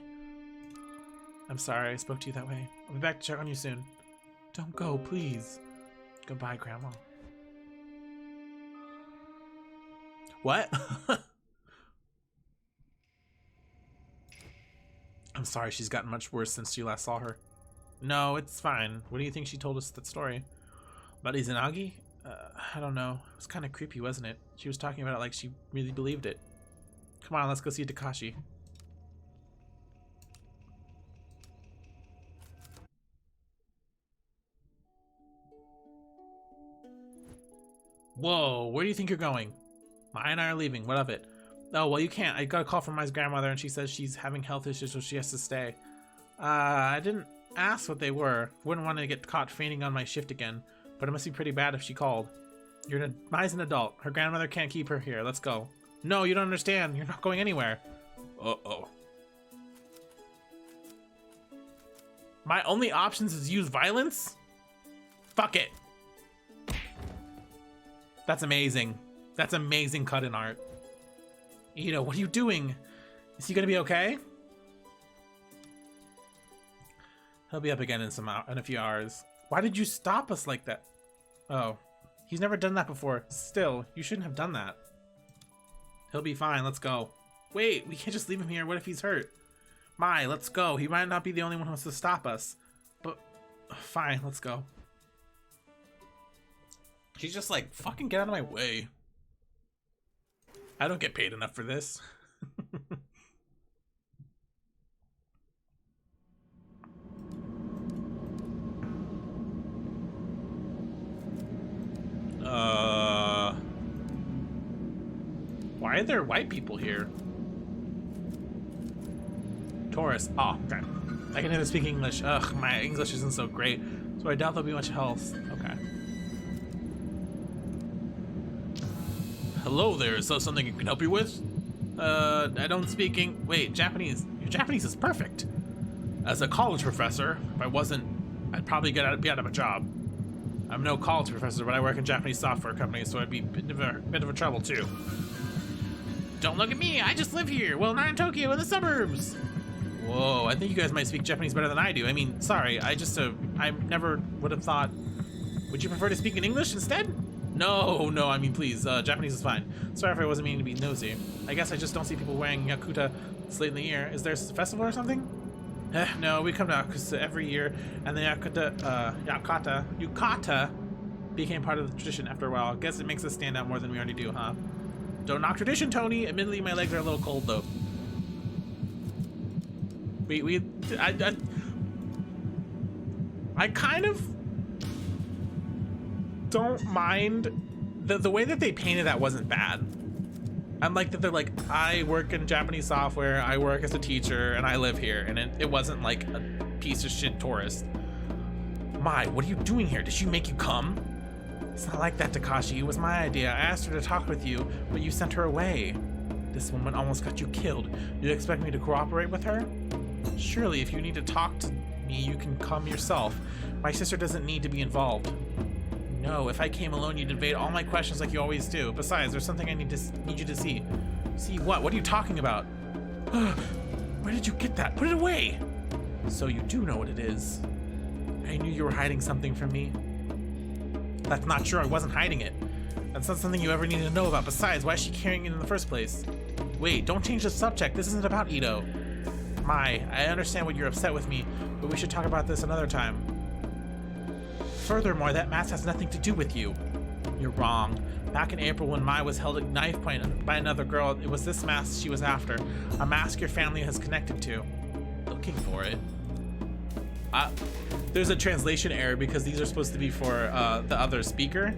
Speaker 1: I'm sorry I spoke to you that way. I'll be back to check on you soon. Don't go, please. Goodbye, Grandma. What? I'm sorry she's gotten much worse since you last saw her. No, it's fine. What do you think she told us that story? About Izanagi? I don't know. It was kind of creepy, wasn't it? She was talking about it like she really believed it. Come on, let's go see Takashi. Whoa, where do you think you're going? Mai and I are leaving. What of it? Oh, well, you can't. I got a call from Mai's grandmother and she says she's having health issues, so she has to stay. I didn't ask what they were. Wouldn't want to get caught fainting on my shift again, but it must be pretty bad if she called.
Speaker 2: Mai's an adult. Her grandmother can't keep her here. Let's go. No, you don't understand. You're not going anywhere. Uh-oh. My only options is use violence? Fuck it. That's amazing. That's amazing cut in art. Ito, what are you doing? Is he gonna be okay? He'll be up again in a few hours. Why did you stop us like that? Oh, he's never done that before. Still, you shouldn't have done that. He'll be fine. Let's go. Wait, we can't just leave him here. What if he's hurt? Mai, let's go. He might not be the only one who wants to stop us. But, fine, let's go. She's just like, fucking get out of my way. I don't get paid enough for this. Why are there white people here? Taurus. Oh, okay. I can even speak English. Ugh, my English isn't so great, so I doubt there'll be much health. Okay. Hello there. Is there something I can help you with? I don't speak Wait, Japanese. Your Japanese is perfect. As a college professor, if I wasn't, I'd probably be out of a job. I'm no college professor, but I work in Japanese software companies, so I'd be a bit of a trouble too. Don't look at me. I just live here. Well, not in Tokyo, in the suburbs. Whoa, I think you guys might speak Japanese better than I do. I mean, sorry, I never would have thought. Would you prefer to speak in English instead? No, I mean, please, Japanese is fine. Sorry if I wasn't meaning to be nosy. I guess I just don't see people wearing Yakuta this late in the year. Is there a festival or something? No, we come to Yakuta every year, and the Yukata became part of the tradition after a while. Guess it makes us stand out more than we already do, huh? Don't knock tradition, Tony. Admittedly, my legs are a little cold, though. I kind of don't mind the way that they painted that wasn't bad. I like that they're like, I work in Japanese software, I work as a teacher, and I live here, and it wasn't like a piece of shit tourist. Mai, what are you doing here? Did she make you come? It's not like that, Takashi. It was my idea. I asked her to talk with you, but you sent her away. This woman almost got you killed. You expect me to cooperate with her? Surely, if you need to talk to me, you can come yourself. My sister doesn't need to be involved. No, if I came alone, you'd evade all my questions like you always do. Besides, there's something I need you to see. See what? What are you talking about? Where did you get that? Put it away! So you do know what it is. I knew you were hiding something from me. That's not true. I wasn't hiding it. That's not something you ever needed to know about. Besides, why is she carrying it in the first place? Wait, don't change the subject. This isn't about Ito. Mai, I understand what you're upset with me, but we should talk about this another time. Furthermore, that mask has nothing to do with you. You're wrong. Back in April when Mai was held at knife point by another girl, it was this mask she was after. A mask your family has connected to. Looking for it. There's a translation error because these are supposed to be for the other speaker.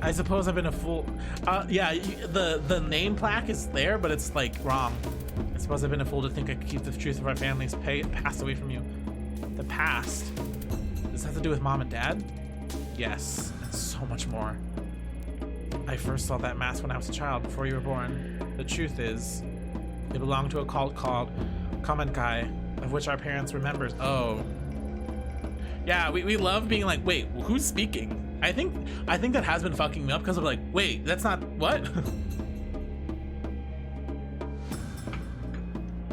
Speaker 2: I suppose I've been a fool. Yeah, the name plaque is there, but it's like wrong. I suppose I've been a fool to think I could keep the truth of our family's past away from you. The past? Does that have to do with mom and dad? Yes, and so much more. I first saw that mask when I was a child, before you were born. The truth is, it belonged to a cult called Kamenkai, of which our parents were members. Oh. Yeah, we love being like, wait, who's speaking? I think that has been fucking me up because I'm like, wait, that's not what?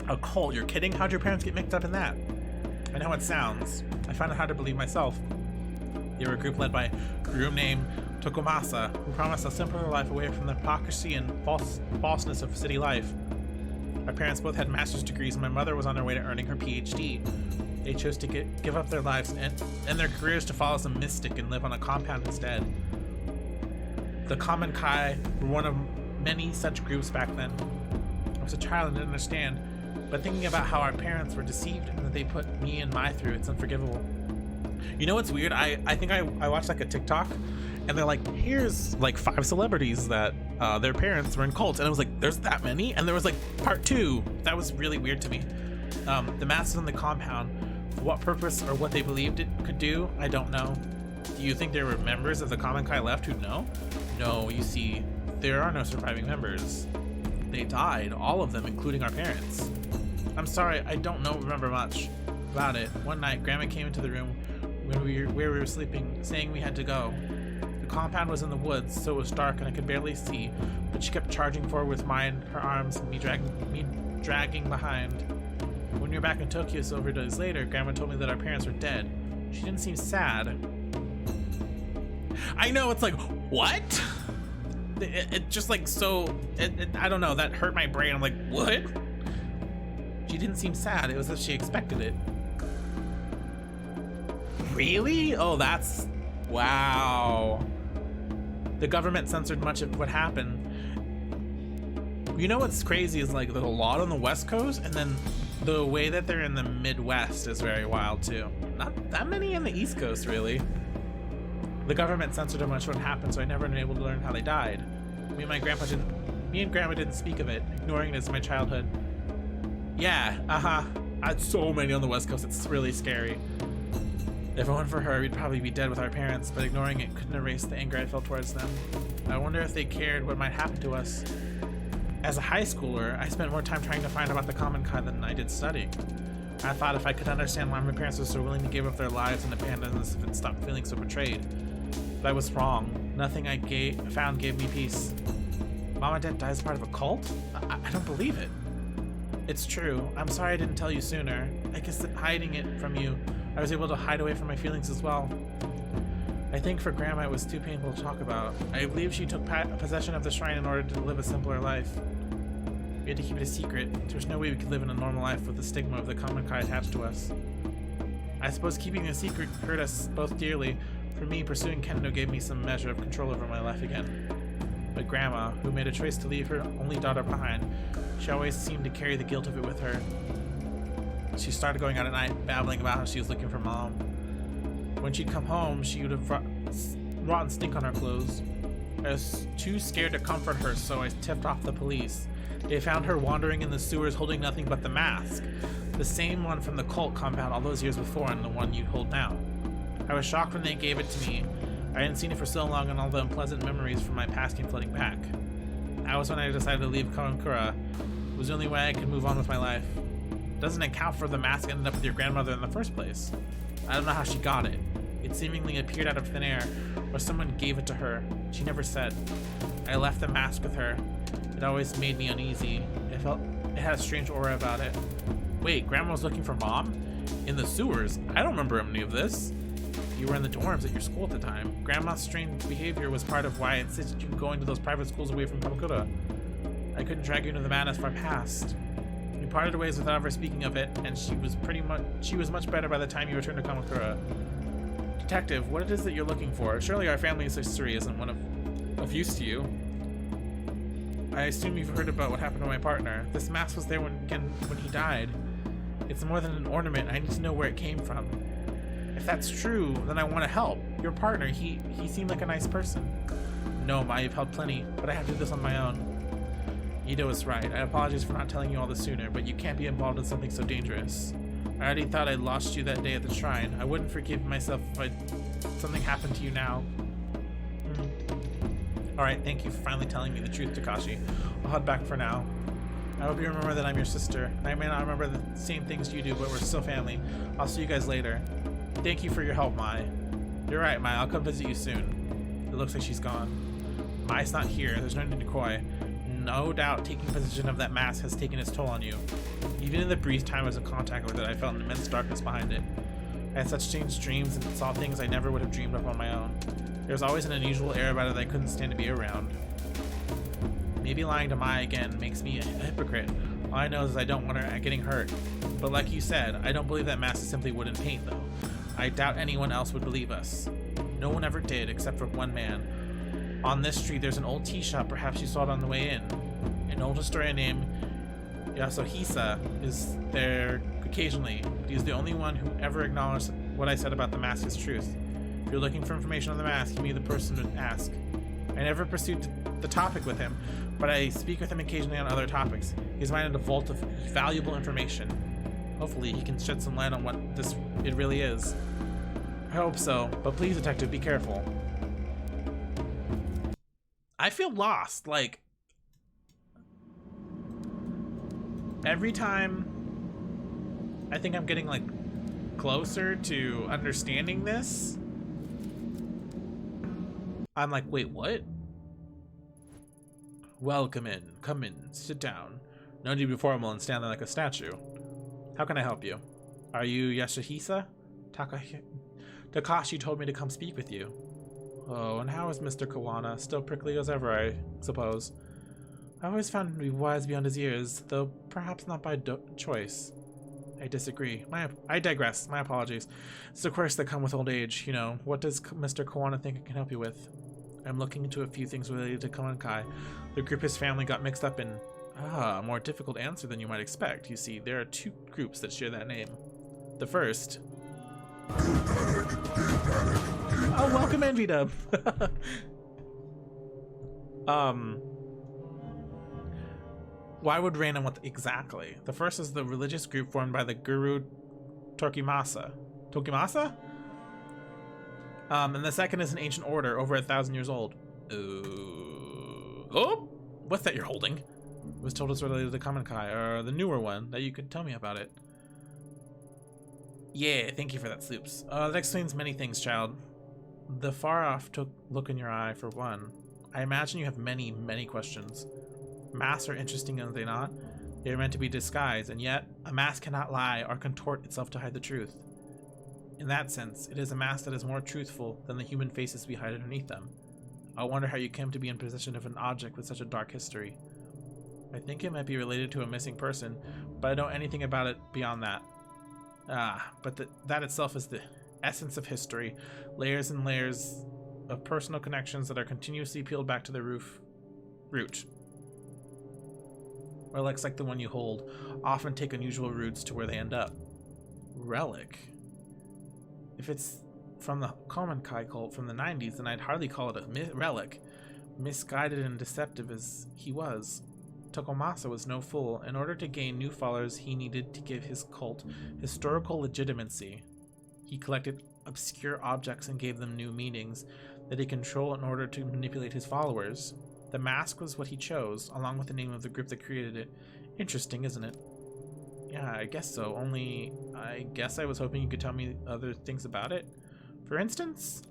Speaker 2: A cult? You're kidding? How'd your parents get mixed up in that? I know how it sounds. I find it hard to believe myself. They were a group led by a groom named Tokomasa, who promised a simpler life away from the hypocrisy and falseness of city life. Our parents both had master's degrees, and my mother was on her way to earning her PhD. They chose to give up their lives and their careers to follow some mystic and live on a compound instead. The Common Kai were one of many such groups back then. I was a child and didn't understand, but thinking about how our parents were deceived and that they put me and Mai through, it's unforgivable. You know what's weird? I think I watched like a TikTok, and they're like, here's like 5 celebrities that their parents were in cults, and I was like, there's that many? And there was like part 2. That was really weird to me. The masks on the compound, for what purpose or what they believed it could do, I don't know. Do you think there were members of the Common Kai left who'd know? No, you see, there are no surviving members. They died, all of them, including our parents. I'm sorry, I don't remember much about it. One night, Grandma came into the room where we were sleeping, saying we had to go. The compound was in the woods, so it was dark and I could barely see, but she kept charging forward with her arms and me dragging behind. When we were back in Tokyo several days later, Grandma told me that our parents were dead. She didn't seem sad. I know, it's like, what? It just like so, I don't know, that hurt my brain. I'm like, what? She didn't seem sad. It was as she expected it. Really? Oh, that's, wow. The government censored much of what happened. You know what's crazy is like there's a lot on the West Coast, and then the way that they're in the Midwest is very wild too. Not that many in the East Coast, really. The government censored much what happened, so I never been able to learn how they died. Me and Grandma didn't speak of it, ignoring it as my childhood. Yeah, I had so many on the West Coast, it's really scary. If it weren't for her, we'd probably be dead with our parents, but ignoring it couldn't erase the anger I felt towards them. I wonder if they cared what might happen to us. As a high schooler, I spent more time trying to find about the Common Kai than I did studying. I thought if I could understand why my parents were so willing to give up their lives and abandon us if it stopped feeling so betrayed. But I was wrong. Nothing I found gave me peace. Mom and Dad died as part of a cult? I don't believe it. It's true. I'm sorry I didn't tell you sooner. I guess that hiding it from you, I was able to hide away from my feelings as well. I think for Grandma it was too painful to talk about. I believe she took possession of the shrine in order to live a simpler life. We had to keep it a secret. There's no way we could live in a normal life with the stigma of the Common Kai attached to us. I suppose keeping a secret hurt us both dearly. For me, pursuing Kendo gave me some measure of control over my life again. But Grandma, who made a choice to leave her only daughter behind, she always seemed to carry the guilt of it with her. She started going out at night, babbling about how she was looking for Mom. When she'd come home, she would have rotten stink on her clothes. I was too scared to comfort her, so I tipped off the police. They found her wandering in the sewers holding nothing but the mask. The same one from the cult compound all those years before and the one you hold now. I was shocked when they gave it to me. I hadn't seen it for so long and all the unpleasant memories from my past came flooding back. That was when I decided to leave Kamakura. It was the only way I could move on with my life. It doesn't account for the mask ended up with your grandmother in the first place. I don't know how she got it. It seemingly appeared out of thin air, or someone gave it to her. She never said. I left the mask with her. It always made me uneasy. It had a strange aura about it. Wait, Grandma was looking for Mom? In the sewers? I don't remember any of this. You were in the dorms at your school at the time. Grandma's strange behavior was part of why I insisted you go into those private schools away from Kamakura. I couldn't drag you into the madness of our past. We parted ways without ever speaking of it, and she was much better by the time you returned to Kamakura. Detective, what it is that you're looking for? Surely our family's history isn't one of use to you. I assume you've heard about what happened to my partner. This mask was there when he died. It's more than an ornament. I need to know where it came from. If that's true, then I want to help. Your partner, he seemed like a nice person. No, Ma, you've helped plenty, but I have to do this on my own. Ito is right. I apologize for not telling you all this sooner, but you can't be involved in something so dangerous. I already thought I'd lost you that day at the shrine. I wouldn't forgive myself if something happened to you now. Alright, thank you for finally telling me the truth, Takashi. I'll head back for now. I hope you remember that I'm your sister. I may not remember the same things you do, but we're still family. I'll see you guys later. Thank you for your help, Mai. You're right, Mai. I'll come visit you soon. It looks like she's gone. Mai's not here. There's no need to cry. No doubt taking possession of that mask has taken its toll on you. Even in the brief time I was in contact with it, I felt an immense darkness behind it. I had such strange dreams and saw things I never would have dreamed of on my own. There was always an unusual air about it that I couldn't stand to be around. Maybe lying to Mai again makes me a hypocrite. All I know is I don't want her getting hurt. But like you said, I don't believe that mask is simply wooden paint, though. I doubt anyone else would believe us. No one ever did, except for one man. On this street, there's an old tea shop. Perhaps you saw it on the way in. An old historian named Yasuhisa is there occasionally, but he's the only one who ever acknowledged what I said about the mask is truth. If you're looking for information on the mask, you may be the person to ask. I never pursued the topic with him, but I speak with him occasionally on other topics. He's minded a vault of valuable information. Hopefully, he can shed some light on what it really is. I
Speaker 1: hope so, but please, detective, be careful. I feel lost, like... Every time I think I'm getting, like, closer to understanding this, I'm like, wait, what? Welcome in. Come in. Sit down. No need to be formal and stand there like a statue. How can I help you? Are you Yasuhisa? Takashi told me to come speak with you. Oh, and how is Mr. Kawana? Still prickly as ever, I suppose. I always found him to be wise beyond his years, though perhaps not by choice. I disagree. I digress. My apologies. It's the quirks that come with old age, you know. What does Mr. Kawana think I can help you with? I'm looking into a few things related to Komankai. The group his family got mixed up in. A more difficult answer than you might expect. You see, there are two groups that share that name. The first... Oh, welcome in, V-Dub. Why would random what exactly? The first is the religious group formed by the Guru Tokimasa. Tokimasa? And the second is an ancient order, over 1,000 years old. Oh, what's that you're holding? It was told it's related to Komankai, or the newer one, that you could tell me about it. Yeah, thank you for that, Sloops. That explains many things, child. The far-off look in your eye, for one. I imagine you have many, many questions. Masks are interesting, are they not? They are meant to be disguised, and yet, a mask cannot lie or contort itself to hide the truth. In that sense, it is a mask that is more truthful than the human faces we hide underneath them. I wonder how you came to be in possession of an object with such a dark history. I think it might be related to a missing person, but I don't know anything about it beyond that. But that itself is the essence of history. Layers and layers of personal connections that are continuously peeled back to the root. Relics like the one you hold often take unusual routes to where they end up. Relic? If it's from the Komankai cult from the 90s, then I'd hardly call it a relic. Misguided and deceptive as he was, Tokomasa was no fool. In order to gain new followers, he needed to give his cult historical legitimacy. He collected obscure objects and gave them new meanings that he controlled in order to manipulate his followers. The mask was what he chose, along with the name of the group that created it. Interesting, isn't it? Yeah, I guess so, only I guess I was hoping you could tell me other things about it. For instance?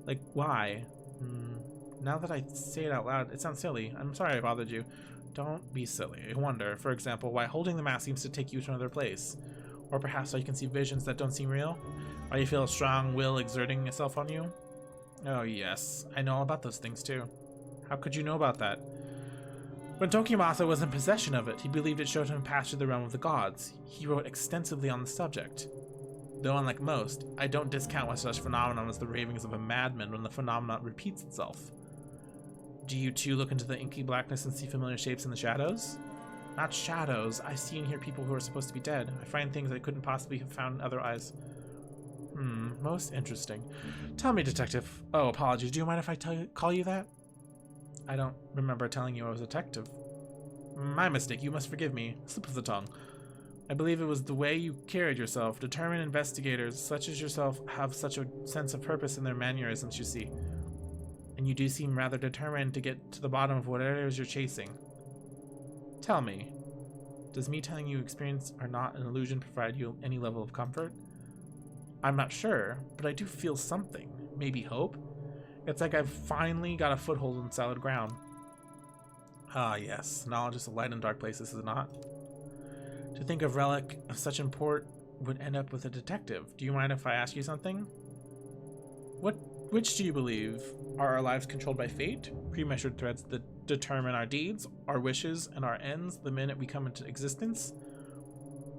Speaker 1: Like, why? Now that I say it out loud, it sounds silly. I'm sorry I bothered you. Don't be silly. I wonder, for example, why holding the mask seems to take you to another place. Or perhaps so you can see visions that don't seem real? Why you feel a strong will exerting itself on you? Oh yes, I know all about those things too. How could you know about that? When Tokimasa was in possession of it, he believed it showed him a path to the realm of the gods. He wrote extensively on the subject. Though unlike most, I don't discount with such phenomenon as the ravings of a madman when the phenomenon repeats itself. Do you too look into the inky blackness and see familiar shapes in the shadows? Not shadows. I see and hear people who are supposed to be dead. I find things I couldn't possibly have found in other eyes. Most interesting. Tell me, detective. Oh, apologies. Do you mind if I call you that? I don't remember telling you I was a detective. My mistake. You must forgive me. Slip of the tongue. I believe it was the way you carried yourself. Determined investigators such as yourself have such a sense of purpose in their mannerisms, you see. And you do seem rather determined to get to the bottom of whatever it is you're chasing. Tell me, does me telling you experience or not an illusion provide you any level of comfort? I'm not sure, but I do feel something. Maybe hope? It's like I've finally got a foothold in solid ground. Ah yes, knowledge is a light in dark places, is it not? To think of relic of such import would end up with a detective. Do you mind if I ask you something? Which do you believe? Are our lives controlled by fate? Prematured threads that determine our deeds, our wishes, and our ends the minute we come into existence?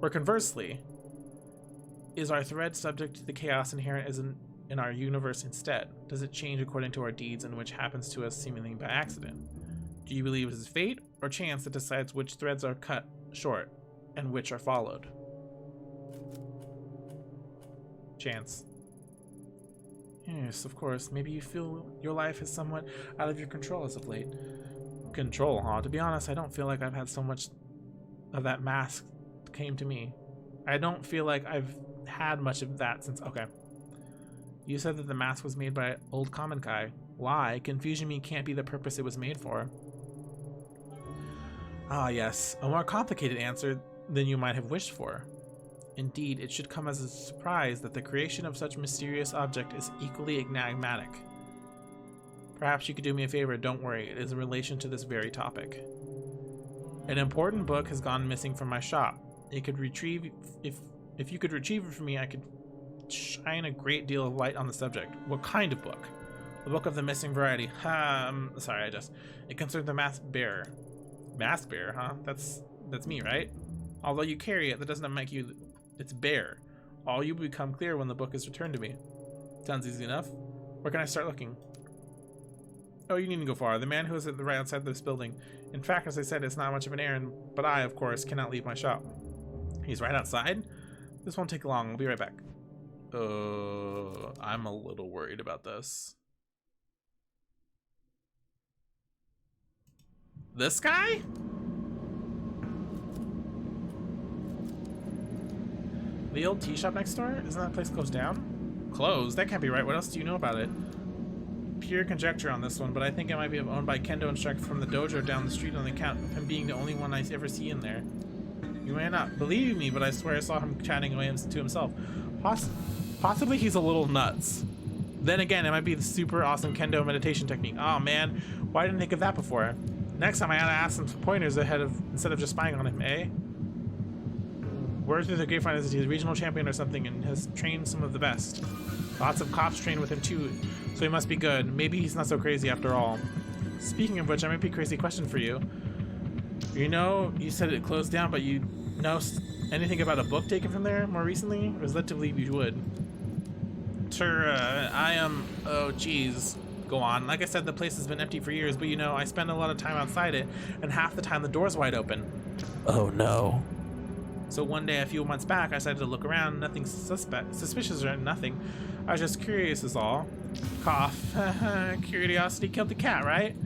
Speaker 1: Or conversely, is our thread subject to the chaos inherent in our universe instead? Does it change according to our deeds and which happens to us seemingly by accident? Do you believe it is fate or chance that decides which threads are cut short and which are followed? Chance. Yes, of course. Maybe you feel your life is somewhat out of your control as of late. Control, huh? To be honest, I don't feel like I've had so much of that mask came to me. I don't feel like I've had much of that since... Okay. You said that the mask was made by Old Common Kai. Why? Confusion me can't be the purpose it was made for. Ah, yes. A more complicated answer than you might have wished for. Indeed, it should come as a surprise that the creation of such mysterious object is equally enigmatic. Perhaps you could do me a favor, don't worry, it is in relation to this very topic. An important book has gone missing from my shop. It could retrieve, if you could retrieve it for me, I could shine a great deal of light on the subject. What kind of book? The book of the missing variety. Sorry, it concerned the masked bearer. Masked bearer, huh? That's me, right? Although you carry it, that doesn't make you its bearer. All you will become clear when the book is returned to me. Sounds easy enough. Where can I start looking? Oh, you needn't go far. The man who is right outside this building. In fact, as I said, it's not much of an errand, but I, of course, cannot leave my shop. He's right outside? This won't take long. I'll be right back. I'm a little worried about this. This guy? The old tea shop next door? Isn't that place closed down? Closed? That can't be right. What else do you know about it? Pure conjecture on this one, but I think it might be owned by Kendo instructor from the dojo down the street on the account of him being the only one I ever see in there. You may not believe me, but I swear I saw him chatting away to himself. Possibly he's a little nuts. Then again, it might be the super awesome Kendo meditation technique. Oh man, why didn't I think of that before? Next time I ought to ask him some pointers instead of just spying on him, eh? Word through the grapevine is that he's a regional champion or something and has trained some of the best. Lots of cops train with him too, so he must be good. Maybe he's not so crazy after all. Speaking of which, I might be a crazy question for you. You know, you said it closed down, but you know anything about a book taken from there more recently? I was led to believe you would. Sure, I am... Oh, geez. Go on. Like I said, the place has been empty for years, but you know, I spend a lot of time outside it, and half the time the door's wide open. Oh, no. So one day, a few months back, I decided to look around. Nothing suspicious or nothing. I was just curious is all. Cough. Curiosity killed the cat, right?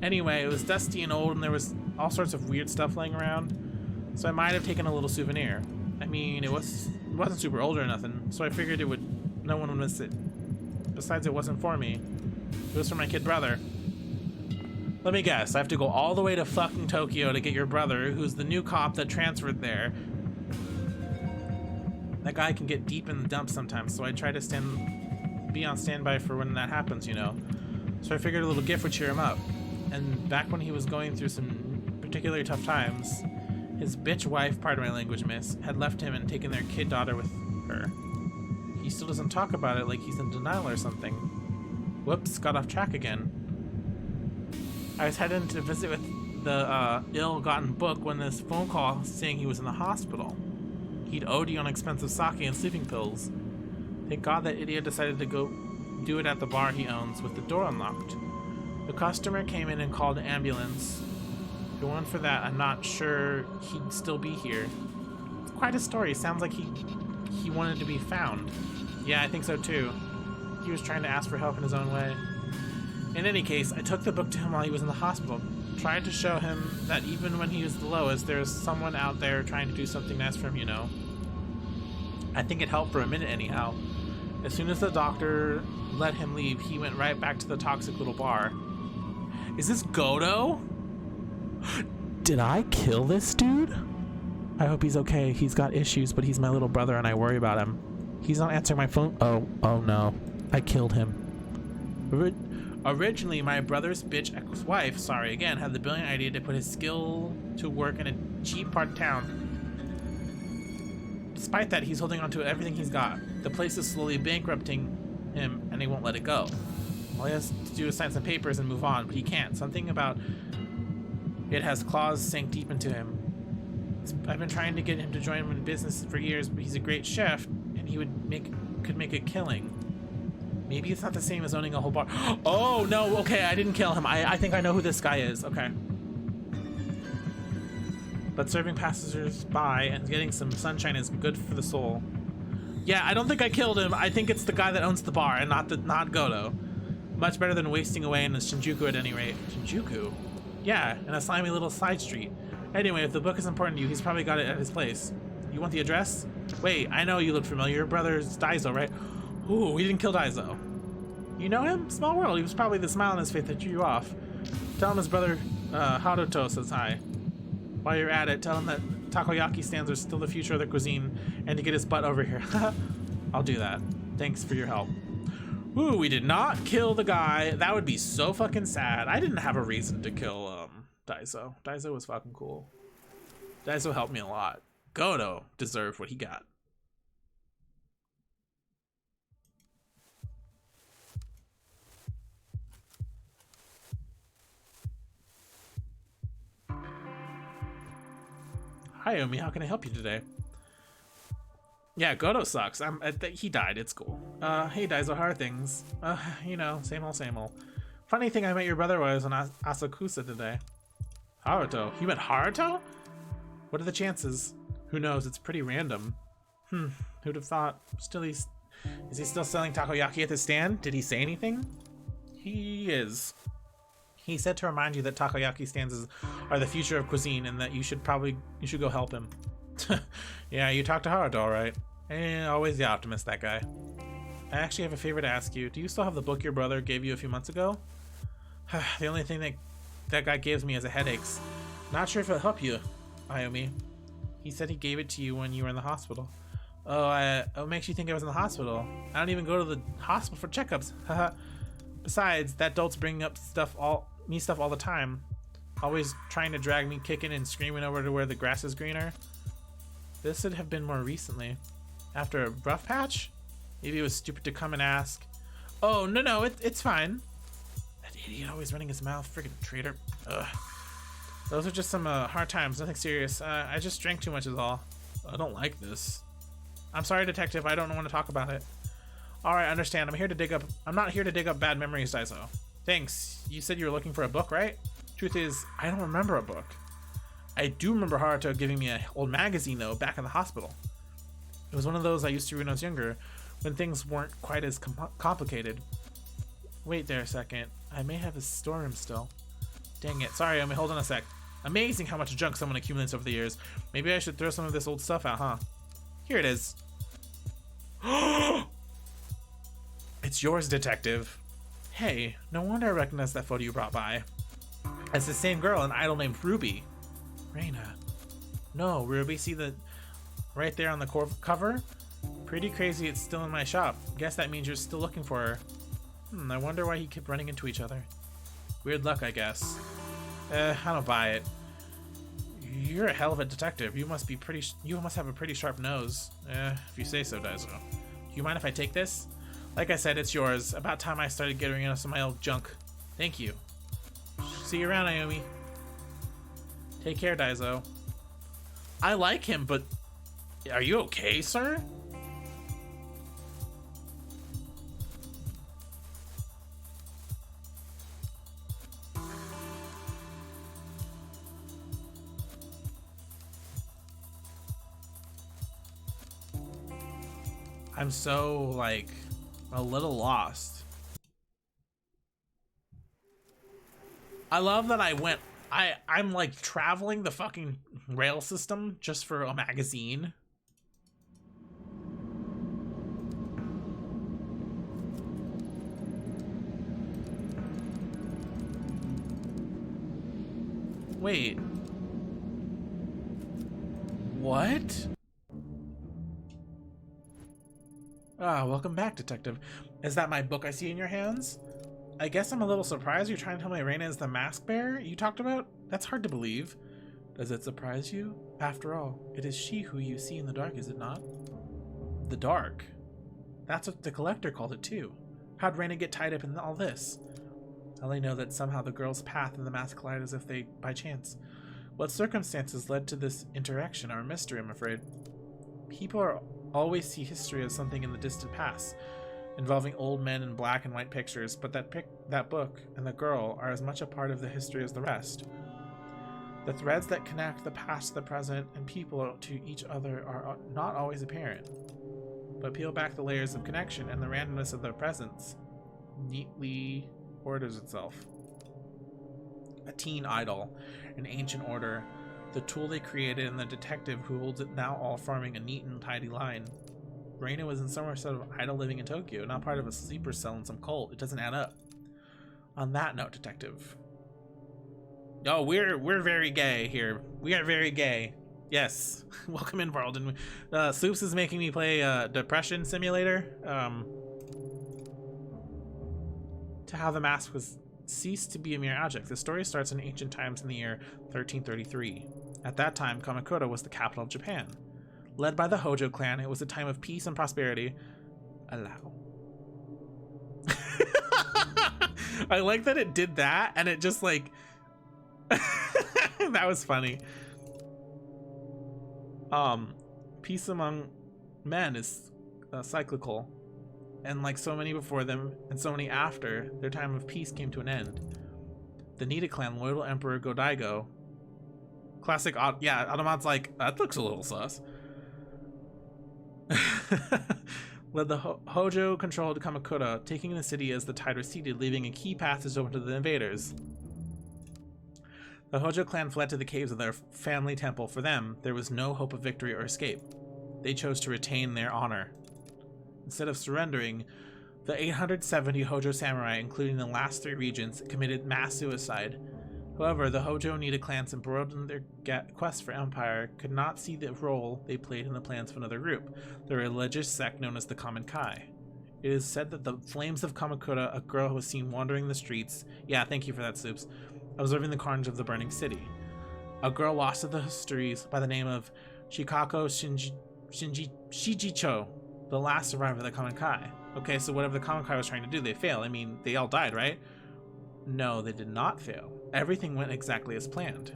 Speaker 1: Anyway, it was dusty and old, and there was all sorts of weird stuff laying around. So I might have taken a little souvenir. I mean, it wasn't super old or nothing, so I figured no one would miss it. Besides, it wasn't for me. It was for my kid brother. Let me guess, I have to go all the way to fucking Tokyo to get your brother, who's the new cop that transferred there. That guy can get deep in the dumps sometimes, so I try to be on standby for when that happens, you know. So I figured a little gift would cheer him up. And back when he was going through some particularly tough times, his bitch wife, pardon my language, miss, had left him and taken their kid daughter with her. He still doesn't talk about it like he's in denial or something. Whoops, got off track again. I was heading to visit with the ill-gotten book when this phone call saying he was in the hospital. He'd OD on expensive sake and sleeping pills. Thank God that idiot decided to go do it at the bar he owns with the door unlocked. The customer came in and called an ambulance. If it weren't for that, I'm not sure he'd still be here. It's quite a story. Sounds like he wanted to be found. Yeah, I think so too. He was trying to ask for help in his own way. In any case, I took the book to him while he was in the hospital. Tried to show him that even when he was the lowest, there's someone out there trying to do something nice for him, you know. I think it helped for a minute anyhow. As soon as the doctor let him leave, he went right back to the toxic little bar. Is this Godo? Did I kill this dude? I hope he's okay. He's got issues, but he's my little brother and I worry about him. He's not answering my phone. Oh no. I killed him. Originally, my brother's bitch ex-wife, sorry again, had the brilliant idea to put his skill to work in a cheap part of town. Despite that, he's holding on to everything he's got. The place is slowly bankrupting him, and he won't let it go. All he has to do is sign some papers and move on, but he can't. Something about it has claws sank deep into him. I've been trying to get him to join him in business for years, but he's a great chef, and he could make a killing. Maybe it's not the same as owning a whole bar. Oh, no, okay, I didn't kill him. I think I know who this guy is. Okay. But serving passers-by and getting some sunshine is good for the soul. Yeah, I don't think I killed him. I think it's the guy that owns the bar and not Godo. Much better than wasting away in the Shinjuku at any rate. Shinjuku? Yeah, in a slimy little side street. Anyway, if the book is important to you, he's probably got it at his place. You want the address? Wait, I know you look familiar. Your brother's Daiso, right?
Speaker 2: Ooh, we didn't kill Daizo. You know him? Small world. He was probably the smile on his face that drew you off. Tell him his brother Haruto says hi. While you're at it, tell him that takoyaki stands are still the future of the cuisine and to get his butt over here. I'll do that. Thanks for your help. Ooh, we did not kill the guy. That would be so fucking sad. I didn't have a reason to kill Daizo. Daizo was fucking cool. Daizo helped me a lot. Goto deserved what he got. Hi, Omi. How can I help you today? Yeah, Goto sucks. He died. It's cool. Hey, Daizo, how are things? You know, same old, same old. Funny thing, I met your brother was on Asakusa today. Haruto? You met Haruto? What are the chances? Who knows? It's pretty random. Who'd have thought? Is he still selling takoyaki at the stand? Did he say anything? He is. He said to remind you that takoyaki stands are the future of cuisine and that you should go help him. Yeah, you talked to Haruto, all right. Always the optimist, that guy. I actually have a favor to ask you. Do you still have the book your brother gave you a few months ago? The only thing that guy gives me is a headaches. Not sure if it'll help you, Ayumi. He said he gave it to you when you were in the hospital. Oh, what makes you think I was in the hospital? I don't even go to the hospital for checkups. Besides, that dolt's bringing up stuff all the time. Always trying to drag me kicking and screaming over to where the grass is greener. This would have been more recently. After a rough patch? Maybe it was stupid to come and ask. Oh, no, it's fine. That idiot always running his mouth. Friggin' traitor. Ugh. Those are just some hard times. Nothing serious. I just drank too much is all. I don't like this. I'm sorry, detective. I don't want to talk about it. Alright, I understand. I'm not here to dig up bad memories, Daizo. Thanks. You said you were looking for a book, right? Truth is, I don't remember a book. I do remember Haruto giving me an old magazine, though, back in the hospital. It was one of those I used to read when I was younger, when things weren't quite as complicated. Wait there a second. I may have his storeroom still. Dang it. Sorry, Omi, hold on a sec. Amazing how much junk someone accumulates over the years. Maybe I should throw some of this old stuff out, huh? Here it is. It's yours, detective. Hey, no wonder I recognize that photo you brought by. It's the same girl, an idol named Ruby. Reina. No, Ruby, see the right there on the cover? Pretty crazy it's still in my shop. Guess that means you're still looking for her. I wonder why he kept running into each other. Weird luck, I guess. I don't buy it. You're a hell of a detective. You must have a pretty sharp nose. If you say so, Daizo. Do you mind if I take this? Like I said, it's yours. About time I started getting rid of some of my old junk. Thank you. See you around, Ayumi. Take care, Daizo. I like him, but are you okay, sir? I'm so, like, a little lost. I love that I'm like traveling the fucking rail system just for a magazine. Wait. What? Welcome back, detective. Is that my book I see in your hands? I guess I'm a little surprised you're trying to tell me Reina is the mask bearer you talked about? That's hard to believe. Does it surprise you? After all, it is she who you see in the dark, is it not? The dark? That's what the collector called it too. How'd Reina get tied up in all this? I only know that somehow the girl's path and the mask collide as if they by chance. What circumstances led to this interaction are a mystery, I'm afraid. People always see history as something in the distant past, involving old men in black and white pictures, but that book and the girl are as much a part of the history as the rest. The threads that connect the past, the present, and people to each other are not always apparent, but peel back the layers of connection and the randomness of their presence neatly orders itself. A teen idol, an ancient order, the tool they created, and the detective who holds it now, all forming a neat and tidy line. Reina was in somewhere sort of idle living in Tokyo, not part of a sleeper cell in some cult. It doesn't add up. On that note, detective. Oh, we're very gay here. We are very gay. Yes. Welcome in, Varlden. Soups is making me play Depression Simulator. To how the mask was ceased to be a mere object. The story starts in ancient times in the year 1333. At that time, Kamakura was the capital of Japan. Led by the Hojo clan, it was a time of peace and prosperity. Allow. I like that it did that, and it just like... that was funny. Peace among men is cyclical. And like so many before them, and so many after, their time of peace came to an end. The Nida clan, loyal Emperor Go-Daigo. Classic, yeah, Automat's like, that looks a little sus. Led the Hojo-controlled Kamakura, taking the city as the tide receded, leaving a key passage open to the invaders. The Hojo clan fled to the caves of their family temple. For them, there was no hope of victory or escape. They chose to retain their honor. Instead of surrendering, the 870 Hojo samurai, including the last 3 regents, committed mass suicide. However, the Hojo Nida clans, embroiled in their quest for empire, could not see the role they played in the plans of another group, the religious sect known as the Kamen Kai. It is said that the flames of Kamakura, a girl was seen wandering the streets. Yeah, thank you for that, Soups. Observing the carnage of the burning city. A girl lost to the histories by the name of Shikako Shijicho, the last survivor of the Kamen Kai. Okay, so whatever the Kamen Kai was trying to do, they failed. I mean, they all died, right? No, they did not fail. Everything went exactly as planned.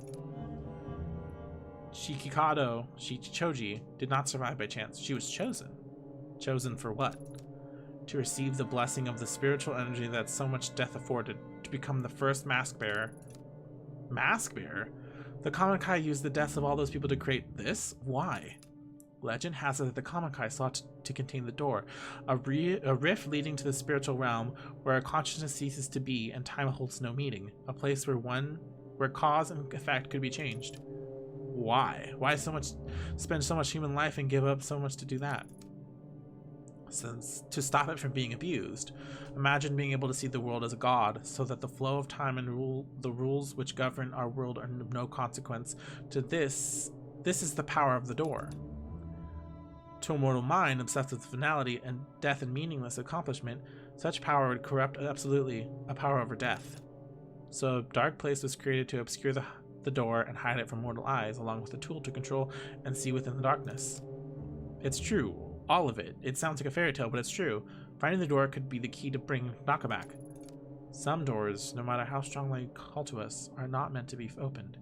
Speaker 2: Shikikado Shichichoji did not survive by chance. She was chosen. Chosen for what? To receive the blessing of the spiritual energy that so much death afforded, to become the first mask bearer. Mask bearer? The Kamen Kai used the deaths of all those people to create this? Why? Legend has it that the Kamen Kai sought to contain the door, a rift leading to the spiritual realm where a consciousness ceases to be and time holds no meaning, a place where cause and effect could be changed. Why? Why spend so much human life and give up so much to do that? Since to stop it from being abused. Imagine being able to see the world as a god, so that the flow of time and the rules which govern our world are of no consequence. To this is the power of the door. To a mortal mind obsessed with finality and death and meaningless accomplishment, such power would corrupt absolutely a power over death. So a dark place was created to obscure the door and hide it from mortal eyes, along with a tool to control and see within the darkness. It's true, all of it. It sounds like a fairy tale, but it's true. Finding the door could be the key to bring Naka back. Some doors, no matter how strongly they call to us, are not meant to be opened,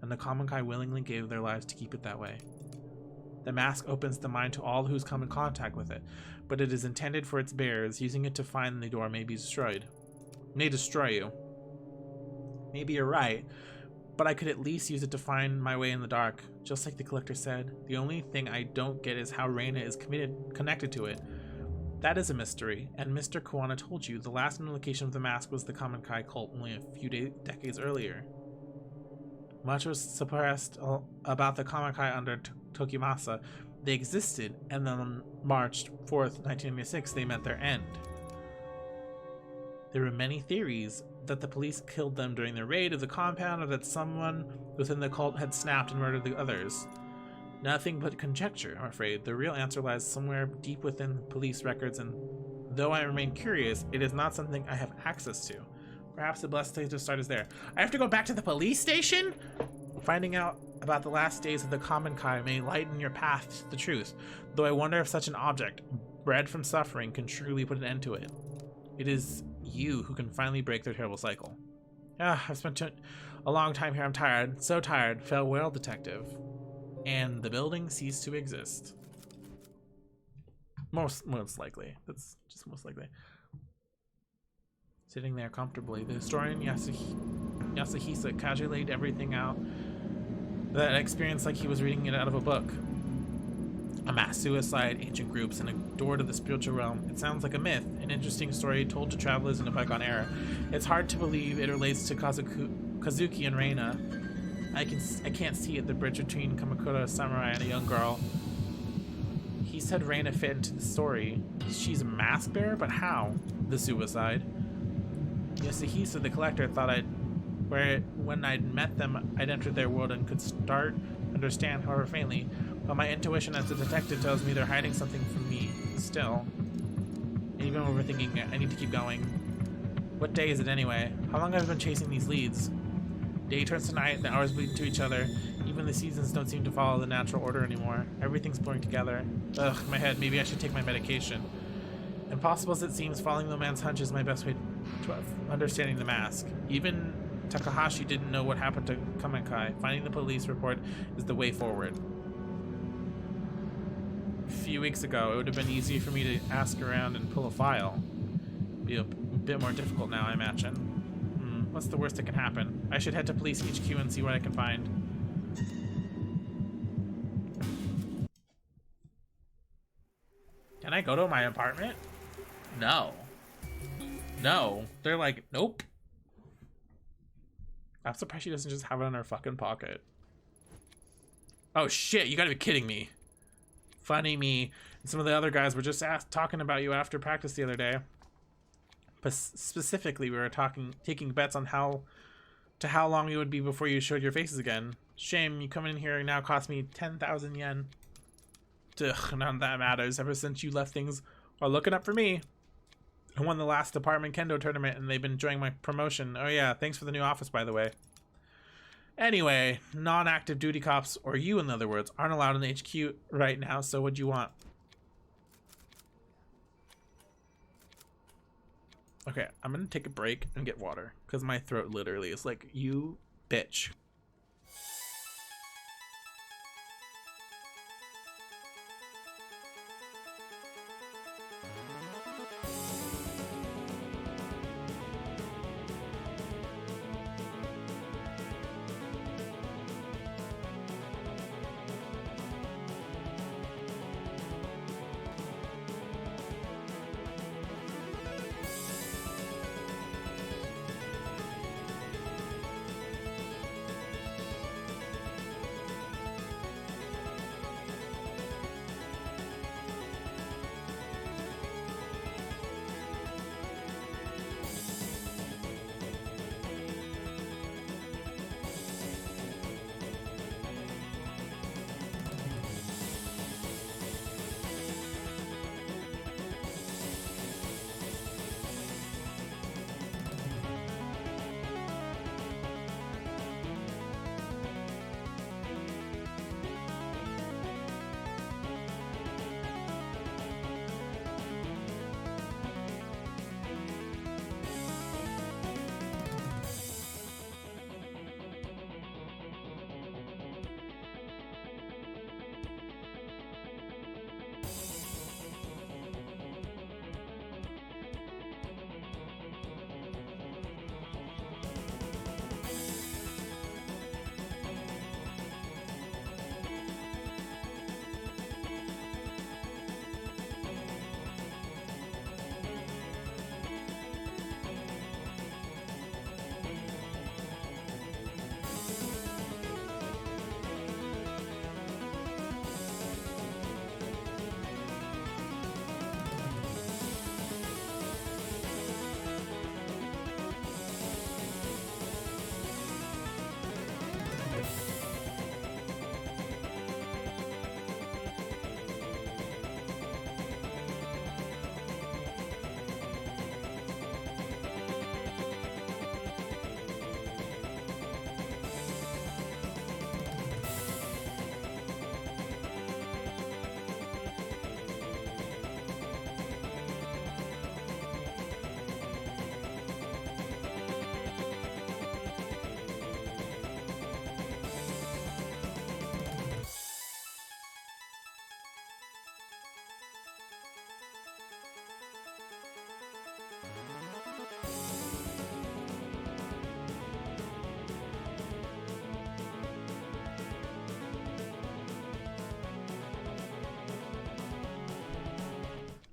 Speaker 2: and the Kamen Kai willingly gave their lives to keep it that way. The mask opens the mind to all who's come in contact with it, but it is intended for its bearers. Using it to find the door may destroy you. Maybe you're right, but I could at least use it to find my way in the dark. Just like the collector said, the only thing I don't get is how Reina is connected to it. That is a mystery, and Mr. Kuwana told you the last known location of the mask was the Kamen Kai cult only a few decades earlier. Much was suppressed about the Kamen Kai under Tokimasa. They existed, and then on March 4th, 1996, they met their end. There were many theories that the police killed them during their raid of the compound, or that someone within the cult had snapped and murdered the others. Nothing but conjecture, I'm afraid. The real answer lies somewhere deep within police records, and though I remain curious, it is not something I have access to. Perhaps the best place to start is there. I have to go back to the police station? Finding out about the last days of the Kamen Kai may lighten your path to the truth, though I wonder if such an object, bred from suffering, can truly put an end to it. It is you who can finally break their terrible cycle. I've spent a long time here. I'm tired. So tired. Farewell, detective. And the building ceased to exist. Most likely. That's just most likely. Sitting there comfortably, the historian Yasuhisa casually laid everything out that experience like he was reading it out of a book. A mass suicide, ancient groups, and a door to the spiritual realm. It sounds like a myth, an interesting story told to travelers in a bygone era. It's hard to believe it relates to Kazuki and Reina. I can't see it, the bridge between Kamakura, a samurai, and a young girl.
Speaker 1: He said Raina fit into the story. She's a mask bearer, but how? The suicide. Yasuhisa, the collector, thought when I'd met them, I'd entered their world and could start understand, however faintly. But my intuition as a detective tells me they're hiding something from me. Still. And even overthinking it, I need to keep going. What day is it anyway? How long have I been chasing these leads? Day turns to night, the hours bleed into each other. Even the seasons don't seem to follow the natural order anymore. Everything's blurring together. Ugh, my head, maybe I should take my medication. Impossible as it seems, following the man's hunch is my best way to understanding the mask. Even Takahashi didn't know what happened to Kamenkai. Finding the police report is the way forward. A few weeks ago, it would have been easy for me to ask around and pull a file. Be a bit more difficult now, I imagine. What's the worst that can happen? I should head to police HQ and see what I can find. Can I go to my apartment? No. No. They're like, nope. I'm surprised she doesn't just have it in her fucking pocket. Oh shit, you gotta be kidding me. Funny me and some of the other guys were just talking about you after practice the other day. Specifically, we were taking bets on how long it would be before you showed your faces again. Shame, you coming in here now cost me 10,000 yen. Ugh, none of that matters. Ever since you left, things are looking up for me. I won the last department kendo tournament and they've been enjoying my promotion. Oh yeah, thanks for the new office, by the way. Anyway, non-active duty cops, or you in other words, aren't allowed in the HQ right now, so what'd you want? Okay, I'm gonna take a break and get water, because my throat literally is like, you bitch.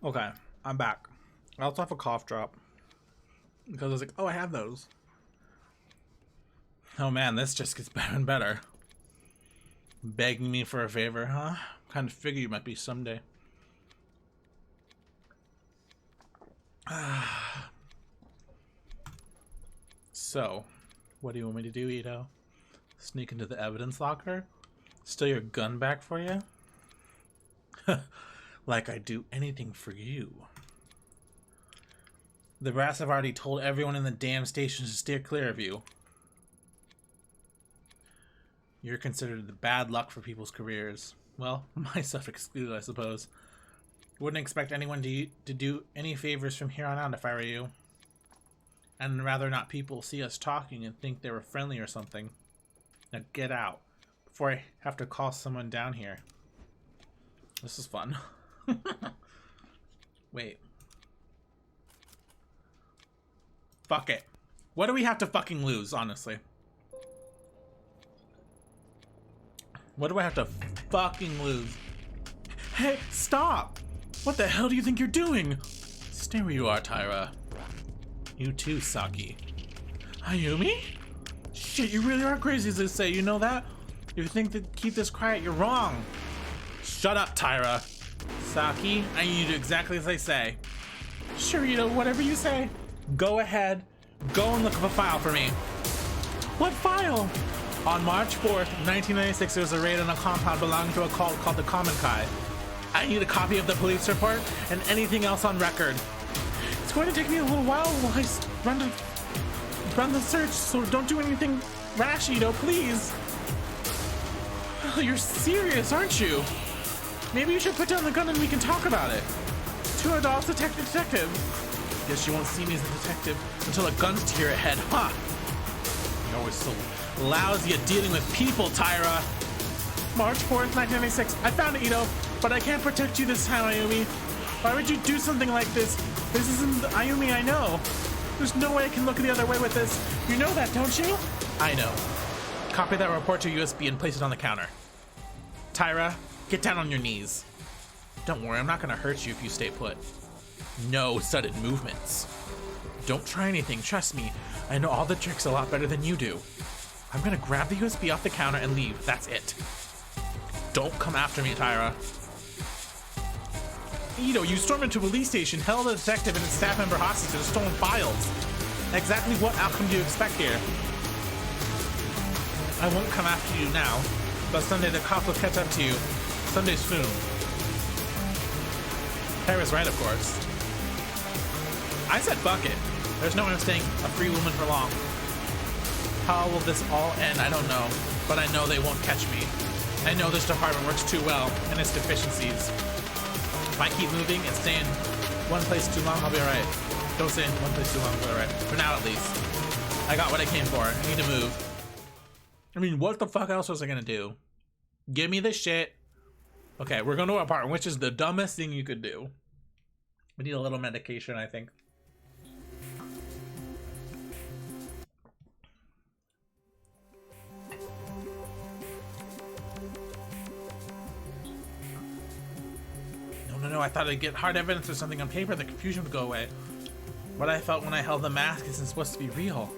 Speaker 1: Okay, I'm back. I also have a cough drop because I was like, oh, I have those. Oh man, this just gets better and better. Begging me for a favor, huh? Kind of figure you might be someday.
Speaker 2: So, what do you want me to do, Ito? Sneak into the evidence locker? Steal your gun back for you? Like I'd do anything for you. The brass have already told everyone in the damn station to steer clear of you. You're considered the bad luck for people's careers. Well, myself excluded, I suppose. Wouldn't expect anyone to do any favors from here on out if I were you. And rather not people see us talking and think they were friendly or something. Now get out, before I have to call someone down here. This is fun. Wait. Fuck it. What do we have to fucking lose, honestly? What do I have to fucking lose? Hey, stop! What the hell do you think you're doing? Stay where you are, Tyra. You too, Saki. Ayumi? Shit, you really are crazy as they say, you know that? If you think to keep this quiet, you're wrong. Shut up, Tyra. Saki, I need you to do exactly as I say. Sure, Ito, whatever you say. Go ahead. Go and look up a file for me. What file? On March 4th, 1996, there was a raid on a compound belonging to a cult called the Common Kai. I need a copy of the police report and anything else on record. It's going to take me a little while I run the search, so don't do anything rash, Ito, please. Oh, you're serious, aren't you? Maybe you should put down the gun and we can talk about it. Two adults, detective. Guess you won't see me as a detective until a gun's to your head, huh? You're always so lousy at dealing with people, Tyra. March 4th, 1996. I found it, Ito, but I can't protect you this time, Ayumi. Why would you do something like this? This isn't the Ayumi I know. There's no way I can look the other way with this. You know that, don't you? I know. Copy that report to USB and place it on the counter. Tyra, get down on your knees. Don't worry, I'm not gonna hurt you if you stay put. No sudden movements. Don't try anything, trust me. I know all the tricks a lot better than you do. I'm gonna grab the USB off the counter and leave, that's it. Don't come after me, Tyra. Ito, you stormed into a police station, held a detective and a staff member hostage and stolen files. Exactly what outcome do you expect here? I won't come after you now, but someday the cops will catch up to you. Someday soon. Tyra's right, of course. I said fuck it. There's no way I'm staying a free woman for long. How will this all end? I don't know, but I know they won't catch me. I know this department works too well, and its deficiencies. If I keep moving and stay in one place too long, I'll be alright. Don't stay in one place too long, I'll be alright. For now, at least. I got what I came for. I need to move. I mean, what the fuck else was I gonna do? Give me the shit. Okay, we're going to our apartment, which is the dumbest thing you could do. We need a little medication, I think. No, I thought I'd get hard evidence or something on paper, the confusion would go away. What I felt when I held the mask isn't supposed to be real.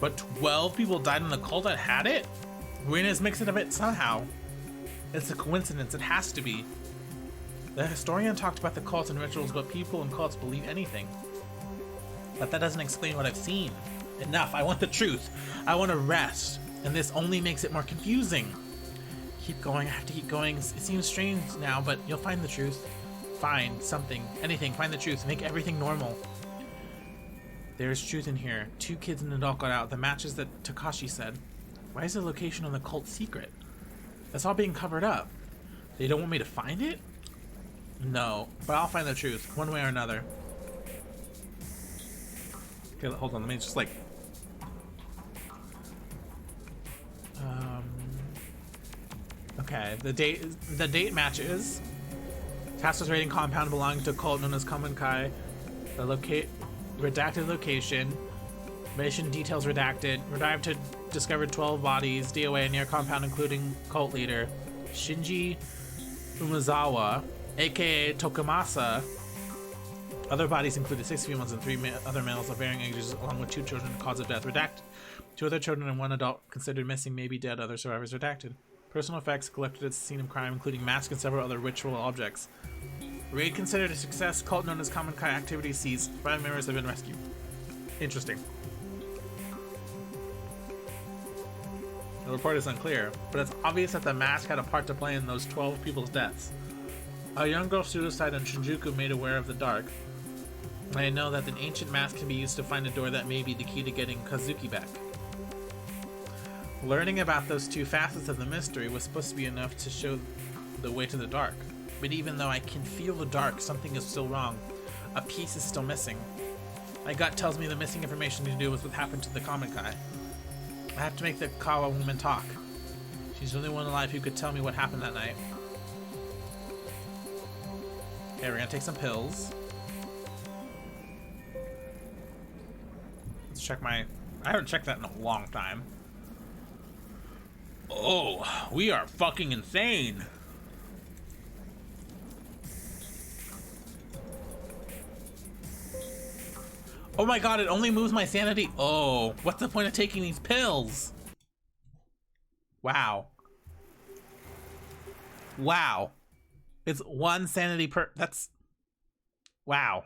Speaker 2: But 12 people died in the cult that had it? Rena's mixing a bit somehow. It's a coincidence, it has to be. The historian talked about the cults and rituals, but people and cults believe anything. But that doesn't explain what I've seen. Enough, I want the truth. I want to rest. And this only makes it more confusing. Keep going, I have to keep going. It seems strange now, but you'll find the truth. Find something, anything, find the truth, make everything normal. There's truth in here. 2 kids and an adult got out. The matches that Takashi said. Why is the location on the cult secret? That's all being covered up. They don't want me to find it? No, but I'll find the truth, one way or another. Okay, hold on, let me just like... Okay, the date matches. Task was raiding compound belonging to a cult known as Common Kai. The redacted location. Mission details redacted. Arrived to discover 12 bodies. DOA near compound including cult leader Shinji Umezawa, aka Tokumasa. Other bodies included 6 females and 3 other males of varying ages, along with 2 children. Cause of death redacted. 2 other children and 1 adult considered missing, may be dead. Other survivors redacted. Personal effects collected at the scene of crime, including masks and several other ritual objects.
Speaker 1: Raid considered a success. Cult known as Common Kai activity ceased. 5 members have been rescued. Interesting. The report is unclear, but it's obvious that the mask had a part to play in those 12 people's deaths. A young girl's suicide on Shinjuku made aware of the dark. I know that an ancient mask can be used to find a door that may be the key to getting Kazuki back. Learning about those 2 facets of the mystery was supposed to be enough to show the way to the dark. But even though I can feel the dark, something is still wrong. A piece is still missing. My gut tells me the missing information to do with what happened to the Common Kai. I have to make the Kawa woman talk. She's the only one alive who could tell me what happened that night. Okay, we're gonna take some pills. Let's check my... I haven't checked that in a long time. Oh, we are fucking insane. Oh my god, it only moves my sanity. Oh, what's the point of taking these pills? Wow. Wow. It's 1 sanity per... That's... Wow.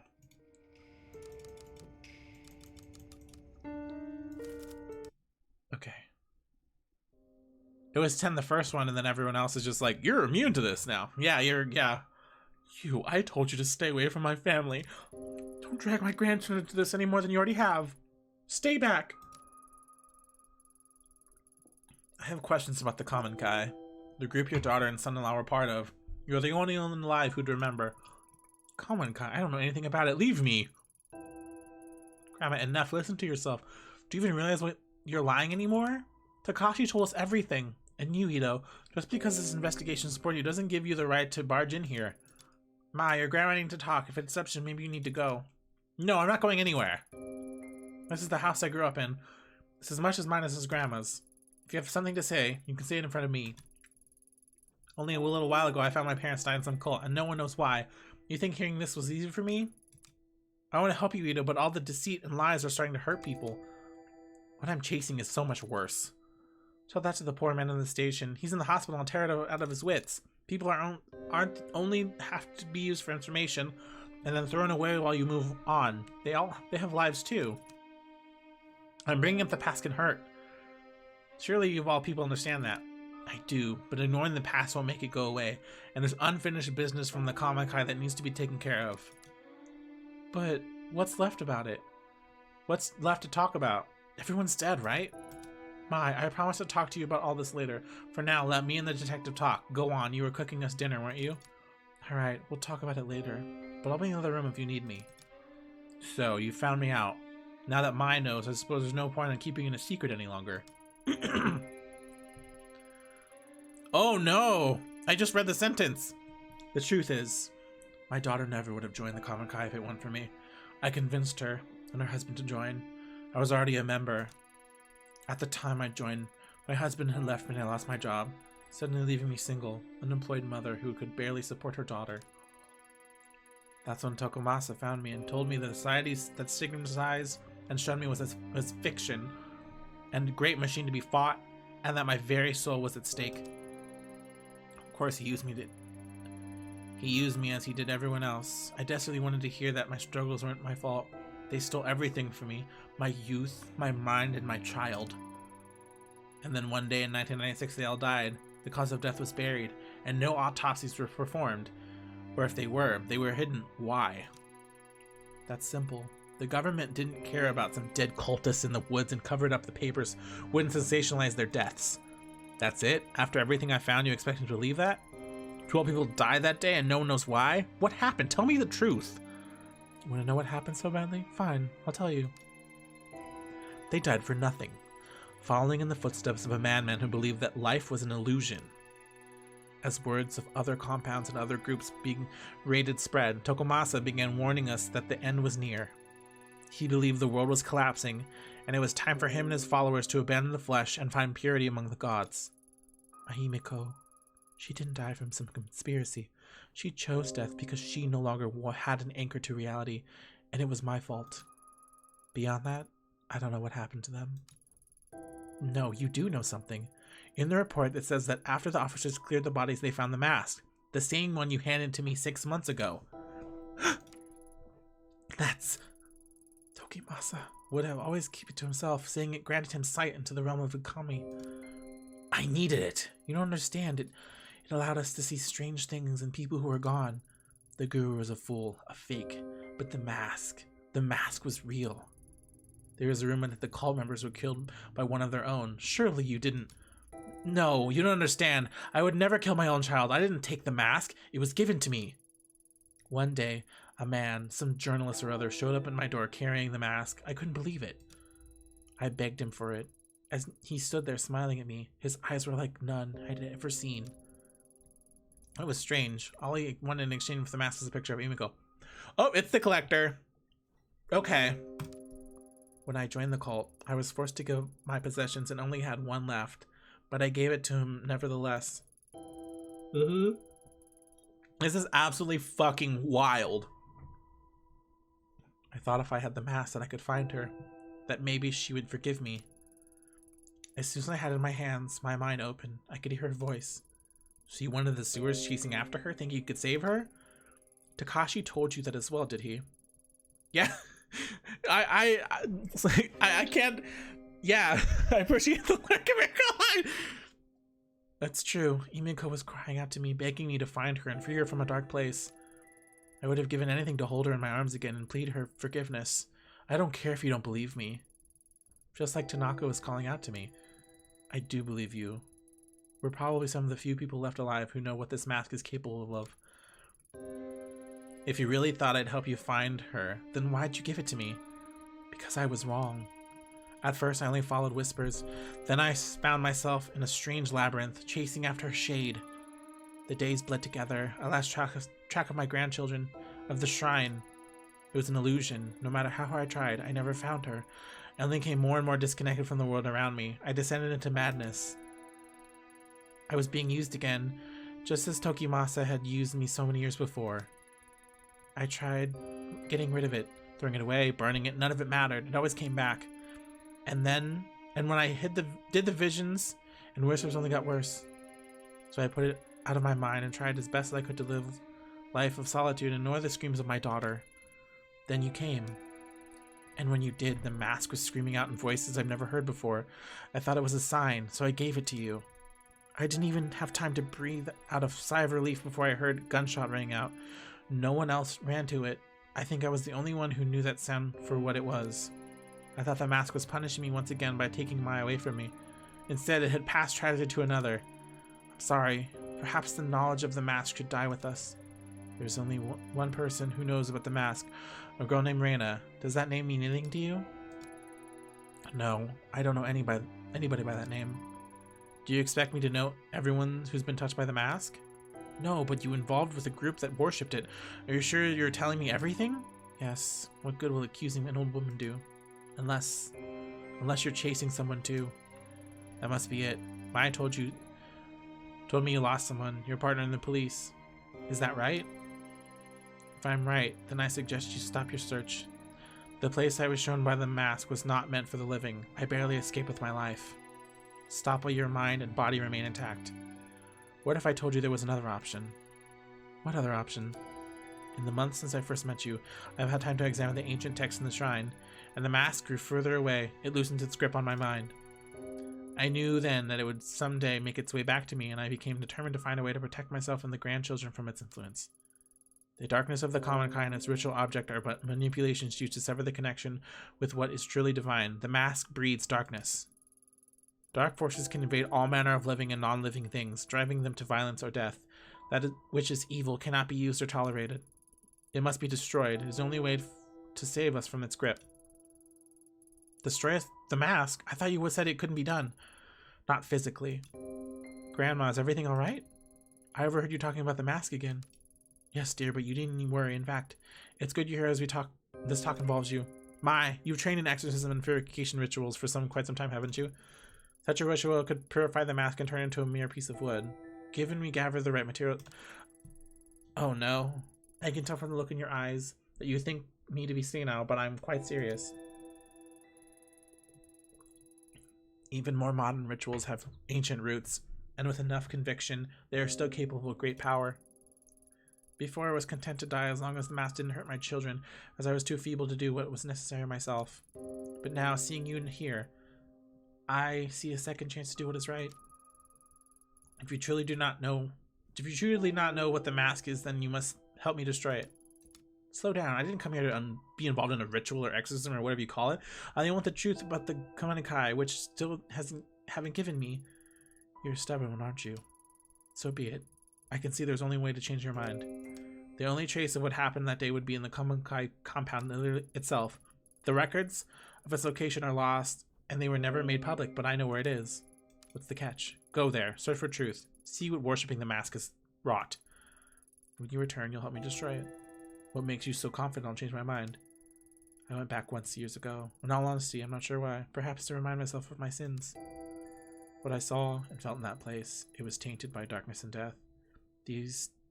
Speaker 1: Okay. It was 10 the first one, and then everyone else is just like, you're immune to this now. Yeah, yeah. I told you to stay away from my family. Don't drag my grandchildren into this any more than you already have. Stay back. I have questions about the Common Kai. The group your daughter and son-in-law were part of. You're the only one alive who'd remember. Common Kai, I don't know anything about it. Leave me. Grandma, enough. Listen to yourself. Do you even realize what you're lying anymore? Takashi told us everything. And you, Ito, just because this investigation supports you doesn't give you the right to barge in here. Ma, your grandma needing to talk. If it's deception, maybe you need to go. No, I'm not going anywhere. This is the house I grew up in. It's as much as mine as his grandma's. If you have something to say, you can say it in front of me. Only a little while ago, I found my parents died in some cult, and no one knows why. You think hearing this was easy for me? I want to help you, Ito, but all the deceit and lies are starting to hurt people. What I'm chasing is so much worse. Tell that to the poor man in the station. He's in the hospital and terrified out of his wits. People aren't only have to be used for information and then thrown away while you move on. They have lives too. And bringing up the past can hurt. Surely you of all people understand that. I do, but ignoring the past won't make it go away, and there's unfinished business from the Common Kai that needs to be taken care of. But what's left about it? What's left to talk about? Everyone's dead, right? Mai, I promise to talk to you about all this later. For now, let me and the detective talk. Go on, you were cooking us dinner, weren't you? Alright, we'll talk about it later, but I'll be in the other room if you need me. So, you found me out. Now that Mai knows, I suppose there's no point in keeping it a secret any longer. Oh no! I just read the sentence! The truth is, my daughter never would have joined the Common Kai if it weren't for me. I convinced her and her husband to join. I was already a member. At the time I joined, my husband had left me and I lost my job, suddenly leaving me single, unemployed mother who could barely support her daughter. That's when Tokomasa found me and told me the societies that stigmatized and shunned me was fiction, and a great machine to be fought, and that my very soul was at stake. Of course, he used me as he did everyone else. I desperately wanted to hear that my struggles weren't my fault. They stole everything from me, my youth, my mind, and my child. And then one day in 1996 they all died. The cause of death was buried, and no autopsies were performed. Or if they were hidden. Why? That's simple. The government didn't care about some dead cultists in the woods and covered up the papers, wouldn't sensationalize their deaths. That's it? After everything I found, you expect me to believe that? 12 people died that day and no one knows why? What happened? Tell me the truth. You want to know what happened so badly? Fine, I'll tell you. They died for nothing, following in the footsteps of a madman who believed that life was an illusion. As words of other compounds and other groups being raided spread, Tokomasa began warning us that the end was near. He believed the world was collapsing, and it was time for him and his followers to abandon the flesh and find purity among the gods. Ahimiko, she didn't die from some conspiracy. She chose death because she no longer had an anchor to reality, and it was my fault. Beyond that, I don't know what happened to them. No, you do know something. In the report, it says that after the officers cleared the bodies, they found the mask. The same one you handed to me 6 months ago. That's... Tokimasa would have always keep it to himself, saying it granted him sight into the realm of Ukami. I needed it. You don't understand. It allowed us to see strange things and people who are gone. The guru was a fool, a fake. But the mask was real. There is a rumor that the cult members were killed by one of their own. Surely you didn't... No, you don't understand. I would never kill my own child. I didn't take the mask. It was given to me. One day, a man, some journalist or other, showed up at my door carrying the mask. I couldn't believe it. I begged him for it. As he stood there smiling at me, his eyes were like none I'd ever seen. It was strange. All he wanted in exchange for the mask was a picture of Emiko. Oh, it's the collector. Okay. When I joined the cult, I was forced to give my possessions and only had one left, but I gave it to him nevertheless. This is absolutely fucking wild. I thought if I had the mask that I could find her, that maybe she would forgive me. As soon as I had it in my hands, my mind opened. I could hear her voice. So you wanted the sewers chasing after her, thinking you could save her? Takashi told you that as well, did he? Yeah. I can't... Yeah, I appreciate the lack of line. That's true. Emiko was crying out to me, begging me to find her and free her from a dark place. I would have given anything to hold her in my arms again and plead her forgiveness. I don't care if you don't believe me. Just like Tanaka was calling out to me. I do believe you. We're probably some of the few people left alive who know what this mask is capable of. If you really thought I'd help you find her, then why'd you give it to me? Because I was wrong. At first, I only followed whispers. Then I found myself in a strange labyrinth, chasing after her shade. The days bled together. I lost track of my grandchildren, of the shrine. It was an illusion. No matter how hard I tried, I never found her. I only became more and more disconnected from the world around me. I descended into madness. I was being used again, just as Tokimasa had used me so many years before. I tried getting rid of it, throwing it away, burning it. None of it mattered. It always came back. And when I did the visions, and whispers only got worse. So I put it out of my mind and tried as best as I could to live life of solitude and ignore the screams of my daughter. Then you came. And when you did, the mask was screaming out in voices I've never heard before. I thought it was a sign, so I gave it to you. I didn't even have time to breathe out a sigh of relief before I heard a gunshot ring out. No one else ran to it. I think I was the only one who knew that sound for what it was. I thought the mask was punishing me once again by taking Maya away from me. Instead, it had passed tragedy to another. I'm sorry. Perhaps the knowledge of the mask should die with us. There's only one person who knows about the mask, a girl named Reina. Does that name mean anything to you? No, I don't know anybody by that name. Do you expect me to know everyone who's been touched by the mask? No, but you involved with a group that worshipped it. Are you sure you're telling me everything? Yes. What good will accusing an old woman do? Unless you're chasing someone too. That must be it. Maya told me you lost someone, your partner in the police. Is that right? If I'm right, then I suggest you stop your search. The place I was shown by the mask was not meant for the living. I barely escaped with my life. Stop while your mind and body remain intact. What if I told you there was another option? What other option? In the months since I first met you, I've had time to examine the ancient texts in the shrine, and the mask grew further away. It loosened its grip on my mind. I knew then that it would someday make its way back to me, and I became determined to find a way to protect myself and the grandchildren from its influence. The darkness of the common kind and its ritual object are but manipulations used to sever the connection with what is truly divine. The mask breeds darkness. Dark forces can invade all manner of living and non-living things, driving them to violence or death. That which is evil cannot be used or tolerated. It must be destroyed. It is the only way to save us from its grip. Destroy the mask? I thought you said it couldn't be done. Not physically. Grandma, is everything alright? I overheard you talking about the mask again. Yes, dear, but you needn't worry. In fact, it's good you're here as we talk. This talk involves you. You've trained in exorcism and purification rituals for quite some time, haven't you? Such a ritual could purify the mask and turn it into a mere piece of wood. Given we gather the right material... Oh no. I can tell from the look in your eyes that you think me to be senile, but I'm quite serious. Even more modern rituals have ancient roots, and with enough conviction, they are still capable of great power.
Speaker 2: Before I was content to die as long as the mask didn't hurt my children, as I was too feeble to do what was necessary myself. But now, seeing you here, I see a second chance to do what is right. If you truly not know what the mask is, then you must help me destroy it. Slow down. I didn't come here to be involved in a ritual or exorcism or whatever you call it. I only want the truth about the Kamankai, which still haven't given me. You're a stubborn one, aren't you? So be it. I can see there's only a way to change your mind. The only trace of what happened that day would be in the Kamankai compound itself. The records of its location are lost, and they were never made public, but I know where it is. What's the catch? Go there, search for truth, see what worshipping the mask has wrought. When you return, you'll help me destroy it. What makes you so confident I'll change my mind? I went back once years ago. In all honesty, I'm not sure why. Perhaps to remind myself of my sins. What I saw and felt in that place, it was tainted by darkness and death.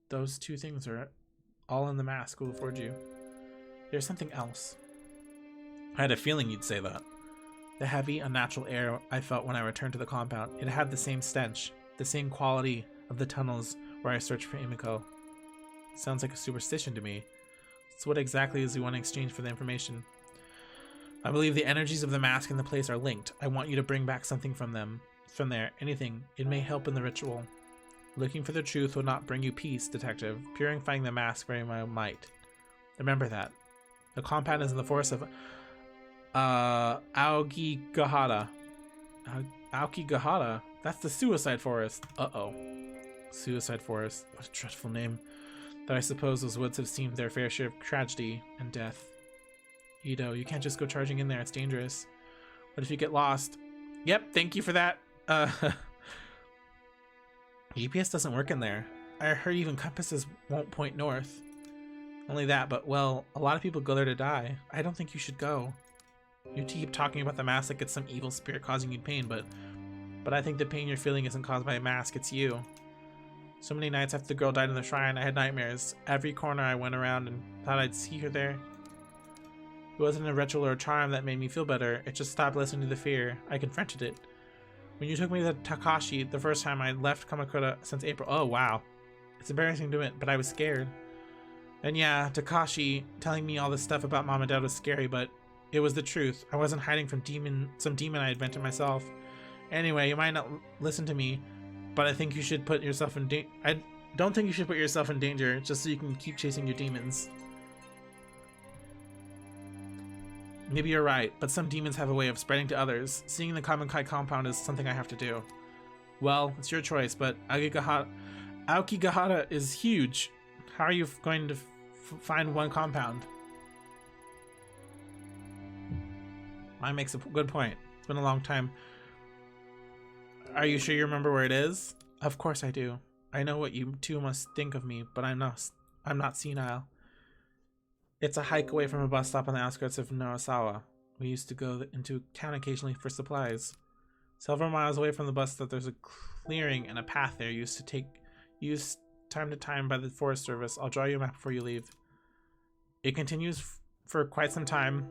Speaker 2: Those two things are all in the mask will afford you. There's something else. I had a feeling you'd say that. The heavy, unnatural air I felt when I returned to the compound, it had the same stench, the same quality of the tunnels where I searched for Emiko. Sounds like a superstition to me. So what exactly is you want in exchange for the information? I believe the energies of the mask and the place are linked. I want you to bring back something from there, anything. It may help in the ritual. Looking for the truth will not bring you peace, detective. Purifying the mask very well might. Remember that. The compound is in the forest of Aokigahara. Aokigahara? That's the suicide forest. Uh-oh. Suicide forest. What a dreadful name. Though I suppose those woods have seen their fair share of tragedy and death. Ito, you can't just go charging in there. It's dangerous. What if you get lost? Yep, thank you for that. GPS doesn't work in there. I heard even compasses won't point north. Only that, but well, a lot of people go there to die. I don't think you should go. You keep talking about the mask like it's some evil spirit causing you pain, but I think the pain you're feeling isn't caused by a mask, it's you. So many nights after the girl died in the shrine, I had nightmares. Every corner I went around and thought I'd see her there. It wasn't a ritual or a charm that made me feel better. It just stopped listening to the fear. I confronted it. When you took me to Takashi the first time, I left Kamakura since April. Oh, wow. It's embarrassing to admit, but I was scared. And yeah, Takashi telling me all this stuff about mom and dad was scary, but it was the truth. I wasn't hiding from some demon I invented myself. Anyway, you might not listen to me, but I think you should put yourself in danger. I don't think you should put yourself in danger just so you can keep chasing your demons. Maybe you're right, but some demons have a way of spreading to others. Seeing the Kamankai compound is something I have to do. Well, it's your choice, but Aokigahara is huge. How are you going to find one compound? Mine makes a good point. It's been a long time. Are you sure you remember where it is? Of course I do. I know what you two must think of me, but I'm not senile. It's a hike away from a bus stop on the outskirts of Narasawa. We used to go into town occasionally for supplies. Several miles away from the bus stop, there's a clearing and a path there used time to time by the Forest Service. I'll draw you a map before you leave. It continues for quite some time.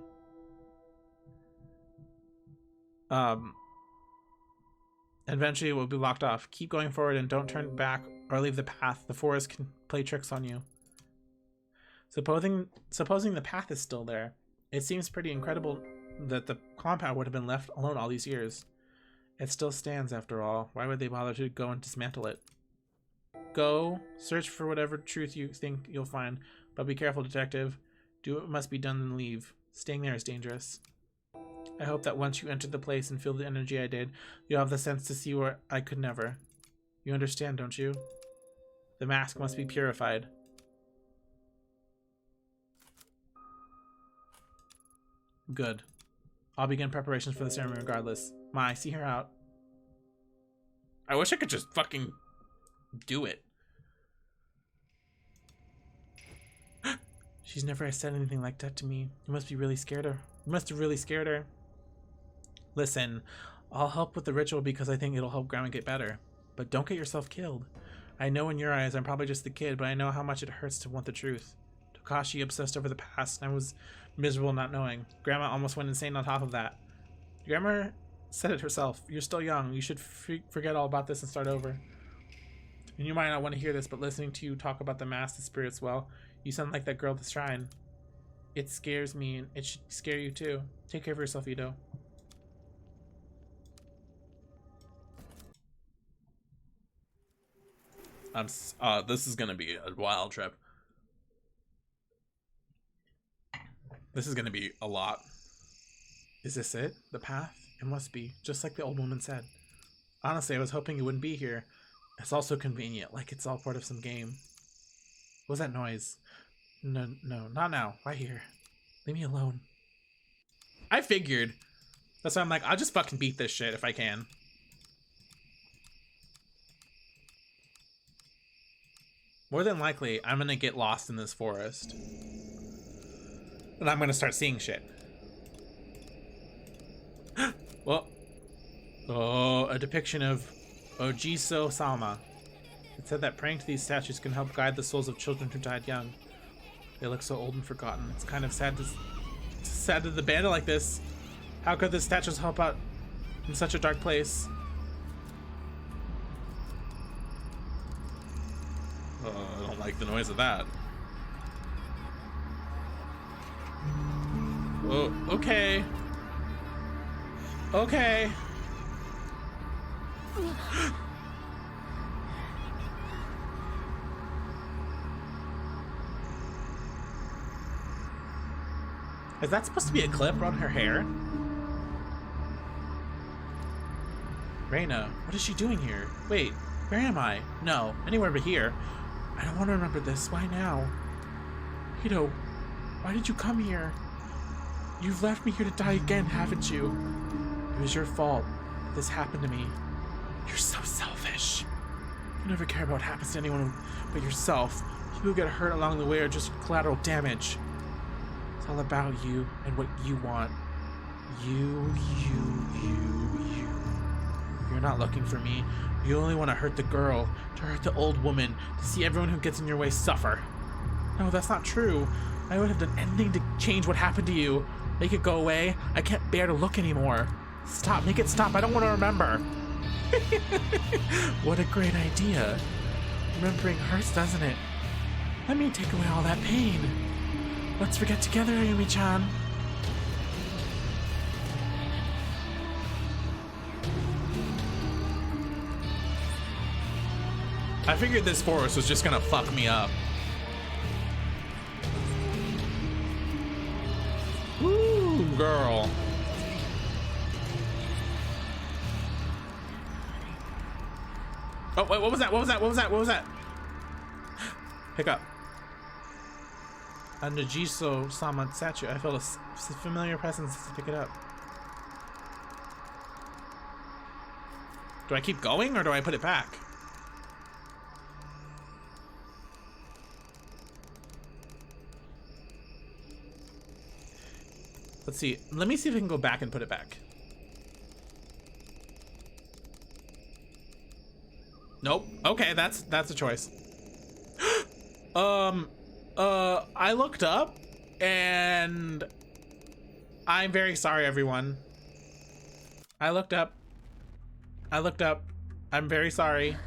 Speaker 2: Eventually it will be locked off. Keep going forward and don't turn back or leave the path. The forest can play tricks on you. Supposing the path is still there, it seems pretty incredible that the compound would have been left alone all these years. It still stands after all. Why would they bother to go and dismantle it? Go, search for whatever truth you think you'll find, but be careful, detective. Do what must be done and leave. Staying there is dangerous. I hope that once you enter the place and feel the energy I did, you'll have the sense to see where I could never. You understand, don't you? The mask must be purified. Good. I'll begin preparations for the ceremony regardless. Mai, see her out. I wish I could just fucking do it. She's never said anything like that to me. You must be really scared her. You must have really scared her. Listen, I'll help with the ritual because I think it'll help Grandma get better. But don't get yourself killed. I know in your eyes I'm probably just a kid, but I know how much it hurts to want the truth. Takashi obsessed over the past, and I was miserable not knowing. Grandma almost went insane on top of that. Grandma said it herself. You're still young. You should forget all about this and start over. And you might not want to hear this, but listening to you talk about the mass, the spirits, well, you sound like that girl at the shrine. It scares me, and it should scare you too. Take care of yourself, Ito. This is gonna be a wild trip. This is gonna be a lot. Is this it? The path? It must be, just like the old woman said. Honestly, I was hoping you wouldn't be here. It's also convenient, like it's all part of some game. What was that noise? No, not now. Right here. Leave me alone. I figured. That's why I'm like, I'll just fucking beat this shit if I can. More than likely, I'm gonna get lost in this forest. And I'm gonna start seeing shit. Well, oh, a depiction of Ojiso Sama. It said that praying to these statues can help guide the souls of children who died young. They look so old and forgotten. It's kind of sad to the bandit like this. How could the statues help out in such a dark place? I don't like the noise of that. Oh, okay. Okay. Is that supposed to be a clip on her hair? Reina, what is she doing here? Wait, where am I? No, anywhere but here. I don't want to remember this. Why now? Ito, why did you come here? You've left me here to die again, haven't you? It was your fault. This happened to me. You're so selfish. You never care about what happens to anyone but yourself. People get hurt along the way or just collateral damage. It's all about you and what you want. You. You're not looking for me. You only want to hurt the girl, to hurt the old woman, to see everyone who gets in your way suffer. No, that's not true. I would have done anything to change what happened to you. Make it go away. I can't bear to look anymore. Stop, make it stop. I don't want to remember. What a great idea. Remembering hurts, doesn't it? Let me take away all that pain. Let's forget together, Ayumi-chan. I figured this forest was just gonna fuck me up. Woo, girl. Oh, wait, what was that? What was that? What was that? What was that? Pick up. A Najiso Sama statue. I felt a familiar presence to pick it up. Do I keep going or do I put it back? Let's see. Let me see if I can go back and put it back. Nope. Okay, that's a choice. I looked up and I'm very sorry, everyone. I looked up. I'm very sorry.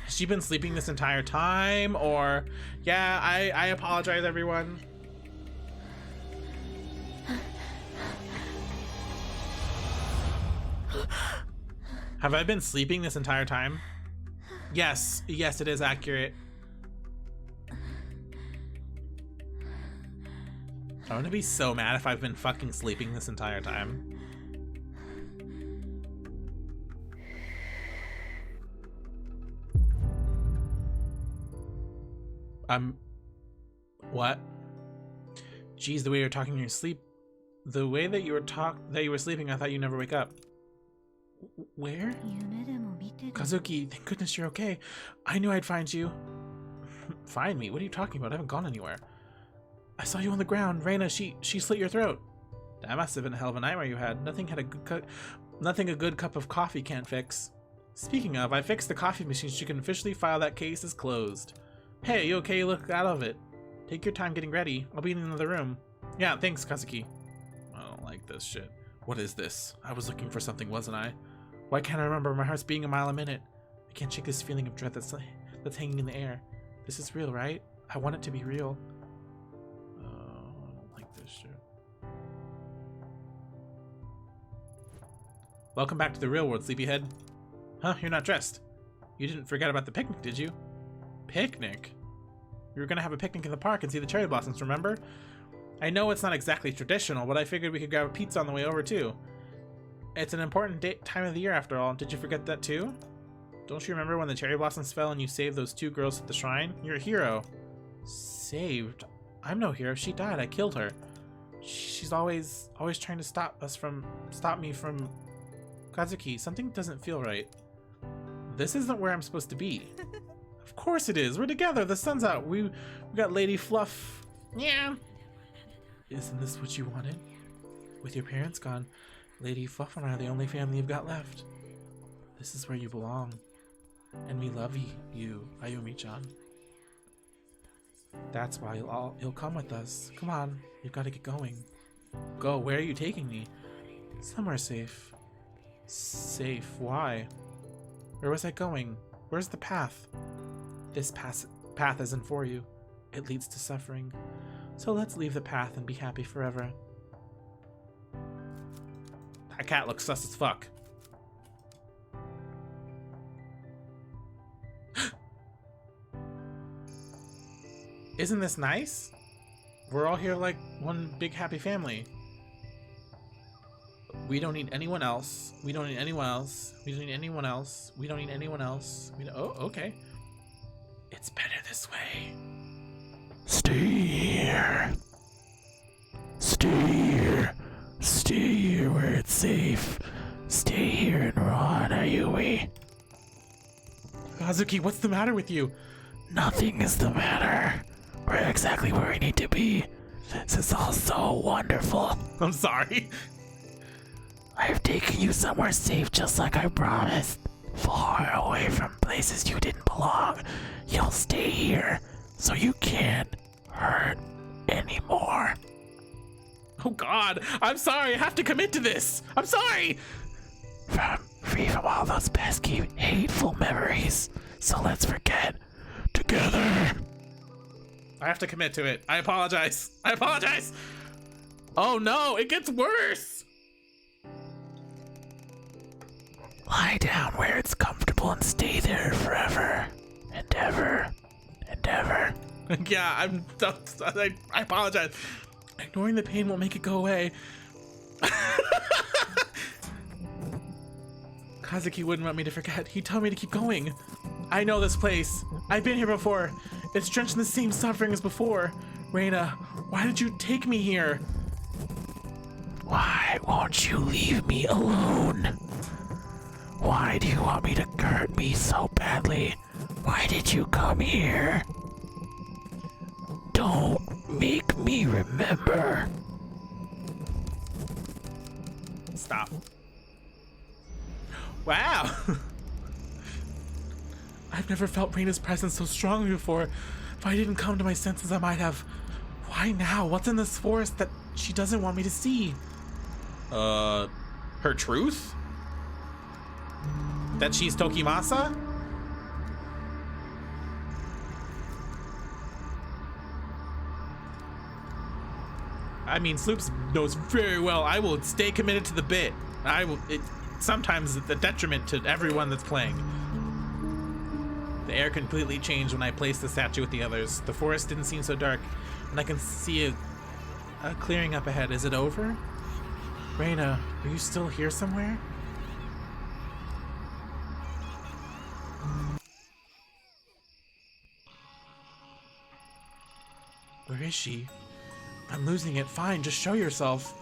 Speaker 2: Has she been sleeping this entire time? Or yeah, I apologize, everyone. Have I been sleeping this entire time? Yes, it is accurate. I'm gonna be so mad if I've been fucking sleeping this entire time. What? Geez, the way you're talking in your sleep, the way that you were sleeping, I thought you'd never wake up. Where? Kazuki, thank goodness you're okay. I knew I'd find you. Find me? What are you talking about? I haven't gone anywhere. I saw you on the ground. Reina, she slit your throat. That must have been a hell of a nightmare you had. Nothing a good cup of coffee can't fix. Speaking of, I fixed the coffee machine so you can officially file that case as closed. Hey, you okay? You look out of it. Take your time getting ready. I'll be in another room. Yeah, thanks, Kazuki. I don't like this shit. What is this? I was looking for something, wasn't I? Why can't I remember? My heart's beating a mile a minute. I
Speaker 1: can't shake this feeling of dread that's hanging in the air. This is real, right? I want it to be real. I don't like this shit. Welcome back to the real world, sleepyhead. Huh? You're not dressed. You didn't forget about the picnic, did you? Picnic? We were gonna have a picnic in the park and see the cherry blossoms, remember? I know it's not exactly traditional, but I figured we could grab a pizza on the way over too. It's an important time of the year after all. Did you forget that too? Don't you remember when the cherry blossoms fell and you saved those 2 girls at the shrine? You're a hero. Saved? I'm no hero. She died. I killed her. She's always trying to stop me from Kazuki. Something doesn't feel right. This isn't where I'm supposed to be. Of course it is. We're together. The sun's out. We got Lady Fluff. Yeah. Isn't this what you wanted? With your parents gone, Lady Fluff and I are the only family you've got left. This is where you belong. And we love you, Ayumi-chan. That's why you'll come with us. Come on, you've got to get going. Go, where are you taking me? Somewhere safe. Safe, why? Where was I going? Where's the path? This path isn't for you. It leads to suffering. So let's leave the path and be happy forever. That cat looks sus as fuck. Isn't this nice? We're all here like one big happy family. We don't need anyone else. We don't need anyone else. We don't need anyone else. We don't need anyone else. Oh, okay. It's better this way. Stay here. Stay here. Stay here where it's safe. Stay here and run, Ayumi. Kazuki, what's the matter with you? Nothing is the matter. We're exactly where we need to be. This is all so wonderful. I'm sorry. I've taken you somewhere safe just like I promised. Far away from places you didn't belong. You'll stay here so you can't hurt anymore. Oh God, I'm sorry. I have to commit to this. I'm sorry. Free from all those pesky, hateful memories. So let's forget together. I have to commit to it. I apologize. I apologize. Oh no, it gets worse. Lie down where it's comfortable and stay there forever and ever and ever. Yeah, I apologize. Ignoring the pain won't make it go away. Kazuki wouldn't want me to forget. He told me to keep going. I know this place. I've been here before. It's drenched in the same suffering as before. Reina, why did you take me here? Why won't you leave me alone? Why do you want me to hurt me so badly? Why did you come here? Don't make me remember. Stop. Wow. I've never felt Reina's presence so strongly before. If I didn't come to my senses, I might have. Why now? What's in this forest that she doesn't want me to see? Her truth? That she's Tokimasa? I mean, Sloops knows very well I will stay committed to the bit. I will. Sometimes at the detriment to everyone that's playing. The air completely changed when I placed the statue with the others. The forest didn't seem so dark, and I can see a clearing up ahead. Is it over? Reina, are you still here somewhere? Where is she? I'm losing it. Fine, just show yourself.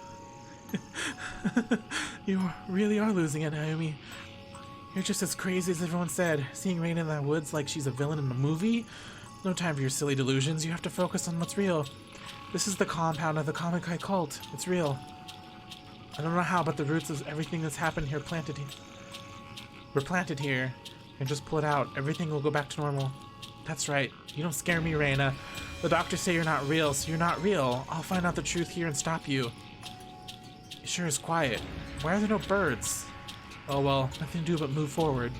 Speaker 1: You really are losing it, Ayumi. You're just as crazy as everyone said. Seeing Reina in that woods like she's a villain in a movie? No time for your silly delusions. You have to focus on what's real. This is the compound of the Kamikai cult. It's real. I don't know how, but the roots of everything that's happened here were planted here. And just pull it out. Everything will go back to normal. That's right. You don't scare me, Reina. The doctors say you're not real, so you're not real. I'll find out the truth here and stop you. It sure is quiet. Why are there no birds? Oh well, nothing to do but move forward.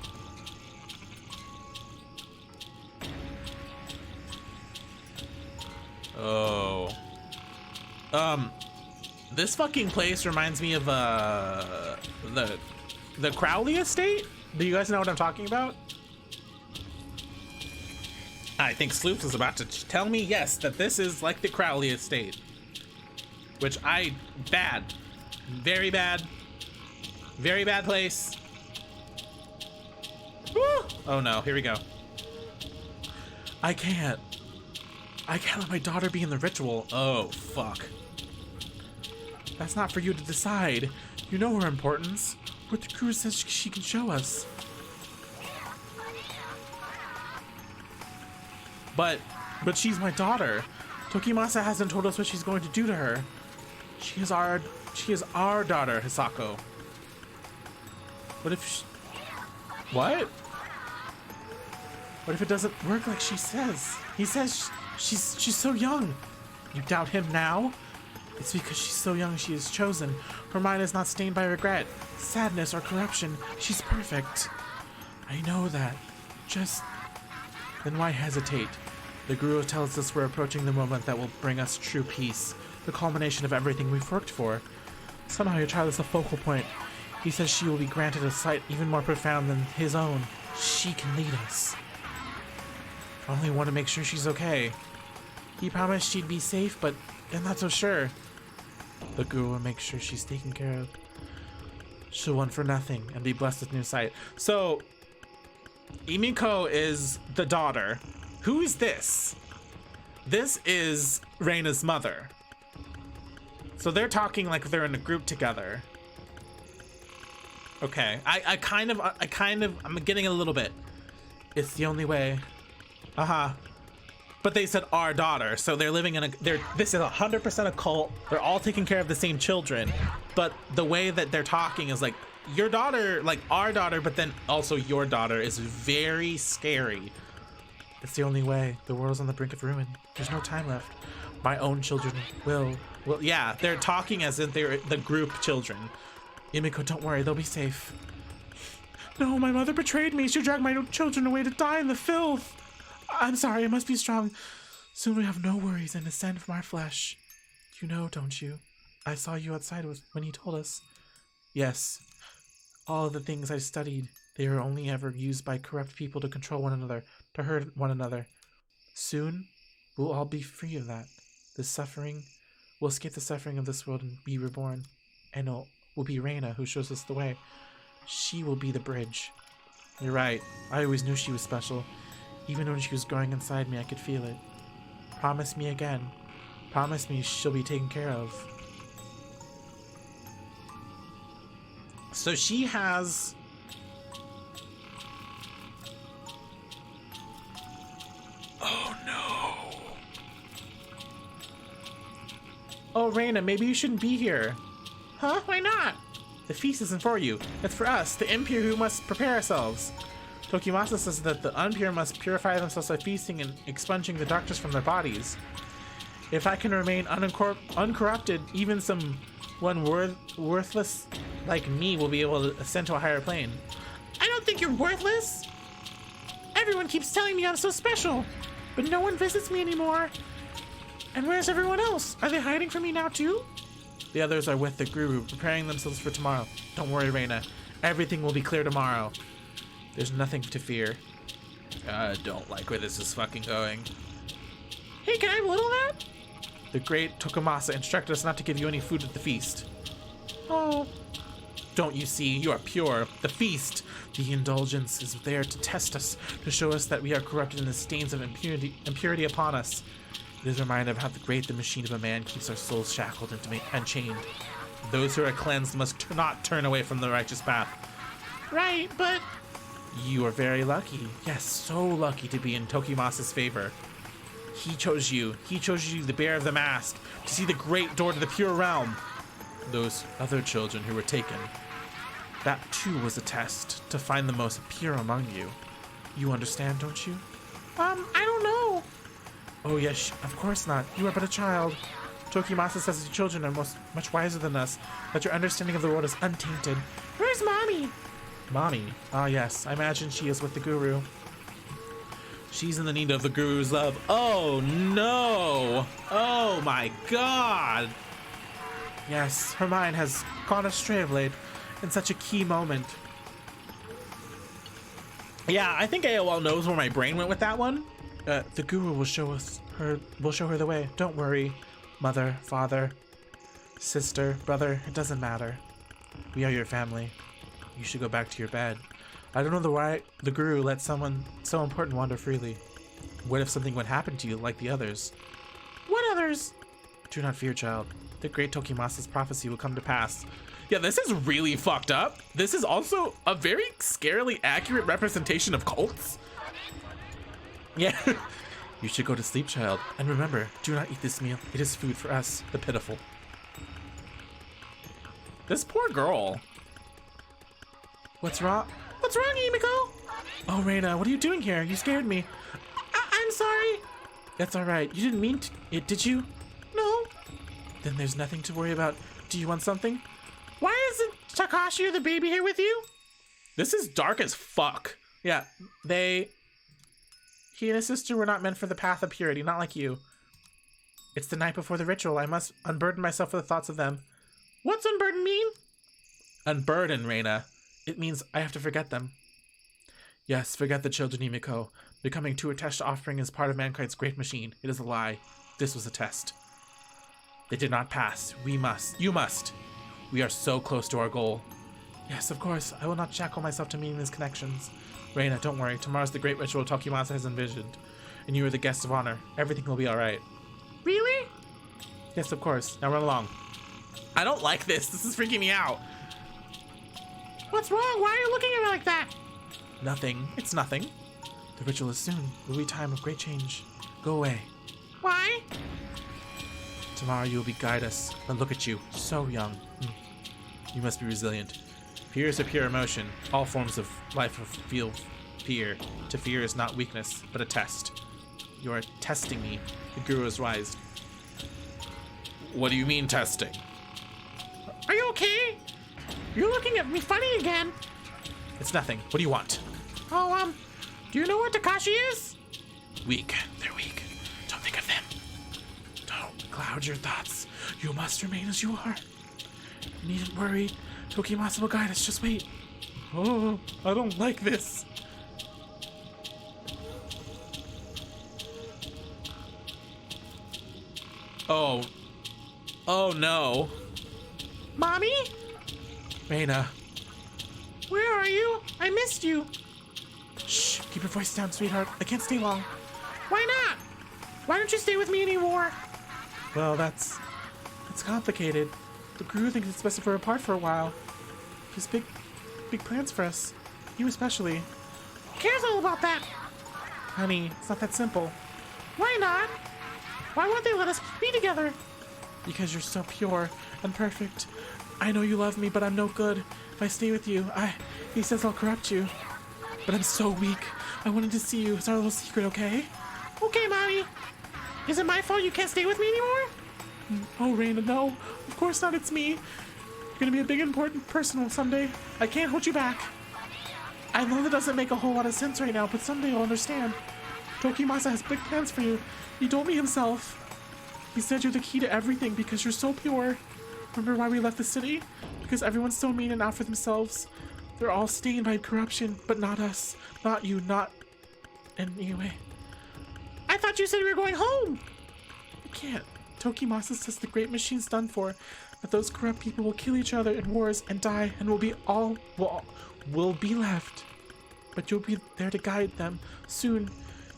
Speaker 2: Oh. This fucking place reminds me of the Crowley estate. Do you guys know what I'm talking about? I think Sloops is about to tell me yes, that this is like the Crowley estate. Which bad. Very bad. Very bad place. Woo! Oh no, here we go. I can't let my daughter be in the ritual. Oh, fuck. That's not for you to decide. You know her importance. What the crew says she can show us. But she's my daughter. Tokimasa hasn't told us what she's going to do to her. She is our daughter, Hisako. What if what? What if it doesn't work like she says? He says she's so young. You doubt him now? It's because she's so young she is chosen. Her mind is not stained by regret, sadness, or corruption. She's perfect. I know that. Then why hesitate? The Guru tells us we're approaching the moment that will bring us true peace, the culmination of everything we've worked for. Somehow your child is the focal point. He says she will be granted a sight even more profound than his own. She can lead us. I only want to make sure she's okay. He promised she'd be safe, but I'm not so sure. The Guru will make sure she's taken care of. She'll want for nothing and be blessed with new sight. So, Emiko is the daughter. Who is this? This is Reina's mother. So they're talking like they're in a group together. Okay, I'm getting a little bit. It's the only way. But they said our daughter, so they're living in this is 100% a cult. They're all taking care of the same children, but the way that they're talking is like your daughter, like our daughter, but then also your daughter is very scary. It's the only way. The world's on the brink of ruin. There's no time left. My own children will, yeah, they're talking as if they're the group children. Emiko, don't worry, they'll be safe. No, my mother betrayed me. She dragged my children away to die in the filth. I'm sorry, I must be strong. Soon we have no worries and descend from our flesh. You know, don't you? I saw you outside when he told us. Yes. All of the things I studied, they are only ever used by corrupt people to control one another, to hurt one another. Soon, we'll all be free of that. We'll escape the suffering of this world and be reborn. And it will be Reina who shows us the way. She will be the bridge. You're right. I always knew she was special. Even when she was growing inside me, I could feel it. Promise me again. Promise me she'll be taken care of. So she has... Oh no. Oh, Reina, maybe you shouldn't be here. Huh? Why not? The feast isn't for you. It's for us, the impure who must prepare ourselves. Tokimasa says that the unpure must purify themselves by feasting and expunging the darkness from their bodies. If I can remain uncorrupted, even someone worthless like me will be able to ascend to a higher plane. I don't think you're worthless. Everyone keeps telling me I'm so special, but no one visits me anymore. And where's everyone else? Are they hiding from me now too? The others are with the Guru, preparing themselves for tomorrow. Don't worry, Reina. Everything will be clear tomorrow. There's nothing to fear. I don't like where this is fucking going. Hey, can I have a little of that? The great Tokumasa instructed us not to give you any food at the feast. Oh. Don't you see? You are pure. The feast, the indulgence, is there to test us, to show us that we are corrupted in the stains of impurity upon us. It is a reminder of how great the machine of a man keeps our souls shackled and chained. Those who are cleansed must not turn away from the righteous path. Right, but... You are very lucky. Yes, so lucky to be in Tokimasa's favor. He chose you. He chose you, the bearer of the mask, to see the great door to the pure realm. Those other children who were taken, that too was a test to find the most pure among you. You understand, don't you? I don't know. Oh yes, of course not. You are but a child. Tokimasa says the children are much wiser than us, that your understanding of the world is untainted. Where's Mommy? Mommy? Ah yes, I imagine she is with the Guru. She's in the need of the guru's love. Oh no! Oh my god!
Speaker 1: Yes, her mind has gone astray of late in such a key moment.
Speaker 2: Yeah, I think AOL knows where my brain went with that one.
Speaker 1: The guru will show her the way. Don't worry, mother, father, sister, brother, it doesn't matter. We are your family. You should go back to your bed. I don't know why the guru lets someone so important wander freely. What if something would happen to you like the others? What others? Do not fear, child. The great Tokimasa's prophecy will come to pass.
Speaker 2: Yeah, this is really fucked up. This is also a very scarily accurate representation of cults.
Speaker 1: Yeah. You should go to sleep, child. And remember, do not eat this meal. It is food for us, the pitiful.
Speaker 2: This poor girl.
Speaker 1: What's wrong? What's wrong, Himiko? Oh, Reina, what are you doing here? You scared me. I'm sorry. That's all right. You didn't mean it, did you? No. Then there's nothing to worry about. Do you want something? Why isn't Takashi or the baby here with you?
Speaker 2: This is dark as fuck.
Speaker 1: Yeah, he and his sister were not meant for the path of purity, not like you. It's the night before the ritual. I must unburden myself for the thoughts of them. What's unburden mean?
Speaker 2: Unburden, Reina.
Speaker 1: It means I have to forget them. Yes, forget the children, Himiko. Becoming too attached to offspring is part of mankind's great machine. It is a lie. This was a test. They did not pass. We must. You must. We are so close to our goal. Yes, of course. I will not shackle myself to meaningless connections. Reina, don't worry. Tomorrow's the great ritual Tokimasa has envisioned. And you are the guest of honor. Everything will be alright. Really? Yes, of course. Now run along.
Speaker 2: I don't like this. This is freaking me out.
Speaker 1: What's wrong? Why are you looking at me like that? Nothing. It's nothing. The ritual is soon. It will be time of great change. Go away. Why? Tomorrow you will be guide us. But look at you. So young. You must be resilient. Fear is a pure emotion. All forms of life feel fear. To fear is not weakness, but a test. You are testing me. The guru is wise.
Speaker 2: What do you mean testing?
Speaker 1: Are you okay? You're looking at me funny again. It's nothing. What do you want? Oh, do you know what Takashi is? Weak. They're weak. Don't think of them. Don't cloud your thoughts. You must remain as you are. You needn't worry. Tokimasa will guide us. Just wait. Oh, I don't like this.
Speaker 2: Oh. Oh no.
Speaker 1: Mommy? Reina. Where are you? I missed you. Shh, keep your voice down, sweetheart. I can't stay long. Why not? Why don't you stay with me anymore? Well, that's complicated. The guru thinks it's best if we're apart for a while. He has big plans for us. You especially. Who cares all about that? Honey, it's not that simple. Why not? Why won't they let us be together? Because you're so pure and perfect. I know you love me, but I'm no good. If I stay with you, he says I'll corrupt you. But I'm so weak. I wanted to see you. It's our little secret, okay? Okay, Mommy. Is it my fault you can't stay with me anymore? Oh, Reina, no. Of course not, it's me. You're gonna be a big, important person someday. I can't hold you back. I know that doesn't make a whole lot of sense right now, but someday you'll understand. Tokimasa has big plans for you. He told me himself. He said you're the key to everything because you're so pure. Remember why we left the city? Because everyone's so mean and out for themselves. They're all stained by corruption, but not us. Not you, not... Anyway. I thought you said we were going home! You can't. Tokimasa says the great machine's done for. That those corrupt people will kill each other in wars and die, and we'll be left. But you'll be there to guide them. Soon.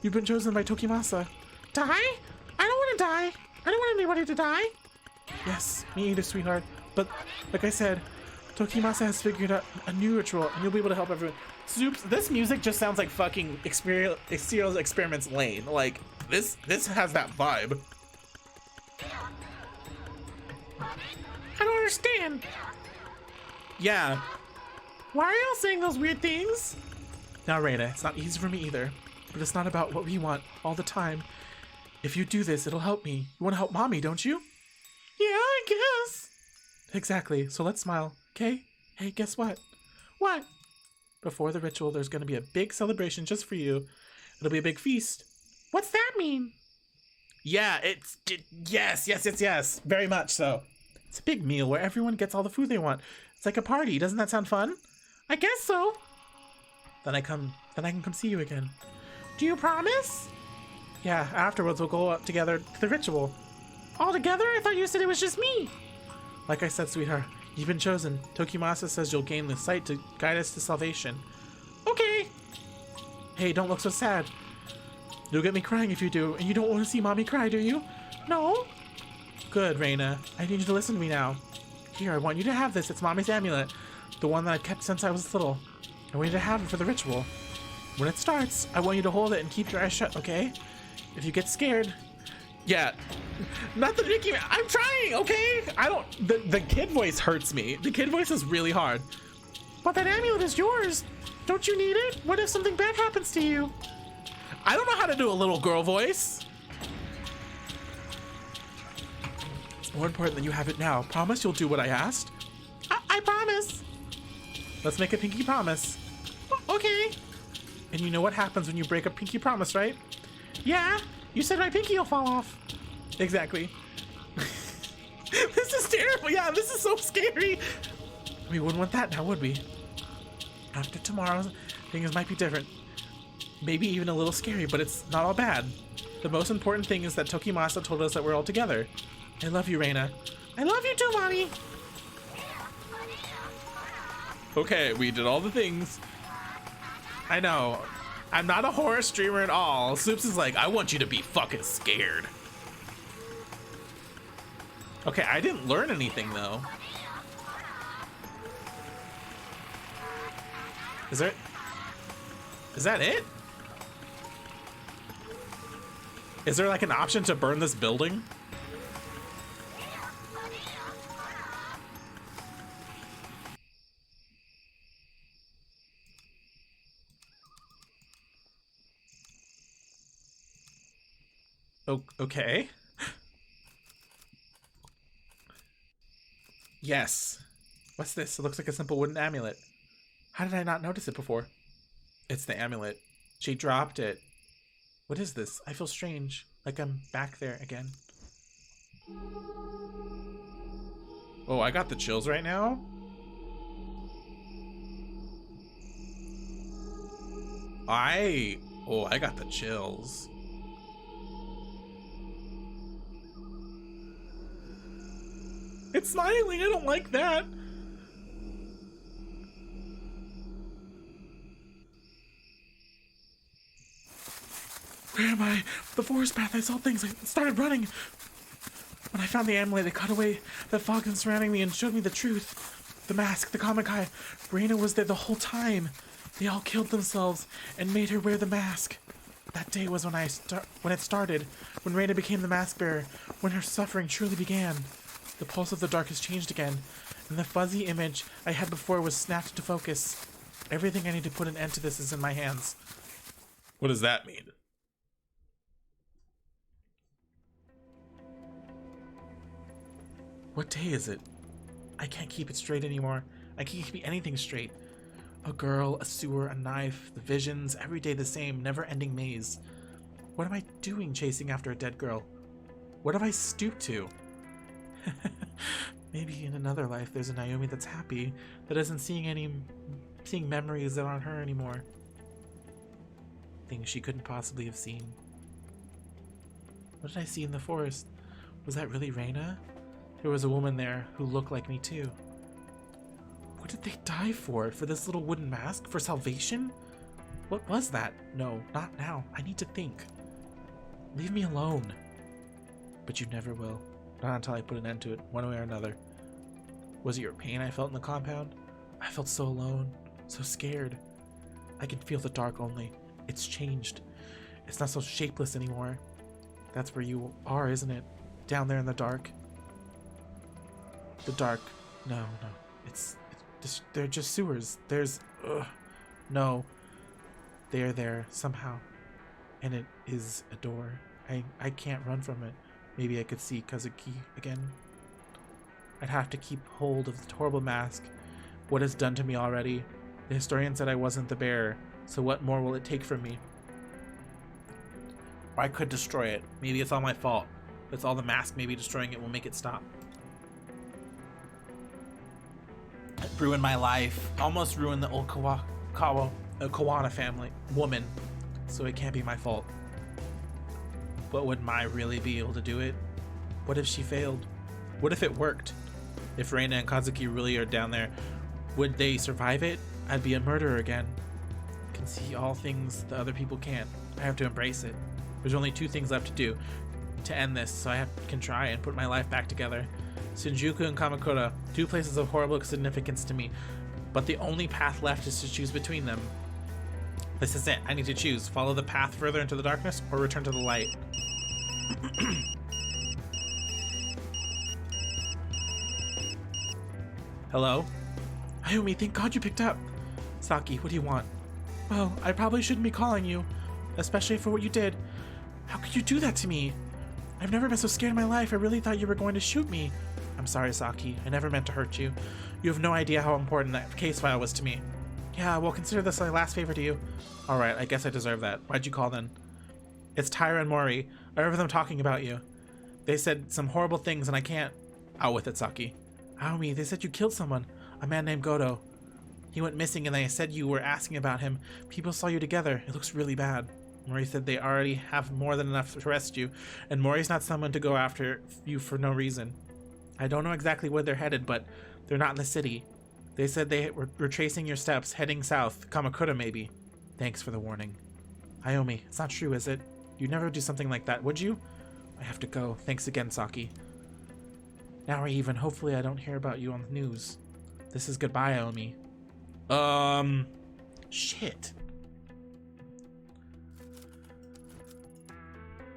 Speaker 1: You've been chosen by Tokimasa. Die? I don't want to die. I don't want anybody to die. Yes, me either, sweetheart. But, like I said, Tokimasa has figured out a new ritual, and you'll be able to help everyone.
Speaker 2: Zoops, this music just sounds like fucking Serial Experiments Lane. Like, this has that vibe.
Speaker 1: I don't understand.
Speaker 2: Yeah.
Speaker 1: Why are y'all saying those weird things? Now, Reina, it's not easy for me either. But it's not about what we want all the time. If you do this, it'll help me. You want to help Mommy, don't you? Yeah, I guess. Exactly. So let's smile, okay? Hey, guess what? What? Before the ritual, there's going to be a big celebration just for you. It'll be a big feast. What's that mean? Yeah, yes. Very much so. It's a big meal where everyone gets all the food they want. It's like a party. Doesn't that sound fun? I guess so. Then I can come see you again. Do you promise? Yeah, afterwards we'll go up together to the ritual. All together? I thought you said it was just me. Like I said, sweetheart, you've been chosen. Tokimasa says you'll gain the sight to guide us to salvation. Okay. Hey, don't look so sad. You'll get me crying if you do, and you don't want to see Mommy cry, do you? No. Good, Reina. I need you to listen to me now. Here, I want you to have this. It's Mommy's amulet. The one that I've kept since I was little. I want you to have it for the ritual. When it starts, I want you to hold it and keep your eyes shut, okay? If you get scared... Yeah. Not the Mickey... I'm trying, okay? I don't... The kid voice hurts me. The kid voice is really hard. But that amulet is yours. Don't you need it? What if something bad happens to you? I don't know how to do a little girl voice. It's more important that you have it now. Promise you'll do what I asked? I promise. Let's make a pinky promise. Okay. And you know what happens when you break a pinky promise, right? Yeah. You said my pinky will fall off. Exactly. This is terrible. Yeah, this is so scary. We wouldn't want that now, would we? After tomorrow, things might be different. Maybe even a little scary, but it's not all bad. The most important thing is that Tokimasa told us that we're all together. I love you, Reina. I love you too, Mommy. Okay, we did all the things. I know. I'm not a horror streamer at all. Soups is like, I want you to be fucking scared. Okay, I didn't learn anything though. Is that it? Is there like an option to burn this building? Okay. Yes. What's this? It looks like a simple wooden amulet. How did I not notice it before? It's the amulet. She dropped it. What is this? I feel strange. Like I'm back there again. Oh, I got the chills right now? I got the chills. It's smiling. I don't like that. Where am I? The forest path. I saw things. I started running. When I found the amulet, it cut away the fog surrounding me and showed me the truth. The mask, the Kamikai. Reina was there the whole time. They all killed themselves and made her wear the mask. That day was when it started, when Reina became the mask bearer, when her suffering truly began. The pulse of the dark has changed again, and the fuzzy image I had before was snapped into focus. Everything I need to put an end to this is in my hands. What does that mean? What day is it? I can't keep it straight anymore. I can't keep anything straight. A girl, a sewer, a knife, the visions, every day the same, never-ending maze. What am I doing chasing after a dead girl? What have I stooped to? Maybe in another life there's a Naomi that's happy, that isn't seeing memories that aren't her anymore. Things she couldn't possibly have seen. What did I see in the forest? Was that really Reina? There was a woman there who looked like me too. What did they die for? For this little wooden mask? For salvation? What was that? No, not now. I need to think. Leave me alone. But you never will. Not until I put an end to it, one way or another. Was it your pain I felt in the compound? I felt so alone, so scared. I can feel the dark only. It's changed. It's not so shapeless anymore. That's where you are, isn't it? Down there in the dark. The dark. No. They're just sewers. No. They're there somehow. And it is a door. I can't run from it. Maybe I could see Kazuki again. I'd have to keep hold of the horrible mask. What it's done to me already. The historian said I wasn't the bearer, so what more will it take from me?
Speaker 2: Or I could destroy it. Maybe it's all my fault. It's all the mask. Maybe destroying it will make it stop. It ruined my life. Almost ruined the old Kawana family. Woman. So it can't be my fault. But would Mai really be able to do it? What if she failed? What if it worked? If Reina and Kazuki really are down there, would they survive it? I'd be a murderer again. I can see all things the other people can't. I have to embrace it. There's only 2 things left to do to end this, so I can try and put my life back together. Shinjuku and Kamakura, 2 places of horrible significance to me, but the only path left is to choose between them. This is it. I need to choose. Follow the path further into the darkness or return to the light. Hello? Ayumi, thank God you picked up. Saki, what do you want? Well, I probably shouldn't be calling you, especially for what you did. How could you do that to me? I've never been so scared in my life. I really thought you were going to shoot me. I'm sorry, Saki. I never meant to hurt you. You have no idea how important that case file was to me. Yeah, well, consider this my last favor to you. Alright, I guess I deserve that. Why'd you call then? It's Tyra and Mori. I remember them talking about you. They said some horrible things and I can't... Out with it, Saki. Aomi, they said you killed someone. A man named Goto. He went missing and they said you were asking about him. People saw you together. It looks really bad. Mori said they already have more than enough to arrest you, and Mori's not someone to go after you for no reason. I don't know exactly where they're headed, but they're not in the city. They said they were tracing your steps, heading south, Kamakura maybe. Thanks for the warning. Ayumi, it's not true, is it? You'd never do something like that, would you? I have to go. Thanks again, Saki. Now or even, hopefully I don't hear about you on the news. This is goodbye, Ayumi. Shit.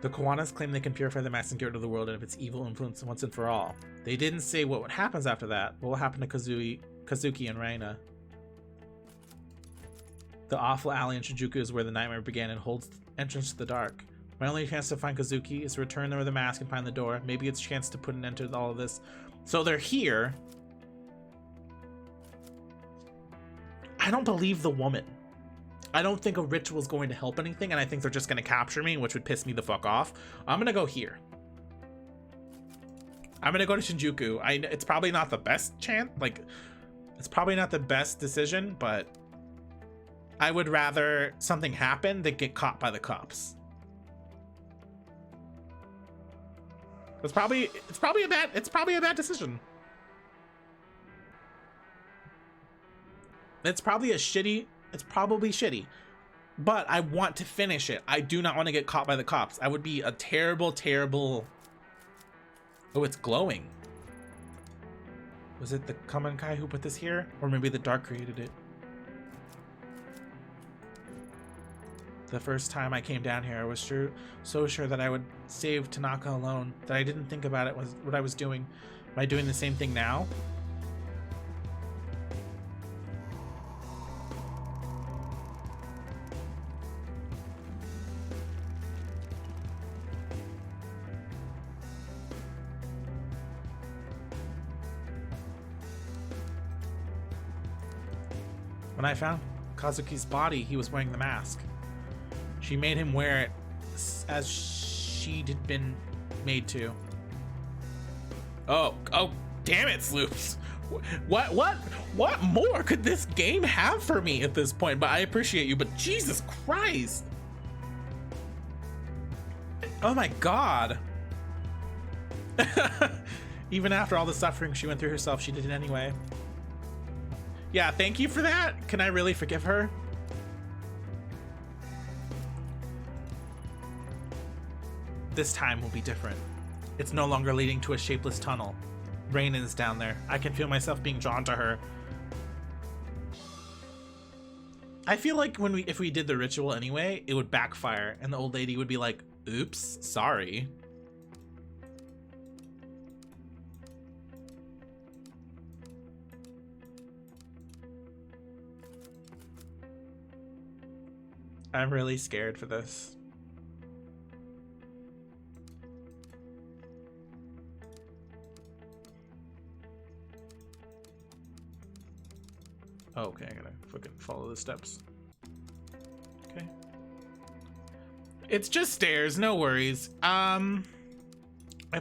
Speaker 2: The Kawanas claim they can purify the mask and get rid of the world and of its evil influence once and for all. They didn't say what happens after that. What will happen to Kazuki and Reina? The awful alley in Shinjuku is where the nightmare began and holds entrance to the dark. My only chance to find Kazuki is to return there with the mask and find the door. Maybe it's a chance to put an end to all of this. So they're here. I don't believe the woman. I don't think a ritual is going to help anything, and I think they're just going to capture me, which would piss me the fuck off. I'm going to go here. I'm going to go to Shinjuku. It's probably not the best chance. Like, it's probably not the best decision, but I would rather something happen than get caught by the cops. It's probably a bad decision. It's probably shitty, but I want to finish it. I do not want to get caught by the cops. I would be a terrible. Oh, it's glowing. Was it the Kamankai who put this here? Or maybe the dark created it. The first time I came down here, I was so sure that I would save Tanaka alone that I didn't think about it was what I was doing. Am I doing the same thing now? When I found Kazuki's body, he was wearing the mask. She made him wear it as she'd been made to. Oh, damn it, Sloops. What more could this game have for me at this point? But I appreciate you, but Jesus Christ. Oh my God. Even after all the suffering she went through herself, she did it anyway. Yeah, thank you for that. Can I really forgive her? This time will be different. It's no longer leading to a shapeless tunnel. Rainen's down there. I can feel myself being drawn to her. I feel like if we did the ritual anyway, it would backfire and the old lady would be like, oops, sorry. I'm really scared for this. Oh, okay, I gotta fucking follow the steps. Okay. It's just stairs, no worries. I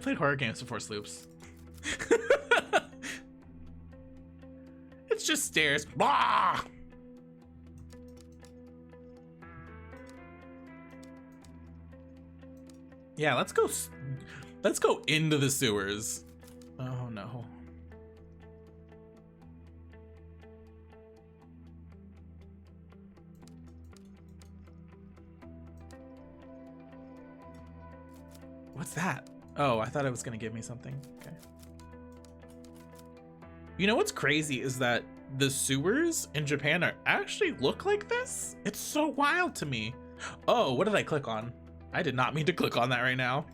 Speaker 2: played horror games before, Sloops. It's just stairs. Blah! Yeah, let's go into the sewers. Oh no. What's that? Oh, I thought it was gonna give me something. Okay. You know what's crazy is that the sewers in Japan actually look like this? It's so wild to me. Oh, what did I click on? I did not mean to click on that right now.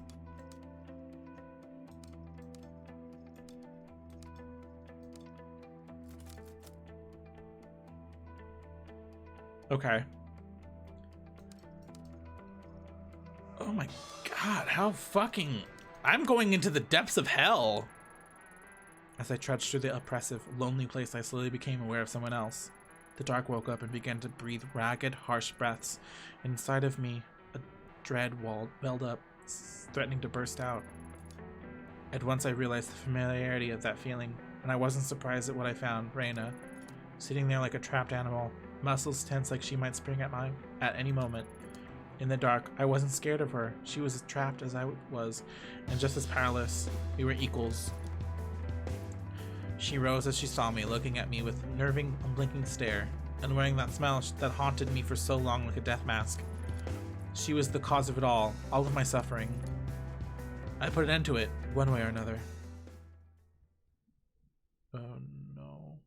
Speaker 2: Okay. Oh my god, how fucking... I'm going into the depths of hell. As I trudged through the oppressive, lonely place, I slowly became aware of someone else. The dark woke up and began to breathe ragged, harsh breaths. Inside of me, a dread welled up, threatening to burst out. At once I realized the familiarity of that feeling, and I wasn't surprised at what I found. Reina, sitting there like a trapped animal, muscles tense like she might spring at any moment. In the dark, I wasn't scared of her. She was as trapped as I was, and just as powerless. We were equals. She rose as she saw me, looking at me with nerving, unblinking stare, and wearing that smile that haunted me for so long like a death mask. She was the cause of it all of my suffering. I put an end to it, one way or another. Oh no.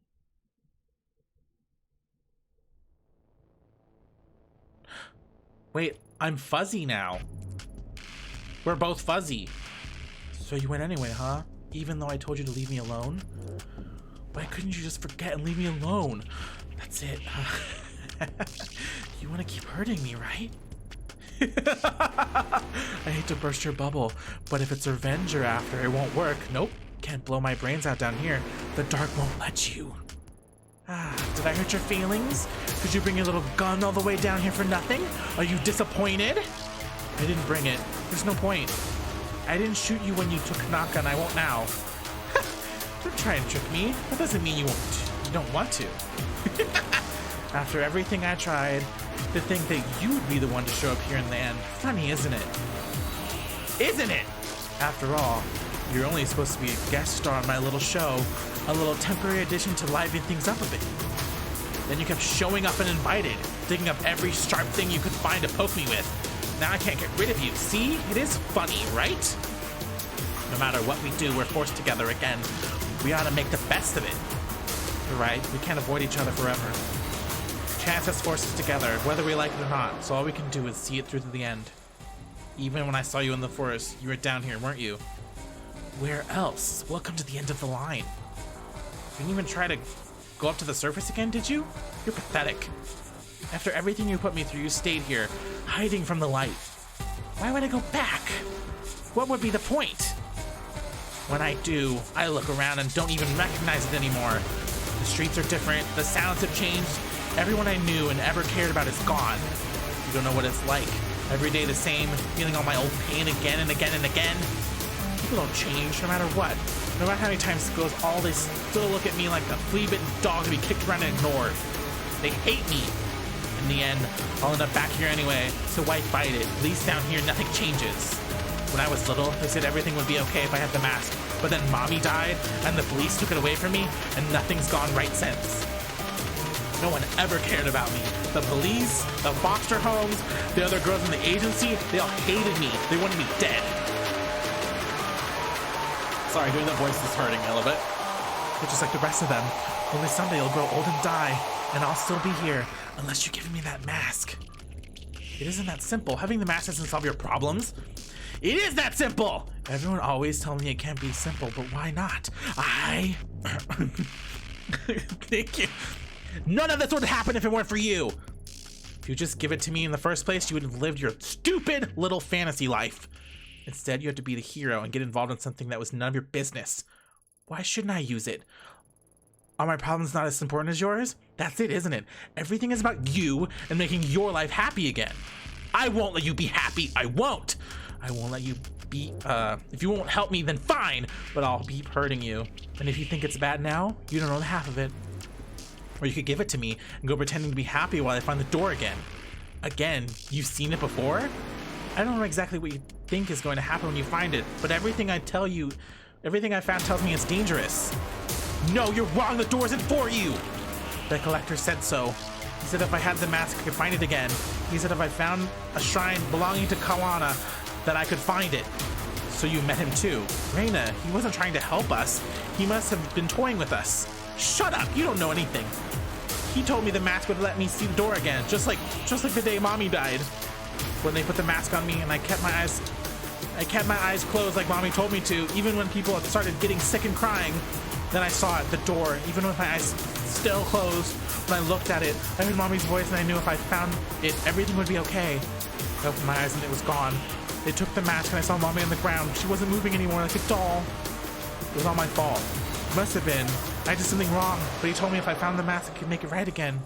Speaker 2: Wait, I'm fuzzy now. We're both fuzzy. So you went anyway, huh? Even though I told you to leave me alone? Why couldn't you just forget and leave me alone? That's it. You want to keep hurting me, right? I hate to burst your bubble, but if it's revenge you're after, it won't work. Nope, can't blow my brains out down here. The dark won't let you. Did I hurt your feelings? Did you bring your little gun all the way down here for nothing? Are you disappointed? I didn't bring it. There's no point. I didn't shoot you when you took Naka, and I won't now. Don't try and trick me. That doesn't mean you don't want to. After everything I tried, to think that you'd be the one to show up here in the end. Funny, isn't it? Isn't it? After all, you're only supposed to be a guest star on my little show, a little temporary addition to liven things up a bit. Then you kept showing up and invited, digging up every sharp thing you could find to poke me with. Now I can't get rid of you. See? It is funny, right? No matter what we do, we're forced together again. We ought to make the best of it. You're right, we can't avoid each other forever. Chance has forced us together, whether we like it or not, so all we can do is see it through to the end. Even when I saw you in the forest, you were down here, weren't you? Where else? Welcome to the end of the line. You didn't even try to go up to the surface again, did you? You're pathetic. After everything you put me through, you stayed here, hiding from the light. Why would I go back? What would be the point? When I do, I look around and don't even recognize it anymore. The streets are different, the sounds have changed. Everyone I knew and ever cared about is gone. You don't know what it's like. Every day the same, feeling all my old pain again and again and again. People don't change no matter what. No matter how many times it goes, all they still look at me like a flea-bitten dog to be kicked around and ignored. They hate me. In the end, I'll end up back here anyway, so why fight it? At least down here, nothing changes. When I was little, they said everything would be okay if I had the mask, but then Mommy died, and the police took it away from me, and nothing's gone right since. No one ever cared about me. The police, the foster homes, the other girls in the agency, they all hated me. They wanted me dead. Sorry, doing the voice is hurting me a little bit. But just like the rest of them, only someday you'll grow old and die, and I'll still be here, unless you give me that mask. It isn't that simple. Having the mask doesn't solve your problems. It is that simple! Everyone always tells me it can't be simple, but why not? Thank you. None of this would happen if it weren't for you. If you just give it to me in the first place, you would have lived your stupid little fantasy life. Instead, you had to be the hero and get involved in something that was none of your business. Why shouldn't I use it? Are my problems not as important as yours? That's it, isn't it? Everything is about you and making your life happy again. I won't let you be happy. I won't let you be, if you won't help me, then fine, but I'll be hurting you. And if you think it's bad now, you don't know the half of it. Or you could give it to me and go pretending to be happy while I find the door again. Again, you've seen it before? I don't know exactly what you think is going to happen when you find it, but everything I found tells me it's dangerous. No, you're wrong, the door isn't for you! The collector said so. He said if I had the mask, I could find it again. He said if I found a shrine belonging to Kawana, that I could find it. So you met him too. Reina, he wasn't trying to help us. He must have been toying with us. Shut up, you don't know anything. He told me the mask would let me see the door again, just like the day Mommy died. When they put the mask on me and I kept my eyes closed like Mommy told me to, even when people had started getting sick and crying. Then I saw it, the door, even with my eyes still closed. When I looked at it, I heard Mommy's voice and I knew if I found it, everything would be okay. I opened my eyes and it was gone. They took the mask and I saw Mommy on the ground. She wasn't moving anymore like a doll. It was all my fault. It must have been. I did something wrong, but he told me if I found the mask, I could make it right again.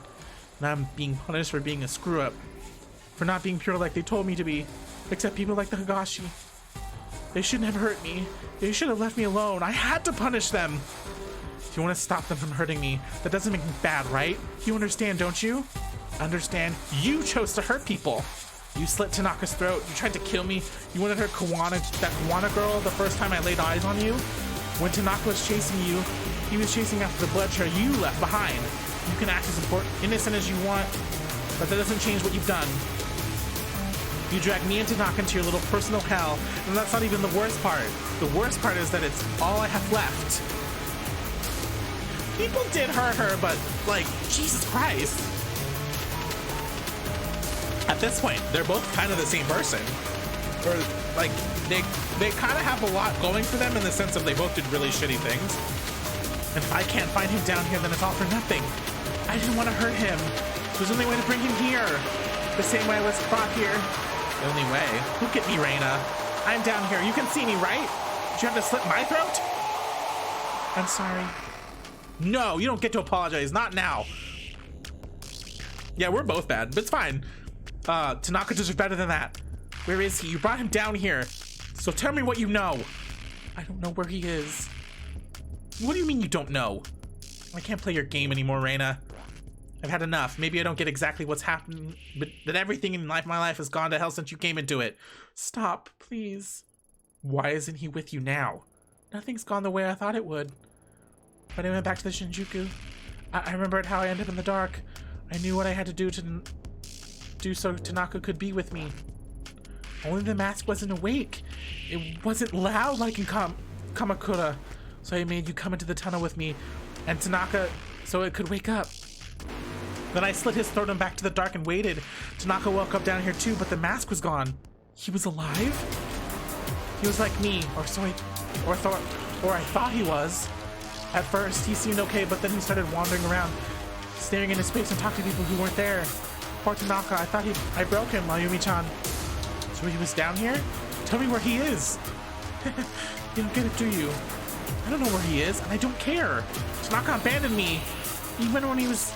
Speaker 2: Now I'm being punished for being a screw-up. For not being pure like they told me to be. Except people like the Higashi. They shouldn't have hurt me. They should have left me alone. I had to punish them. If you want to stop them from hurting me, that doesn't make me bad, right? You understand, don't you? Understand? You chose to hurt people. You slit Tanaka's throat. You tried to kill me. You wanted her that Kawana girl the first time I laid eyes on you. When Tanaka was chasing you, he was chasing after the blood trail you left behind. You can act as innocent as you want, but that doesn't change what you've done. You dragged me and Tanaka into your little personal hell, and that's not even the worst part. The worst part is that it's all I have left. People did hurt her, but, like, Jesus Christ. At this point, they're both kind of the same person. Or, like, they kind of have a lot going for them in the sense of they both did really shitty things. And if I can't find him down here, then it's all for nothing. I didn't want to hurt him. There's only way to bring him here. The same way I was brought here. The only way. Look at me, Reina. I'm down here. You can see me, right? Did you have to slit my throat? I'm sorry. No, you don't get to apologize. Not now. Yeah, we're both bad, but it's fine. Tanaka deserves better than that. Where is he? You brought him down here. So tell me what you know. I don't know where he is. What do you mean you don't know? I can't play your game anymore, Reina. I've had enough. Maybe I don't get exactly what's happening, but that everything in my life has gone to hell since you came into it. Stop, please. Why isn't he with you now? Nothing's gone the way I thought it would. When I went back to the Shinjuku, I remembered how I ended up in the dark. I knew what I had to do so Tanaka could be with me. Only the mask wasn't awake. It wasn't loud like in Kamakura. So I made you come into the tunnel with me and Tanaka so it could wake up. Then I slit his throat and back to the dark and waited. Tanaka woke up down here too, but the mask was gone. He was alive? He was like me, or I thought he was. At first, he seemed okay, but then he started wandering around, staring into space and talking to people who weren't there. Poor Tanaka, I thought I broke him, Mayumi-chan. So he was down here? Tell me where he is. You don't get it, do you? I don't know where he is, and I don't care. Tanaka abandoned me. Even when he was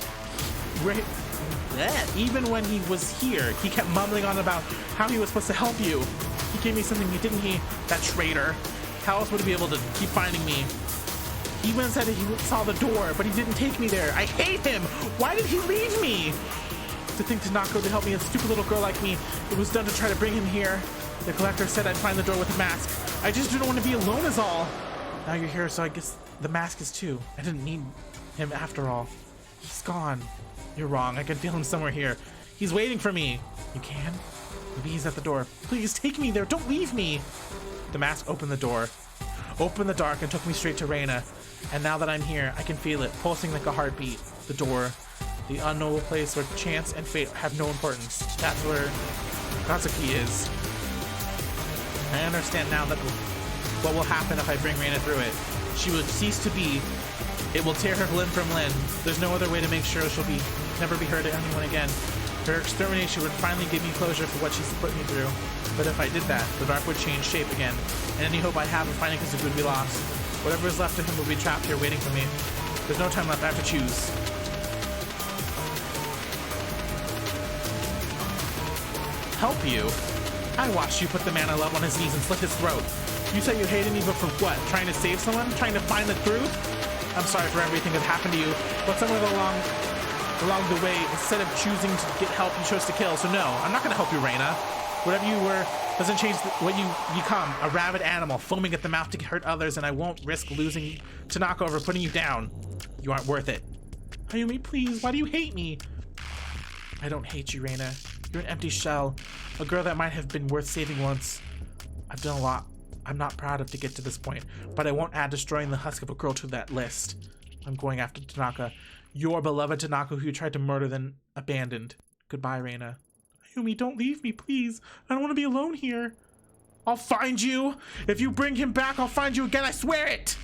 Speaker 2: here, he kept mumbling on about how he was supposed to help you. He gave me something, didn't he? That traitor. How else would he be able to keep finding me? He even said he saw the door, but he didn't take me there. I hate him! Why did he leave me? To think Tanaka would help me, a stupid little girl like me. It was done to try to bring him here. The collector said I'd find the door with the mask. I just didn't want to be alone is all. Now you're here, so I guess the mask is too. I didn't need him after all. He's gone. You're wrong. I can feel him somewhere here. He's waiting for me. You can? Maybe he's at the door. Please take me there. Don't leave me. The mask opened the door. Opened the dark and took me straight to Reina. And now that I'm here, I can feel it, pulsing like a heartbeat. The door. The unknowable place where chance and fate have no importance. That's where Katsuki is. I understand now that what will happen if I bring Reina through it. She will cease to be. It will tear her limb from limb. There's no other way to make sure she'll never be hurt to anyone again. Her extermination would finally give me closure for what she's put me through. But if I did that, the dark would change shape again, and any hope I have of finding Kazuku would be lost. Whatever is left of him will be trapped here waiting for me. There's no time left. I have to choose.
Speaker 1: Help you? I watched you put the man I love on his knees and slit his throat. You said you hated me, but for what? Trying to save someone? Trying to find the truth? I'm sorry for everything that happened to you, but somewhere along the way, instead of choosing to get help, you chose to kill. So no, I'm not gonna help you, Reina. Whatever you were doesn't change what you become, a rabid animal, foaming at the mouth to hurt others, and I won't risk losing Tanaka over putting you down. You aren't worth it. Ayumi, please, why do you hate me? I don't hate you, Reina. You're an empty shell, a girl that might have been worth saving once. I've done a lot I'm not proud of to get to this point, but I won't add destroying the husk of a girl to that list. I'm going after Tanaka, your beloved Tanaka who you tried to murder then abandoned. Goodbye, Reina. Ayumi, don't leave me, please. I don't want to be alone here. I'll find you. If you bring him back, I'll find you again, I swear it.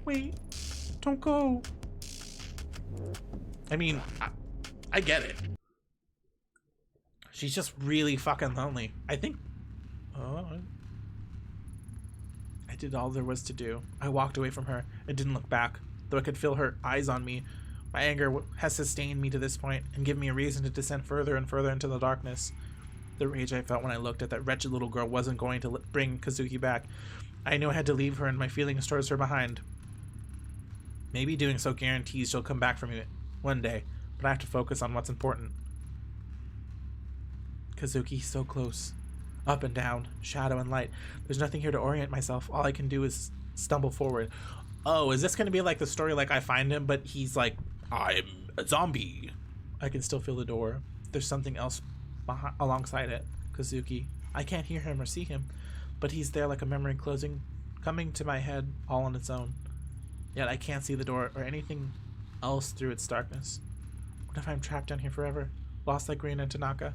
Speaker 1: Wait, don't go. I mean, I get it. She's just really fucking lonely. I think... I did all there was to do. I walked away from her and didn't look back, though I could feel her eyes on me. My anger has sustained me to this point and given me a reason to descend further and further into the darkness. The rage I felt when I looked at that wretched little girl wasn't going to bring Kazuki back. I knew I had to leave her and my feelings towards her behind. Maybe doing so guarantees she'll come back for me one day, but I have to focus on what's important. Kazuki, so close. Up and down, shadow and light. There's nothing here to orient myself. All I can do is stumble forward. Oh, is this going to be like the story like I find him, but he's like, I'm a zombie. I can still feel the door. There's something else alongside it. Kazuki. I can't hear him or see him, but he's there like a memory coming to my head all on its own. Yet I can't see the door or anything else through its darkness. What if I'm trapped down here forever? Lost like Reina and Tanaka?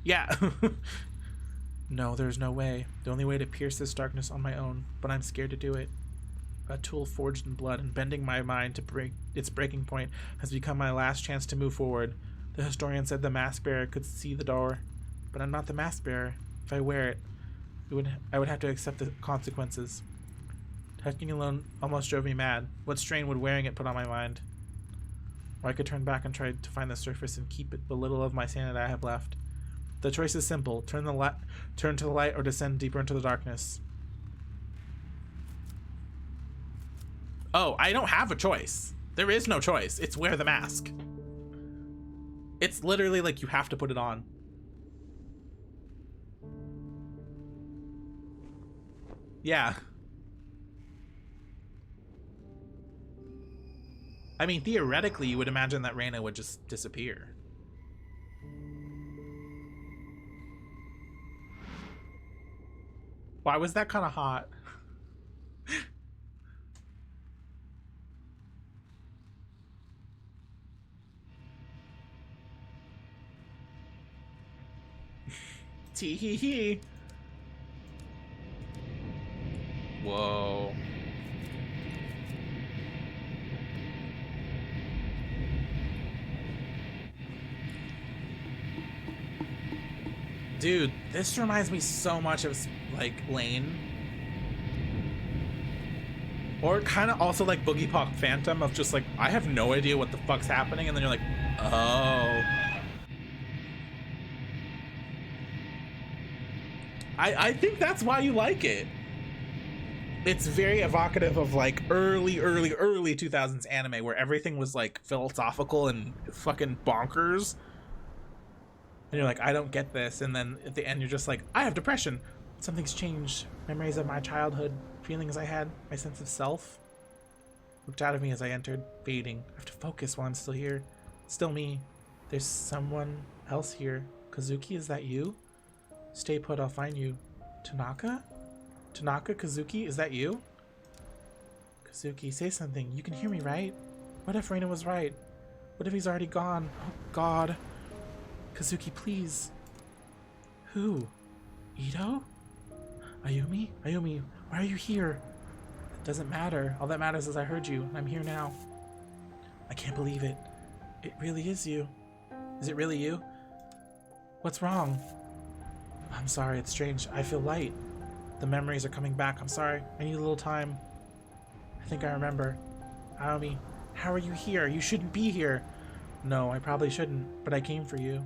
Speaker 1: Yeah. No, there's no way. The only way to pierce this darkness on my own, but I'm scared to do it. A tool forged in blood and bending my mind to break its breaking point has become my last chance to move forward. The historian said the mask bearer could see the door, but I'm not the mask bearer. If I wear it, I would have to accept the consequences. Touching alone almost drove me mad. What strain would wearing it put on my mind? Or I could turn back and try to find the surface and keep it the little of my sanity I have left. The choice is simple. Turn to the light or descend deeper into the darkness. Oh, I don't have a choice. There is no choice. It's wear the mask. It's literally like you have to put it on. Yeah. I mean, theoretically, you would imagine that Reina would just disappear. Why was that kind of hot? Tee hee hee. Whoa. Dude, this reminds me so much of like Lane. Or kind of also like Boogie Pop Phantom of just like, I have no idea what the fuck's happening, and then you're like, oh. I think that's why you like it. It's very evocative of like early 2000s anime where everything was like philosophical and fucking bonkers. And you're like, I don't get this. And then at the end, you're just like, I have depression. Something's changed. Memories of my childhood, feelings I had, my sense of self looked out of me as I entered, fading. I have to focus while I'm still here. Still me. There's someone else here. Kazuki, is that you? Stay put, I'll find you. Tanaka? Tanaka, Kazuki, is that you? Kazuki, say something. You can hear me, right? What if Reina was right? What if he's already gone? Oh, God. Kazuki, please. Who? Ito? Ayumi? Ayumi, why are you here? It doesn't matter. All that matters is I heard you, and I'm here now. I can't believe it. It really is you. Is it really you? What's wrong? I'm sorry, it's strange. I feel light. The memories are coming back. I'm sorry. I need a little time. I think I remember. Ayumi, how are you here? You shouldn't be here. No, I probably shouldn't, but I came for you.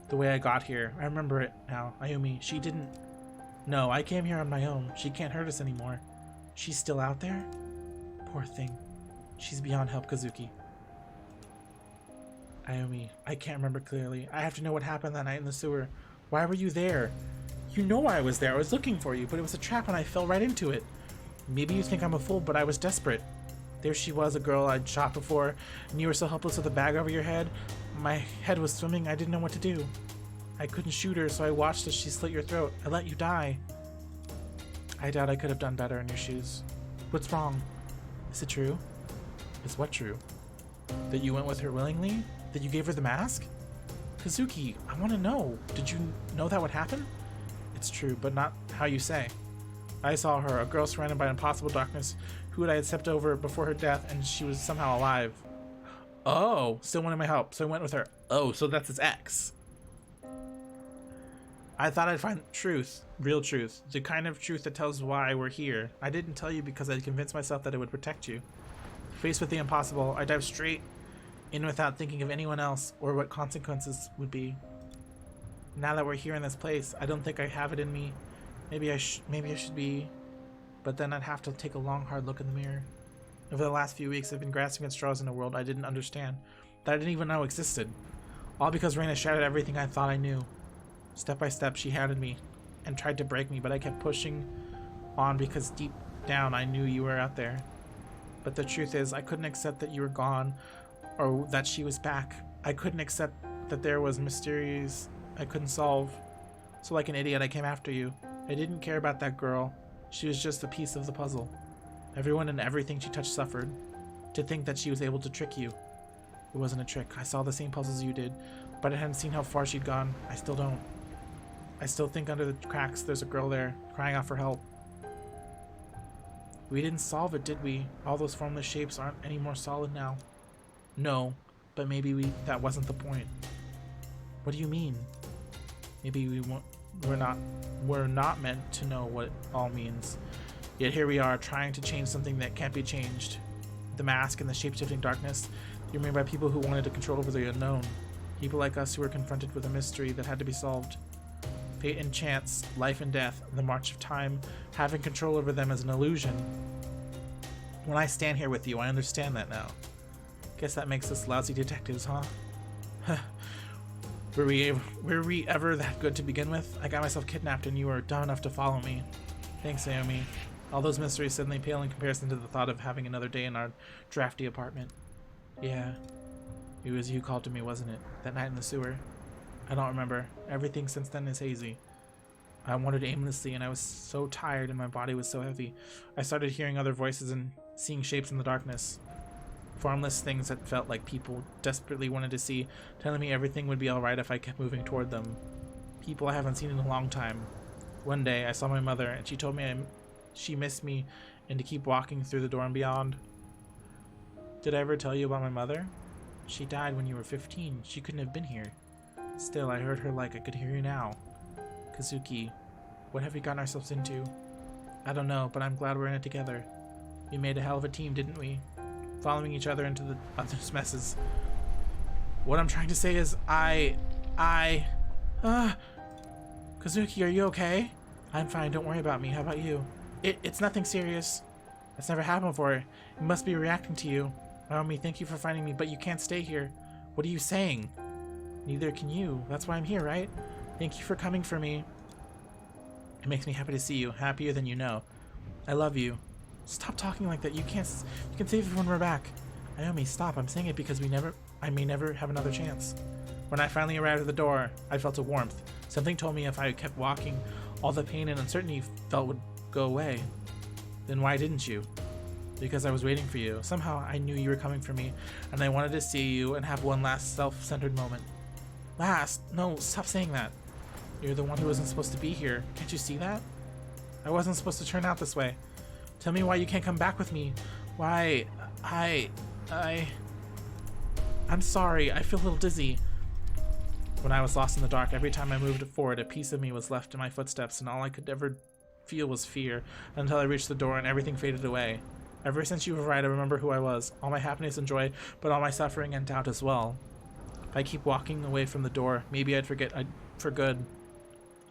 Speaker 1: The way I got here. I remember it now. Ayumi, she didn't... No, I came here on my own. She can't hurt us anymore. She's still out there? Poor thing. She's beyond help, Kazuki. Ayumi, I can't remember clearly. I have to know what happened that night in the sewer. Why were you there? You know why I was there. I was looking for you, but it was a trap and I fell right into it. Maybe you think I'm a fool, but I was desperate. There she was, a girl I'd shot before, and you were so helpless with a bag over your head. My head was swimming. I didn't know what to do. I couldn't shoot her, so I watched as she slit your throat. I let you die. I doubt I could have done better in your shoes. What's wrong? Is it true? Is what true? That you went with her willingly? That you gave her the mask? Kazuki, I want to know. Did you know that would happen? It's true, but not how you say. I saw her, a girl surrounded by impossible darkness, who I had stepped over before her death, and she was somehow alive. Oh, still wanted my help, so I went with her. Oh, so that's his ex. I thought I'd find truth, real truth, the kind of truth that tells why we're here. I didn't tell you because I'd convinced myself that it would protect you. Faced with the impossible, I dived straight in without thinking of anyone else or what consequences would be. Now that we're here in this place, I don't think I have it in me. Maybe I should be, but then I'd have to take a long, hard look in the mirror. Over the last few weeks, I've been grasping at straws in a world I didn't understand, that I didn't even know existed. All because Reina shattered everything I thought I knew. Step by step, she hounded me and tried to break me, but I kept pushing on because deep down I knew you were out there. But the truth is, I couldn't accept that you were gone or that she was back. I couldn't accept that there was mysteries I couldn't solve. So like an idiot, I came after you. I didn't care about that girl. She was just a piece of the puzzle. Everyone and everything she touched suffered. To think that she was able to trick you. It wasn't a trick. I saw the same puzzles you did, but I hadn't seen how far she'd gone. I still don't. I still think under the cracks there's a girl there, crying out for help. We didn't solve it, did we? All those formless shapes aren't any more solid now. No, but maybe that wasn't the point. What do you mean? Maybe we're not meant to know what it all means. Yet here we are, trying to change something that can't be changed. The mask and the shape-shifting darkness, you're made by people who wanted to control over the unknown. People like us who were confronted with a mystery that had to be solved. Fate and chance, life and death, the march of time, having control over them is an illusion. When I stand here with you, I understand that now. Guess that makes us lousy detectives, huh? Were we ever that good to begin with? I got myself kidnapped and you were dumb enough to follow me. Thanks, Ayumi. All those mysteries suddenly pale in comparison to the thought of having another day in our drafty apartment. Yeah. It was you who called to me, wasn't it? That night in the sewer. I don't remember. Everything since then is hazy. I wandered aimlessly and I was so tired and my body was so heavy. I started hearing other voices and seeing shapes in the darkness. Formless things that felt like people desperately wanted to see, telling me everything would be alright if I kept moving toward them. People I haven't seen in a long time. One day I saw my mother and she told me she missed me and to keep walking through the door and beyond. Did I ever tell you about my mother? She died when you were 15. She couldn't have been here. Still, I heard her like I could hear you now. Kazuki, what have we gotten ourselves into? I don't know, but I'm glad we're in it together. We made a hell of a team, didn't we? Following each other into the other's messes. What I'm trying to say is Kazuki, are you okay? I'm fine, don't worry about me. How about you? It's nothing serious. That's never happened before. It must be reacting to you. Naomi, thank you for finding me, but you can't stay here. What are you saying? Neither can you. That's why I'm here, right? Thank you for coming for me. It makes me happy to see you. Happier than you know. I love you. Stop talking like that. You can save it when we're back. Naomi, stop. I'm saying it because I may never have another chance. When I finally arrived at the door, I felt a warmth. Something told me if I kept walking, all the pain and uncertainty felt would go away. Then why didn't you? Because I was waiting for you. Somehow I knew you were coming for me, and I wanted to see you and have one last self-centered moment. Last? No, stop saying that. You're the one who wasn't supposed to be here. Can't you see that? I wasn't supposed to turn out this way. Tell me why you can't come back with me. Why? I'm sorry. I feel a little dizzy. When I was lost in the dark, every time I moved forward, a piece of me was left in my footsteps, and all I could ever feel was fear, until I reached the door and everything faded away. Ever since you arrived, I remember who I was. All my happiness and joy, but all my suffering and doubt as well. If I keep walking away from the door, maybe I'd forget for good.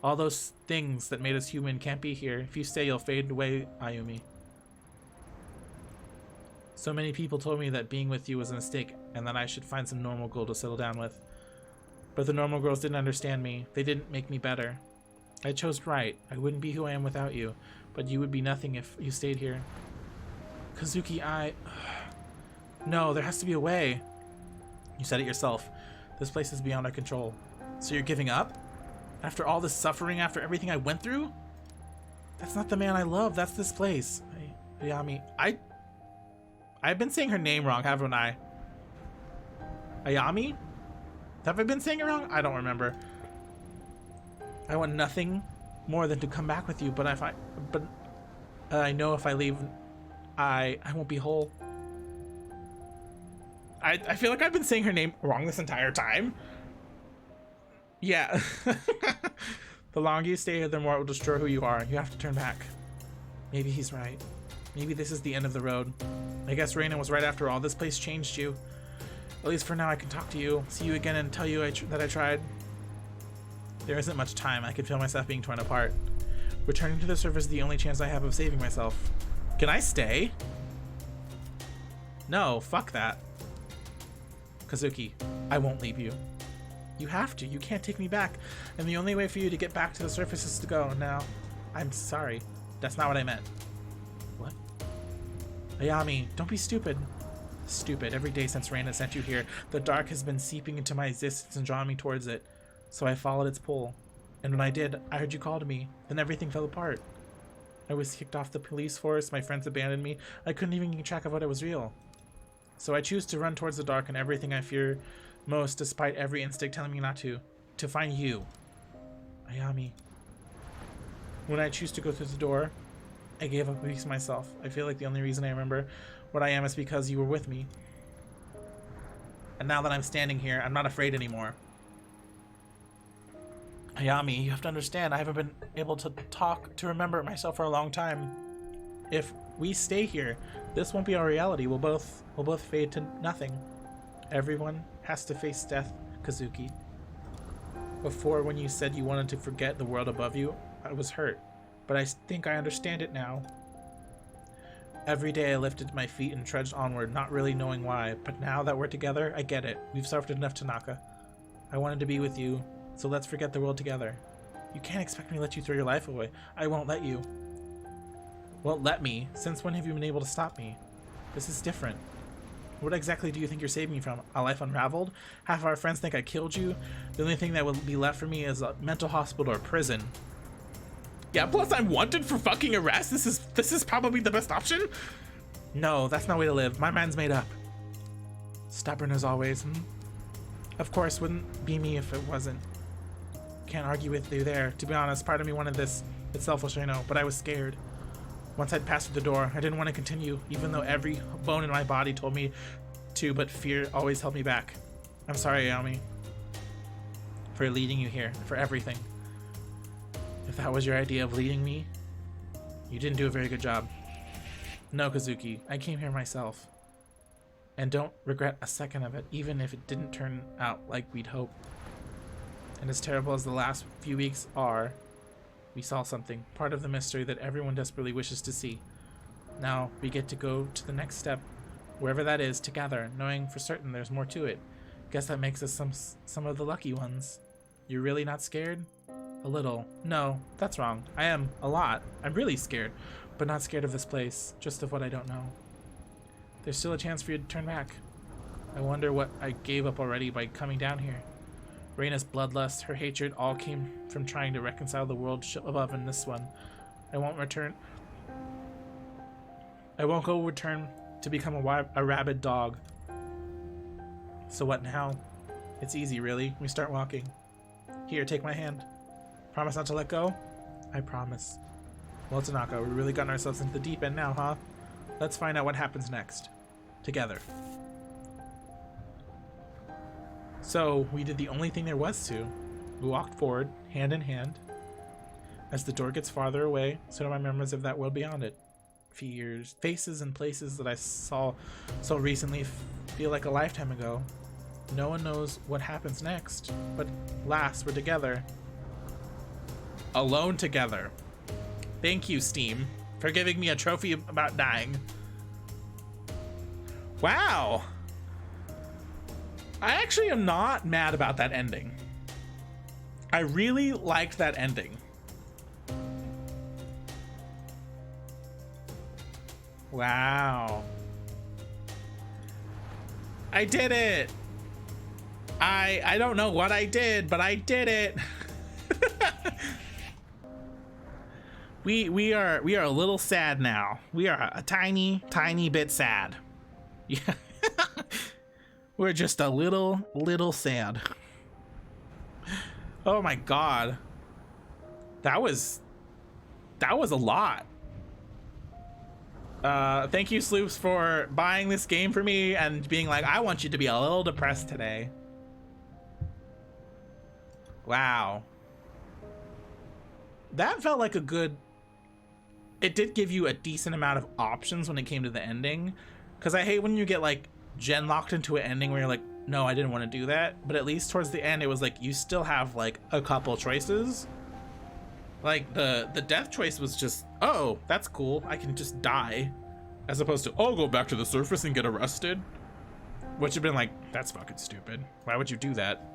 Speaker 1: All those things that made us human can't be here. If you stay, you'll fade away, Ayumi. So many people told me that being with you was a mistake and that I should find some normal girl to settle down with. But the normal girls didn't understand me. They didn't make me better. I chose right. I wouldn't be who I am without you, but you would be nothing if you stayed here. Kazuki, No, there has to be a way. You said it yourself. This place is beyond our control. So you're giving up? After all this suffering, after everything I went through? That's not the man I love, that's this place. Ayami, I've been saying her name wrong, haven't I? Ayami? Have I been saying it wrong? I don't remember. I want nothing more than to come back with you, but I know if I leave, I won't be whole. I feel like I've been saying her name wrong this entire time. Yeah. The longer you stay here, the more it will destroy who you are. You have to turn back. Maybe he's right. Maybe this is the end of the road. I guess Reina was right after all. This place changed you. At least for now, I can talk to you, see you again, and tell you that I tried. There isn't much time. I can feel myself being torn apart. Returning to the surface is the only chance I have of saving myself. Can I stay? No, fuck that. Kazuki, I won't leave you. You have to. You can't take me back. And the only way for you to get back to the surface is to go. Now, I'm sorry. That's not what I meant. What? Ayami, don't be stupid. Stupid. Every day since Reina sent you here, the dark has been seeping into my existence and drawing me towards it. So I followed its pull. And when I did, I heard you call to me. Then everything fell apart. I was kicked off the police force. My friends abandoned me. I couldn't even keep track of what was real. So I choose to run towards the dark and everything I fear most, despite every instinct telling me not to find you. Ayami. When I choose to go through the door, I gave up a piece of myself. I feel like the only reason I remember what I am is because you were with me. And now that I'm standing here, I'm not afraid anymore. Ayami, you have to understand, I haven't been able to remember myself for a long time. If we stay here, this won't be our reality. We'll both fade to nothing. Everyone has to face death, Kazuki. Before, when you said you wanted to forget the world above you, I was hurt, but I think I understand it now. Every day I lifted my feet and trudged onward, not really knowing why, but now that we're together, I get it. We've suffered enough, Tanaka. I wanted to be with you, so let's forget the world together. You can't expect me to let you throw your life away. I won't let you. Won't let me? Since when have you been able to stop me? This is different. What exactly do you think you're saving me from? A life unraveled? Half of our friends think I killed you. The only thing that will be left for me is a mental hospital or prison. Yeah, plus I'm wanted for fucking arrest. This is probably the best option. No, that's not the way to live. My mind's made up. Stubborn as always. Of course, wouldn't be me if it wasn't. Can't argue with you there. To be honest, part of me wanted this. It's selfish, I know, but I was scared. Once I'd passed through the door, I didn't want to continue, even though every bone in my body told me to, but fear always held me back. I'm sorry, Ayami, for leading you here, for everything. If that was your idea of leading me, you didn't do a very good job. No, Kazuki, I came here myself. And don't regret a second of it, even if it didn't turn out like we'd hoped. And as terrible as the last few weeks are, we saw something, part of the mystery that everyone desperately wishes to see. Now we get to go to the next step, wherever that is, together, knowing for certain there's more to it. Guess that makes us some of the lucky ones. You're really not scared? A little. No, that's wrong. I am a lot. I'm really scared, but not scared of this place, just of what I don't know. There's still a chance for you to turn back. I wonder what I gave up already by coming down here. Reina's bloodlust, her hatred, all came from trying to reconcile the world above and this one. I won't go return to become a rabid dog. So what now? It's easy, really. We start walking. Here, take my hand. Promise not to let go? I promise. Well, Tanaka, we really gotten ourselves into the deep end now, huh? Let's find out what happens next. Together. So, we did the only thing there was to. We walked forward, hand in hand. As the door gets farther away, so do my memories of that world beyond it. Fears, faces, and places that I saw so recently feel like a lifetime ago.
Speaker 2: No one knows what happens next, but last, we're together. Alone together. Thank you, Steam, for giving me a trophy about dying. Wow. I actually am not mad about that ending. I really liked that ending. Wow. I did it. I don't know what I did, but I did it. we are a little sad now. We are a tiny bit sad. Yeah. We're just a little sad. Oh my god. That was a lot. Thank you, Sloops, for buying this game for me and being like, I want you to be a little depressed today. Wow. That felt like a good... It did give you a decent amount of options when it came to the ending. Because I hate when you get, like, gen locked into an ending where you're like, no, I didn't want to do that. But at least towards the end, it was like, you still have, like, a couple choices. Like, the death choice was just, oh, that's cool, I can just die. As opposed to, oh, go back to the surface and get arrested. Which would have been like, that's fucking stupid. Why would you do that?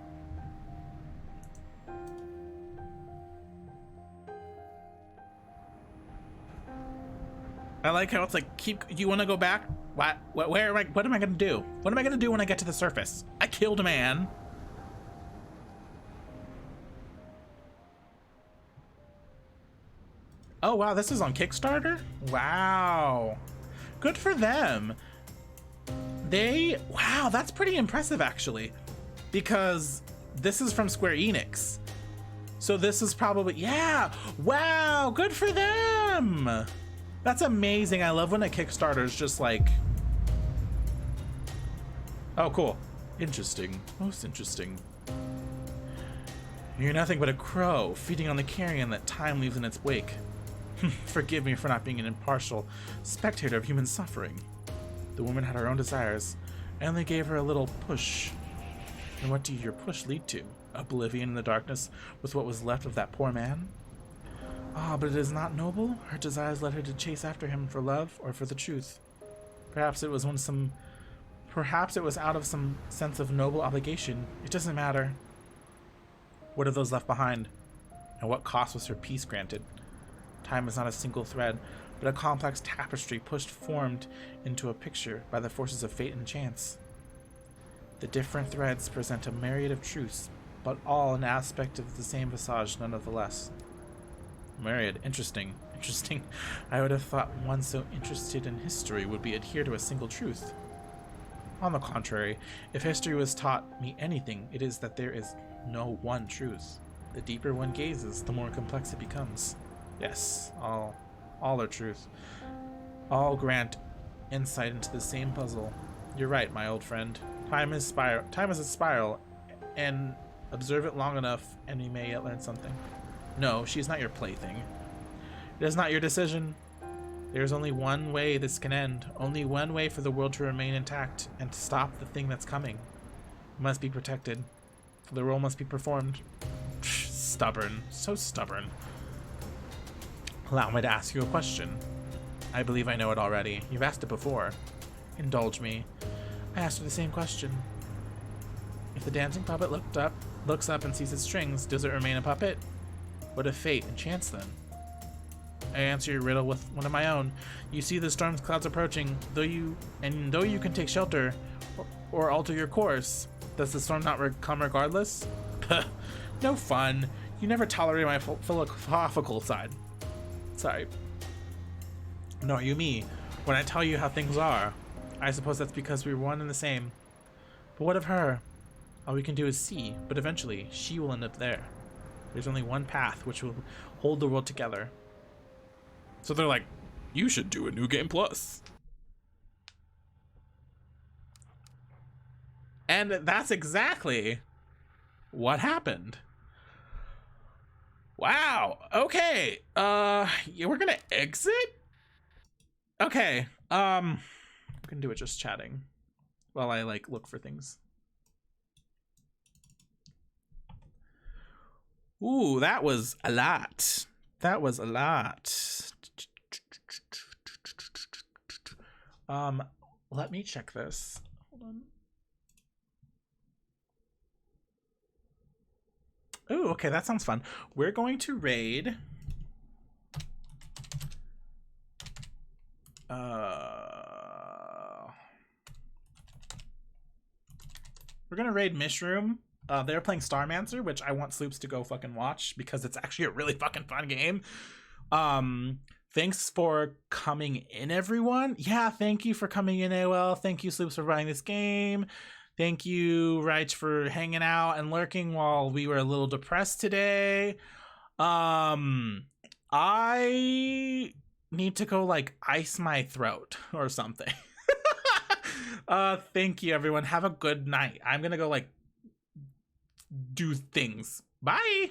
Speaker 2: I like how it's like, you want to go back? Where am I, what am I gonna do? What am I gonna do when I get to the surface? I killed a man. Oh wow, this is on Kickstarter? Wow. Good for them. Wow, that's pretty impressive actually. Because this is from Square Enix. So this is probably, yeah, wow, good for them. That's amazing. I love when a Kickstarter is just like, oh, cool. Interesting, most interesting. You're nothing but a crow feeding on the carrion that time leaves in its wake. Forgive me for not being an impartial spectator of human suffering. The woman had her own desires. I only gave her a little push. And what did your push lead to? Oblivion in the darkness with what was left of that poor man? Ah, but it is not noble. Her desires led her to chase after him for love or for the truth. Perhaps it was out of some sense of noble obligation. It doesn't matter. What are those left behind? And what cost was her peace granted? Time is not a single thread, but a complex tapestry formed into a picture by the forces of fate and chance. The different threads present a myriad of truths, but all an aspect of the same visage nonetheless. Myriad, interesting. I would have thought one so interested in history would be adhere to a single truth. On the contrary, if history was taught me anything, it is that there is no one truth. The deeper one gazes, the more complex it becomes. Yes, all are truth. All grant insight into the same puzzle. You're right, my old friend. Time is a spiral, and observe it long enough, and you may yet learn something. No, she is not your plaything. It is not your decision. There is only one way this can end. Only one way for the world to remain intact and to stop the thing that's coming. It must be protected. The role must be performed. Psh, stubborn. So stubborn. Allow me to ask you a question. I believe I know it already. You've asked it before. Indulge me. I asked you the same question. If the dancing puppet looks up and sees its strings, does it remain a puppet? What of fate and chance then? I answer your riddle with one of my own. You see the storm clouds approaching, though you can take shelter or alter your course. Does the storm not come regardless? No fun. You never tolerate my philosophical side. Sorry. Nor you me, when I tell you how things are. I suppose that's because we're one and the same. But what of her? All we can do is see, but eventually she will end up there. There's only one path which will hold the world together. So they're like, you should do a New Game Plus. And that's exactly what happened. Wow. Okay. Yeah, we're gonna exit? Okay. We can do it just chatting while I like look for things. Ooh, that was a lot. That was a lot. Let me check this. Hold on. Ooh, okay, that sounds fun. We're going to raid. We're gonna raid Mishroom. They're playing Starmancer, which I want Sloops to go fucking watch because it's actually a really fucking fun game. Thanks for coming in, everyone. Yeah, thank you for coming in, AOL. Thank you, Sloops, for running this game. Thank you, Reich, for hanging out and lurking while we were a little depressed today. I need to go like ice my throat or something. Thank you, everyone. Have a good night. I'm gonna go like do things. Bye.